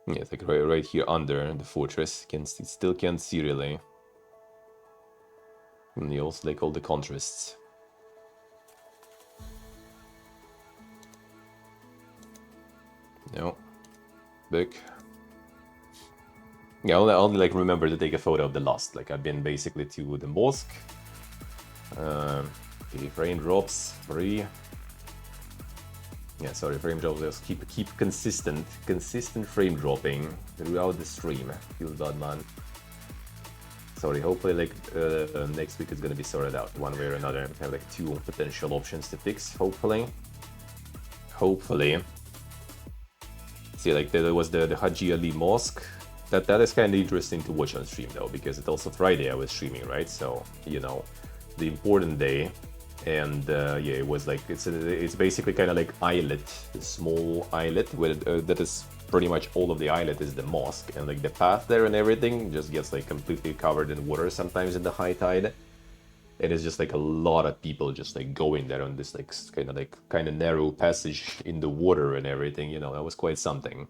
Yeah, it's like right here under the fortress. Still can't see really. And you also like all the contrasts. No. Big. Yeah, I only like remember to take a photo of the lost. Like I've been basically to the mosque. The frame drops 3. Yeah, sorry, frame drops. Just keep consistent frame dropping throughout the stream. Feel bad, man. Sorry, hopefully like next week it's gonna be sorted out one way or another. I have like 2 potential options to fix, hopefully. See, like there was the Haji Ali Mosque. That is kind of interesting to watch on stream though, because it's also Friday I was streaming, right? So you know, the important day, and yeah, it was like it's basically kind of like islet, a small islet where that is pretty much all of the islet is the mosque, and like the path there and everything just gets like completely covered in water sometimes in the high tide. And it's just like a lot of people just like going there on this like kind of narrow passage in the water and everything, you know, that was quite something.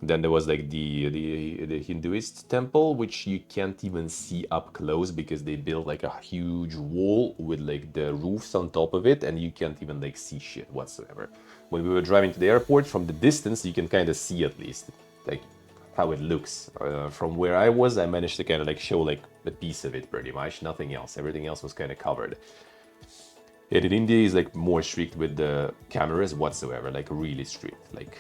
Then there was like the Hinduist temple, which you can't even see up close because they built like a huge wall with like the roofs on top of it, and you can't even like see shit whatsoever. When we were driving to the airport, from the distance you can kind of see at least like how it looks. From where I was, I managed to kind of like show like a piece of it pretty much, nothing else. Everything else was kind of covered. And in India is like more strict with the cameras whatsoever, like really strict. Like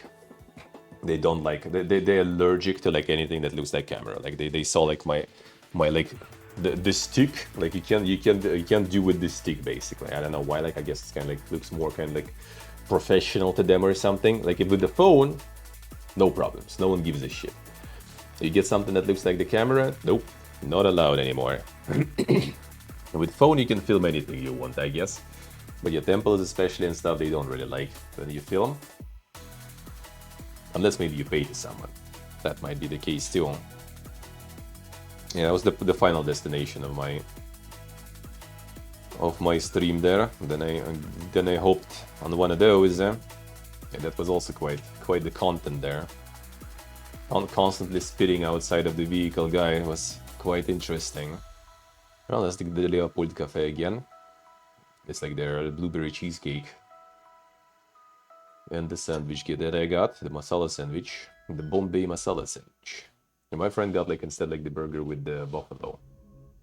they don't like, they're allergic to like anything that looks like camera. Like they saw like my like the stick, like you can't do with this stick basically. I don't know why, like I guess it's kind of like looks more kind of like professional to them or something. Like if with the phone, no problems, no one gives a shit. You get something that looks like the camera, nope, not allowed anymore. With phone you can film anything you want, I guess. But your temples especially and stuff, they don't really like when you film. Unless maybe you pay to someone. That might be the case too. Yeah, that was the final destination of my stream there. Then I hopped on one of those. Yeah, that was also quite the content there. Constantly spitting outside of the vehicle guy was quite interesting. Well, that's the Leopold Cafe again. It's like their blueberry cheesecake. And the sandwich that I got, the masala sandwich, the Bombay masala sandwich. And my friend got like instead like the burger with the buffalo.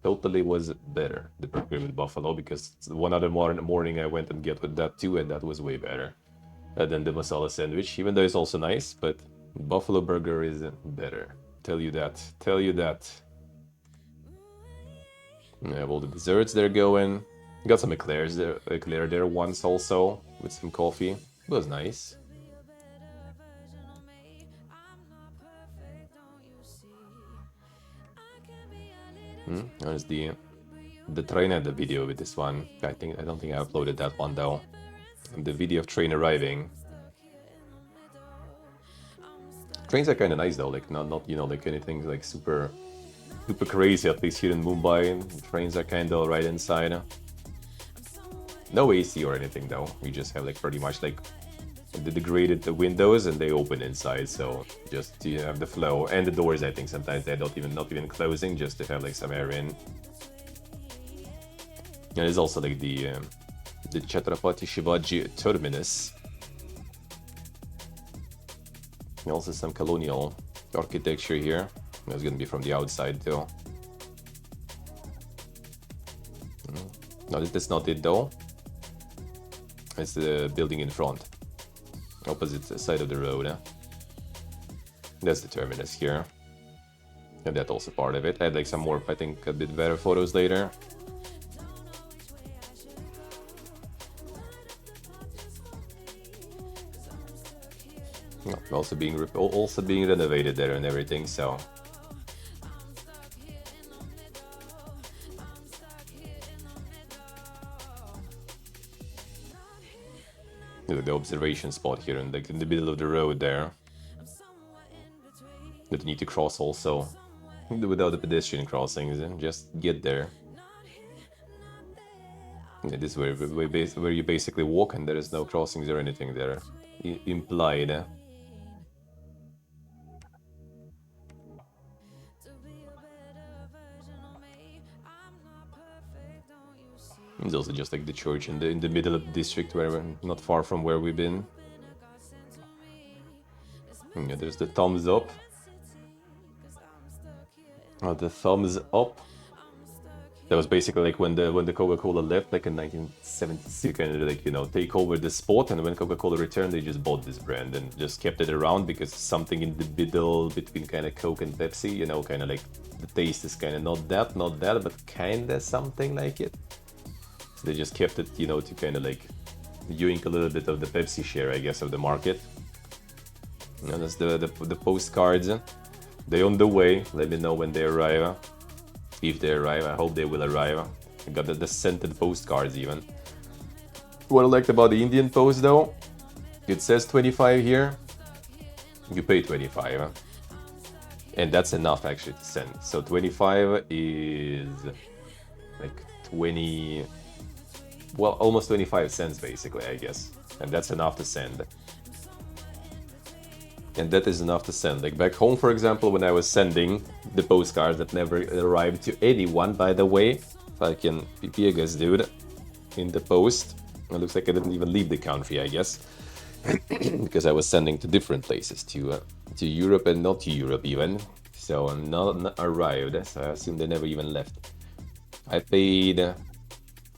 Totally was better, the burger with buffalo, because one other morning I went and get with that too, and that was way better than the masala sandwich, even though it's also nice, but buffalo burger is better. Tell you that. I have all the desserts there going. Got some eclairs there once also, with some coffee. It was nice. There's the train at the video with this one. I don't think I uploaded that one though. The video of train arriving. Trains are kind of nice though, like not you know like anything like super crazy. At least here in Mumbai, trains are kind of right inside. No AC or anything though. We just have like pretty much like the degraded windows and they open inside, so just you have the flow, and the doors I think sometimes they're not even closing, just to have like some air in. And there's also like the Chhatrapati Shivaji terminus. And also some colonial architecture here. That's gonna be from the outside too. No, that's not it though. It's the building in front. Opposite side of the road. That's the terminus here. And that's also part of it. I had like some more, I think, a bit better photos later. Also being renovated there and everything, so. The observation spot here in the middle of the road there that you need to cross also without the pedestrian crossings, and just get there. Yeah, this is where you basically walk and there is no crossings or anything there implied. It's also just like the church in the middle of the district, where we're not far from where we've been. Yeah, there's the thumbs up. Oh, the thumbs up. That was basically like when the Coca-Cola left, like in 1976, kind of like, you know, take over the spot. And when Coca-Cola returned, they just bought this brand and just kept it around, because something in the middle between kind of Coke and Pepsi, you know, kind of like the taste is kind of not that, but kind of something like it. They just kept it, you know, to kind of like yoink a little bit of the Pepsi share, I guess, of the market. You know, that's the postcards. They're on the way. Let me know when they arrive. If they arrive, I hope they will arrive. I got the scented postcards even. What I liked about the Indian post though, it says 25 here. You pay 25. And that's enough actually to send. So 25 is like 20, well, almost 25 cents basically, I guess. And that's enough to send. And that is enough to send. Like back home, for example, when I was sending the postcards that never arrived to anyone, by the way, fucking Piegas dude, in the post. It looks like I didn't even leave the country, I guess. Because I was sending to different places, to Europe and not to Europe even. So not arrived, so I assume they never even left. I paid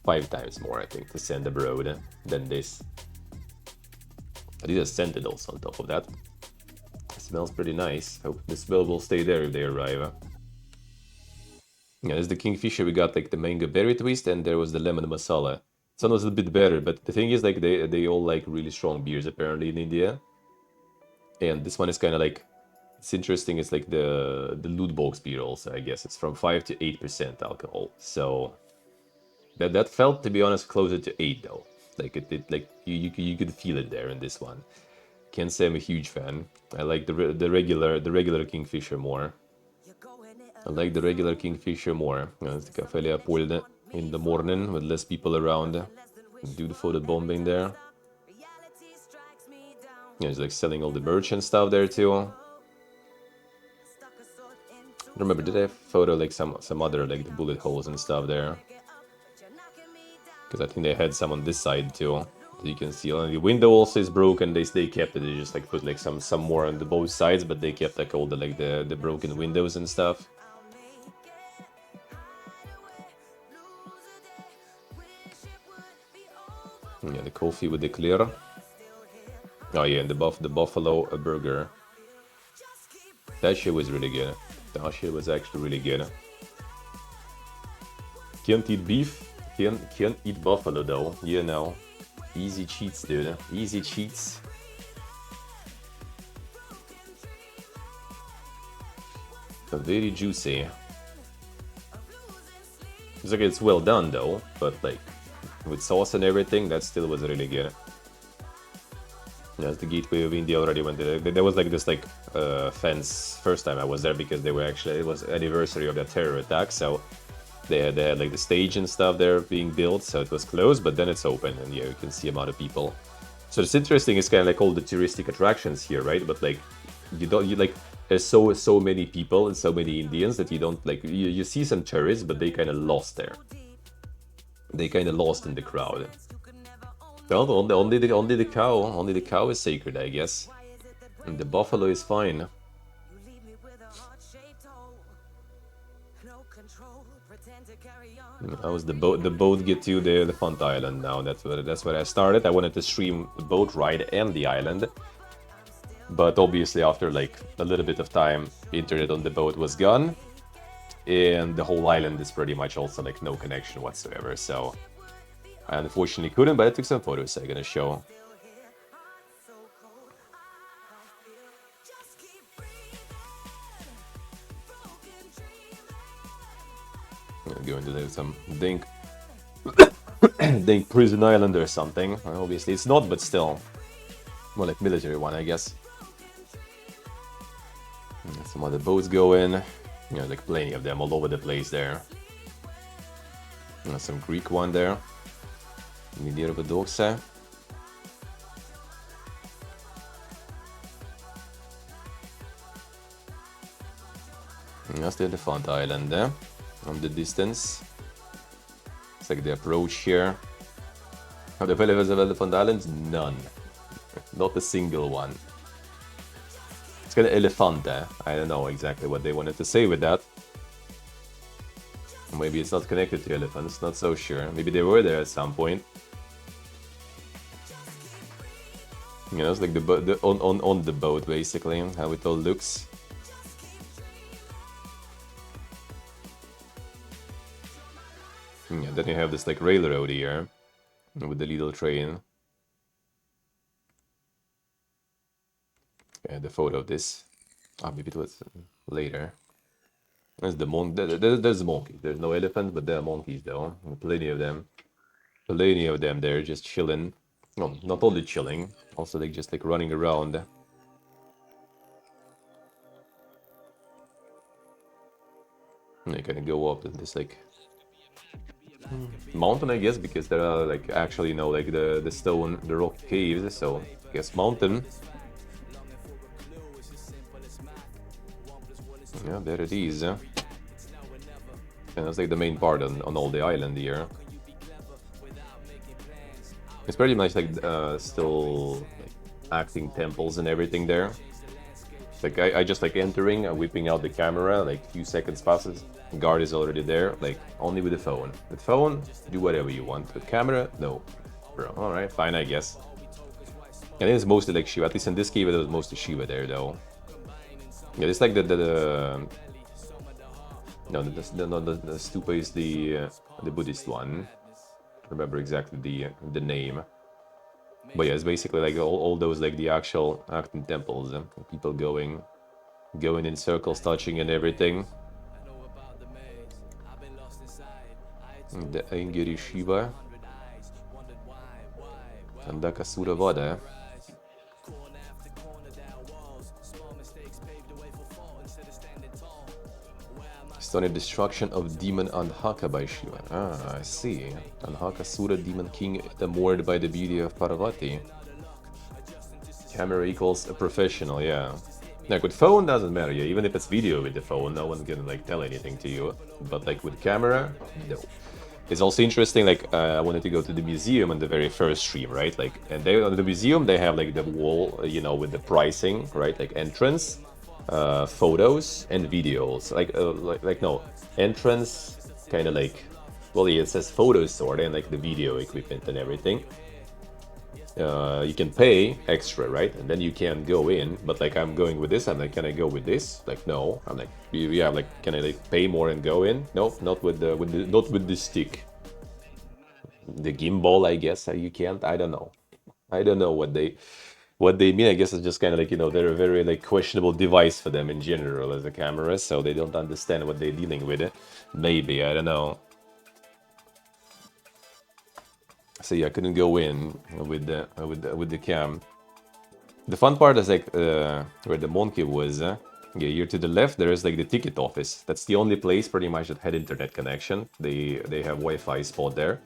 5 times more, I think, to send abroad than this. I did a scented also on top of that. It smells pretty nice. Hope the smell will stay there if they arrive. Yeah, there's the Kingfisher. We got like the mango berry twist, and there was the lemon masala. This one was a bit better, but the thing is, like, they all like really strong beers apparently in India. And this one is kind of like, it's interesting. It's like the loot box beer also, I guess. It's from 5 to 8% alcohol. So that felt, to be honest, closer to 8 though. Like it like you could feel it there in this one. Can't say I'm a huge fan. I like the regular Kingfisher more. I like the regular Kingfisher more. The Café Leopold in the morning with less people around. Do the photo bombing there. Yeah, he's like selling all the merch and stuff there too. Remember, did I have photo like some other like the bullet holes and stuff there? Because I think they had some on this side too. So you can see the window also is broken. They kept it. They just like put like some more on the both sides, but they kept like all the like the broken windows and stuff. Yeah, the coffee with the clear. Oh yeah, and the buffalo burger. That shit was really good. That shit was actually really good. Can't eat beef. Can't eat buffalo though. You know, easy cheats, dude. Easy cheats. But very juicy. It's like it's well done though, but like with sauce and everything, that still was really good. That's the gateway of India already went there. There was like this like fence first time I was there because they were actually, it was anniversary of that terror attack, so they had like the stage and stuff there being built, so it was closed, but then it's open and yeah, you can see a lot of people. So it's interesting, it's kind of like all the touristic attractions here, right? But like you like there's so many people and so many Indians that you don't like you see some tourists, but they kind of lost there. They kind of lost in the crowd. Well, only the cow is sacred, I guess. And the buffalo is fine. How was the boat? The boat get to the elephant island now. That's where I started. I wanted to stream the boat ride and the island, but obviously after like a little bit of time, internet on the boat was gone, and the whole island is pretty much also like no connection whatsoever. So I unfortunately couldn't, but I took some photos I'm gonna show. I'm gonna go into some Dink Dink prison island or something. Well, obviously it's not, but still. More like military one, I guess. Some other boats go in. You know, like plenty of them all over the place there. Some Greek one there. Near the docks. That's the elephant island there. On the distance. It's like the approach here. How the levels of Elephant Islands? None. Not a single one. It's got an elephant there. I don't know exactly what they wanted to say with that. Maybe it's not connected to elephants, not so sure. Maybe they were there at some point. You know, it's like the on the boat basically, how it all looks. Yeah, then you have this like railroad here with the little train. the photo of this. Ah, maybe it was later. There's the there's the monkeys. There's no elephant, but there are monkeys though. Plenty of them. Plenty of them there just chilling. No, not only chilling, also like just like running around. And you can go up this like mountain, I guess, because there are like actually, you know, like the stone, the rock caves. So I guess mountain. Yeah, there it is. And that's like the main part on all the island here. It's pretty much like still like, acting temples and everything there. Like I just like entering, whipping out the camera, like few seconds passes, guard is already there, like only with the phone. With phone, do whatever you want. With camera, no. Bro, alright, fine, I guess. And it's mostly like Shiva, at least in this cave it was mostly Shiva there though. Yeah, it's like the stupa is the Buddhist one. I remember exactly the name. But yeah, it's basically like all those like the actual acting temples, people going in circles, touching and everything. The Aingiri Shiva and Dakasura Vada. Stunning destruction of demon Andhaka by Shiva. Ah, I see. Andhakasura, demon king, moored by the beauty of Parvati. Camera equals a professional, yeah. Like with phone doesn't matter, yeah. Even if it's video with the phone, no one can like tell anything to you. But like with camera, no. It's also interesting, like I wanted to go to the museum on the very first stream, right? Like, and they on the museum they have like the wall, you know, with the pricing, right? Like entrance, photos and videos. Like no, entrance kind of like, well, yeah, it says photos sort and like the video equipment and everything. You can pay extra, right? And then you can go in, but like I'm going with this, I'm like, can I go with this? Like, no. I'm like, yeah, like, can I like pay more and go in? Nope, not with the stick. The gimbal, I guess you can't. I don't know. I don't know what they mean. I guess it's just kind of like, you know, they're a very like questionable device for them in general as a camera, so they don't understand what they're dealing with. Maybe, I don't know. So yeah, I couldn't go in with the cam. The fun part is like where the monkey was. Yeah, here to the left there is like the ticket office. That's the only place pretty much that had internet connection. They have Wi-Fi spot there.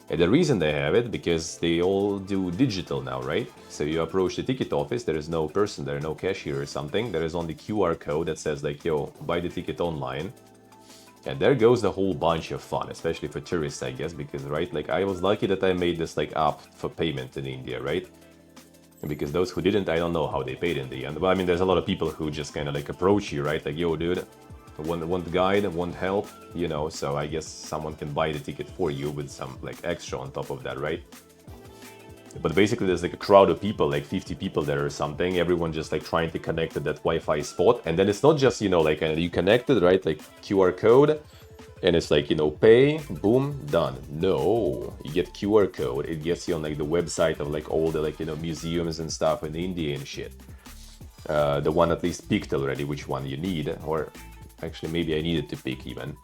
And the reason they have it, because they all do digital now, right? So you approach the ticket office, there is no person there, no cashier or something. There is only QR code that says like, yo, buy the ticket online. And there goes the whole bunch of fun, especially for tourists, I guess, because, right, like, I was lucky that I made this, like, app for payment in India, right? Because those who didn't, I don't know how they paid in the end. But, I mean, there's a lot of people who just kind of, like, approach you, right? Like, yo, dude, want guide, want help, you know, so I guess someone can buy the ticket for you with some, like, extra on top of that, right? But basically there's like a crowd of people, like 50 people there or something, everyone just like trying to connect to that Wi-Fi spot. And then it's not just, you know, like you connected, right, like QR code, and it's like, you know, pay, boom, done. No, you get QR code, it gets you on like the website of like all the like, you know, museums and stuff in India and shit. The one at least picked already which one you need, or actually maybe I needed to pick even.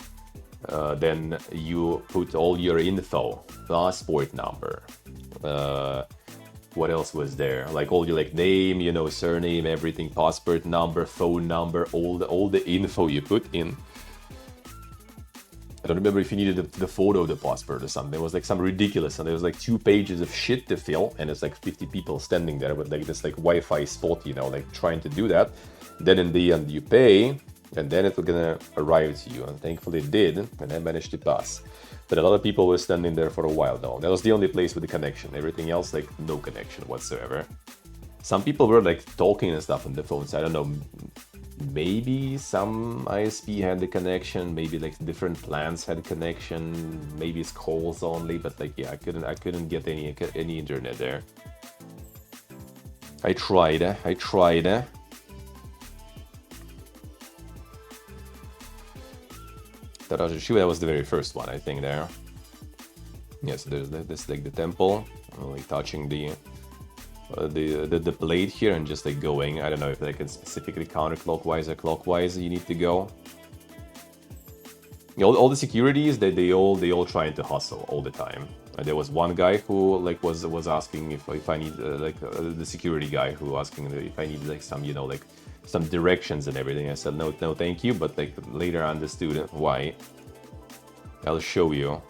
Then you put all your info, passport number, what else was there? Like all your like name, you know, surname, everything, passport number, phone number, all the info you put in. I don't remember if you needed the photo of the passport or something. It was like some ridiculous, and there was like 2 pages of shit to fill, and it's like 50 people standing there with like this like Wi-Fi spot, you know, like trying to do that. Then in the end you pay, and then it's gonna arrive to you, and thankfully it did, and I managed to pass. But a lot of people were standing there for a while though. That was the only place with the connection. Everything else, like, no connection whatsoever. Some people were like talking and stuff on the phones. I don't know, maybe some ISP had the connection, maybe like different plans had connection, maybe it's calls only, but like, yeah, I couldn't get any internet there. I tried. That was the very first one, I think, there. Yes, there's this like the temple, only touching the the blade here and just like going. I don't know if like it's specifically counterclockwise or clockwise you need to go. You know, all the securities they all trying to hustle all the time. There was one guy who like was asking if I need the security guy who asking if I need like some, you know, like some directions and everything. I said no thank you, but like later I understood why. I'll show you.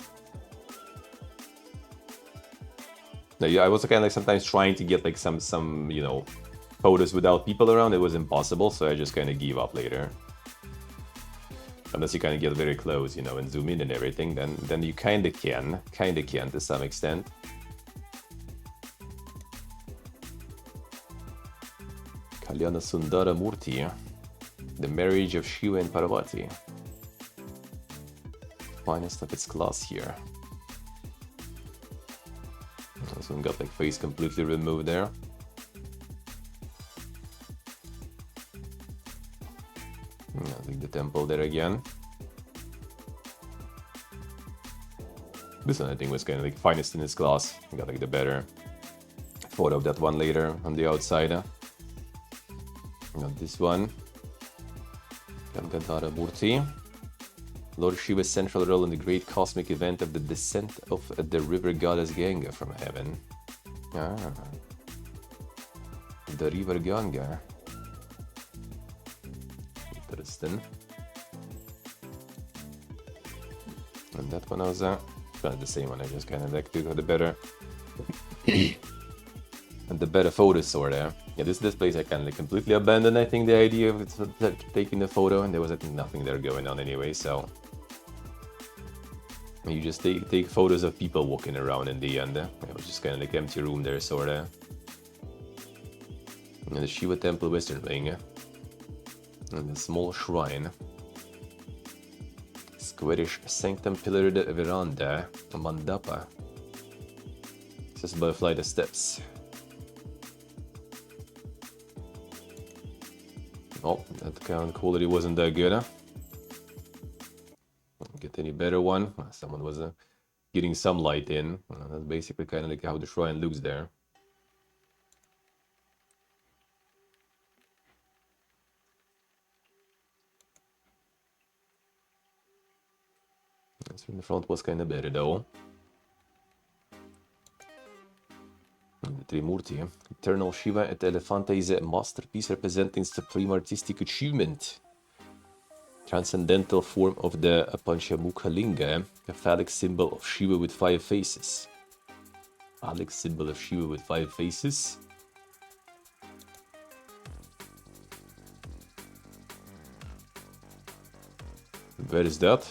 I was kind of like sometimes trying to get like some you know photos without people around. It was impossible, so I just kind of gave up later. Unless you kind of get very close, you know, and zoom in and everything, then you kind of can to some extent. Kalyana Sundara Murti, the marriage of Shiva and Parvati. Finest of its class here. So we got like face completely removed there. I think the temple there again. This one I think was kind of like finest in its class. We got like the better photo of that one later on the outside. Got this one. Gandhara Murti. Lord Shiva's central role in the great cosmic event of the descent of the river goddess Ganga from heaven. Ah. The river Ganga. Interesting. And that one was the same one. I just kind of like to the better and the better photos sort of. Yeah, this place I kind of like completely abandoned. I think the idea of taking the photo, and there was nothing there going on anyway. So you just take photos of people walking around in the end. It was just kind of like empty room there sort of. And the Shiva temple western wing. And a small shrine. Squarish sanctum pillared veranda, a mandapa. Just about a flight of steps. Oh, that count quality wasn't that good, huh? Get any better one? Someone was getting some light in. That's basically kind of like how the shrine looks there. From the front was kind of better though. The Trimurti, Eternal Shiva et Elefante is a masterpiece representing supreme artistic achievement. Transcendental form of the Panchamukha Linga, a phallic symbol of Shiva with 5 faces. Phallic symbol of Shiva with 5 faces? Where is that?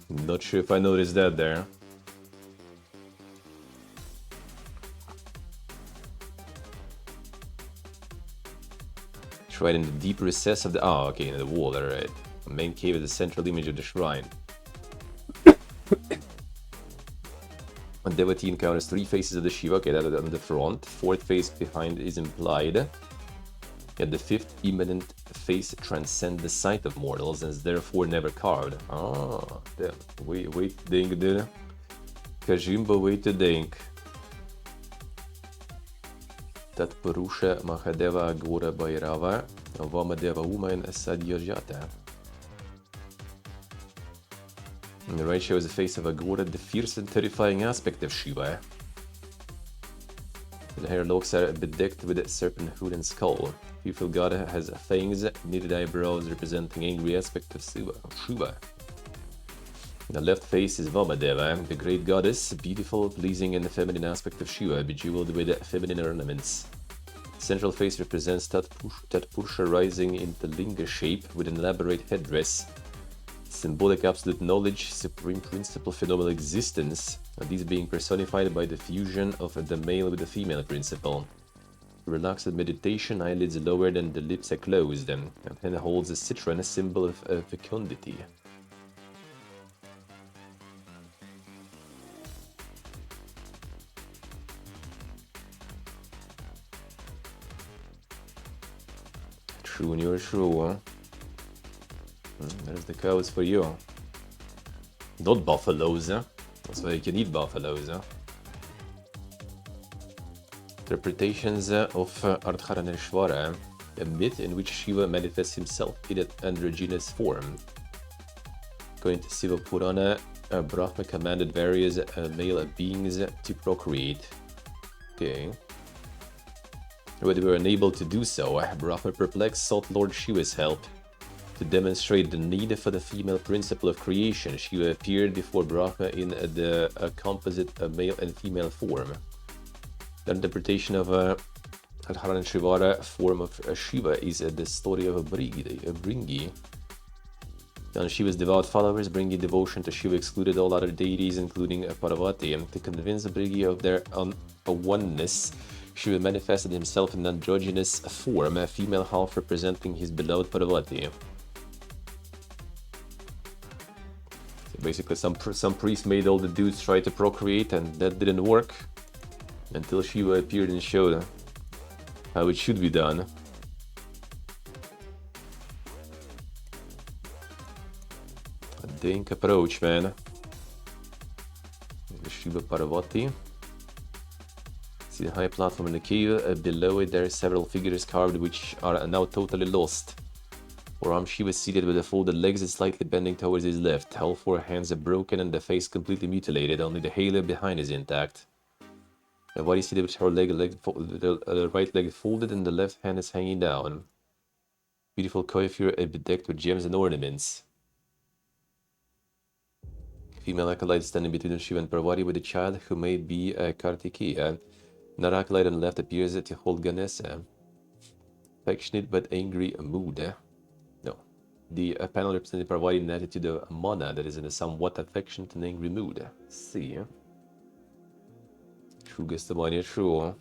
Not sure if I noticed that there. It's right in the deep recess of the... Oh, okay, in the wall, alright. The main cave is the central image of the shrine. A devotee encounters 3 faces of the Shiva. Okay, that is on the front. 4th face behind is implied. Yet the 5th imminent face transcends the sight of mortals and is therefore never carved. Ah, damn. Wait to think, dude. Kajimba, wait to think. Tat Purusha Mahadeva Agora Bhairava Vamadeva Uma and Asadyajata. And the right shows the face of Agora, the fierce and terrifying aspect of Shiva. The hair locks are bedecked with a serpent hood and skull. Beautiful god has fangs, knitted eyebrows representing angry aspect of Shiva. The left face is Vamadeva, the great goddess, beautiful, pleasing and feminine aspect of Shiva, bejeweled with feminine ornaments. Central face represents Tat Purusha rising into linga shape with an elaborate headdress. Symbolic absolute knowledge, supreme principle, phenomenal existence, and these being personified by the fusion of the male with the female principle. Relaxed meditation, eyelids lowered and the lips are closed, and then holds a citron, a symbol of fecundity. True and you're true, huh? There's the cows for you. Not buffaloes, huh? That's why you can eat buffaloes, huh? Interpretations of Ardharaneshwara, a myth in which Shiva manifests himself in an androgynous form. According to Shiva Purana, Brahma commanded various male beings to procreate. Okay. When they were unable to do so, Brahma, perplexed, sought Lord Shiva's help. To demonstrate the need for the female principle of creation, Shiva appeared before Brahma in the composite male and female form. The interpretation of Ardharaneshwara form of Shiva is the story of Bringi. And Shiva's devout followers, bringing devotion to Shiva, excluded all other deities, including Parvati. To convince the Bringi of their oneness, Shiva manifested himself in an androgynous form, a female half representing his beloved Parvati. So basically, some priest made all the dudes try to procreate, and that didn't work until Shiva appeared and showed how it should be done. A dank approach, man. Shiva Parvati. See the high platform in the cave. Below it there are several figures carved which are now totally lost. Forearm Shiva is seated with the folded legs and slightly bending towards his left. All four hands are broken and the face completely mutilated. Only the halo behind is intact. The body is seated with her the right leg folded and the left hand is hanging down. Beautiful coiffure bedecked with gems and ornaments. Female acolyte standing between Shiva and Parvati with a child who may be Kartikeya. Another acolyte on the left appears to hold Ganesha. Affectionate but angry mood. No. The panel representing Parvati in an attitude of Mana that is in a somewhat affectionate and angry mood. See. True true.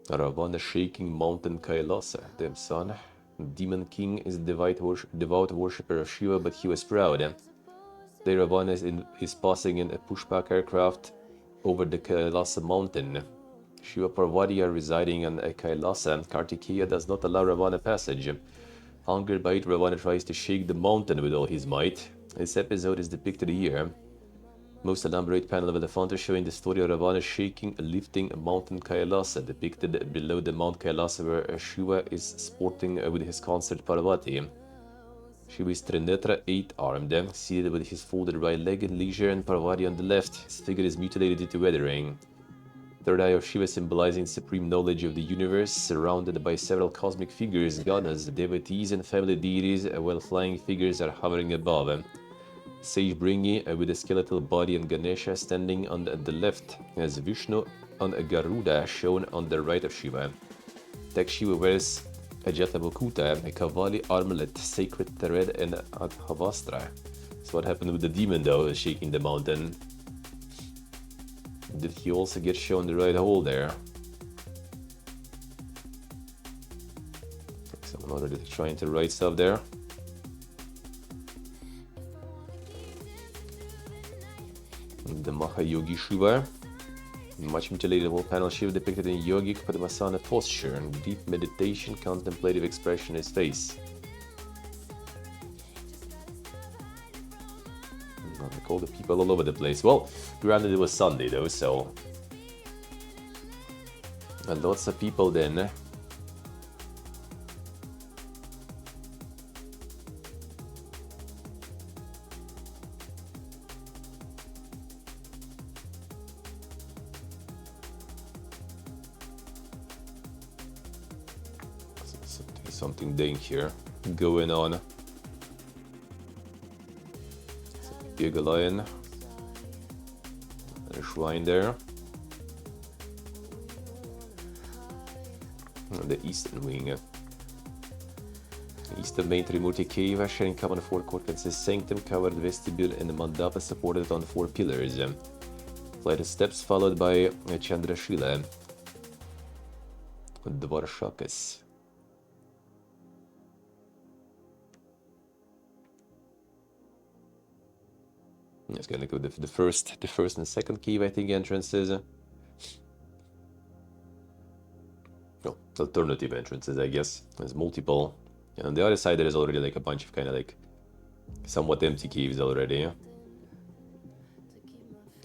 Ravana shaking mountain Kailasa. Damn son. Demon King is a devout worshipper of Shiva, but he was proud. Today Ravana is passing in a pushback aircraft over the Kailasa mountain. Shiva Parvati are residing on Kailasa. Kartikeya does not allow Ravana passage. Angered by it, Ravana tries to shake the mountain with all his might. This episode is depicted here. Most elaborate panel of Elephanta showing the story of Ravana lifting Mountain Kailasa, depicted below the Mount Kailasa where Shiva is sporting with his consort Parvati. Shiva is Trinetra, 8-armed, seated with his folded right leg in leisure and Parvati on the left. His figure is mutilated due to weathering. Third eye of Shiva symbolizing supreme knowledge of the universe, surrounded by several cosmic figures, goddesses, devotees and family deities, while flying figures are hovering above. Sage Bringi with a skeletal body and Ganesha standing on the left, as Vishnu on a Garuda shown on the right of Shiva. Tech Shiva wears a Jatabakuta, a Kavali armlet, sacred thread and Adhavastra. So what happened with the demon though, shaking the mountain? Did he also get shown the right hole there? Someone already trying to write stuff there. The Mahayogi Shiva. Much mutilated wall panel Shiva depicted in yogic Padmasana posture and deep meditation, contemplative expression in his face. Like all the people all over the place. Well, granted it was Sunday though, so... And lots of people then. Something dank here going on. Big lion. And a shrine there. And the eastern wing. Eastern main Trimurti cave, sharing common forecourt and says sanctum, covered vestibule and the mandapa supported on 4 pillars. Flight of steps followed by Chandrashila. Dvarshakas. It's gonna go the first and second cave, I think, entrances. Oh, alternative entrances, I guess. There's multiple. And on the other side, there is already like a bunch of kind of like somewhat empty caves already.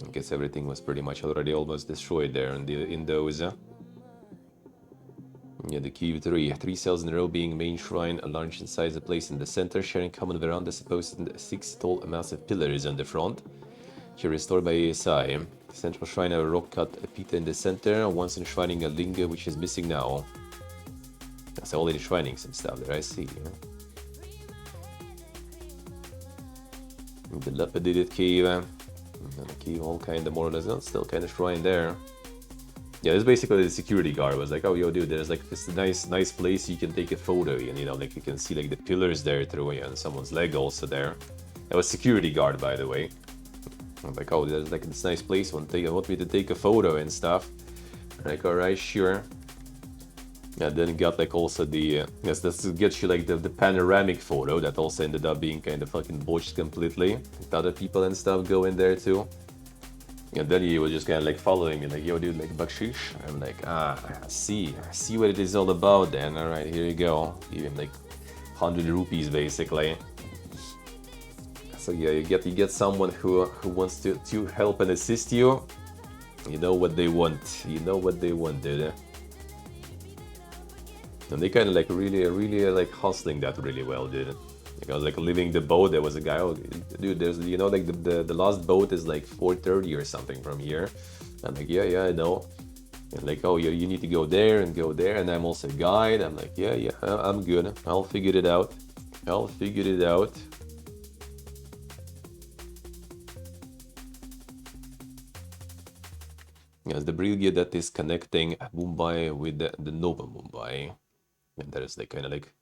I guess everything was pretty much already almost destroyed there in those. Yeah, the key 3 cells in a row being main shrine, a large in size, a place in the center, sharing common veranda, supposed 6 tall massive pillars on the front. Here restored by ASI. Central shrine, a rock cut, a pita in the center, once enshrining a linga which is missing now. That's all enshrining some stuff there, I see. The dilapidated cave, and the cave all kind of more or less, still kind of shrine there. Yeah, it's basically the security guard was like, oh, yo, dude, there's like this nice place you can take a photo, and you know, like you can see like the pillars there through, and someone's leg also there. That was security guard, by the way. I'm like, oh, there's like this nice place, want me to take a photo and stuff. Like, alright, sure. Yeah, then got like also the, yes, this gets you like the panoramic photo that also ended up being kind of fucking botched completely. With other people and stuff go in there too. And then he was just kind of like following me, like, yo, dude, like, bakshish? I'm like, see what it is all about then. Alright, here you go. Give him like 100 rupees basically. So yeah, you get someone who wants to help and assist you. You know what they want. You know what they want, dude. And they kind of like really like hustling that really well, dude. Like I was like leaving the boat, there was a guy, oh, dude, there's, you know, like the last boat is like 4:30 or something from here. I'm like, yeah, I know. And like, oh, you need to go there, and I'm also a guide. I'm like, yeah, I'm good. I'll figure it out. Yes, the bridge that is connecting Mumbai with the Nova Mumbai. And that is like kind of like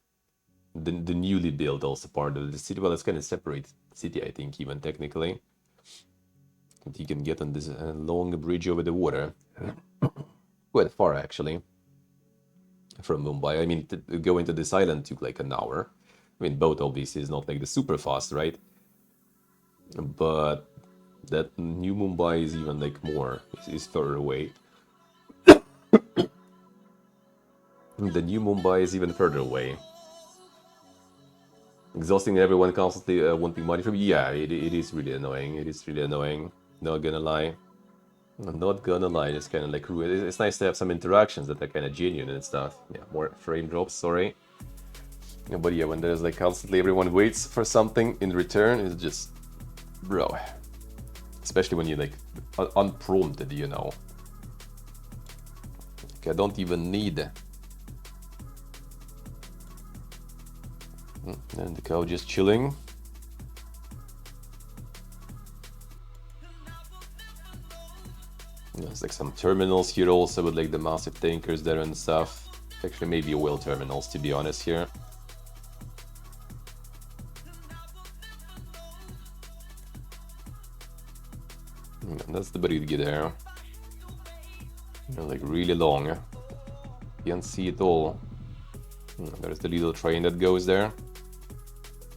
the newly built also part of the city. Well, it's kind of separate city, I think, even technically. And you can get on this long bridge over the water. Quite far, actually, from Mumbai. I mean, going to this island took like an hour. I mean, boat obviously is not like the super fast, right? But that new Mumbai is even like more, is further away. The new Mumbai is even further away. Exhausting everyone constantly wanting money from you. Yeah, it is really annoying. It is really annoying. Not gonna lie. Not gonna lie. It's kind of like it's nice to have some interactions that are kind of genuine and stuff. Yeah, more frame drops. Sorry. Yeah, but yeah, when there's like constantly everyone waits for something in return, it's just, bro. Especially when you're like unprompted, you know. Like, I don't even need. And the cow just chilling. There's like some terminals here also with like the massive tankers there and stuff. Actually, maybe oil terminals, to be honest, here. And that's the bridge there. Like really long. You can't see it all. There's the little train that goes there.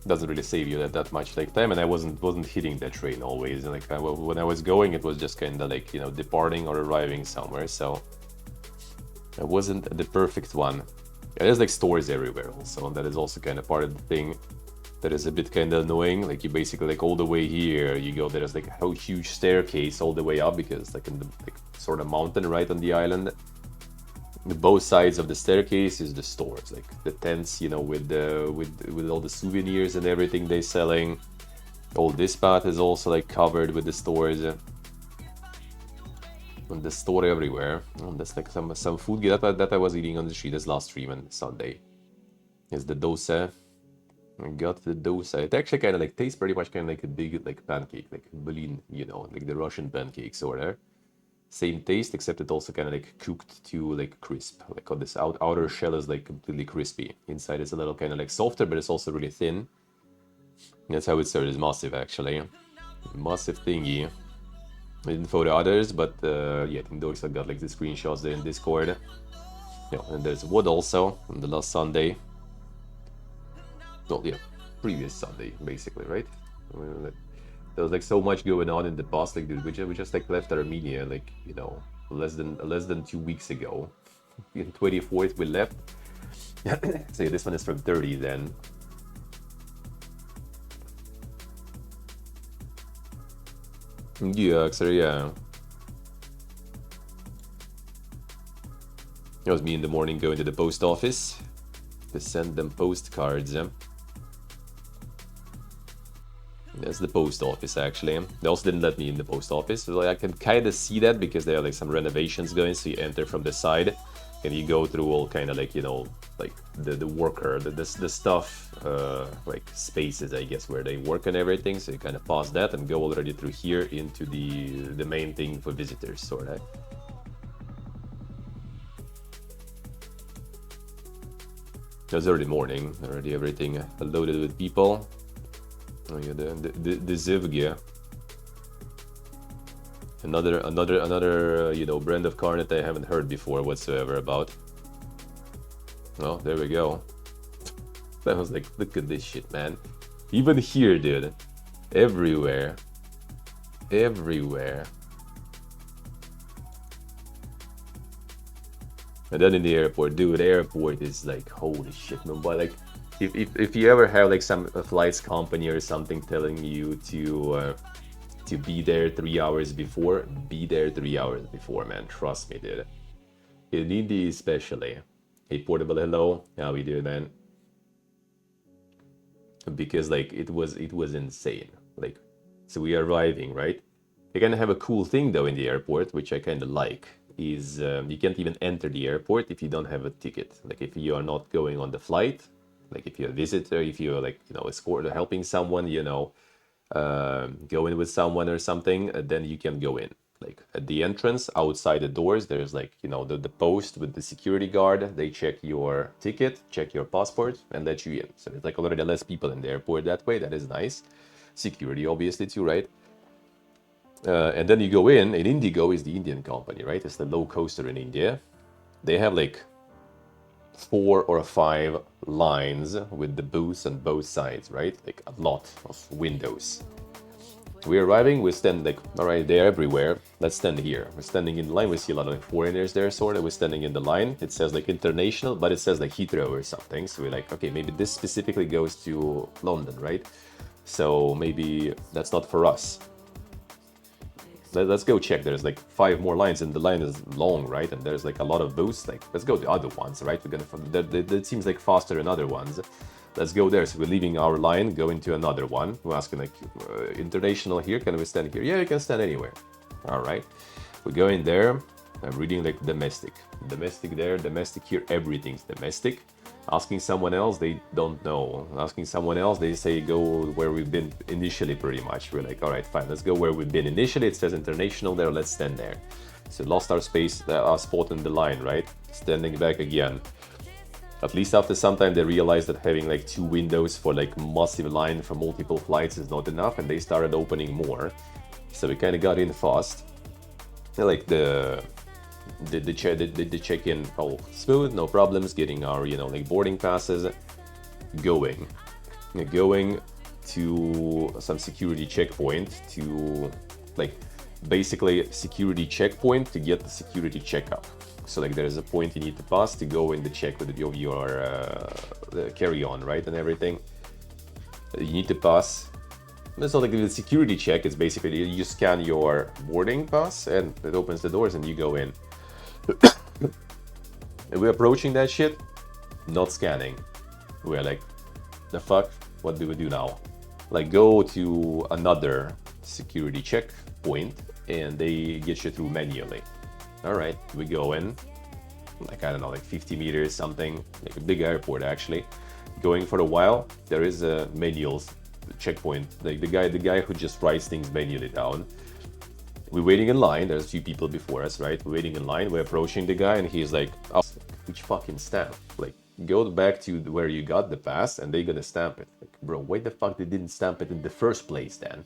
Doesn't really save you that much like time, and I wasn't hitting that train always. Like when I was going, it was just kind of like, you know, departing or arriving somewhere. So it wasn't the perfect one. Yeah, there's like stores everywhere also, and that is also kind of part of the thing that is a bit kind of annoying. Like you basically like all the way here, you go, there's like a huge staircase all the way up because like in the like, sort of mountain right on the island. Both sides of the staircase is the stores, like the tents, you know, with all the souvenirs and everything they're selling. All this path is also like covered with the stores. And the store everywhere. And there's like some food that I was eating on the street this last stream on Sunday. Is the dosa. I got the dosa. It actually kind of like tastes pretty much kind of like a big like pancake, like blin, you know, like the Russian pancakes or whatever. Same taste, except it also kind of like cooked to like crisp. Like on this outer shell is like completely crispy. Inside it's a little kind of like softer, but it's also really thin. That's how it's served. It's massive, actually. Massive thingy. I didn't photo others, but yeah, I think those I got like the screenshots there in Discord. Yeah, and there's wood also on the last Sunday. Well, yeah, previous Sunday, basically, right? There was like so much going on in the past, like dude, we just like left Armenia, like, you know, less than 2 weeks ago. In 24th we left. So yeah, this one is from 30 then. Yeah, actually, yeah. It was me in the morning going to the post office to send them postcards. That's the post office, actually. They also didn't let me in the post office. So, like, I can kind of see that because there are like some renovations going. So you enter from the side, and you go through all kind of like, you know, like the worker, the stuff, like spaces, I guess, where they work and everything. So you kind of pass that and go already through here into the main thing for visitors, sort of. It was early morning, already everything loaded with people. Oh yeah, the Zivge. Another you know, brand of car that I haven't heard before whatsoever about. Well, there we go. I was like, look at this shit, man. Even here, dude. Everywhere. Everywhere. And then in the airport, dude, airport is like, holy shit, man. But like, if you ever have like some flights company or something telling you to be there 3 hours before, be there 3 hours before, man. Trust me, dude. In India especially. Hey, Portable, hello. How we doing, man? Because like it was insane. Like, so we are arriving, right? They kind of have a cool thing though in the airport, which I kind of like. Is you can't even enter the airport if you don't have a ticket. Like if you are not going on the flight, like if you're a visitor, if you're like, you know, escort or helping someone, you know, go in with someone or something, then you can go in. Like at the entrance, outside the doors, there's like, you know, the post with the security guard. They check your ticket, check your passport, and let you in. So there's like already less people in the airport that way. That is nice. Security, obviously, too, right? And then you go in, and Indigo is the Indian company, right? It's the low coaster in India. They have like 4 or 5 lines with the booths on both sides, right? Like a lot of windows. We're arriving, we stand like, all right, they're everywhere. Let's stand here. We're standing in line. We see a lot of like foreigners there, sort of. We're standing in the line. It says like international, but it says like Heathrow or something. So we're like, okay, maybe this specifically goes to London, right? So maybe that's not for us. Let's go check. There's like 5 more lines, and the line is long, right? And there's like a lot of booths. Like, let's go to other ones, right? We're gonna. That seems like faster than other ones. Let's go there. So we're leaving our line, going to another one. We're asking like, international here. Can we stand here? Yeah, you can stand anywhere. All right. We're going there. I'm reading like domestic. Domestic there, domestic here. Everything's domestic. Asking someone else, they don't know. Asking someone else, they say go where we've been initially, pretty much. We're like, all right, fine, let's go where we've been initially. It says international there, let's stand there. So lost our space, our spot in the line, right? Standing back again. At least after some time, they realized that having like 2 windows for like massive line for multiple flights is not enough, and they started opening more. So we kind of got in fast. Like the check-in all smooth, no problems, getting our, you know, like boarding passes, going to some security checkpoint to like basically security checkpoint to get the security checkup. So like there's a point you need to pass to go in the check with your carry-on, right, and everything. You need to pass. It's not like the security check. It's basically you scan your boarding pass and it opens the doors and you go in. And we're approaching that shit, not scanning. We're like, the fuck? What do we do now? Like, go to another security checkpoint and they get you through manually. All right, we go in, like, I don't know, like 50 meters, something, like a big airport actually. Going for a while, there is a manual checkpoint, like the guy who just writes things manually down. We're waiting in line. There's a few people before us, right? We're waiting in line. We're approaching the guy, and he's like, "Oh, which fucking stamp? Like, go back to where you got the pass, and they're gonna stamp it." Like, bro, why the fuck they didn't stamp it in the first place then?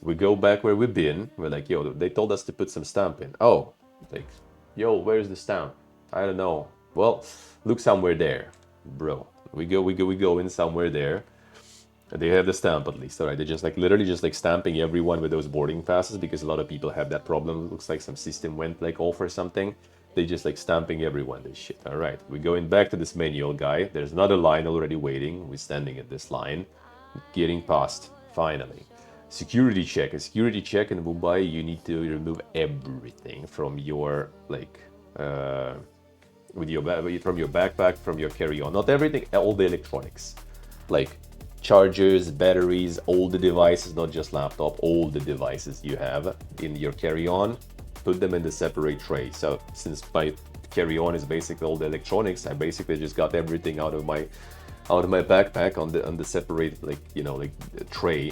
We go back where we've been. We're like, "Yo, they told us to put some stamp in." Oh, like, "Yo, where's the stamp?" I don't know. Well, look somewhere there, bro. We go in somewhere there. They have the stamp at least, all right? They're just like literally just like stamping everyone with those boarding passes because a lot of people have that problem. It looks like some system went like off or something. They just like stamping everyone this shit. All right, we're going back to this manual guy. There's another line already waiting. We're standing at this line, getting past finally. Security check. A security check in Mumbai, you need to remove everything from your like with your from your backpack, from your carry-on. Not everything, all the electronics, like chargers, batteries, all the devices, not just laptop, all the devices you have in your carry-on, put them in the separate tray. So since my carry-on is basically all the electronics, I basically just got everything out of my backpack on the separate, like, you know, like tray.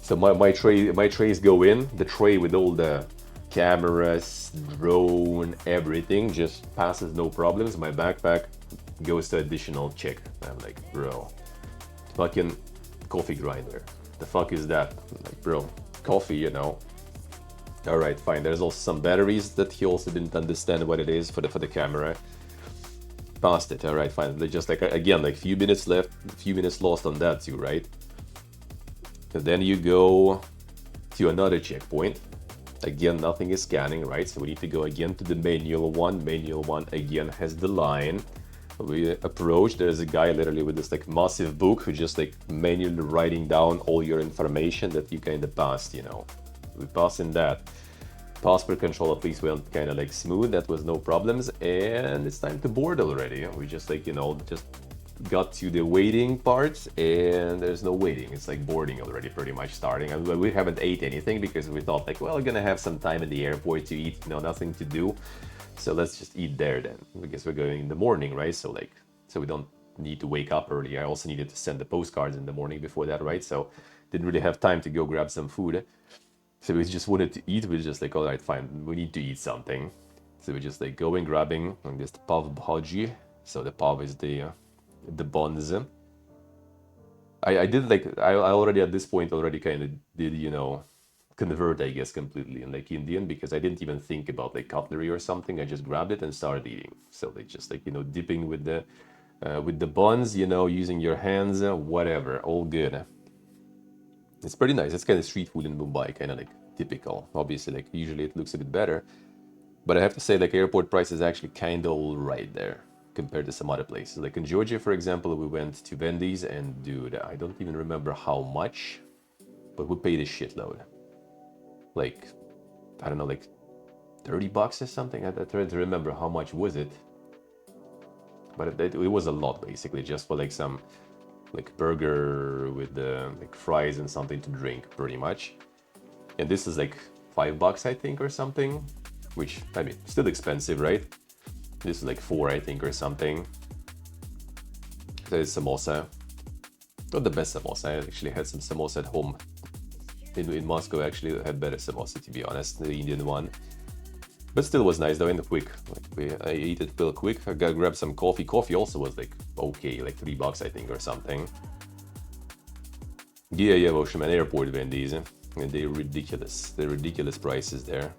So my trays go in the tray with all the cameras, drone, everything just passes no problems. My backpack goes to additional check. I'm like, bro, fucking coffee grinder. The fuck is that? I'm like, bro, coffee, you know. All right, fine. There's also some batteries that he also didn't understand what it is for the camera. Passed it. All right, fine. They just like, again, like few minutes left, few minutes lost on that too, right? And then you go to another checkpoint. Again, nothing is scanning, right? So we need to go again to the manual one. Manual one again has the line. We approach. There's a guy literally with this like massive book who just like manually writing down all your information that you kind of passed, you know. We passed in that. Passport control at least went kind of like smooth. That was no problems. And it's time to board already. We just like, you know, just got to the waiting part and there's no waiting. It's like boarding already pretty much starting. And we haven't ate anything because we thought like, well, we're gonna have some time at the airport to eat, you know, nothing to do. So let's just eat there then, because we're going in the morning, right? So like, so we don't need to wake up early. I also needed to send the postcards in the morning before that, right? So didn't really have time to go grab some food. So we just wanted to eat. We were just like, all right, fine, we need to eat something. So we just like going grabbing this pav bhaji. So the pav is the buns. I did like, I already at this point already kind of did, you know, convert, I guess, completely in like Indian, because I didn't even think about like cutlery or something. I just grabbed it and started eating. So they just like, you know, dipping with the buns, you know, using your hands, whatever, all good. It's pretty nice. It's kind of street food in Mumbai, kind of like typical. Obviously, like usually it looks a bit better, but I have to say like airport price is actually kind of all right there compared to some other places. Like in Georgia, for example, we went to Wendy's and dude, I don't even remember how much, but we paid a shitload. Like, I don't know, like 30 bucks or something. I tried to remember how much was it, but it was a lot basically, just for like some like burger with like fries and something to drink pretty much. And this is like $5 I think or something, which I mean still expensive, right? This is like 4 I think or something. There's samosa, not the best samosa. I actually had some samosa at home in Moscow. Actually had better samosa, to be honest, the Indian one, but still was nice though, and quick. Like I ate it real quick. I gotta grab some coffee. Coffee also was like okay, like $3 I think or something. Yeah, в общем, an airport Wendy's, and they're ridiculous prices there.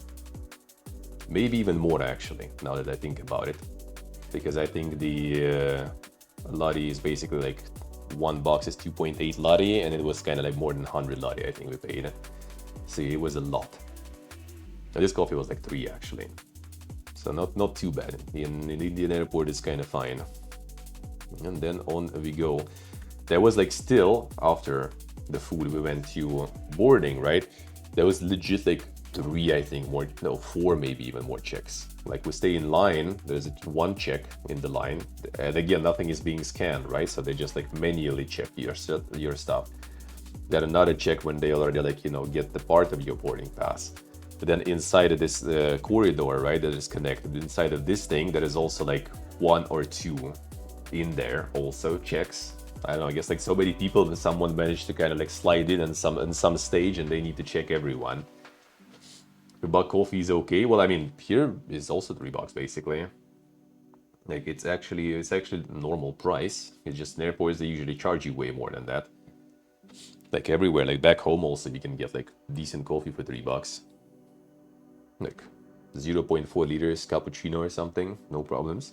Maybe even more actually, now that I think about it, because I think the lari is basically like $1 is 2.8 lari, and it was kind of like more than 100 lari I think we paid. So it was a lot. And this coffee was like 3 actually, so not too bad. In Indian airport it's kind of fine. And then on we go. There was like still after the food we went to boarding, right? There was legit like 3 I think more, no 4 maybe even more checks. Like we stay in line, there's 1 check in the line, and again nothing is being scanned, right? So they just like manually check your stuff. Then another check when they already like, you know, get the part of your boarding pass. But then inside of this corridor, right, that is connected, inside of this thing, there is also like 1 or 2 in there also checks. I don't know, I guess like so many people that someone managed to kind of like slide in some stage and they need to check everyone. $3 coffee is okay. Well, I mean, here is also $3 basically. Like it's actually normal price. It's just in airports they usually charge you way more than that. Like everywhere, like back home also you can get like decent coffee for $3. Like 0.4 liters cappuccino or something, no problems.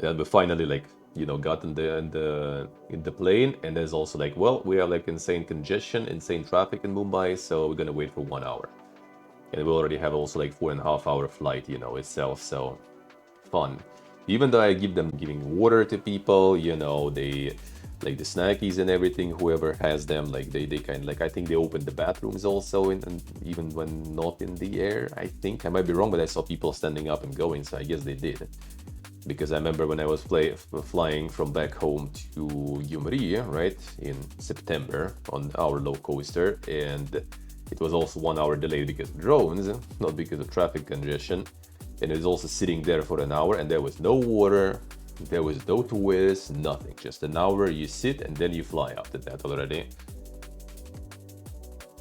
And we finally like, you know, got in the plane, and there's also like, well, we are like insane congestion, insane traffic in Mumbai, so we're gonna wait for 1 hour. And we already have also like 4.5 hour flight, you know, itself, so fun. Even though I give them giving water to people, you know, they like the snackies and everything, whoever has them, like they kind of like, I think they open the bathrooms also, and even when not in the air, I think. I might be wrong, but I saw people standing up and going, so I guess they did. Because I remember when I was flying from back home to Gyumri, right, in September on our low coaster, and it was also 1 hour delayed because of drones, not because of traffic congestion. And it was also sitting there for an hour, and there was no water, there was no tourists, nothing. Just an hour you sit and then you fly after that already.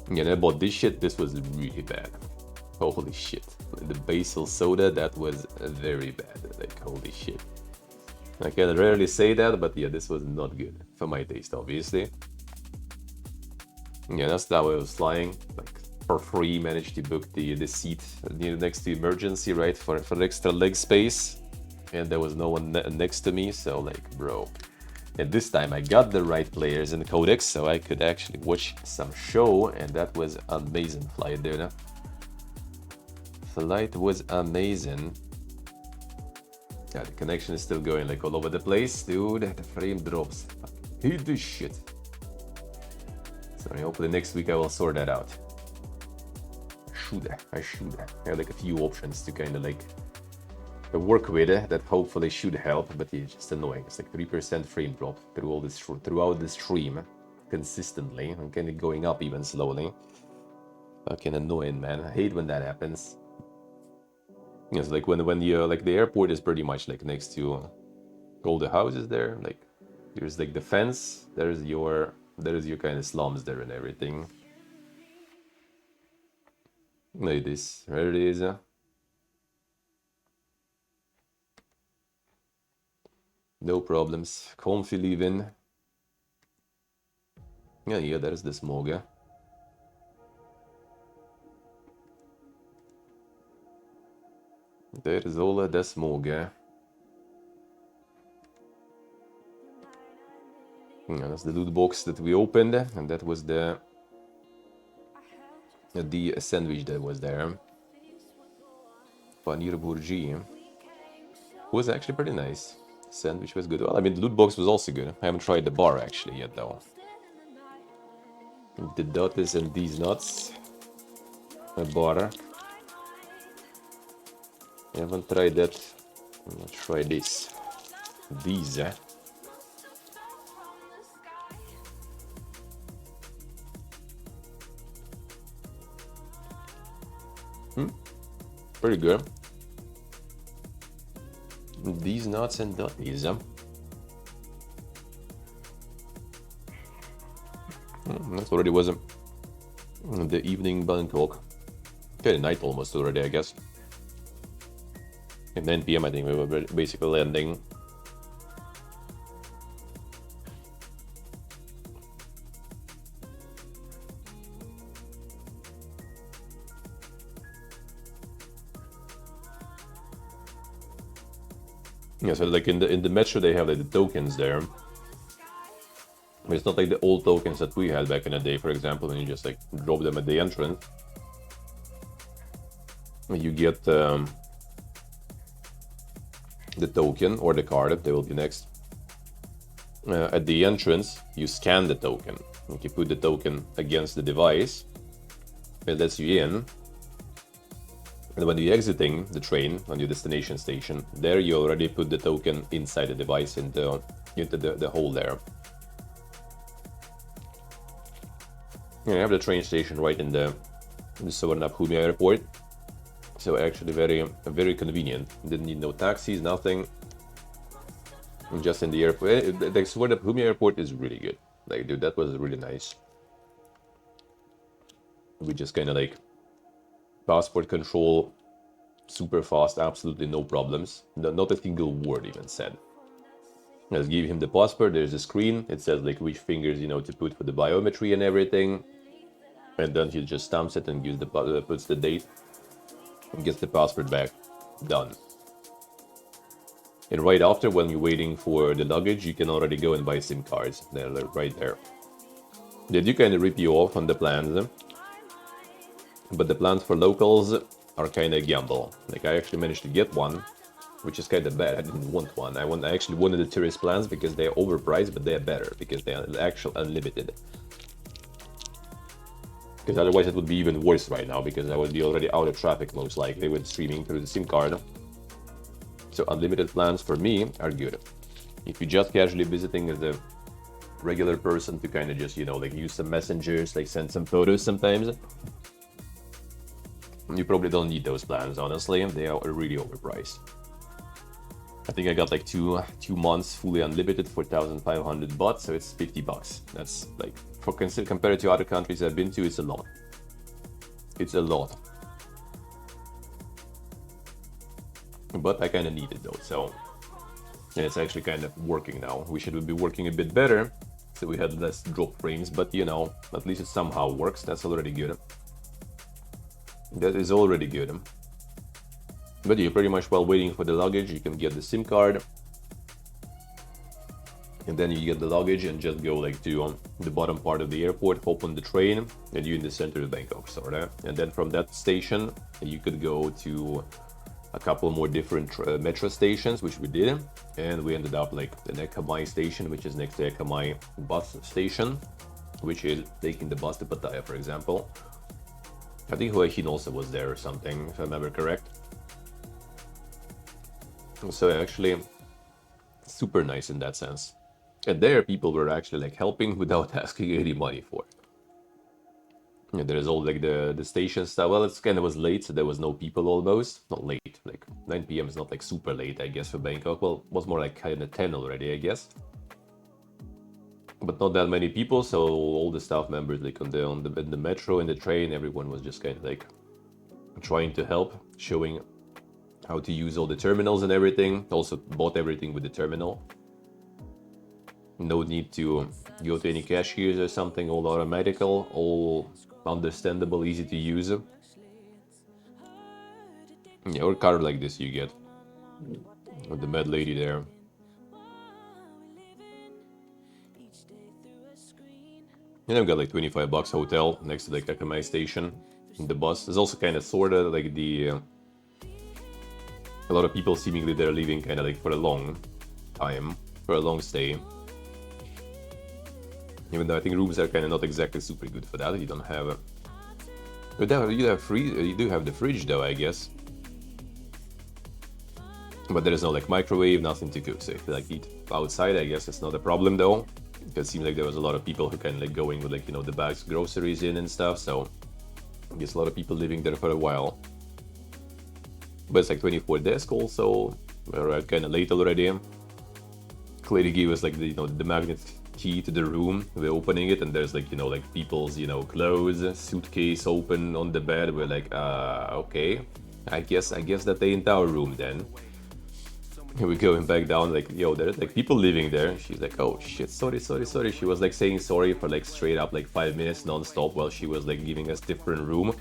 And I bought this shit, this was really bad. Holy shit. The basil soda, that was very bad. Like, holy shit. I can rarely say that, but yeah, this was not good. For my taste, obviously. Yeah, that's how I was flying. Like, for free, managed to book the seat next to emergency, right? For extra leg space. And there was no one next to me, so like, bro. And this time I got the right players in the codex, so I could actually watch some show, and that was amazing flight there. No? Flight was amazing. Yeah, the connection is still going like all over the place, dude. The frame drops. I hate this shit. Sorry, hopefully next week I will sort that out. I should. I have like a few options to kind of like work with that hopefully should help, but it's just annoying. It's like 3% frame drop throughout the stream consistently, and kind of going up even slowly. Fucking annoying, man. I hate when that happens. It's like when you like the airport is pretty much like next to all the houses there. Like there's like the fence, there's your kind of slums there and everything. Like this, there it is. No problems. Comfy living. Yeah, there's the smog. There is all the smog. Yeah, that's the loot box that we opened, and that was the sandwich that was there. Paneer burji was actually pretty nice. Sandwich was good. Well, I mean, the loot box was also good. I haven't tried the bar actually yet, though. The dots and these nuts. A bar. I haven't tried that. Let's try this. These, Pretty good. These nuts and dotties, That's already was the evening Bangkok. Okay, night almost already, I guess. At 9 PM, I think we were basically landing. Yeah, so like in the metro they have like the tokens there. But it's not like the old tokens that we had back in the day, for example, when you just like drop them at the entrance. You get the token or the card, they will be next. At the entrance, you scan the token. Like you put the token against the device, it lets you in. And when you're exiting the train on your destination station, there you already put the token inside the device into the hole there. And I have the train station right in the Suvarnabhumi airport. So actually very convenient. Didn't need no taxis, nothing. Just in the airport. The Suvarnabhumi airport is really good. Like, dude, that was really nice. We just kind of like passport control, super fast, absolutely no problems. Not a single word even said. Let's give him the passport. There's a screen. It says like which fingers, you know, to put for the biometry and everything. And then he just stamps it and gives puts the date and gets the passport back. Done. And right after, when you're waiting for the luggage, you can already go and buy SIM cards. They're right there. They do kind of rip you off on the plans. But the plans for locals are kind of gamble. Like, I actually managed to get one which is kind of bad. I didn't want one. I actually wanted the tourist plans because they're overpriced, but they're better because they are actual unlimited. Because otherwise it would be even worse right now because I would be already out of traffic most likely with streaming through the SIM card. So unlimited plans for me are good. If you're just casually visiting as a regular person to kind of just, you know, like use some messengers, like send some photos sometimes, you probably don't need those plans, honestly. They are really overpriced. I think I got like two months fully unlimited for 1,500 baht, so it's 50 bucks. That's like, for compared to other countries I've been to, it's a lot. It's a lot. But I kind of need it though, so and it's actually kind of working now. We should be working a bit better, so we had less drop frames, but you know, at least it somehow works. That's already good. That is already good. But you're pretty much while waiting for the luggage, you can get the SIM card. And then you get the luggage and just go like to the bottom part of the airport, hop on the train, and you're in the center of Bangkok, sort of. And then from that station, you could go to a couple more different metro stations, which we did. And we ended up like the Ekka Mai station, which is next to Ekka Mai bus station, which is taking the bus to Pattaya, for example. I think Hua Hin also was there or something, if I remember correct. So actually, super nice in that sense. And there people were actually like helping without asking any money for it. Yeah, there's all like the station stuff. Well, it's kind of was late, so there was no people almost. Not late, like 9 p.m. is not like super late, I guess, for Bangkok. Well, it was more like kind of 10 already, I guess. But not that many people, so all the staff members like in the metro, in the train, everyone was just kind of like trying to help, showing how to use all the terminals and everything. Also bought everything with the terminal. No need to go to any cashiers or something, all automatical, all understandable, easy to use. Yeah, or card like this you get. With the mad lady there. And I've got like 25 bucks hotel next to like Ekka Mai station. The bus is also kind of sorta like the... a lot of people seemingly they're leaving kind of like for a long time, for a long stay. Even though I think rooms are kind of not exactly super good for that. You don't have a... But you do have the fridge though, I guess. But there is no like microwave, nothing to cook. So if you like eat outside, I guess it's not a problem though. Because it seems like there was a lot of people who kind of like going with like, you know, the bags, groceries in and stuff. So I guess a lot of people living there for a while. But it's like 24 desk also. We arrived kind of late already. Lady gave us like the, you know, the magnet key to the room. We're opening it and there's like, you know, like people's, you know, clothes, suitcase open on the bed. We're like, okay. I guess that they ain't our room then. And we're going back down like, yo, there's like people living there. She's like, oh shit, sorry. She was like saying sorry for like straight up like 5 minutes non-stop while she was like giving us different room.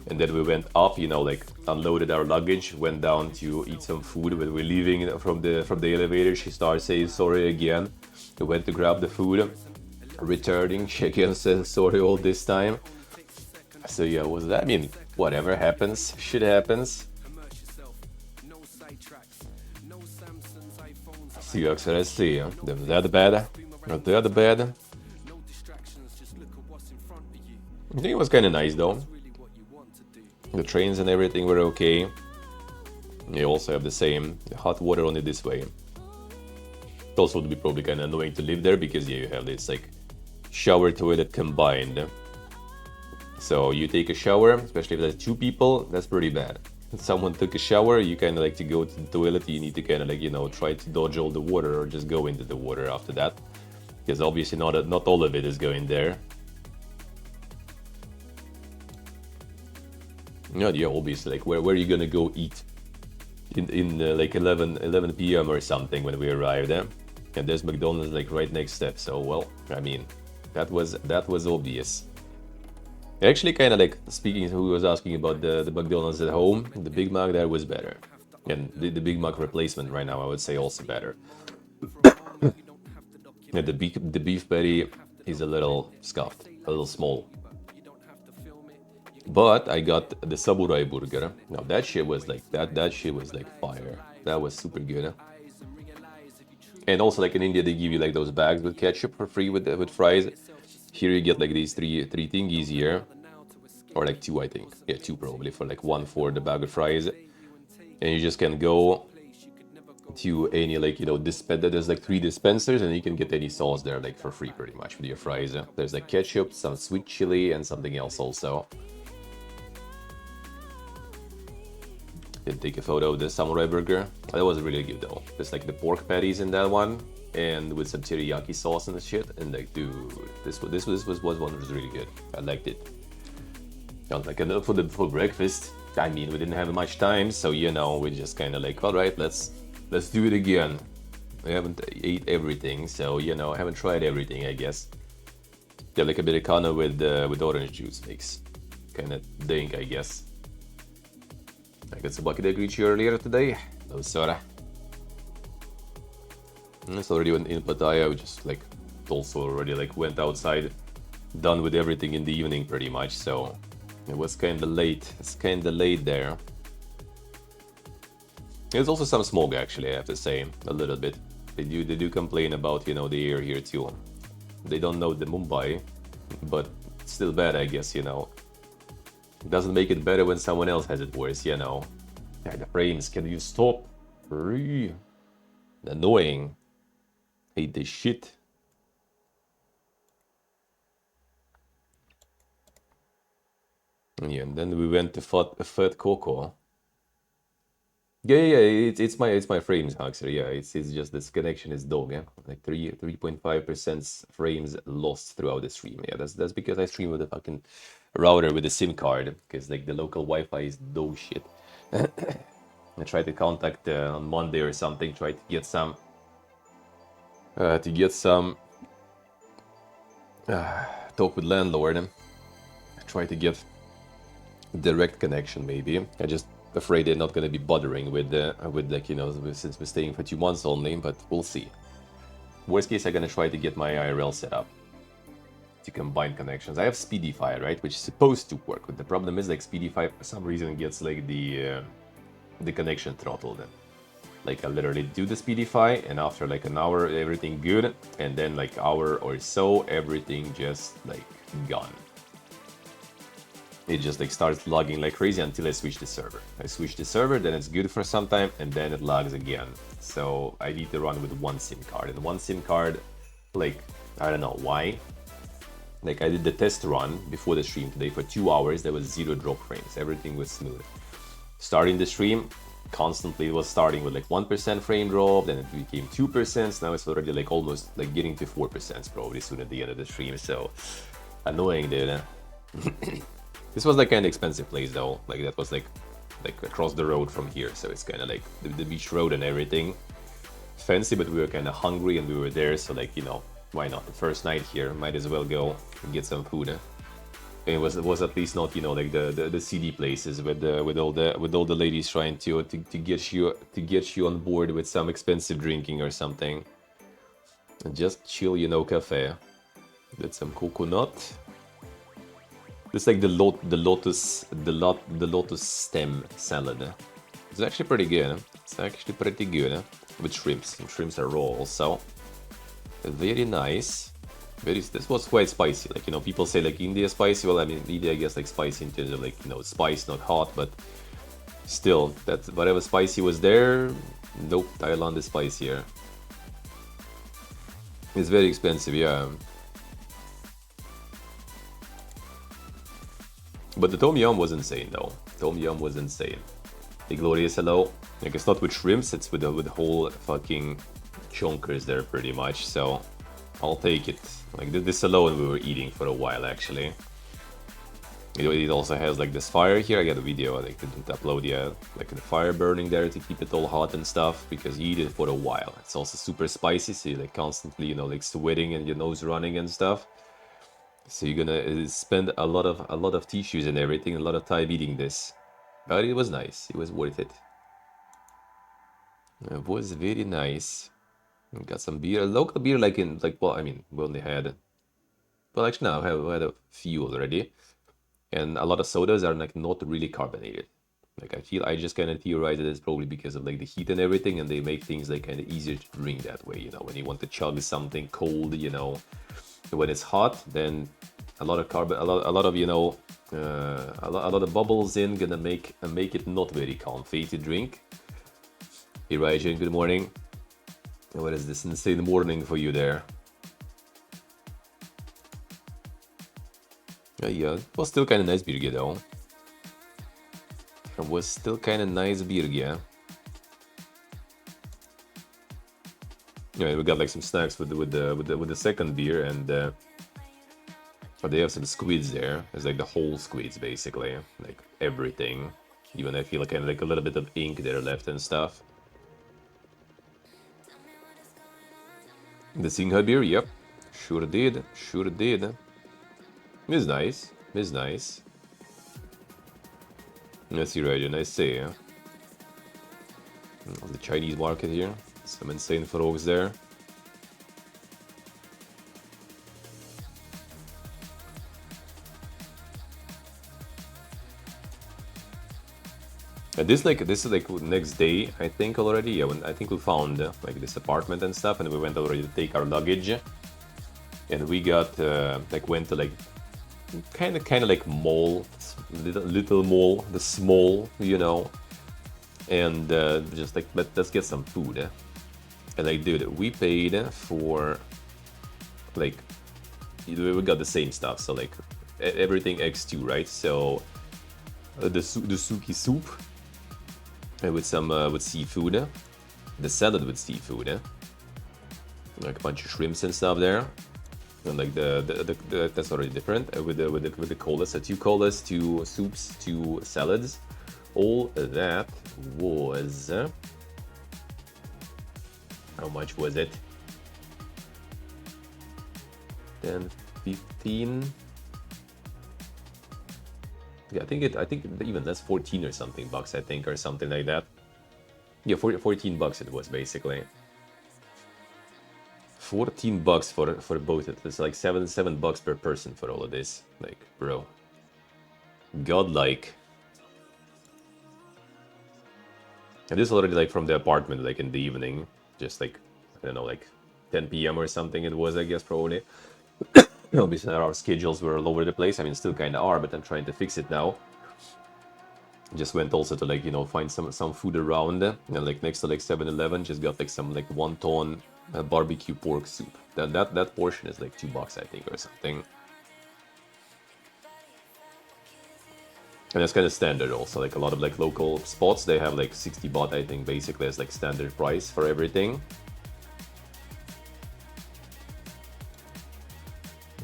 And then we went up, you know, like unloaded our luggage, went down to eat some food. When we're leaving from the elevator, she started saying sorry again. We went to grab the food, returning, she again says sorry all this time. So yeah, was that? I mean, whatever happens, shit happens. See, let's see, that bad, not that bad. I think it was kind of nice though. The trains and everything were okay. You also have the same hot water only this way. It also would be probably kind of annoying to live there because yeah, you have this like shower toilet combined. So you take a shower, especially if there's 2 people, that's pretty bad. If someone took a shower, you kind of like to go to the toilet, you need to kind of like, you know, try to dodge all the water or just go into the water after that. Because obviously not all of it is going there. Yeah, obviously, like where are you gonna go eat in like 11 p.m. or something when we arrived there? And there's McDonald's like right next step. So well, I mean, that was obvious. Actually, kind of like speaking, who was asking about the McDonald's at home, the Big Mac there was better, and the Big Mac replacement right now I would say also better. Yeah, the beef patty is a little scuffed, a little small. But I got the samurai burger. Now that shit was like that shit was like fire. That was super good. And also, like in India, they give you like those bags with ketchup for free with fries. Here you get like these three thingies here, or like two, I think. Yeah, two probably for like one for the bag of fries, and you just can go to any like dispenser. There's like 3 dispensers, and you can get any sauce there like for free pretty much with your fries. There's like ketchup, some sweet chili, and something else also. Did take a photo of the samurai burger. That was really good though. There's like the pork patties in that one, and with some teriyaki sauce and the shit. And like, dude, this one was really good. I liked it. Got like enough for breakfast. I mean, we didn't have much time, so we just kind of like, all right, let's do it again. We haven't ate everything, so I haven't tried everything, I guess. Yeah, like a Americano with orange juice makes kind of dink, I guess. I got some bucket I greet you earlier today. No, Sora. It's already in Pattaya. We just like also already like went outside, done with everything in the evening pretty much. So it was kind of late. It's kind of late there. There's also some smog actually. I have to say a little bit. They do complain about the air here too. They don't know the Mumbai, but it's still bad, I guess. It doesn't make it better when someone else has it worse, Yeah, the frames, can you stop? Annoying. Hate this shit. Yeah, and then we went to Fat Coco. Yeah, it's my frames, Huxer. Yeah, it's just this connection is dog, yeah. Like 3.5% frames lost throughout the stream. Yeah, that's because I stream with a fucking router with a SIM card, because like the local Wi-Fi is dog shit. I tried to contact on Monday or something, tried to get some talk with landlord. I tried to get direct connection maybe. I just afraid they're not gonna be bothering with like since we're staying for 2 months only, but we'll see. Worst case, I'm gonna try to get my IRL set up to combine connections. I have Speedify, right, which is supposed to work, but the problem is like Speedify for some reason gets like the connection throttled. Like I literally do the Speedify, and after like an hour everything good, and then like hour or so everything just like gone. It just like starts lagging like crazy until I switch the server. I switch the server, then it's good for some time, and then it lags again. So I need to run with one SIM card, and one SIM card, like I don't know why. Like I did the test run before the stream today for 2 hours. There was 0 drop frames. Everything was smooth. Starting the stream, constantly it was starting with like 1% frame drop, then it became 2%. So now it's already like almost like getting to 4% probably soon at the end of the stream. So annoying, dude. This was like kind of expensive place though. Like that was like across the road from here, so it's kind of like the beach road and everything. Fancy, but we were kind of hungry and we were there, so like why not? The first night here, might as well go and get some food. And it was at least not like the CD places with all the ladies trying to get you on board with some expensive drinking or something. And just chill, cafe. Did some coconut. It's like the lotus stem salad. It's actually pretty good. It's actually pretty good with shrimps. And shrimps are raw also. Very nice. This was quite spicy. Like people say like India is spicy. Well, I mean India I guess like spicy in terms of like spice, not hot, but still that whatever spicy was there. Nope, Thailand is spicier. It's very expensive, yeah. But the Tom Yum was insane though. Tom Yum was insane. The glorious hello. Like it's not with shrimps, it's with the whole fucking chonkers there pretty much. So I'll take it. Like this alone we were eating for a while actually. It also has like this fire here. I got a video I didn't upload yet. Like the fire burning there to keep it all hot and stuff because you eat it for a while. It's also super spicy, so you're like constantly like sweating and your nose running and stuff. So you're gonna spend a lot of tissues and everything, a lot of time eating this. But it was nice. It was worth it. It was very nice. We got some beer, a local beer, well, I mean, we only had. Well, actually, no, we had a few already, and a lot of sodas are like not really carbonated. Like I just kind of theorize that it's probably because of like the heat and everything, and they make things like kind of easier to drink that way. You know, when you want to chug something cold, you know, when it's hot, then a lot of carbon, a lot of, you know, a lot of bubbles in gonna make it not very comfy to drink. Hey Rajan, good morning. What is this insane morning for you there? Yeah, it was still kind of nice beer though. It was still kind of nice beer, yeah. Yeah, we got like some snacks with the second beer, and they have some squids there. It's like the whole squids basically, like everything. Even I feel like kind of like a little bit of ink there left and stuff. The Singha beer, yep, sure did. It's nice. It's nice. Yes, you're right, I see. Yeah. The Chinese market here. Some insane frogs there. And this is like next day, I think already. Yeah, when I think we found like this apartment and stuff, and we went already to take our luggage, and we got like went to like kind of like mall, little mall, the small, you know, and just like let's get some food. And like, dude, we paid for like we got the same stuff, so like everything X2, right? So the suki soup with some with seafood, the salad with seafood, like a bunch of shrimps and stuff there. And like the that's already different with the colas, so 2 colas, 2 soups, 2 salads. All that was how much was it? 10, 15. Yeah, I think even that's 14 or something bucks, I think, or something like that. Yeah, 14 bucks it was basically. 14 bucks for both. It's like 7 bucks per person for all of this. Like, bro, godlike. And this is already like from the apartment, like in the evening, just like I don't know, like 10 p.m. or something. It was, I guess, probably. Obviously, our schedules were all over the place. I mean, still kind of are, but I'm trying to fix it now. Just went also to like, you know, find some food around, and like next to like 7-Eleven, just got like some like wonton barbecue pork soup. That portion is like $2, I think, or something. And that's kind of standard also. Like a lot of like local spots, they have like 60 baht, I think, basically as like standard price for everything.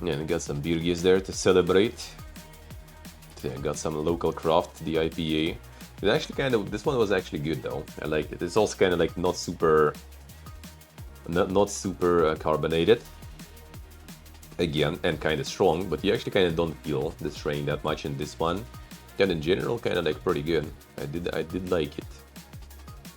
Yeah, and got some birgis there to celebrate. Yeah, got some local craft, the IPA. It actually kind of, this one was actually good though. I liked it. It's also kind of like not super carbonated. Again, and kind of strong, but you actually kind of don't feel the strain that much in this one. And in general, kind of like pretty good. I did like it.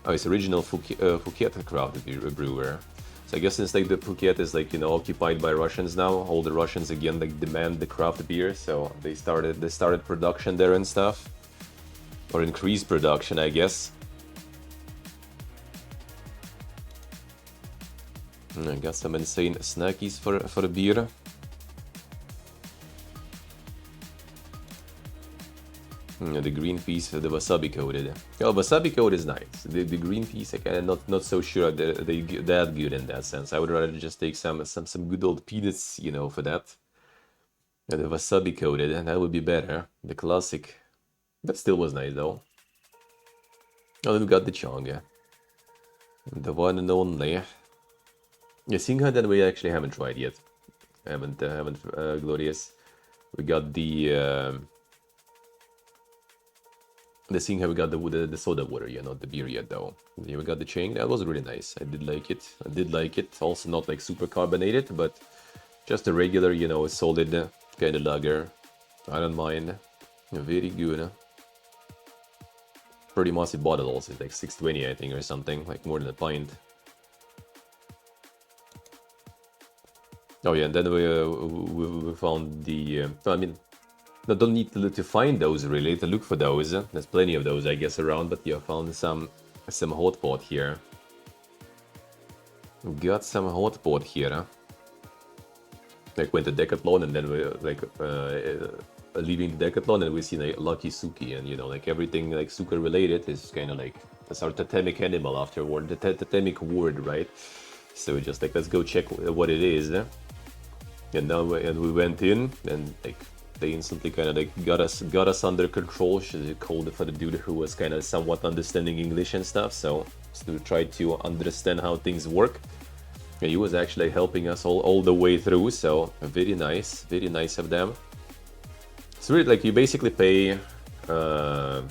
Oh, it's original Phuket craft brewer. So I guess since like the Phuket is like, you know, occupied by Russians now, all the Russians again like demand the craft beer, so they started production there and stuff, or increased production, I guess. And I got some insane snackies for the beer. The green piece, the wasabi coated. Oh, wasabi coated is nice. The green piece, I kind of not so sure that they that good in that sense. I would rather just take some good old peanuts, you know, for that. And the wasabi coated, and that would be better. The classic, that still was nice though. Oh, then we got the chonga, the one and only. Yeah, Singha that we actually haven't tried yet. Haven't Glorious. We got the Singha, we got the soda water, you know, the beer yet though. Yeah, we got the Chang, that was really nice. I did like it. Also not like super carbonated, but just a regular, you know, solid kind of lager. I don't mind. Very good. Pretty massive bottle also, like 620 I think or something, like more than a pint. Oh yeah, and then we found the, I mean, No, don't need to find those really, to look for those. There's plenty of those, I guess, around, but you found some hot pot here. Got some hot pot here. Like went to Decathlon and then we like leaving the Decathlon and we see like Lucky Suki, and you know, like everything like Suka related is kind of like that's our totemic animal afterward, the totemic word, right? So we just like, let's go check what it is. And now we went in and like they instantly kind of like got us under control. She called it for the dude who was kind of somewhat understanding English and stuff, so to try to understand how things work. Yeah, he was actually helping us all the way through, so very nice of them. It's really like you basically pay $10.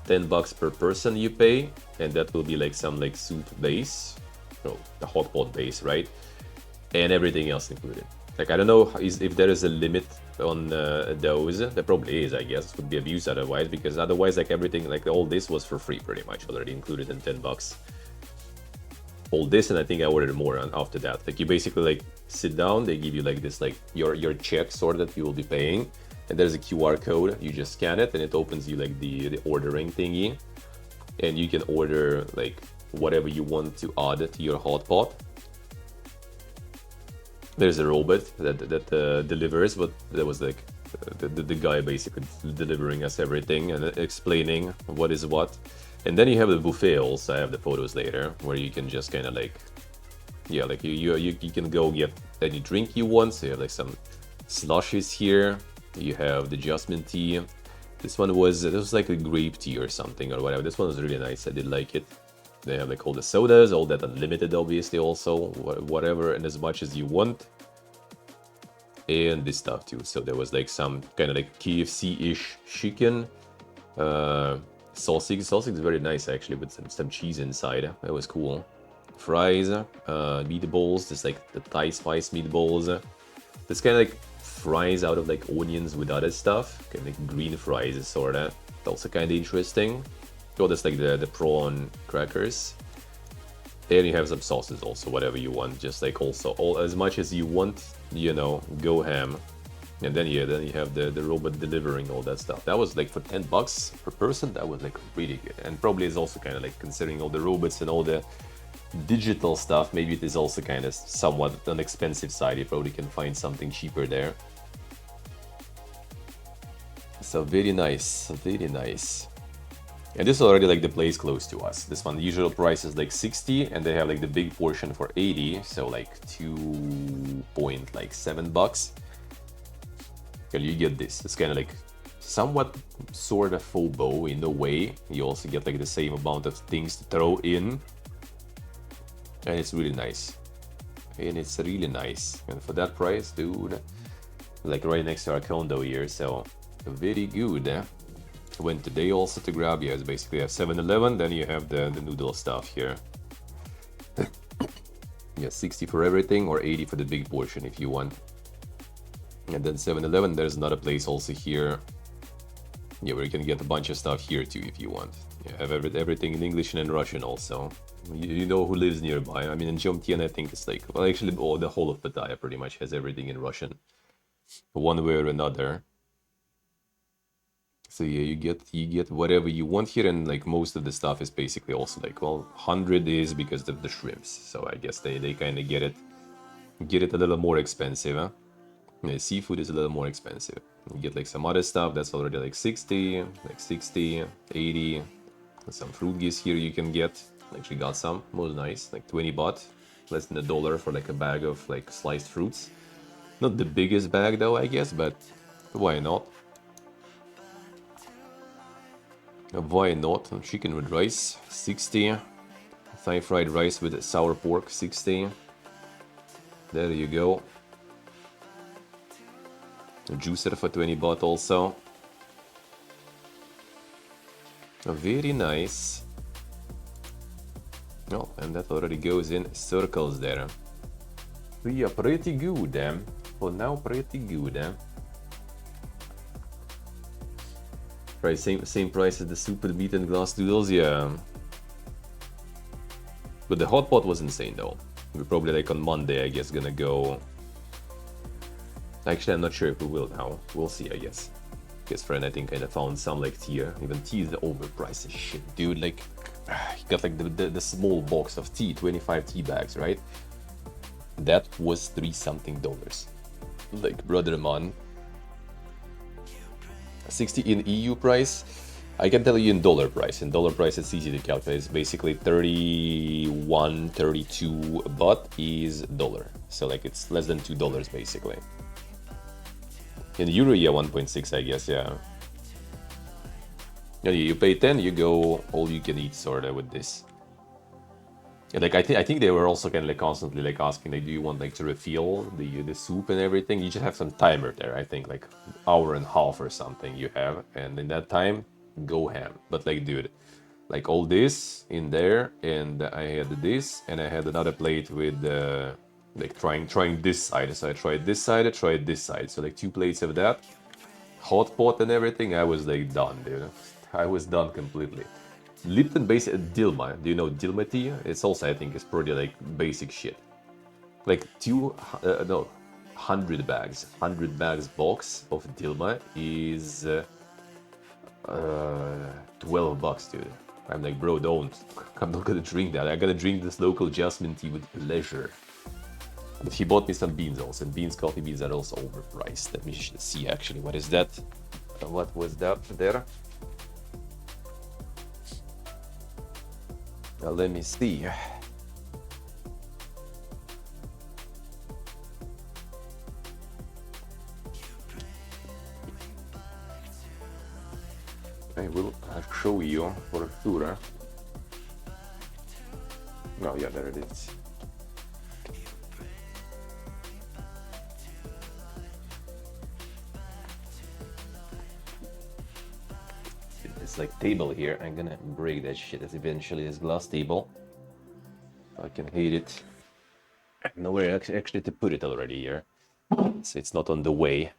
$10 per person you pay, and that will be like some like soup base, no, the hot pot base, right? And everything else included. Like I don't know if there is a limit on those. There probably is, I guess. It would be abused otherwise, because otherwise like everything, like all this was for free pretty much already included in $10. All this, and I think I ordered more after that. Like you basically like sit down, they give you like this like your check sort that you will be paying, and there's a QR code. You just scan it and it opens you like the ordering thingy, and you can order like whatever you want to add to your hot pot. There's a robot that delivers, but there was like the guy basically delivering us everything and explaining what is what. And then you have the buffet also. I have the photos later where you can just kind of like, yeah, like you can go get any drink you want. So you have like some slushies here. You have the jasmine tea. This was like a grape tea or something or whatever. This one was really nice. I did like it. They have like all the sodas, all that unlimited obviously also, whatever and as much as you want. And this stuff too. So there was like some kind of like KFC-ish chicken. Sausage is very nice actually, with some cheese inside. That was cool. Fries, meatballs, just like the Thai spice meatballs. This kind of like fries out of like onions with other stuff, kind of like green fries sorta. Also kind of interesting. Oh, that's like the prawn crackers. And you have some sauces also, whatever you want. Just like also all as much as you want, you know, go ham. And then yeah, then you have the robot delivering all that stuff. That was like for $10 per person. That was like really good, and probably is also kind of like considering all the robots and all the digital stuff. Maybe it is also kind of somewhat on the expensive side. You probably can find something cheaper there. So very nice, very nice. And this is already like the place close to us. This one, the usual price is like 60, and they have like the big portion for 80, so like $2.7. You get this. It's kind of like somewhat sort of phobo in a way. You also get like the same amount of things to throw in, and it's really nice. And it's really nice. And for that price, dude, like right next to our condo here, so very good. Went today also to grab. Yeah, it's basically a 7-Eleven. Then you have the noodle stuff here. Yeah, 60 for everything or 80 for the big portion if you want. And then 7-Eleven, there's another place also here. Yeah, where you can get a bunch of stuff here too if you want. You have everything in English and in Russian also. You know who lives nearby. I mean, in Jomtien, I think it's like, well, actually, the whole of Pattaya pretty much has everything in Russian, one way or another. So yeah, you get whatever you want here, and like most of the stuff is basically also like, well, 100 is because of the shrimps. So I guess they kind of get it a little more expensive, huh? Yeah, seafood is a little more expensive. You get like some other stuff that's already like 60, 80. Some fruit geese here you can get. Actually got some, was nice, like 20 baht, less than $1 for like a bag of like sliced fruits. Not the biggest bag though, I guess, but why not? Why not? Chicken with rice, 60. Thai fried rice with sour pork, 60. There you go. A juicer for 20 baht also. Very nice. Oh, and that already goes in circles there. We are pretty good, eh? For now, pretty good, eh? Right, same price as the super meat and glass noodles, yeah. But the hot pot was insane though. We're probably like on Monday, I guess, gonna go Actually, I'm not sure if we will now. We'll see, I guess. His friend, I think, kind of found some like tea. Even tea is overpriced as shit, dude. Like, he got like the small box of tea, 25 tea bags, right? That was $3-something. Like, brother man. 60 in EU price. I can tell you in dollar price. In dollar price, it's easy to calculate. It's basically 31, 32 baht is dollar. So like it's less than $2 basically. In euro, yeah, 1.6, I guess, yeah. Yeah, you pay 10, you go all you can eat sorta with this. Yeah, like I think they were also kind of like constantly like asking like, do you want like to refill the soup and everything? You just have some timer there. I think like hour and a half or something you have, and in that time, go ham. But like, dude, like all this in there, and I had this, and I had another plate with like trying this side. So I tried this side, I tried this side. So like 2 plates of that, hot pot and everything. I was like done, dude. I was done completely. Lipton base Dilma. Do you know Dilma tea? It's also, I think, it's pretty like basic shit. Like 100 bags. 100 bags box of Dilma is $12, dude. I'm like, bro, don't. I'm not gonna drink that. I'm gonna drink this local jasmine tea with pleasure. But he bought me some beans also, and beans, coffee beans are also overpriced. Let me see actually, what is that? What was that there? Let me see. I will show you for sure. Oh yeah, there it is. It's like table here. I'm gonna break that shit. It's eventually this glass table. I can hate it. Nowhere actually to put it already here, so it's not on the way.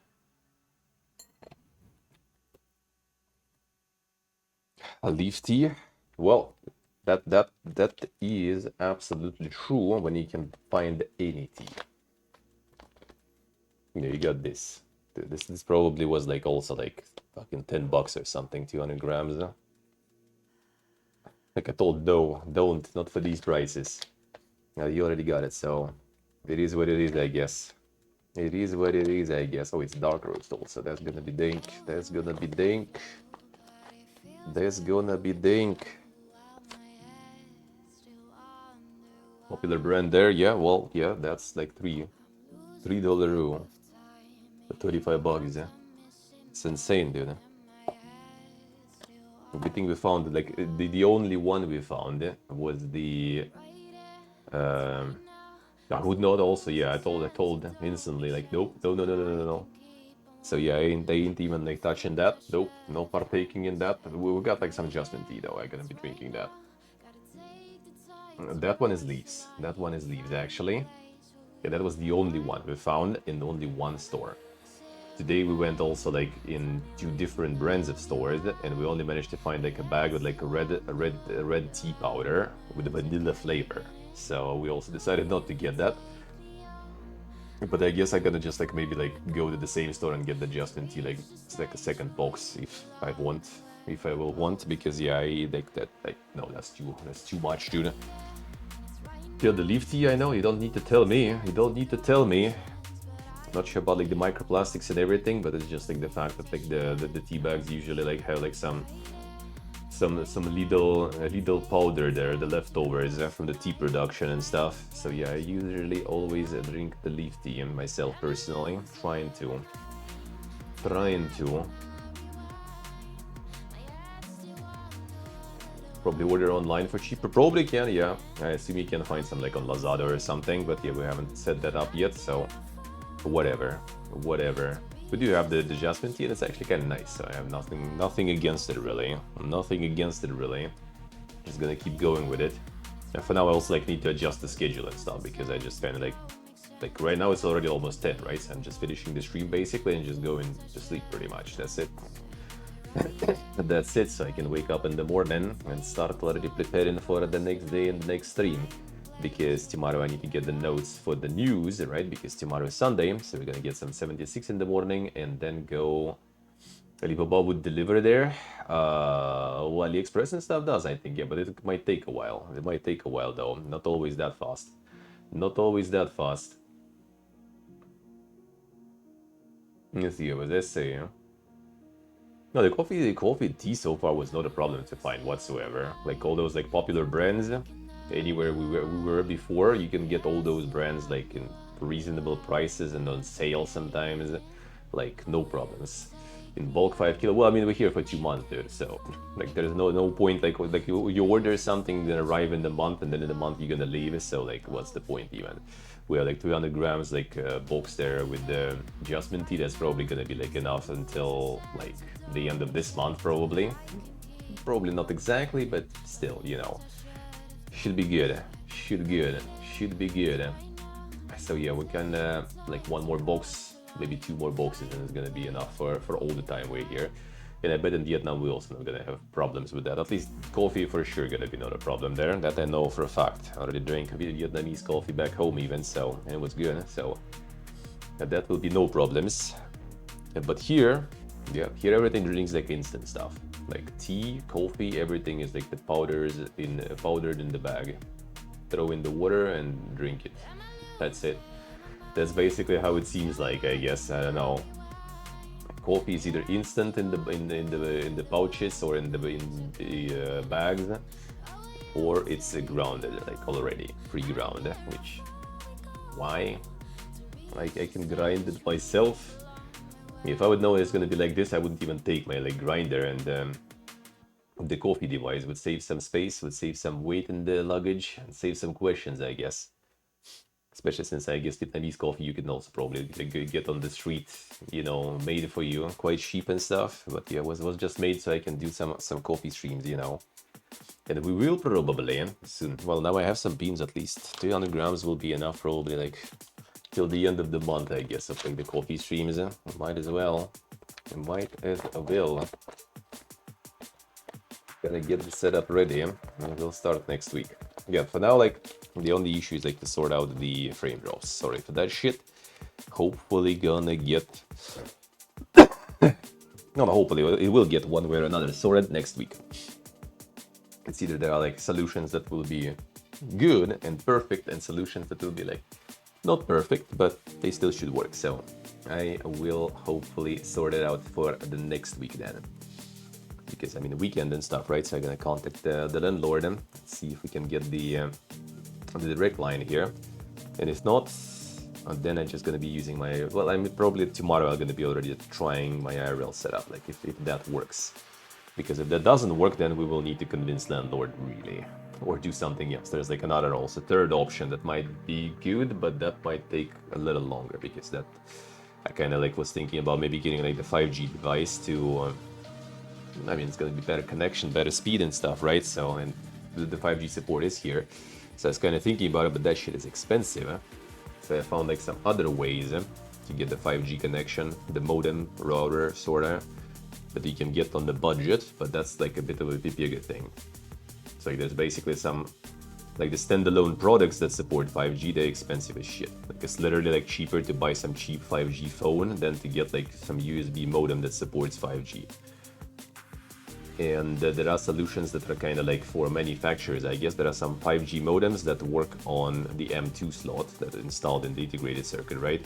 A leaf tea. Well, that is absolutely true when you can find any tea. You know, you got this. This probably was like also like fucking $10 or something, 200 grams. Like I told, no, don't, not for these prices. Now you already got it, so it is what it is, I guess. It is what it is, I guess. Oh, it's dark roast also. That's gonna be dank. That's gonna be dank. That's gonna be dank. Popular brand there, yeah. Well, yeah, that's like $3 for $35, yeah. It's insane, dude. We think we found like the only one we found was the I would not also, yeah, I told instantly like nope, no. So yeah, I ain't even like touching that. Nope, no partaking in that. We got like some jasmine tea though. I'm gonna be drinking that. That one is leaves. That one is leaves actually. Yeah, that was the only one we found in only one store. Today we went also like in 2 different brands of stores, and we only managed to find like a bag with like a red tea powder with a vanilla flavor. So we also decided not to get that. But I guess I'm gonna just like maybe like go to the same store and get the jasmine tea, like it's like a second box if I will want, because yeah, I like that. Like no, that's too much, dude. Kill the leaf tea, I know. You don't need to tell me. You don't need to tell me. Not sure about like the microplastics and everything, but it's just like the fact that like the tea bags usually like have like some Lidl powder there, the leftovers from the tea production and stuff. So yeah, I usually always drink the leaf tea myself personally, trying to probably order online for cheaper. Probably can, yeah. I assume you can find some like on Lazada or something, but yeah, we haven't set that up yet, so whatever. We do have the jasmine tea, and it's actually kind of nice, so I have nothing against it really. Just gonna keep going with it. And for now I also like need to adjust the schedule and stuff, because I just kind of like right now it's already almost 10, right? So I'm just finishing the stream basically and just going to sleep pretty much. That's it. That's it, so I can wake up in the morning and start already preparing for the next day and the next stream. because tomorrow I need to get the notes for the news, right? Because tomorrow is Sunday, so we're gonna get some 76 in the morning and then go. Alibaba would deliver there. AliExpress and stuff does, I think, yeah, but it might take a while. It might take a while though. Not always that fast. Not always that fast. Let's see, what does that say? No, the coffee and tea so far was not a problem to find whatsoever. Like all those like popular brands, anywhere we were before, you can get all those brands like in reasonable prices and on sale sometimes. Like no problems. In bulk 5 kilo. Well, I mean we're here for 2 months, dude. So like there's no point like you order something then arrive in the month and then in the month you're gonna leave. So like what's the point even? We have like 300 grams like box there with the jasmine tea. That's probably gonna be like enough until like the end of this month probably. Probably not exactly, but still, you know, should be good. Should be good. So yeah, we can like one more box, maybe 2 more boxes, and it's gonna be enough for all the time we're here. And I bet in Vietnam we're also not gonna have problems with that. At least coffee for sure gonna be not a problem there. That I know for a fact. I already drank Vietnamese coffee back home even, so, and it was good. So that will be no problems. But here, yeah, here everything drinks like instant stuff. Like tea, coffee, everything is like the powders powdered in the bag. Throw in the water and drink it. That's it. That's basically how it seems like, I guess. I don't know. Coffee is either instant in the pouches or in the bags, or it's grounded, like already pre-ground. Which, why? Like I can grind it myself. If I would know it's gonna be like this, I wouldn't even take my like grinder, and the coffee device would save some space, would save some weight in the luggage, and save some questions, I guess. Especially since I guess Vietnamese coffee you can also probably get on the street, you know, made for you, quite cheap and stuff. But yeah, was just made so I can do some coffee streams, you know. And we will probably soon. Well, now I have some beans at least. 300 grams will be enough probably like till the end of the month, I guess, of like the coffee streams. Might as well. Might as well. Gonna get the setup ready and we'll start next week. Yeah, for now, like, the only issue is like to sort out the frame drops. Sorry for that shit. Hopefully gonna get... no, hopefully it will get one way or another sorted next week. It's either there are like solutions that will be good and perfect and solutions that will be like not perfect, but they still should work. So I will hopefully sort it out for the next week then. Because I mean the weekend and stuff, right? So I'm gonna contact the landlord and see if we can get the direct line here. And if not, then I'm just gonna be using my, well, I'm probably tomorrow I'm gonna be already trying my IRL setup, like if that works. Because if that doesn't work, then we will need to convince landlord really, or do something else. There's like another, also third option that might be good, but that might take a little longer because that I kind of like was thinking about maybe getting like the 5G device to. I mean, it's gonna be better connection, better speed and stuff, right? So, and the 5G support is here. So I was kind of thinking about it, but that shit is expensive. So I found like some other ways to get the 5G connection, the modem, router, sorta, that you can get on the budget, but that's like a bit of a bigger thing. So like, there's basically some, like the standalone products that support 5G, they're expensive as shit. Like it's literally like cheaper to buy some cheap 5G phone than to get like some USB modem that supports 5G. And there are solutions that are kind of like for manufacturers. I guess there are some 5G modems that work on the M2 slot that are installed in the integrated circuit, right?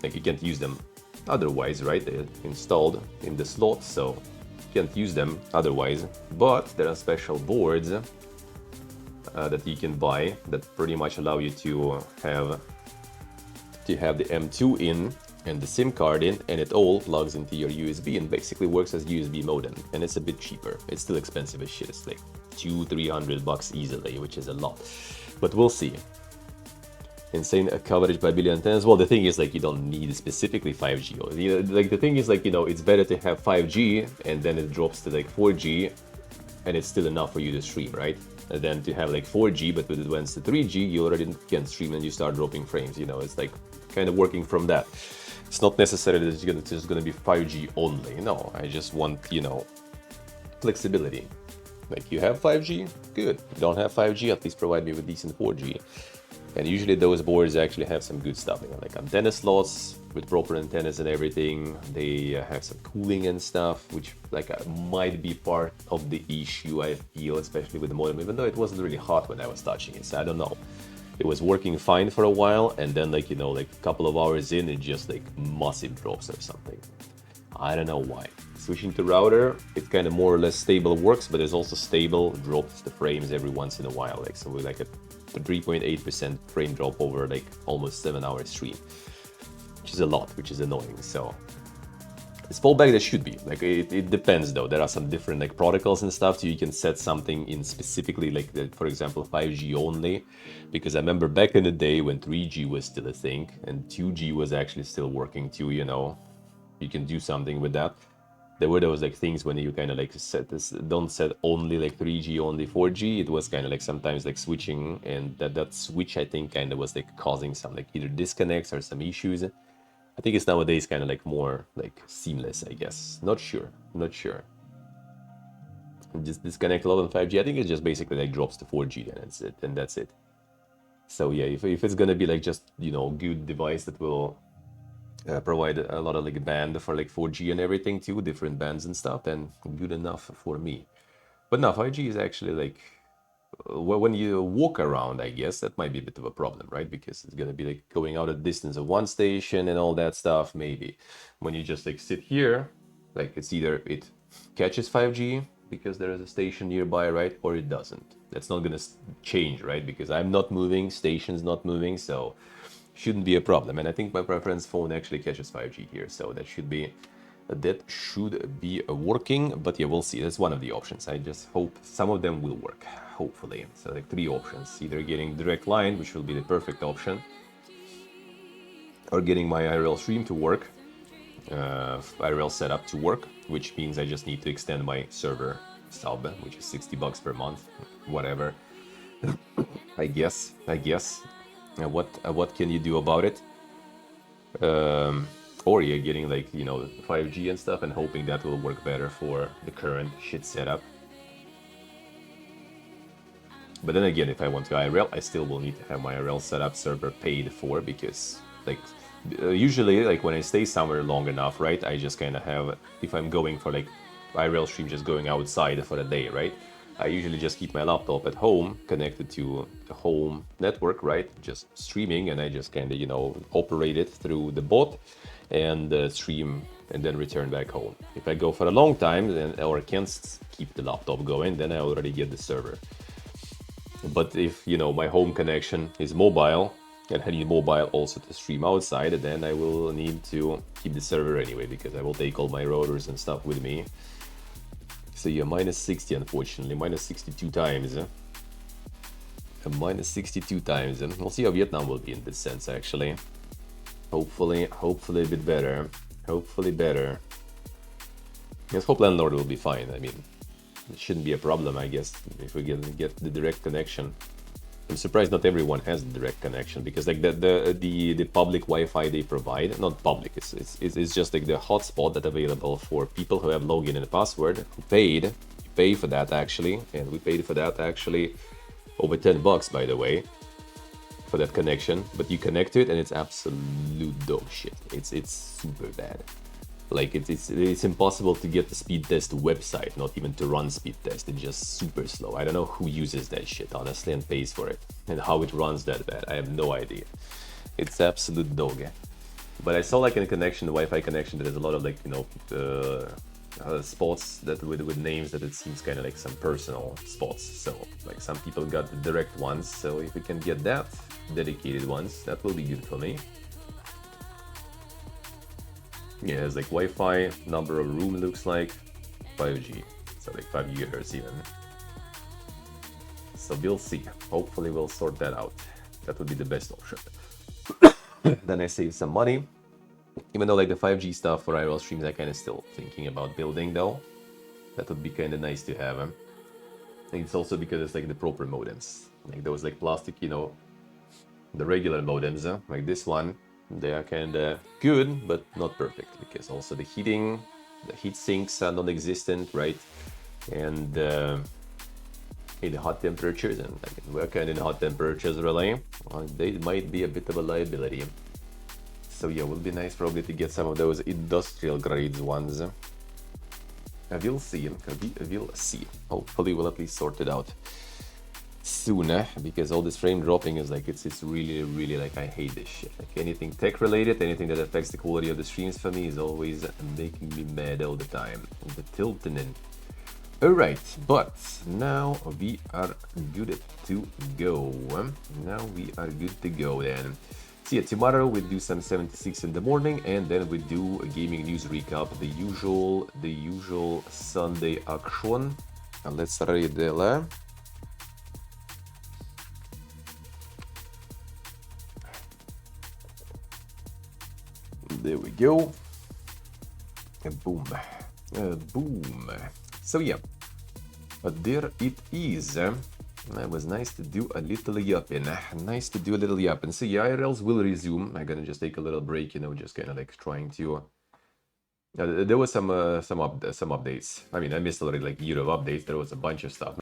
Like you can't use them otherwise, right? They're installed in the slot, so you can't use them otherwise. But there are special boards that you can buy that pretty much allow you to have the M2 in and the SIM card in, and it all plugs into your USB and basically works as USB modem, and it's a bit cheaper. It's still expensive as shit. It's like $200-300 easily, which is a lot, but we'll see. Insane coverage by billion antennas. Well, the thing is, like, you don't need specifically 5G. Or, like, the thing is, like, you know, it's better to have 5G and then it drops to like 4G and it's still enough for you to stream, right? And then to have like 4G, but when it went to 3G, you already can't stream and you start dropping frames. You know, it's like kind of working from that. It's not necessarily that it's just gonna be 5G only. No, I just want, you know, flexibility. Like, you have 5G? Good. You don't have 5G? At least provide me with decent 4G. And usually those boards actually have some good stuff, you know, like antenna slots with proper antennas and everything. They have some cooling and stuff, which like might be part of the issue, I feel, especially with the modem, even though it wasn't really hot when I was touching it, so I don't know. It was working fine for a while, and then, like, you know, like a couple of hours in, it just like massive drops or something. I don't know why. Switching to router, it kind of more or less stable works, but it's also stable, drops the frames every once in a while, like, so with like a 3.8% frame drop over like almost 7-hour stream, which is a lot, which is annoying. So it's fallback that should be like, it depends though. There are some different like protocols and stuff, so you can set something in specifically like the, for example, 5G only, because I remember back in the day when 3G was still a thing and 2G was actually still working too, you know, you can do something with that. There were those like things when you kind of like set this, don't set only like 3G, only 4G. It was kind of like sometimes like switching, and that switch I think kind of was like causing some like either disconnects or some issues. I think it's nowadays kind of like more like seamless, I guess. Not sure. Just disconnect a lot on 5G. I think it just basically like drops to 4G and that's it. So yeah, if it's gonna be like just, you know, good device that will provide a lot of like band for like 4G and everything too, different bands and stuff, then good enough for me. But no, 5G is actually like, when you walk around, I guess that might be a bit of a problem, right? Because it's gonna be like going out a distance of one station and all that stuff, maybe. When you just like sit here, like it's either it catches 5G because there is a station nearby, right? Or it doesn't. That's not gonna change, right? Because I'm not moving, station's not moving, so shouldn't be a problem. And I think my preference phone actually catches 5G here, so that should be working. But yeah, we'll see. That's one of the options. I just hope some of them will work, hopefully. So like 3 options, either getting direct line, which will be the perfect option, or getting my IRL stream to work, IRL setup to work, which means I just need to extend my server sub, which is $60 per month, whatever. I guess. What can you do about it? Or you're getting like, you know, 5G and stuff and hoping that will work better for the current shit setup. But then again, if I want to IRL, I still will need to have my IRL setup server paid for, because like usually like when I stay somewhere long enough, right, I just kind of have, if I'm going for like IRL stream just going outside for the day, right, I usually just keep my laptop at home connected to the home network, right? Just streaming, and I just kind of, you know, operate it through the bot and stream and then return back home. If I go for a long time then, or can't keep the laptop going, then I already get the server. But if, you know, my home connection is mobile and I need mobile also to stream outside, then I will need to keep the server anyway, because I will take all my routers and stuff with me. So yeah, -60 unfortunately, -62 times. -62 times. We'll see how Vietnam will be in this sense, actually. Hopefully a bit better. Hopefully better. Yes, hope landlord will be fine. I mean, it shouldn't be a problem, I guess, if we get the direct connection. I'm surprised not everyone has the direct connection, because like the public Wi-Fi they provide, not public, it's just like the hotspot that's available for people who have login and password, who you pay for that actually, and we paid for that actually over $10, by the way, for that connection. But you connect to it and it's absolute dog shit. It's super bad. Like it's impossible to get the speed test website, not even to run speed test. It's just super slow. I don't know who uses that shit, honestly, and pays for it, and how it runs that bad. I have no idea. It's absolute dog. But I saw like in a connection, the Wi-Fi connection, there's a lot of like, you know, spots that with names that it seems kind of like some personal spots. So like some people got the direct ones. So if we can get that dedicated ones, that will be good for me. Yeah, it's like Wi-Fi, number of room looks like 5G, so like 5 GHz even. So we'll see. Hopefully we'll sort that out. That would be the best option. Then I save some money. Even though like the 5G stuff for IRL streams, I kind of still thinking about building though. That would be kind of nice to have. And it's also because it's like the proper modems. Like those like plastic, you know, the regular modems, like this one. They are kind of good, but not perfect, because also the heat sinks are non-existent, right? And in hot temperatures, and I can work in hot temperatures really. They might be a bit of a liability. So yeah, it will be nice probably to get some of those industrial grades ones. We'll see. We'll see. Hopefully we'll at least sort it out soon, because all this frame dropping is like, it's really like, I hate this shit. Like anything tech related, anything that affects the quality of the streams for me is always making me mad all the time. The tilting. Alright, but now we are good to go. Now we are good to go then. So yeah, tomorrow we do some 76 in the morning, and then we do a gaming news recap, the usual Sunday action. And let's read the there we go. And boom. Boom. So yeah, there it is. That was nice to do a little yapping. Nice to do a little yapping. So yeah, IRLs will resume. I'm gonna just take a little break, you know, just kind of like trying to. There was some updates. I mean, I missed already like year of updates. There was a bunch of stuff.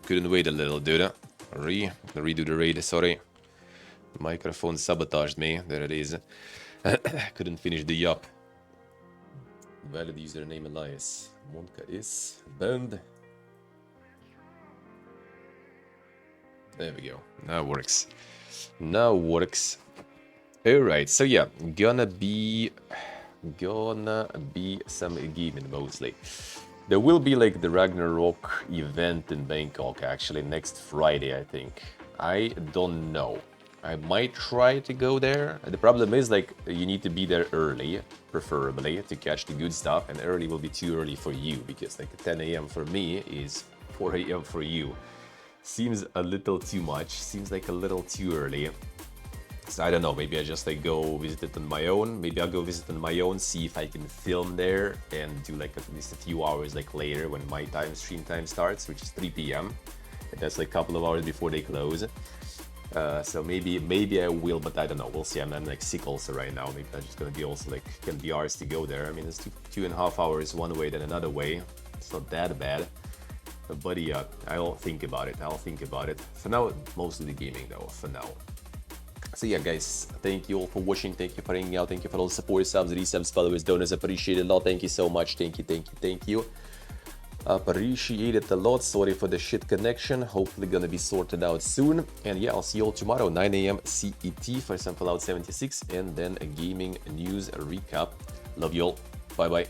Couldn't wait a little, dude. Redo the raid, sorry. Microphone sabotaged me. There it is. Couldn't finish the yup. Valid username Elias. Monka is banned. There we go. Now works. Now works. Alright, so yeah, gonna be some gaming mostly. There will be like the Ragnarok event in Bangkok actually next Friday, I think. I don't know. I might try to go there. The problem is like you need to be there early, preferably, to catch the good stuff, and early will be too early for you because like 10 AM for me is 4 AM for you. Seems a little too much, seems like a little too early. So I don't know, maybe I just like go visit it on my own. Maybe I'll go visit on my own, see if I can film there and do like at least a few hours like later when my stream time starts, which is 3 PM. And that's like a couple of hours before they close. So maybe I will, but I don't know. We'll see. I'm like sick also right now. Maybe that's just gonna be also like gonna be hours to go there. I mean, it's 2.5 hours one way then another way. It's not that bad. But yeah, I'll think about it. For now, mostly the gaming though. For now. So yeah, guys, thank you all for watching. Thank you for hanging out. Thank you for all the support, subs, resubs, followers, donors. Appreciate it a lot. Thank you so much. Thank you. Appreciate it a lot. Sorry for the shit connection. Hopefully gonna be sorted out soon. And yeah, I'll see you all tomorrow, 9 AM CET for some Fallout 76 and then a gaming news recap. Love you all. Bye bye.